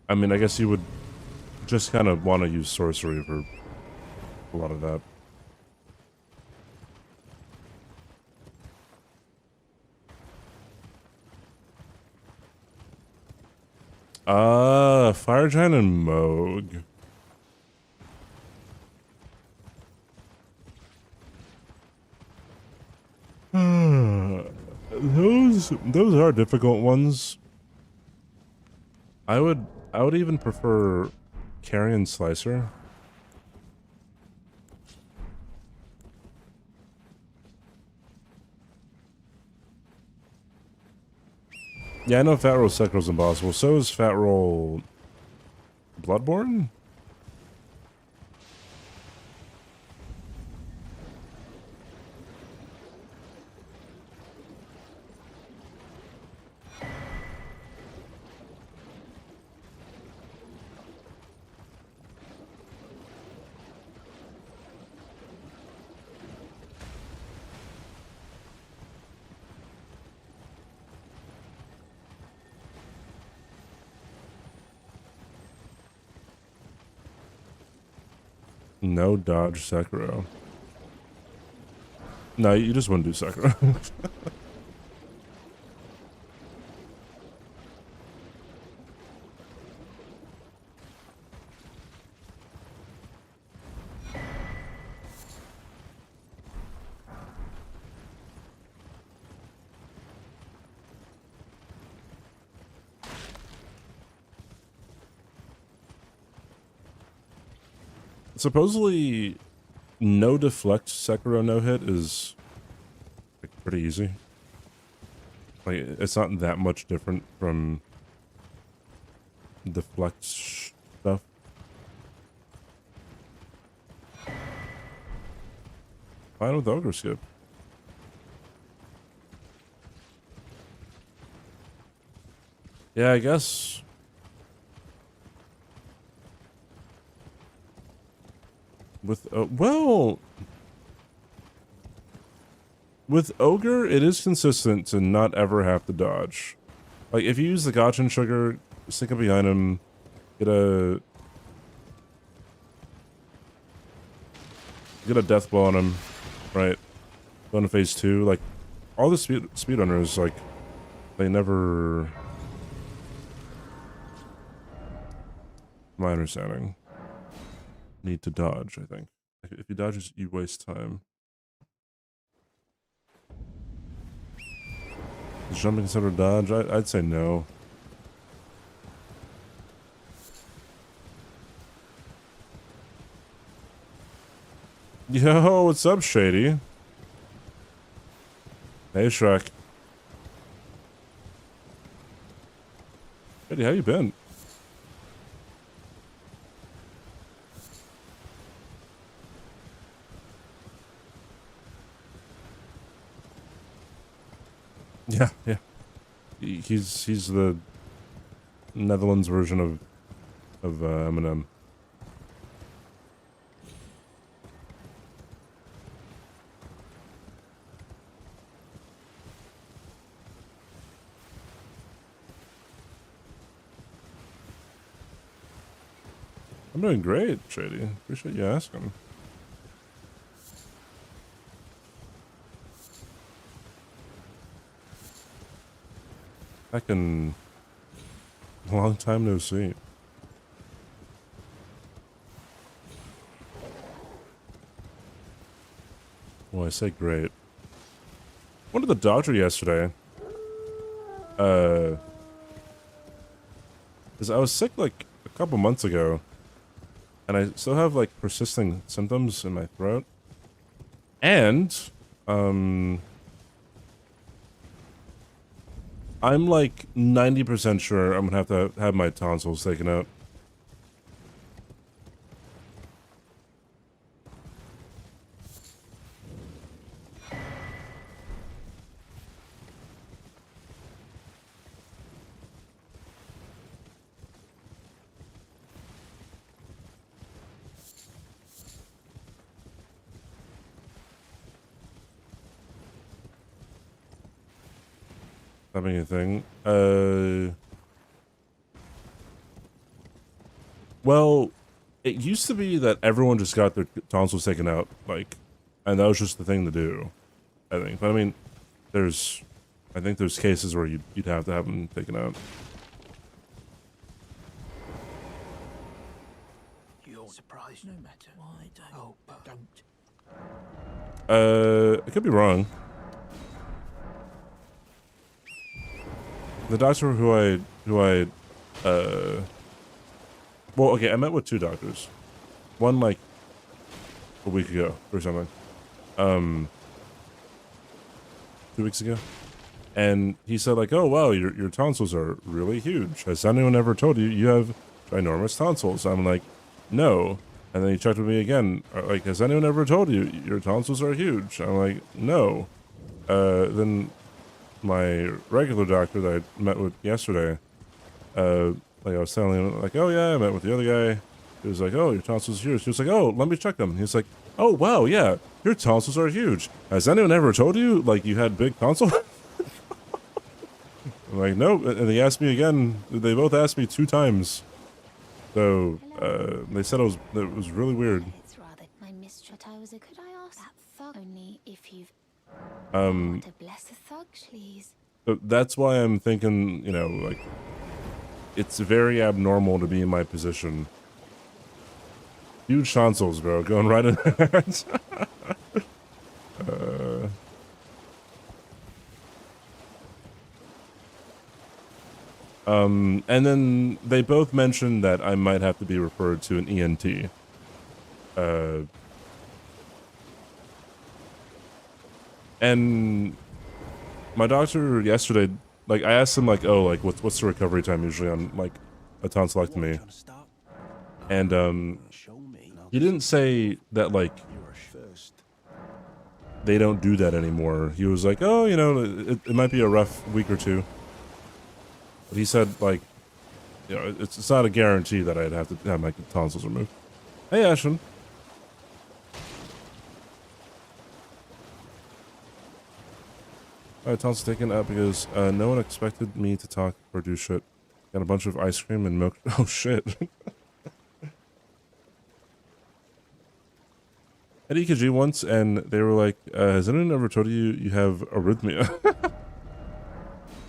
I mean, I guess you would just kind of want to use sorcery for a lot of that. Fire Giant and Moog. Those are difficult ones. I would even prefer Carrion Slicer. Yeah, I know Fat Roll Sekro's impossible. So is Fat Roll Bloodborne? No dodge Sekiro. No, you just wouldn't do Sekiro. Supposedly, no deflect Sekiro no hit is like, pretty easy. Like, it's not that much different from deflect stuff. Fine with Ogre Skip. Yeah, I guess. With, well, with Ogre, it is consistent to not ever have to dodge. Like, if you use the Gotcha Sugar, stick it behind him, get a death blow on him, right? Go into phase 2, like, all the speedrunners, like, they never, my understanding, need to dodge, I think. If you dodge, you waste time. Is jumping considered dodge? I'd say no. Yo, what's up, Shady? Hey, Shrek. Shady, how you been? Yeah, yeah. He's the Netherlands version of Eminem. I'm doing great, Shady. Appreciate you asking. Heckin' long time no see. Well, I say great. Went to the doctor yesterday. Because I was sick like a couple months ago. And I still have like persisting symptoms in my throat. And, I'm like 90% sure I'm gonna have to have my tonsils taken out. Having a thing. Well, it used to be that everyone just got their tonsils taken out, like, and that was just the thing to do, I think. But I mean, I think there's cases where you'd have to have them taken out. You're surprised no matter. Why don't? Oh, don't. I could be wrong. The doctor who I, well, okay, I met with two doctors. One, like, a week ago or something. 2 weeks ago. And he said, like, oh, wow, your tonsils are really huge. Has anyone ever told you you have ginormous tonsils? I'm like, no. And then he checked with me again. Like, has anyone ever told you your tonsils are huge? I'm like, no. Then my regular doctor that I met with yesterday, like I was telling him, like, oh yeah, I met with the other guy. He was like, oh, your tonsils are huge. He was like, oh, let me check them. He's like, oh, wow, yeah, your tonsils are huge. Has anyone ever told you, like, you had big tonsils? I'm like, nope. And they asked me again. They both asked me 2 times. So, they said it was really weird. It's rather my mistress. Could I ask that thug only if you've Um, to bless a thug, please? So that's why I'm thinking, you know, like, it's very abnormal to be in my position. Huge tonsils, bro, going right in there. And then they both mentioned that I might have to be referred to an ENT. And my doctor yesterday, like, I asked him, like, oh, like, what's the recovery time usually on, like, a tonsillectomy? And, he didn't say that, like, they don't do that anymore. He was like, oh, you know, it might be a rough week or 2. But he said, like, you know, it's not a guarantee that I'd have to have my tonsils removed. Hey, Ashton. Alright, tonsils taken out because no one expected me to talk or do shit. Got a bunch of ice cream and milk. Oh, shit. At EKG once, and they were like, has anyone ever told you you have arrhythmia?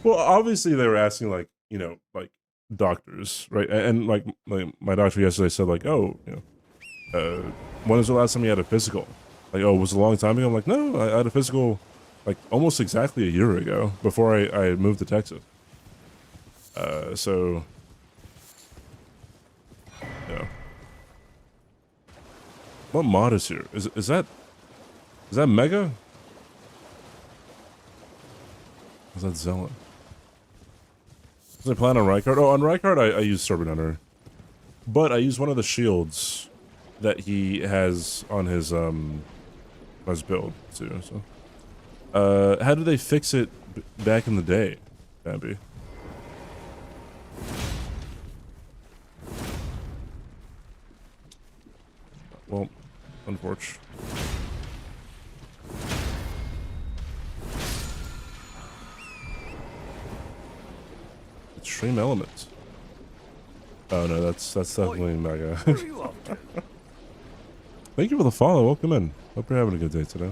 Well, obviously they were asking, like, you know, like, doctors, right? And like my doctor yesterday said, like, oh, you know, when was the last time you had a physical? Like, oh, was it a long time ago? I'm like, no, I had a physical, like, almost exactly a year ago, before I moved to Texas. So, you know. What mod is here? Is that Mega? Is that Zealot? Does I plan on Rykard? Oh, on Rykard I use Serpent Hunter. But I use one of the shields that he has on his build too, so. How did they fix it back in the day, Abby? Well, unfortunately. Extreme elements. Oh no, that's definitely mega. Where are you off to? Thank you for the follow. Welcome in. Hope you're having a good day today.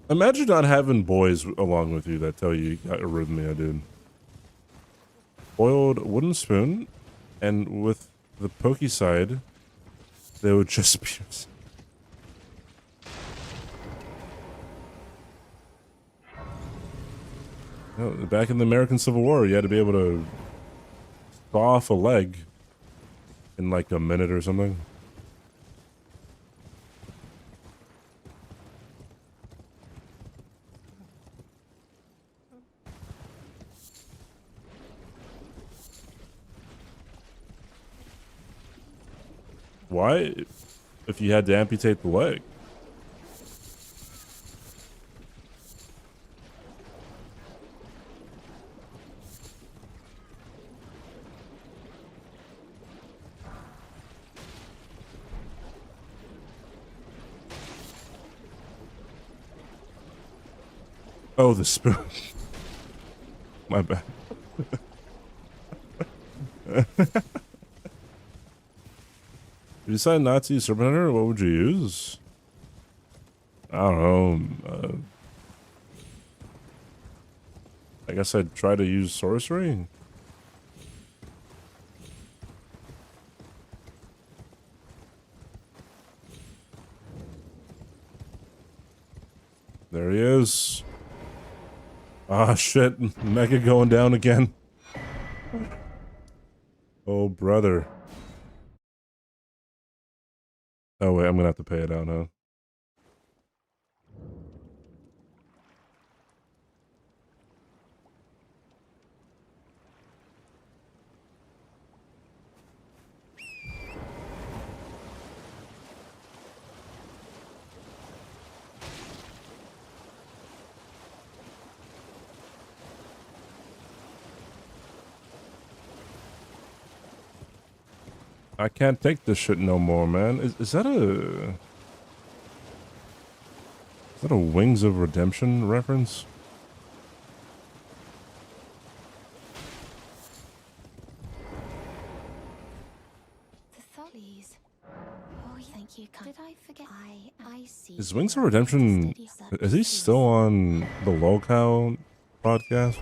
Imagine not having boys along with you that tell you got arrhythmia, dude. Boiled wooden spoon, and with the pokey side, they would just be. You know, back in the American Civil War, you had to be able to saw off a leg in like a minute or something. Why? If you had to amputate the leg? Oh, the spoon. My bad. If you decide not to use Serpent Hunter, what would you use? I don't know. I guess I'd try to use sorcery. There he is. Ah, shit. Mega going down again. Oh, brother. Oh, wait. I'm gonna have to pay it out, huh? I can't take this shit no more, man. Is that a... Is that a Wings of Redemption reference? The Tholies. Oh, thank you. Did I forget? I see. Is Wings of Redemption... Is he still on the Lolcow podcast?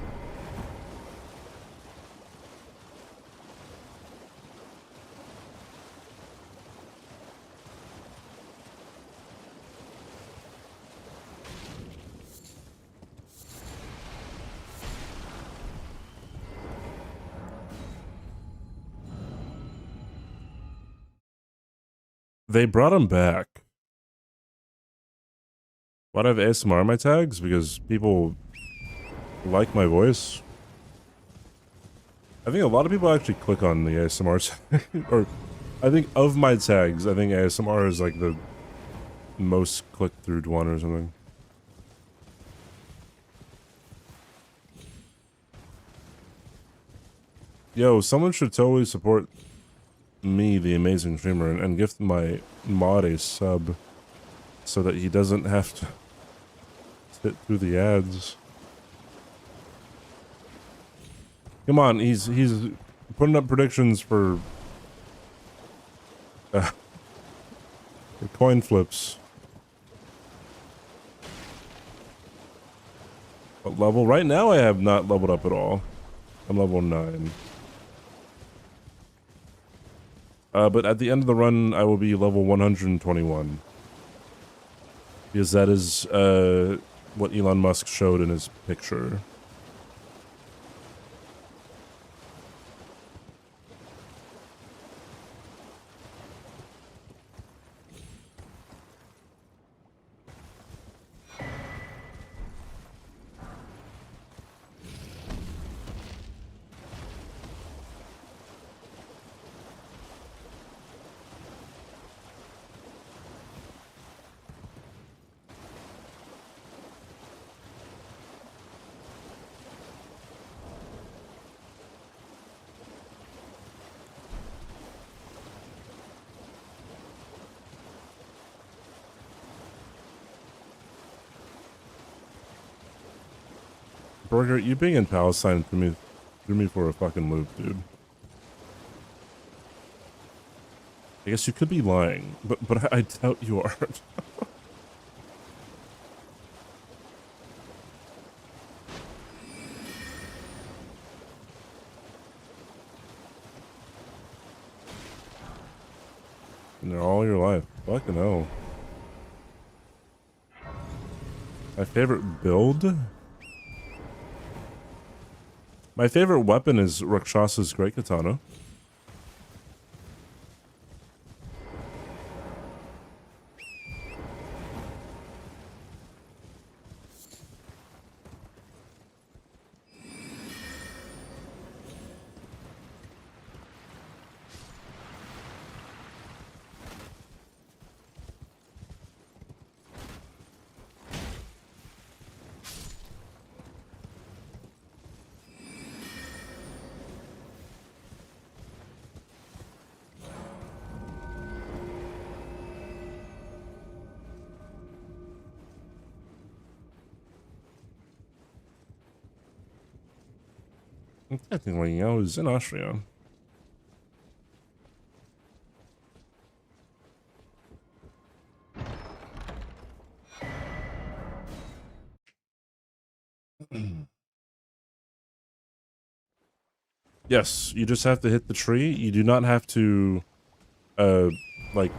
They brought him back. Why do I have ASMR on my tags? Because people like my voice. I think a lot of people actually click on the ASMR tag. Or, I think of my tags, I think ASMR is like the most clicked through one or something. Yo, someone should totally support me, the amazing streamer, and gift my mod a sub so that he doesn't have to sit through the ads. Come on, he's putting up predictions for coin flips. What level? Right now I have not leveled up at all. I'm level 9. But at the end of the run, I will be level 121. Because that is, what Elon Musk showed in his picture. Burger, you being in Palestine threw me for a fucking loop, dude. I guess you could be lying, but I doubt you are. Been there all your life. Fucking hell. My favorite build? My favorite weapon is Rakshasa's Great Katana. Technically, I was in Austria. Yes, you just have to hit the tree. You do not have to, like,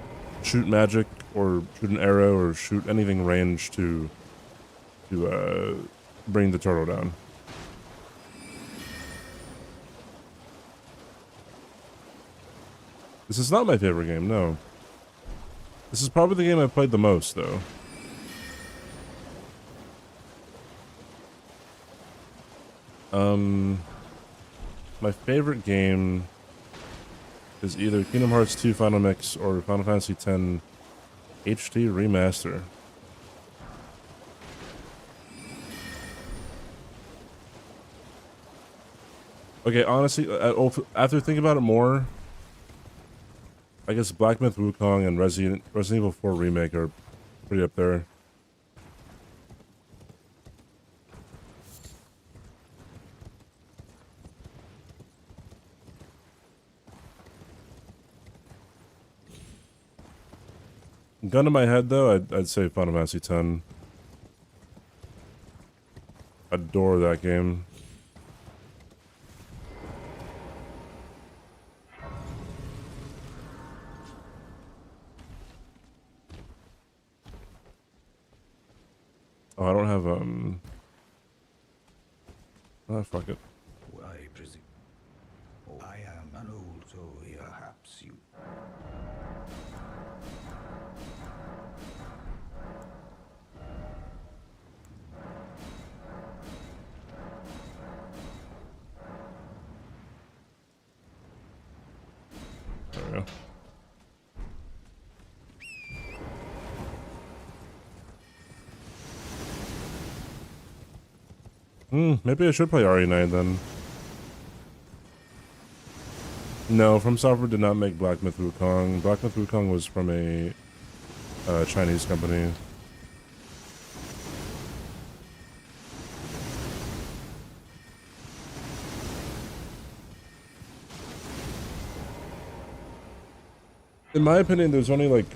shoot magic or shoot an arrow or shoot anything ranged to bring the turtle down. This is not my favorite game, no. This is probably the game I played the most, though. My favorite game is either Kingdom Hearts 2 Final Mix or Final Fantasy X HD Remaster. Okay, honestly, after thinking about it more, I guess Black Myth Wukong and Resident Evil 4 Remake are pretty up there. Gun to my head, though, I'd say Final Fantasy X. Adore that game. Oh, I don't have, oh, fuck it. I presume. Oh, I am an old, so perhaps you. There we go. Maybe I should play RE9 then. No, From Software did not make Black Myth Wukong. Black Myth Wukong was from a Chinese company. In my opinion, there's only like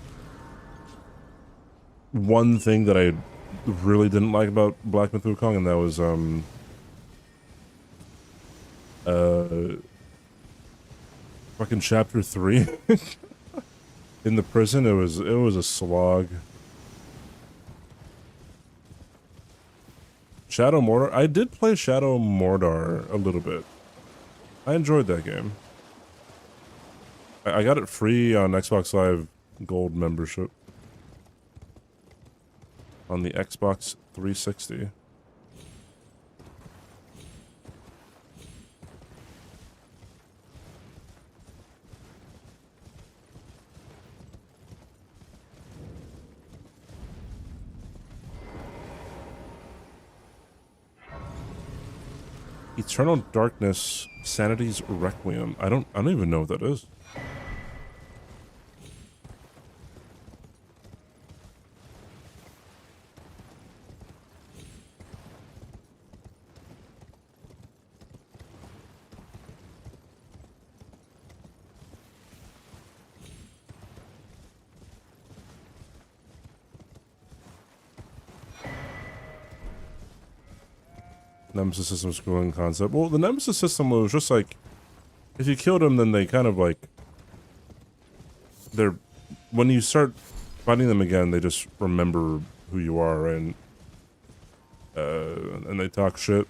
one thing that I really didn't like about Black Myth Wukong, and that was fucking chapter 3. In the prison, it was a slog. Shadow Mordor, I did play Shadow Mordor a little bit. I enjoyed that game. I got it free on Xbox Live Gold membership on the Xbox 360. Eternal Darkness, Sanity's Requiem. I don't even know what that is. Nemesis system's cool in concept. Well, the Nemesis system was just like, if you killed them, then they kind of like, when you start fighting them again, they just remember who you are, and they talk shit.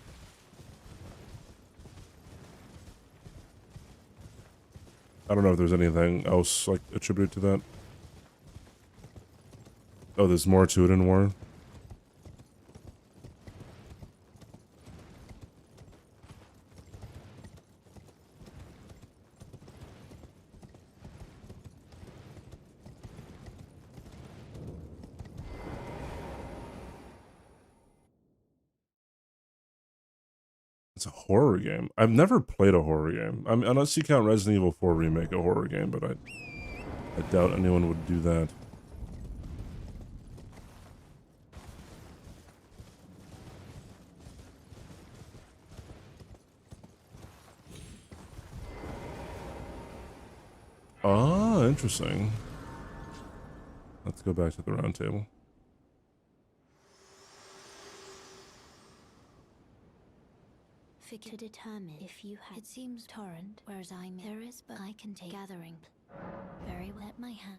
I don't know if there's anything else like attributed to that. Oh, there's more to it in War. It's a horror game. I've never played a horror game. I mean, unless you count Resident Evil 4 Remake a horror game, but I doubt anyone would do that. Ah, interesting. Let's go back to the round table. To determine if you have. It seems torrent, whereas there is, but I can take gathering. Very well at my hand.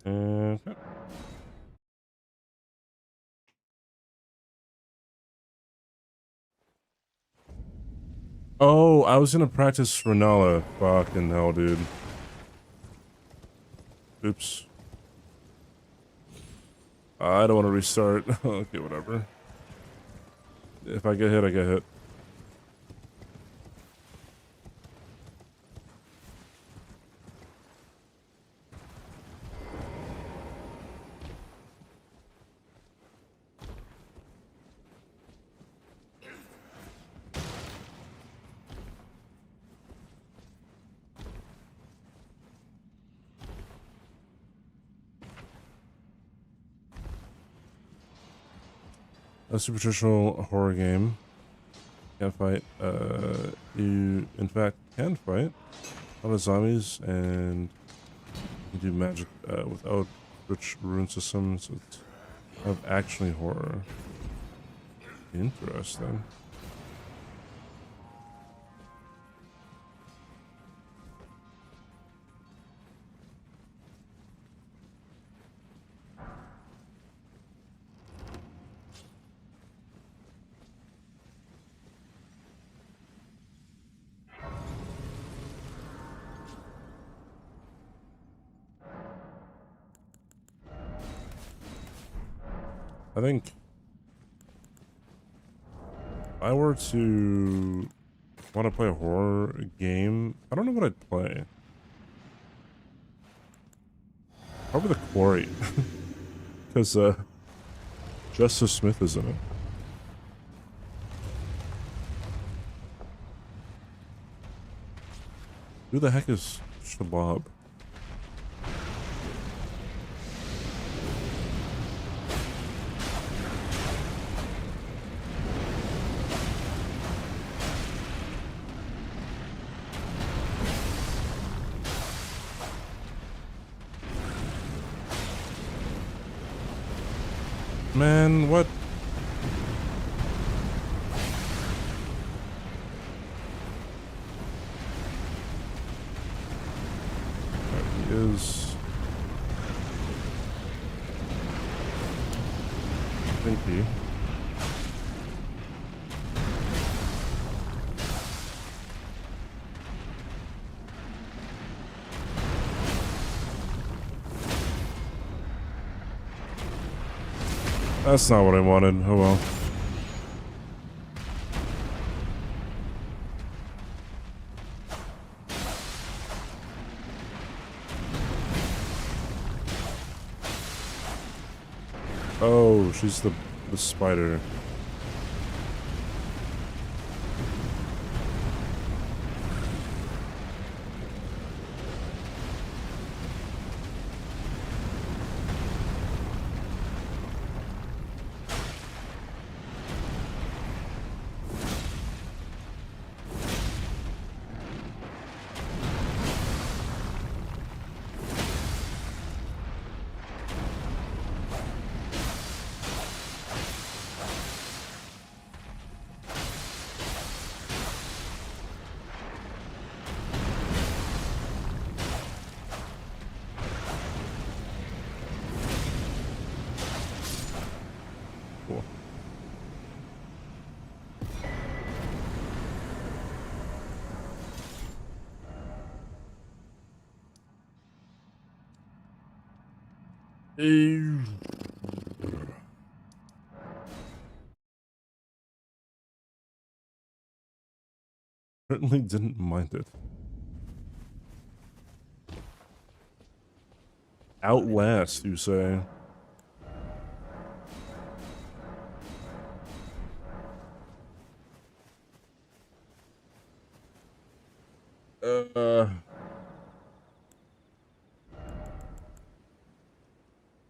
Okay. Oh, I was gonna practice Renala. Fucking hell, dude. Oops. I don't want to restart. Okay, whatever. If I get hit, I get hit. A super traditional horror game. Can't fight. You, in fact, can fight a lot of zombies, and you do magic without rich rune systems. It's of actually horror. Interesting. I think if I were to want to play a horror game, I don't know what I'd play. Probably The Quarry. Because Justice Smith is in it. Who the heck is Shabab? Man, what? There he is. Thank you. That's not what I wanted. Oh well. Oh, she's the spider. Cool. Certainly didn't mind it. Outlast, you say?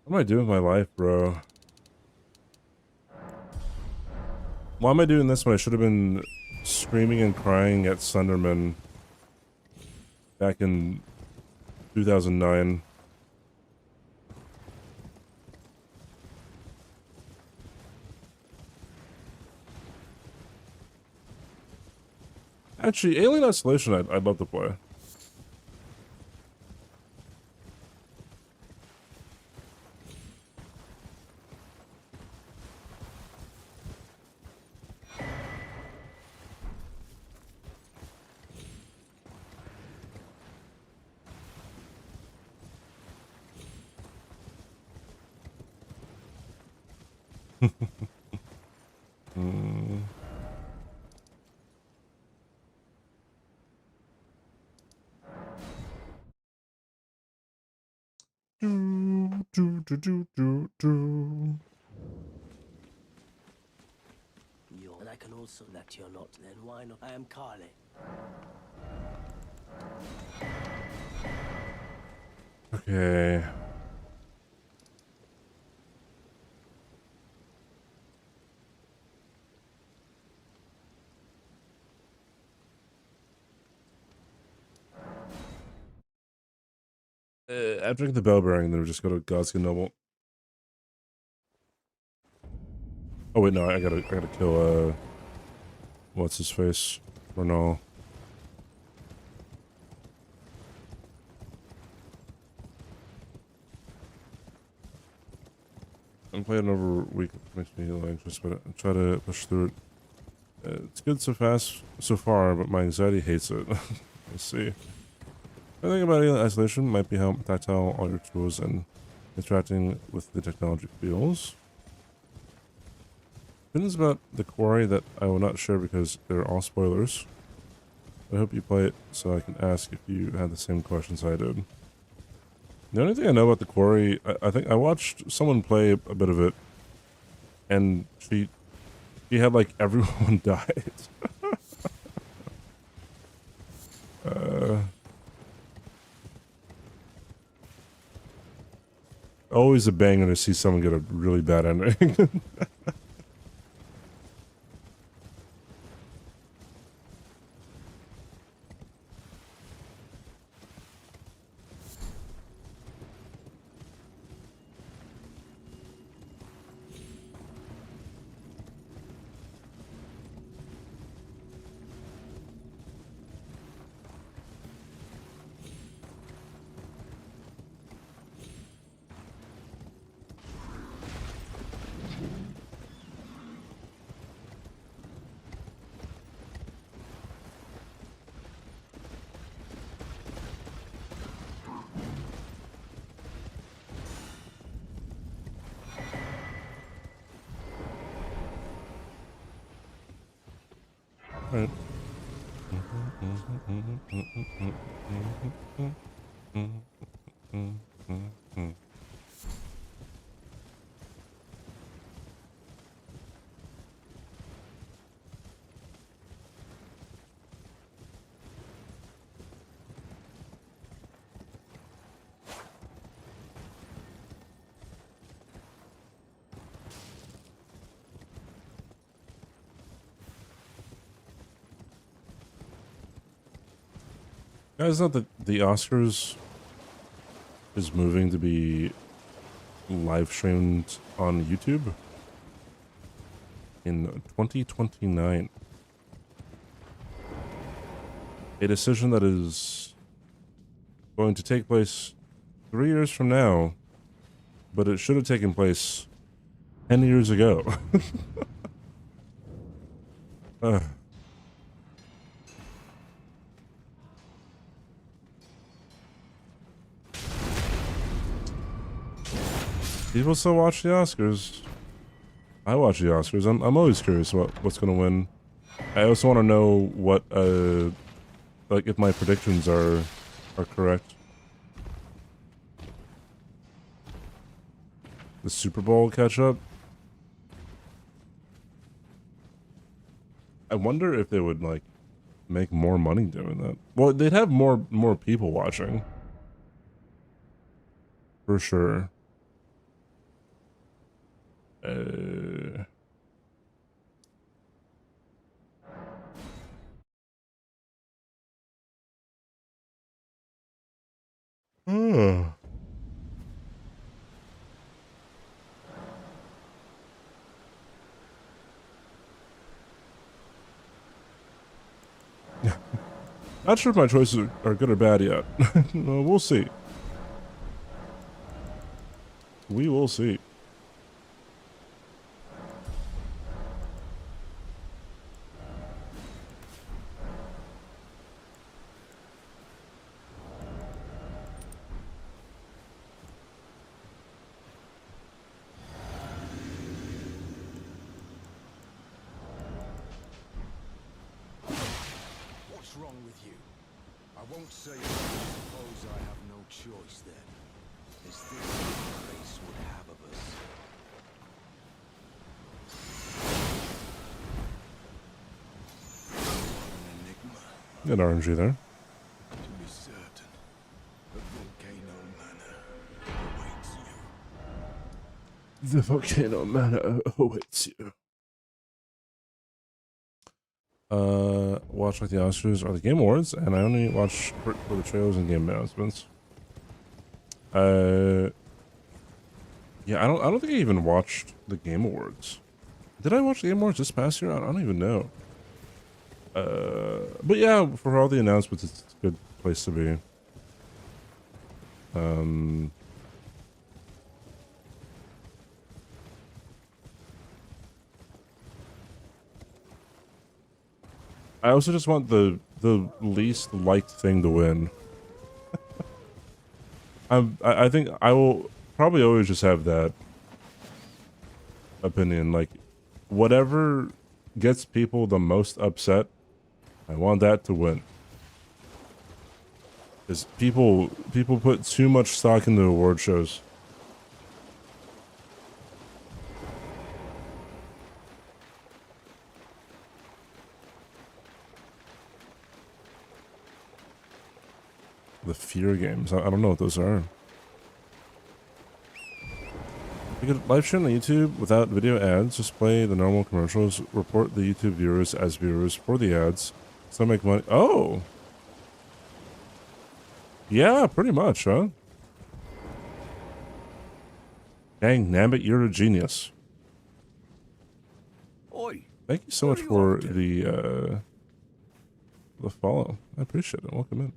What am I doing with my life, bro? Why am I doing this when I should have been screaming and crying at Sunderman back in 2009? Actually, Alien Isolation I'd love to play. Hmm. And I can also let you not. Then why not? I am Carly. Okay. After the bell bearing, then we just go to Godskin Noble. Oh wait, no, I gotta kill what's his face? Or no. I'm playing over a week, it makes me a little anxious, but I try to push through it. It's good so far, but my anxiety hates it. Let's see. The thing about Alien Isolation might be how tactile all your tools and interacting with the technology feels. Things about the quarry that I will not share because they're all spoilers. I hope you play it so I can ask if you had the same questions I did. The only thing I know about the quarry, I think I watched someone play a bit of it, and she had like everyone died. Always a banger to see someone get a really bad ending. All right. Guys, not that the Oscars is moving to be live streamed on YouTube in 2029. A decision that is going to take place 3 years from now, but it should have taken place 10 years ago. People still watch the Oscars. I watch the Oscars. I'm always curious about what's gonna win. I also want to know what like if my predictions are correct. The Super Bowl catch up. I wonder if they would like make more money doing that. Well, they'd have more people watching. For sure. Not sure if my choices are good or bad yet. We'll see. We will see. What's wrong with you? I won't say that. I suppose I have no choice then. Is this what the race would have of us? An enigma. Good RNG there. To be certain, the volcano manor awaits you. The volcano manor awaits you. Watch like the Oscars or the Game Awards, and I only watch for the trailers and game announcements. Yeah, I don't think I even watched the Game Awards. Did I watch the Game Awards this past year? I don't even know. But yeah, for all the announcements, it's a good place to be. I also just want the least liked thing to win. I think I will probably always just have that opinion. Like, whatever gets people the most upset, I want that to win. Because people put too much stock into award shows. The fear games. I don't know what those are. You could live stream on YouTube without video ads. Just play the normal commercials. Report the YouTube viewers as viewers for the ads. So make money. Oh! Yeah, pretty much, huh? Dang, Nambit, you're a genius. Oi! Thank you so much for the follow. I appreciate it. Welcome in.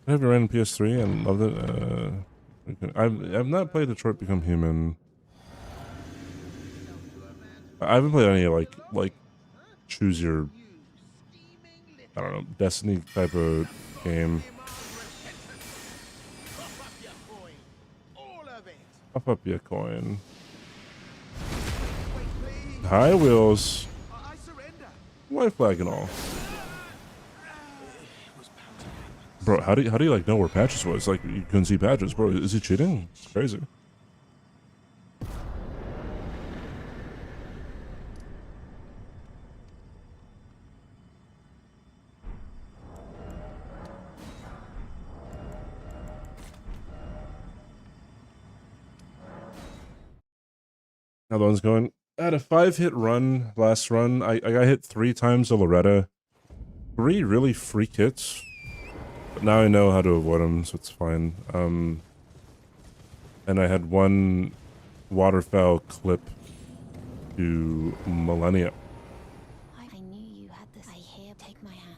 I have ran on PS3 and loved it. I've not played Detroit Become Human. I haven't played any like choose your I don't know, Destiny type of game. Pop up your coin. High wheels. White flag and all. Bro, how do you like know where Patches was? Like you couldn't see Patches, bro. Is he cheating? It's crazy. Another one's going. I had a 5-hit run last run. I got hit 3 times to Loretta. 3 really freak hits. But now I know how to avoid them, so it's fine. And I had 1 waterfowl clip to Millennia. I knew you had this. I hear. Take my hand.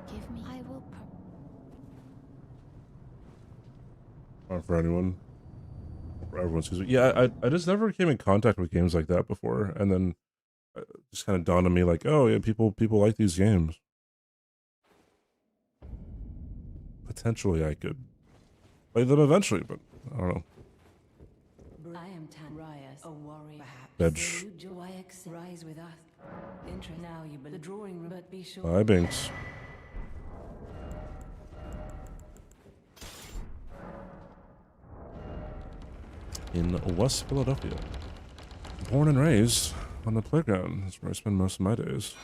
Give me. I will. Or for anyone. For everyone, excuse me. Yeah, I just never came in contact with games like that before, and then just kind of dawned on me like, oh yeah, people like these games. Potentially, I could play them eventually, but I don't know. I am Tanrias, a warrior. Edge. Rise with us. Interest now you the drawing room, but be sure. Bye, Binks. In West Philadelphia. Born and raised on the playground. That's where I spend most of my days.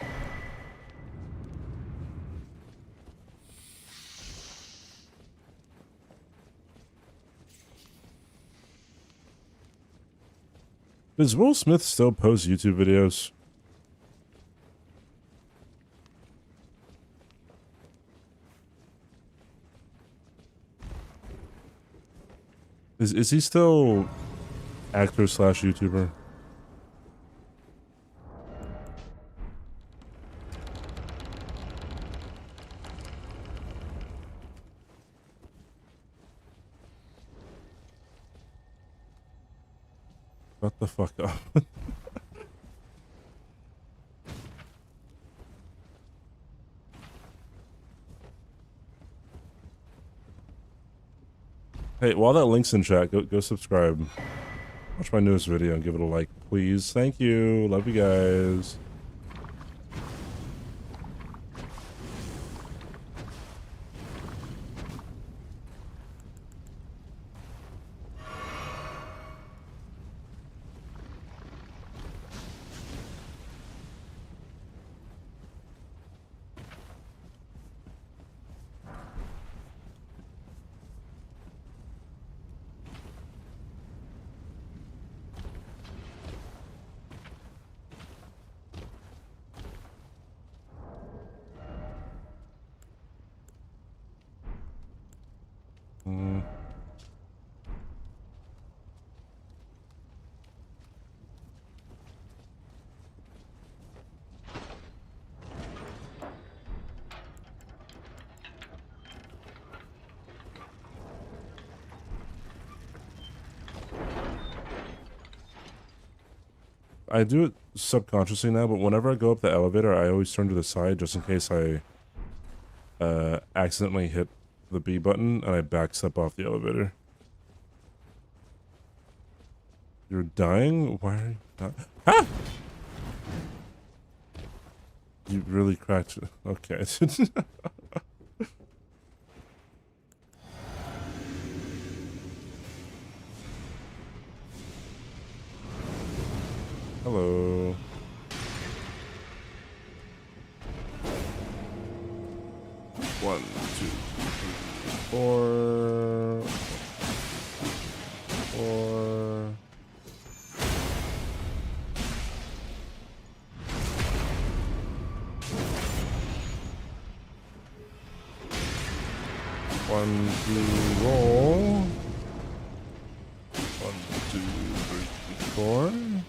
Does Will Smith still post YouTube videos? Is he still actor slash YouTuber? Shut the fuck up. Hey, while that link's in chat, go subscribe. Watch my newest video and give it a like, please. Thank you. Love you guys. I do it subconsciously now, but whenever I go up the elevator, I always turn to the side just in case I accidentally hit the B button and I backstep off the elevator. You're dying? Why are you not? Ah! You really cracked it. Okay. Hello. One, two, three, four. Four. One, two, roll. 1, 2, 3, 4. 1,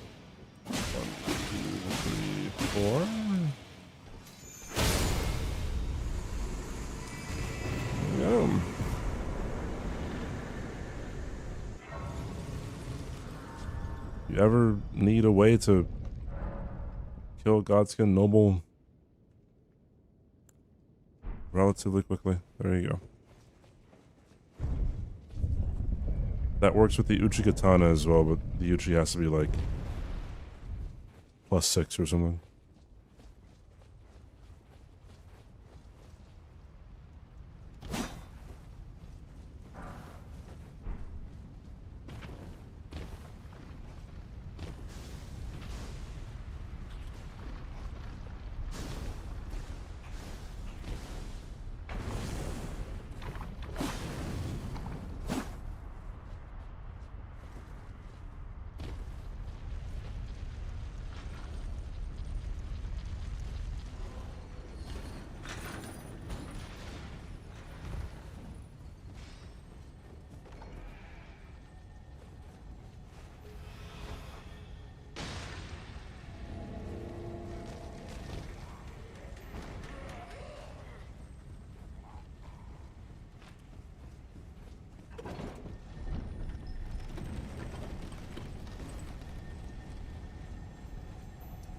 2, 3, 4. There we go. You ever need a way to kill Godskin Noble relatively quickly. There you go. That works with the Uchi Katana as well, but the Uchi has to be like +6 or something.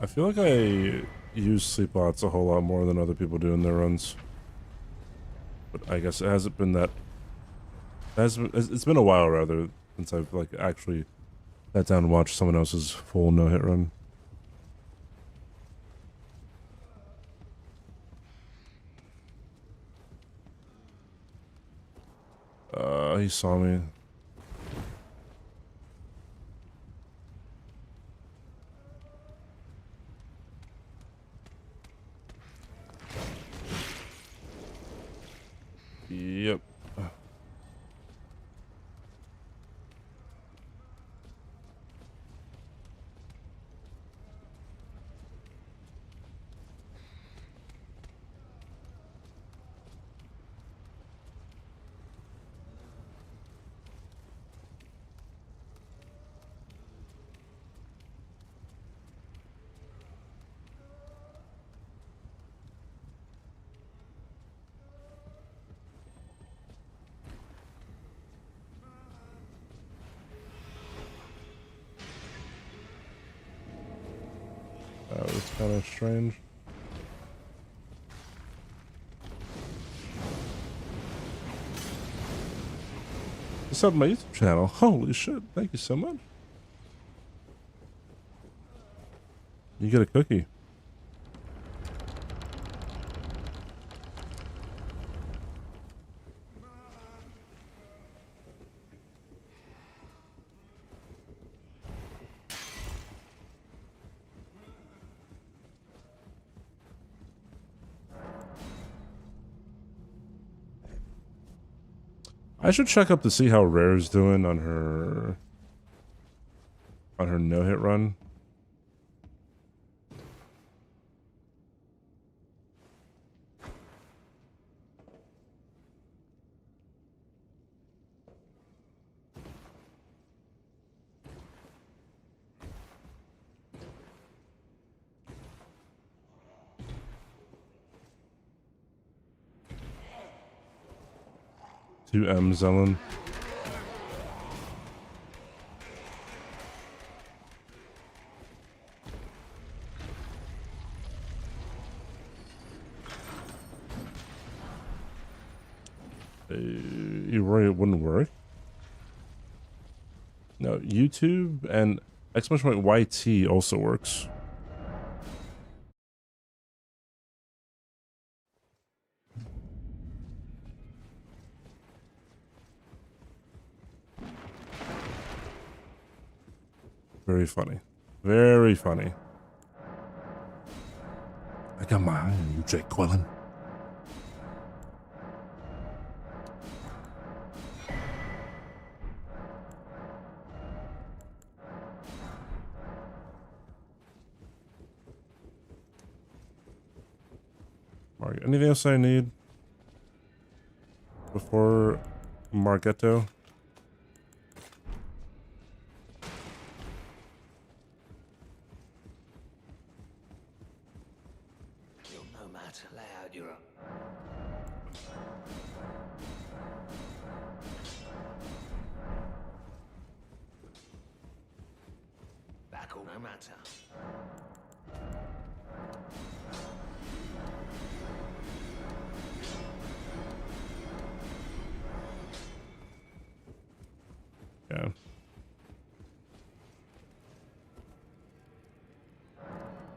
I feel like I use sleep lots a whole lot more than other people do in their runs. But I guess it hasn't been that... It's been a while, rather, since I've like actually sat down and watched someone else's full no-hit run. He saw me. Yep. That was kind of strange. Just up my YouTube channel. Holy shit. Thank you so much. You get a cookie. I should check up to see how Rare's doing on her no-hit run. Two M's, Ellen. You're right, it wouldn't work. No, YouTube and exclamation point YT also works. Very funny. Very funny. I got my eye on you, Jake Quillen. Alright, anything else I need before Marghetto? No matter loud, you're up. Back all no matter. Yeah.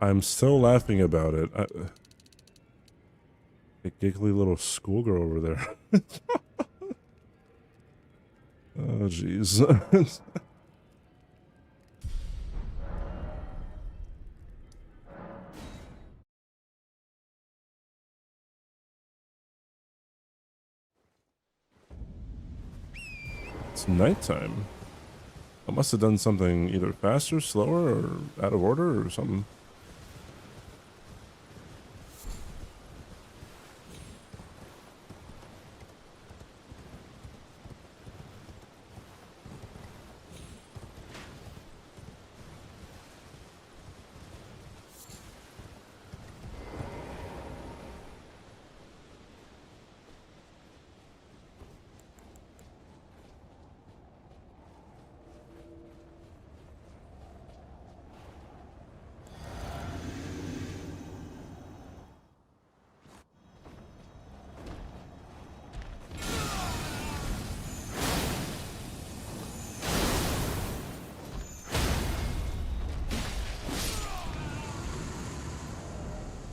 I'm still laughing about it. A giggly little schoolgirl over there. Oh, jeez. It's nighttime. I must have done something either faster, slower, or out of order, or something.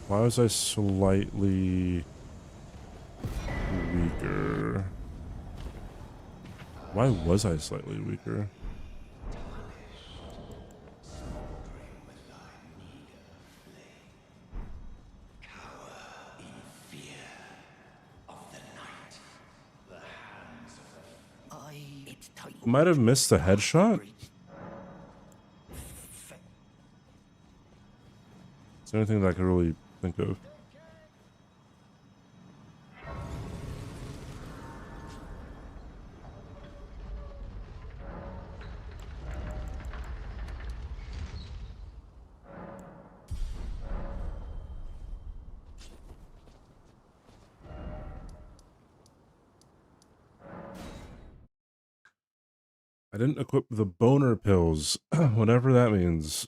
Why was I slightly weaker? Why was I slightly weaker? Might have missed the headshot. It's the only thing that I could really think of. I didn't equip the boner pills, whatever that means.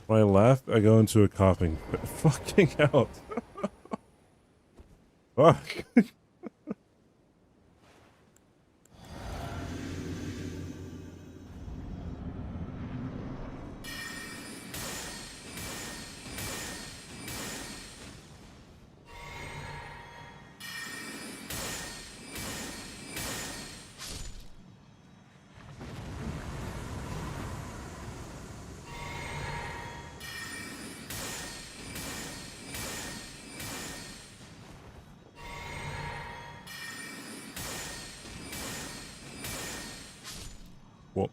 When I laugh, I go into a coughing fit. Fucking hell. Fuck. Well.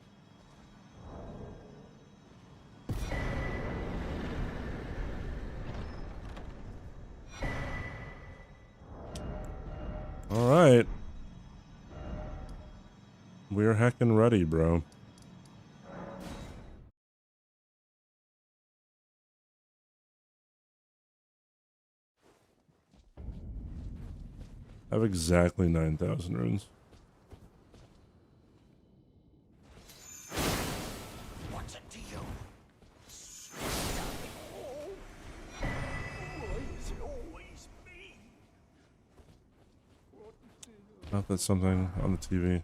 All right. We're heckin' ready, bro. I have exactly 9,000 runes. What's it to you? Not that something on the TV.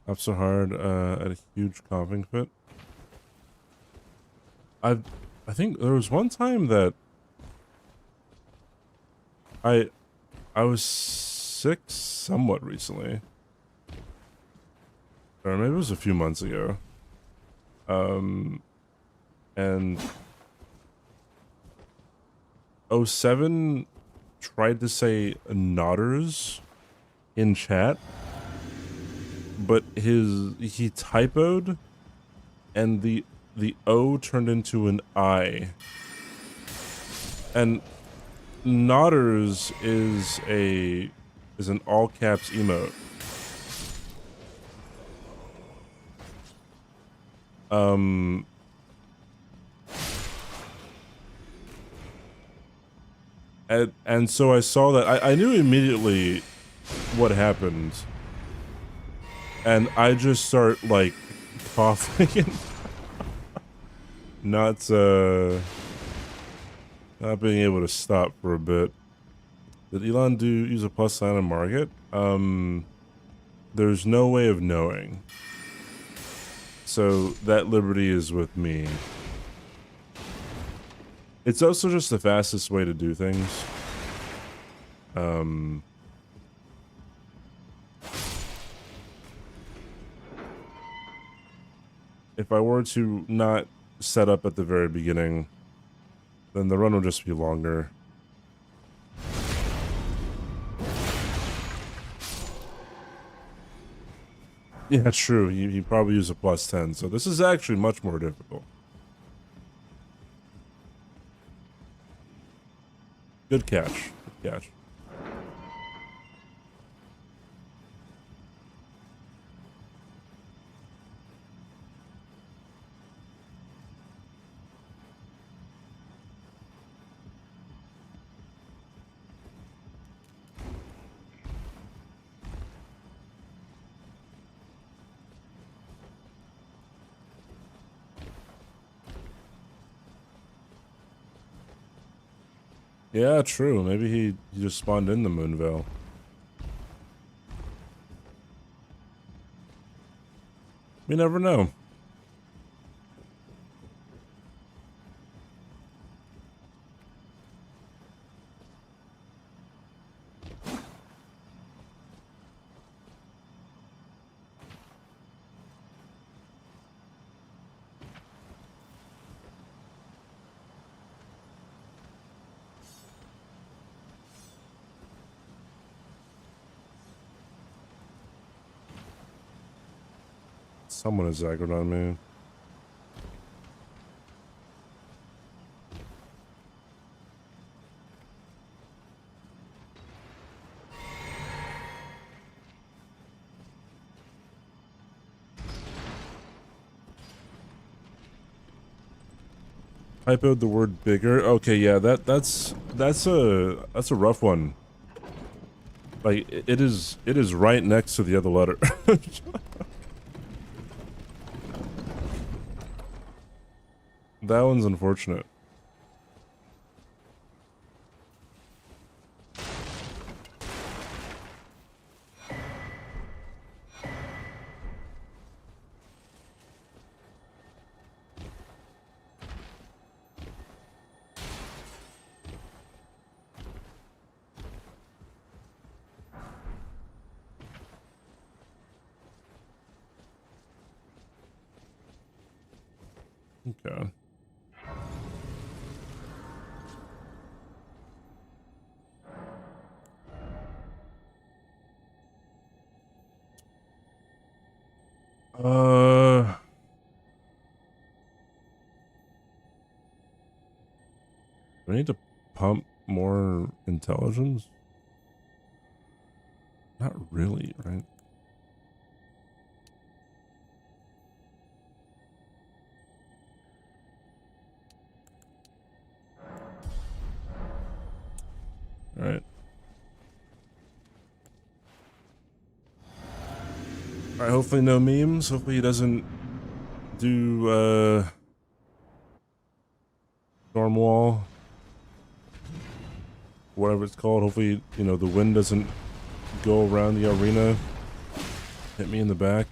Up so hard at a huge coughing fit. I think there was one time that I was sick somewhat recently. Or maybe it was a few months ago. And '07 tried to say Nodders in chat, but he typoed and the O turned into an I. And Nodders is an all caps emote. And so I saw that I knew immediately what happened, and I just start like coughing. not being able to stop for a bit. Did Elon use a plus sign on Market? There's no way of knowing. So that liberty is with me. It's also just the fastest way to do things. If I were to not set up at the very beginning, then the run will just be longer. Yeah, true. You probably use a plus 10, so this is actually much more difficult. Good catch. Good catch. Yeah, true. Maybe he just spawned in the Moonveil. We never know. Someone is aggroed on me. Typoed the word bigger. Okay, yeah, that's a rough one. Like it is right next to the other letter. That one's unfortunate. Okay. Do I need to pump more intelligence? Not really, right? All right. All right, hopefully no memes. Hopefully he doesn't do storm wall, whatever it's called. Hopefully, you know, the wind doesn't go around the arena, hit me in the back.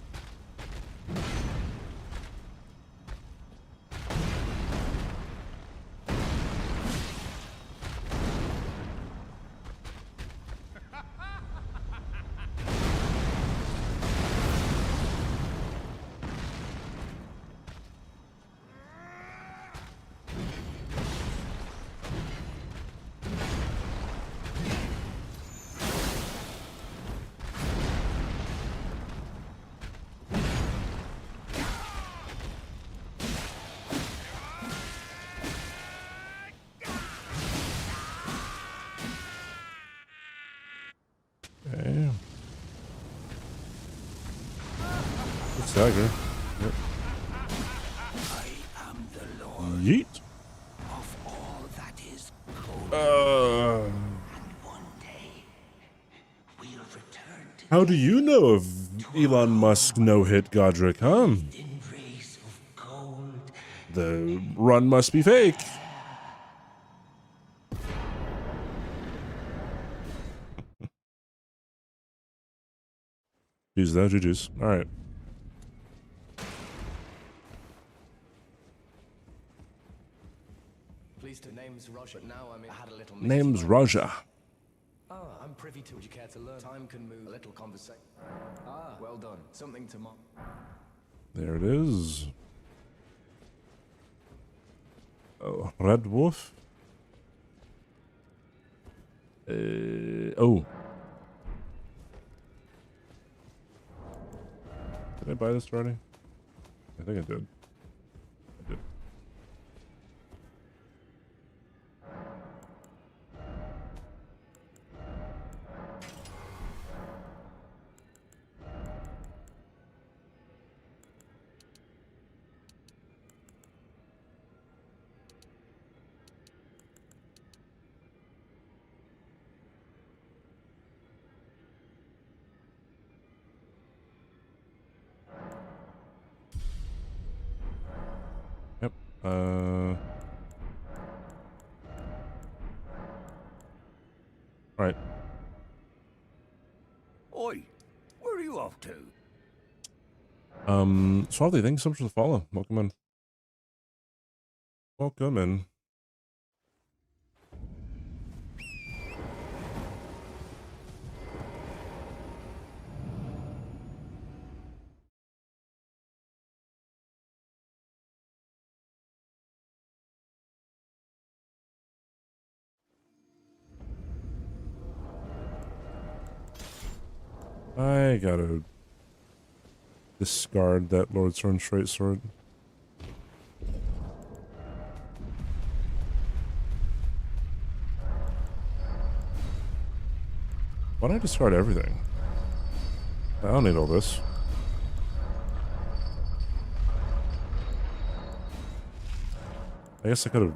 Okay. Good stagger. Yep. I am the Lord Yeet. of all that is cold. Uh, And one day we'll return to How do you know of Elon Musk no-hit Godric, huh? in The run must be fake. Use that, GG's. All right. Pleased to name's Roger. Now I had a little Name's Raja. Ah, I'm privy to. Would you care to learn? Time can move. A little conversation. Ah, well done. Something to mark. There it is. Oh, Red Wolf. Oh. Did I buy this already? I think I did. I did. Yep. All right. Oi, where are you off to? Swably, thanks so much for the follow. Welcome in. Welcome in. I gotta discard that Lord Sword Straight Sword. Why don't I discard everything? I don't need all this. I guess I could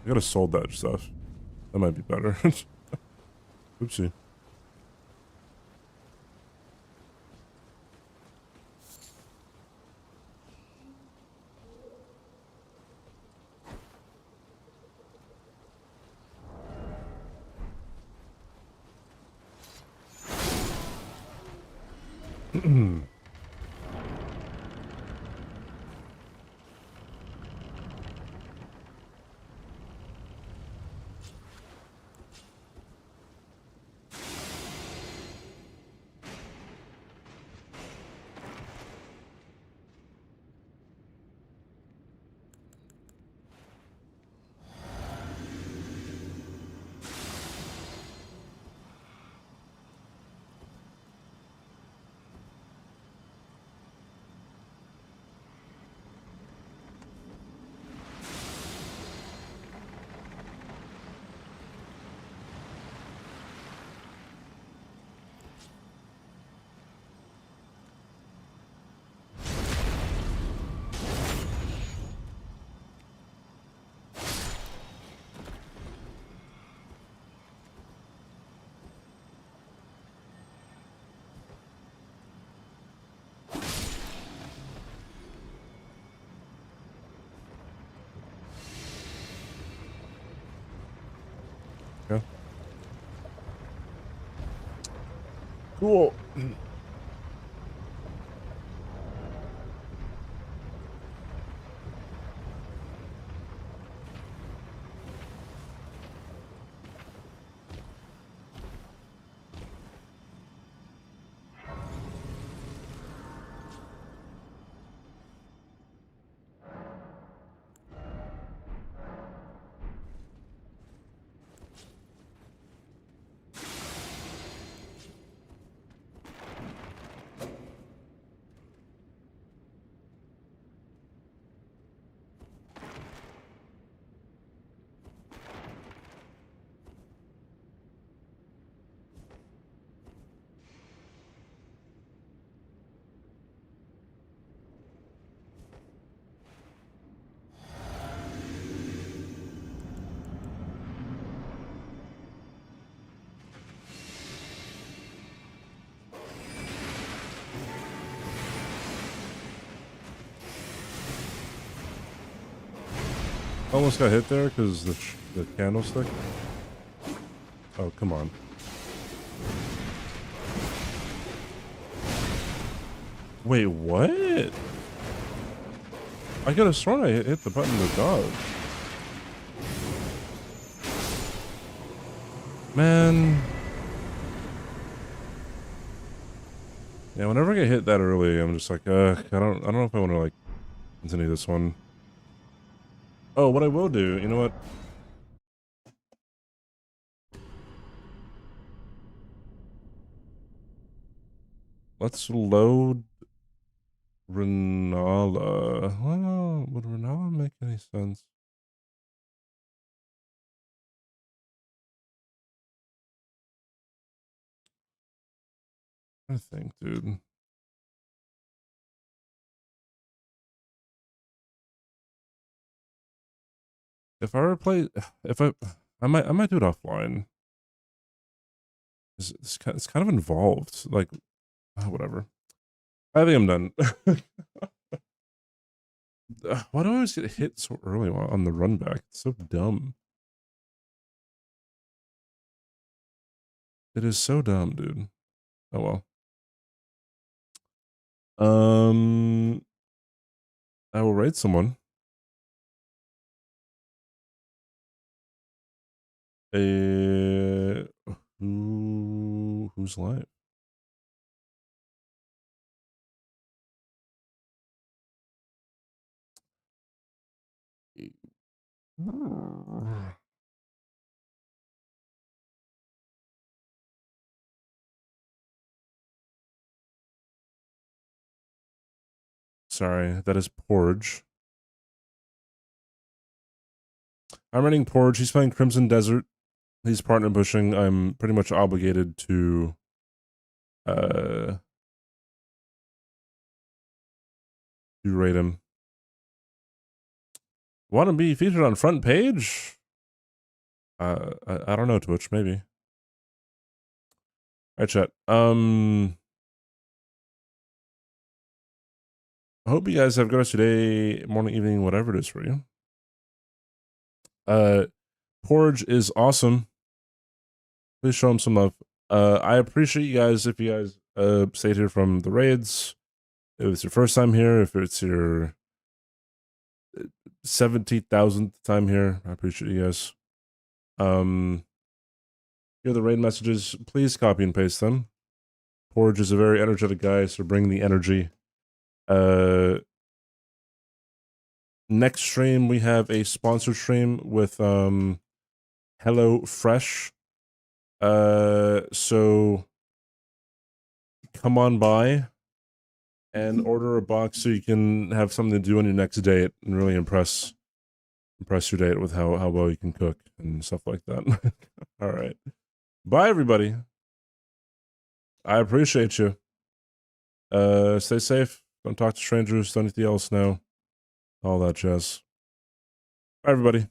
have sold that stuff. That might be better. Oopsie. Yeah. Cool. Almost got hit there because the candlestick. Oh, come on. Wait, what? I could have sworn I hit the button to dodge. Man. Yeah, whenever I get hit that early, I'm just like, I don't know if I want to like continue this one. Oh, what I will do, you know what? Let's load Renala. Well, would Renala make any sense? I think, dude. If I ever play, if I might do it offline. It's kind of involved. Like, whatever. I think I'm done. Why do I always get hit so early on the run back? It's so dumb. It is so dumb, dude. Oh well. I will raid someone. Who's live? Sorry, that is Porge. I'm running Porge. He's playing Crimson Desert. He's partner pushing. I'm pretty much obligated to rate him. Want to be featured on front page? I don't know, Twitch, maybe. Alright, chat. I hope you guys have a good rest of your day, morning, evening, whatever it is for you. Porge is awesome. Please show him some love. I appreciate you guys if you guys stayed here from the raids. If it's your first time here, if it's your 70,000th time here, I appreciate you guys. Here are the raid messages. Please copy and paste them. Porge is a very energetic guy, so bring the energy. Next stream, we have a sponsored stream with Hello Fresh. So come on by and order a box so you can have something to do on your next date and really impress your date with how well you can cook and stuff like that. All right. Bye, everybody. I appreciate you. Stay safe. Don't talk to strangers. Don't anything else now. All that jazz. Bye, everybody.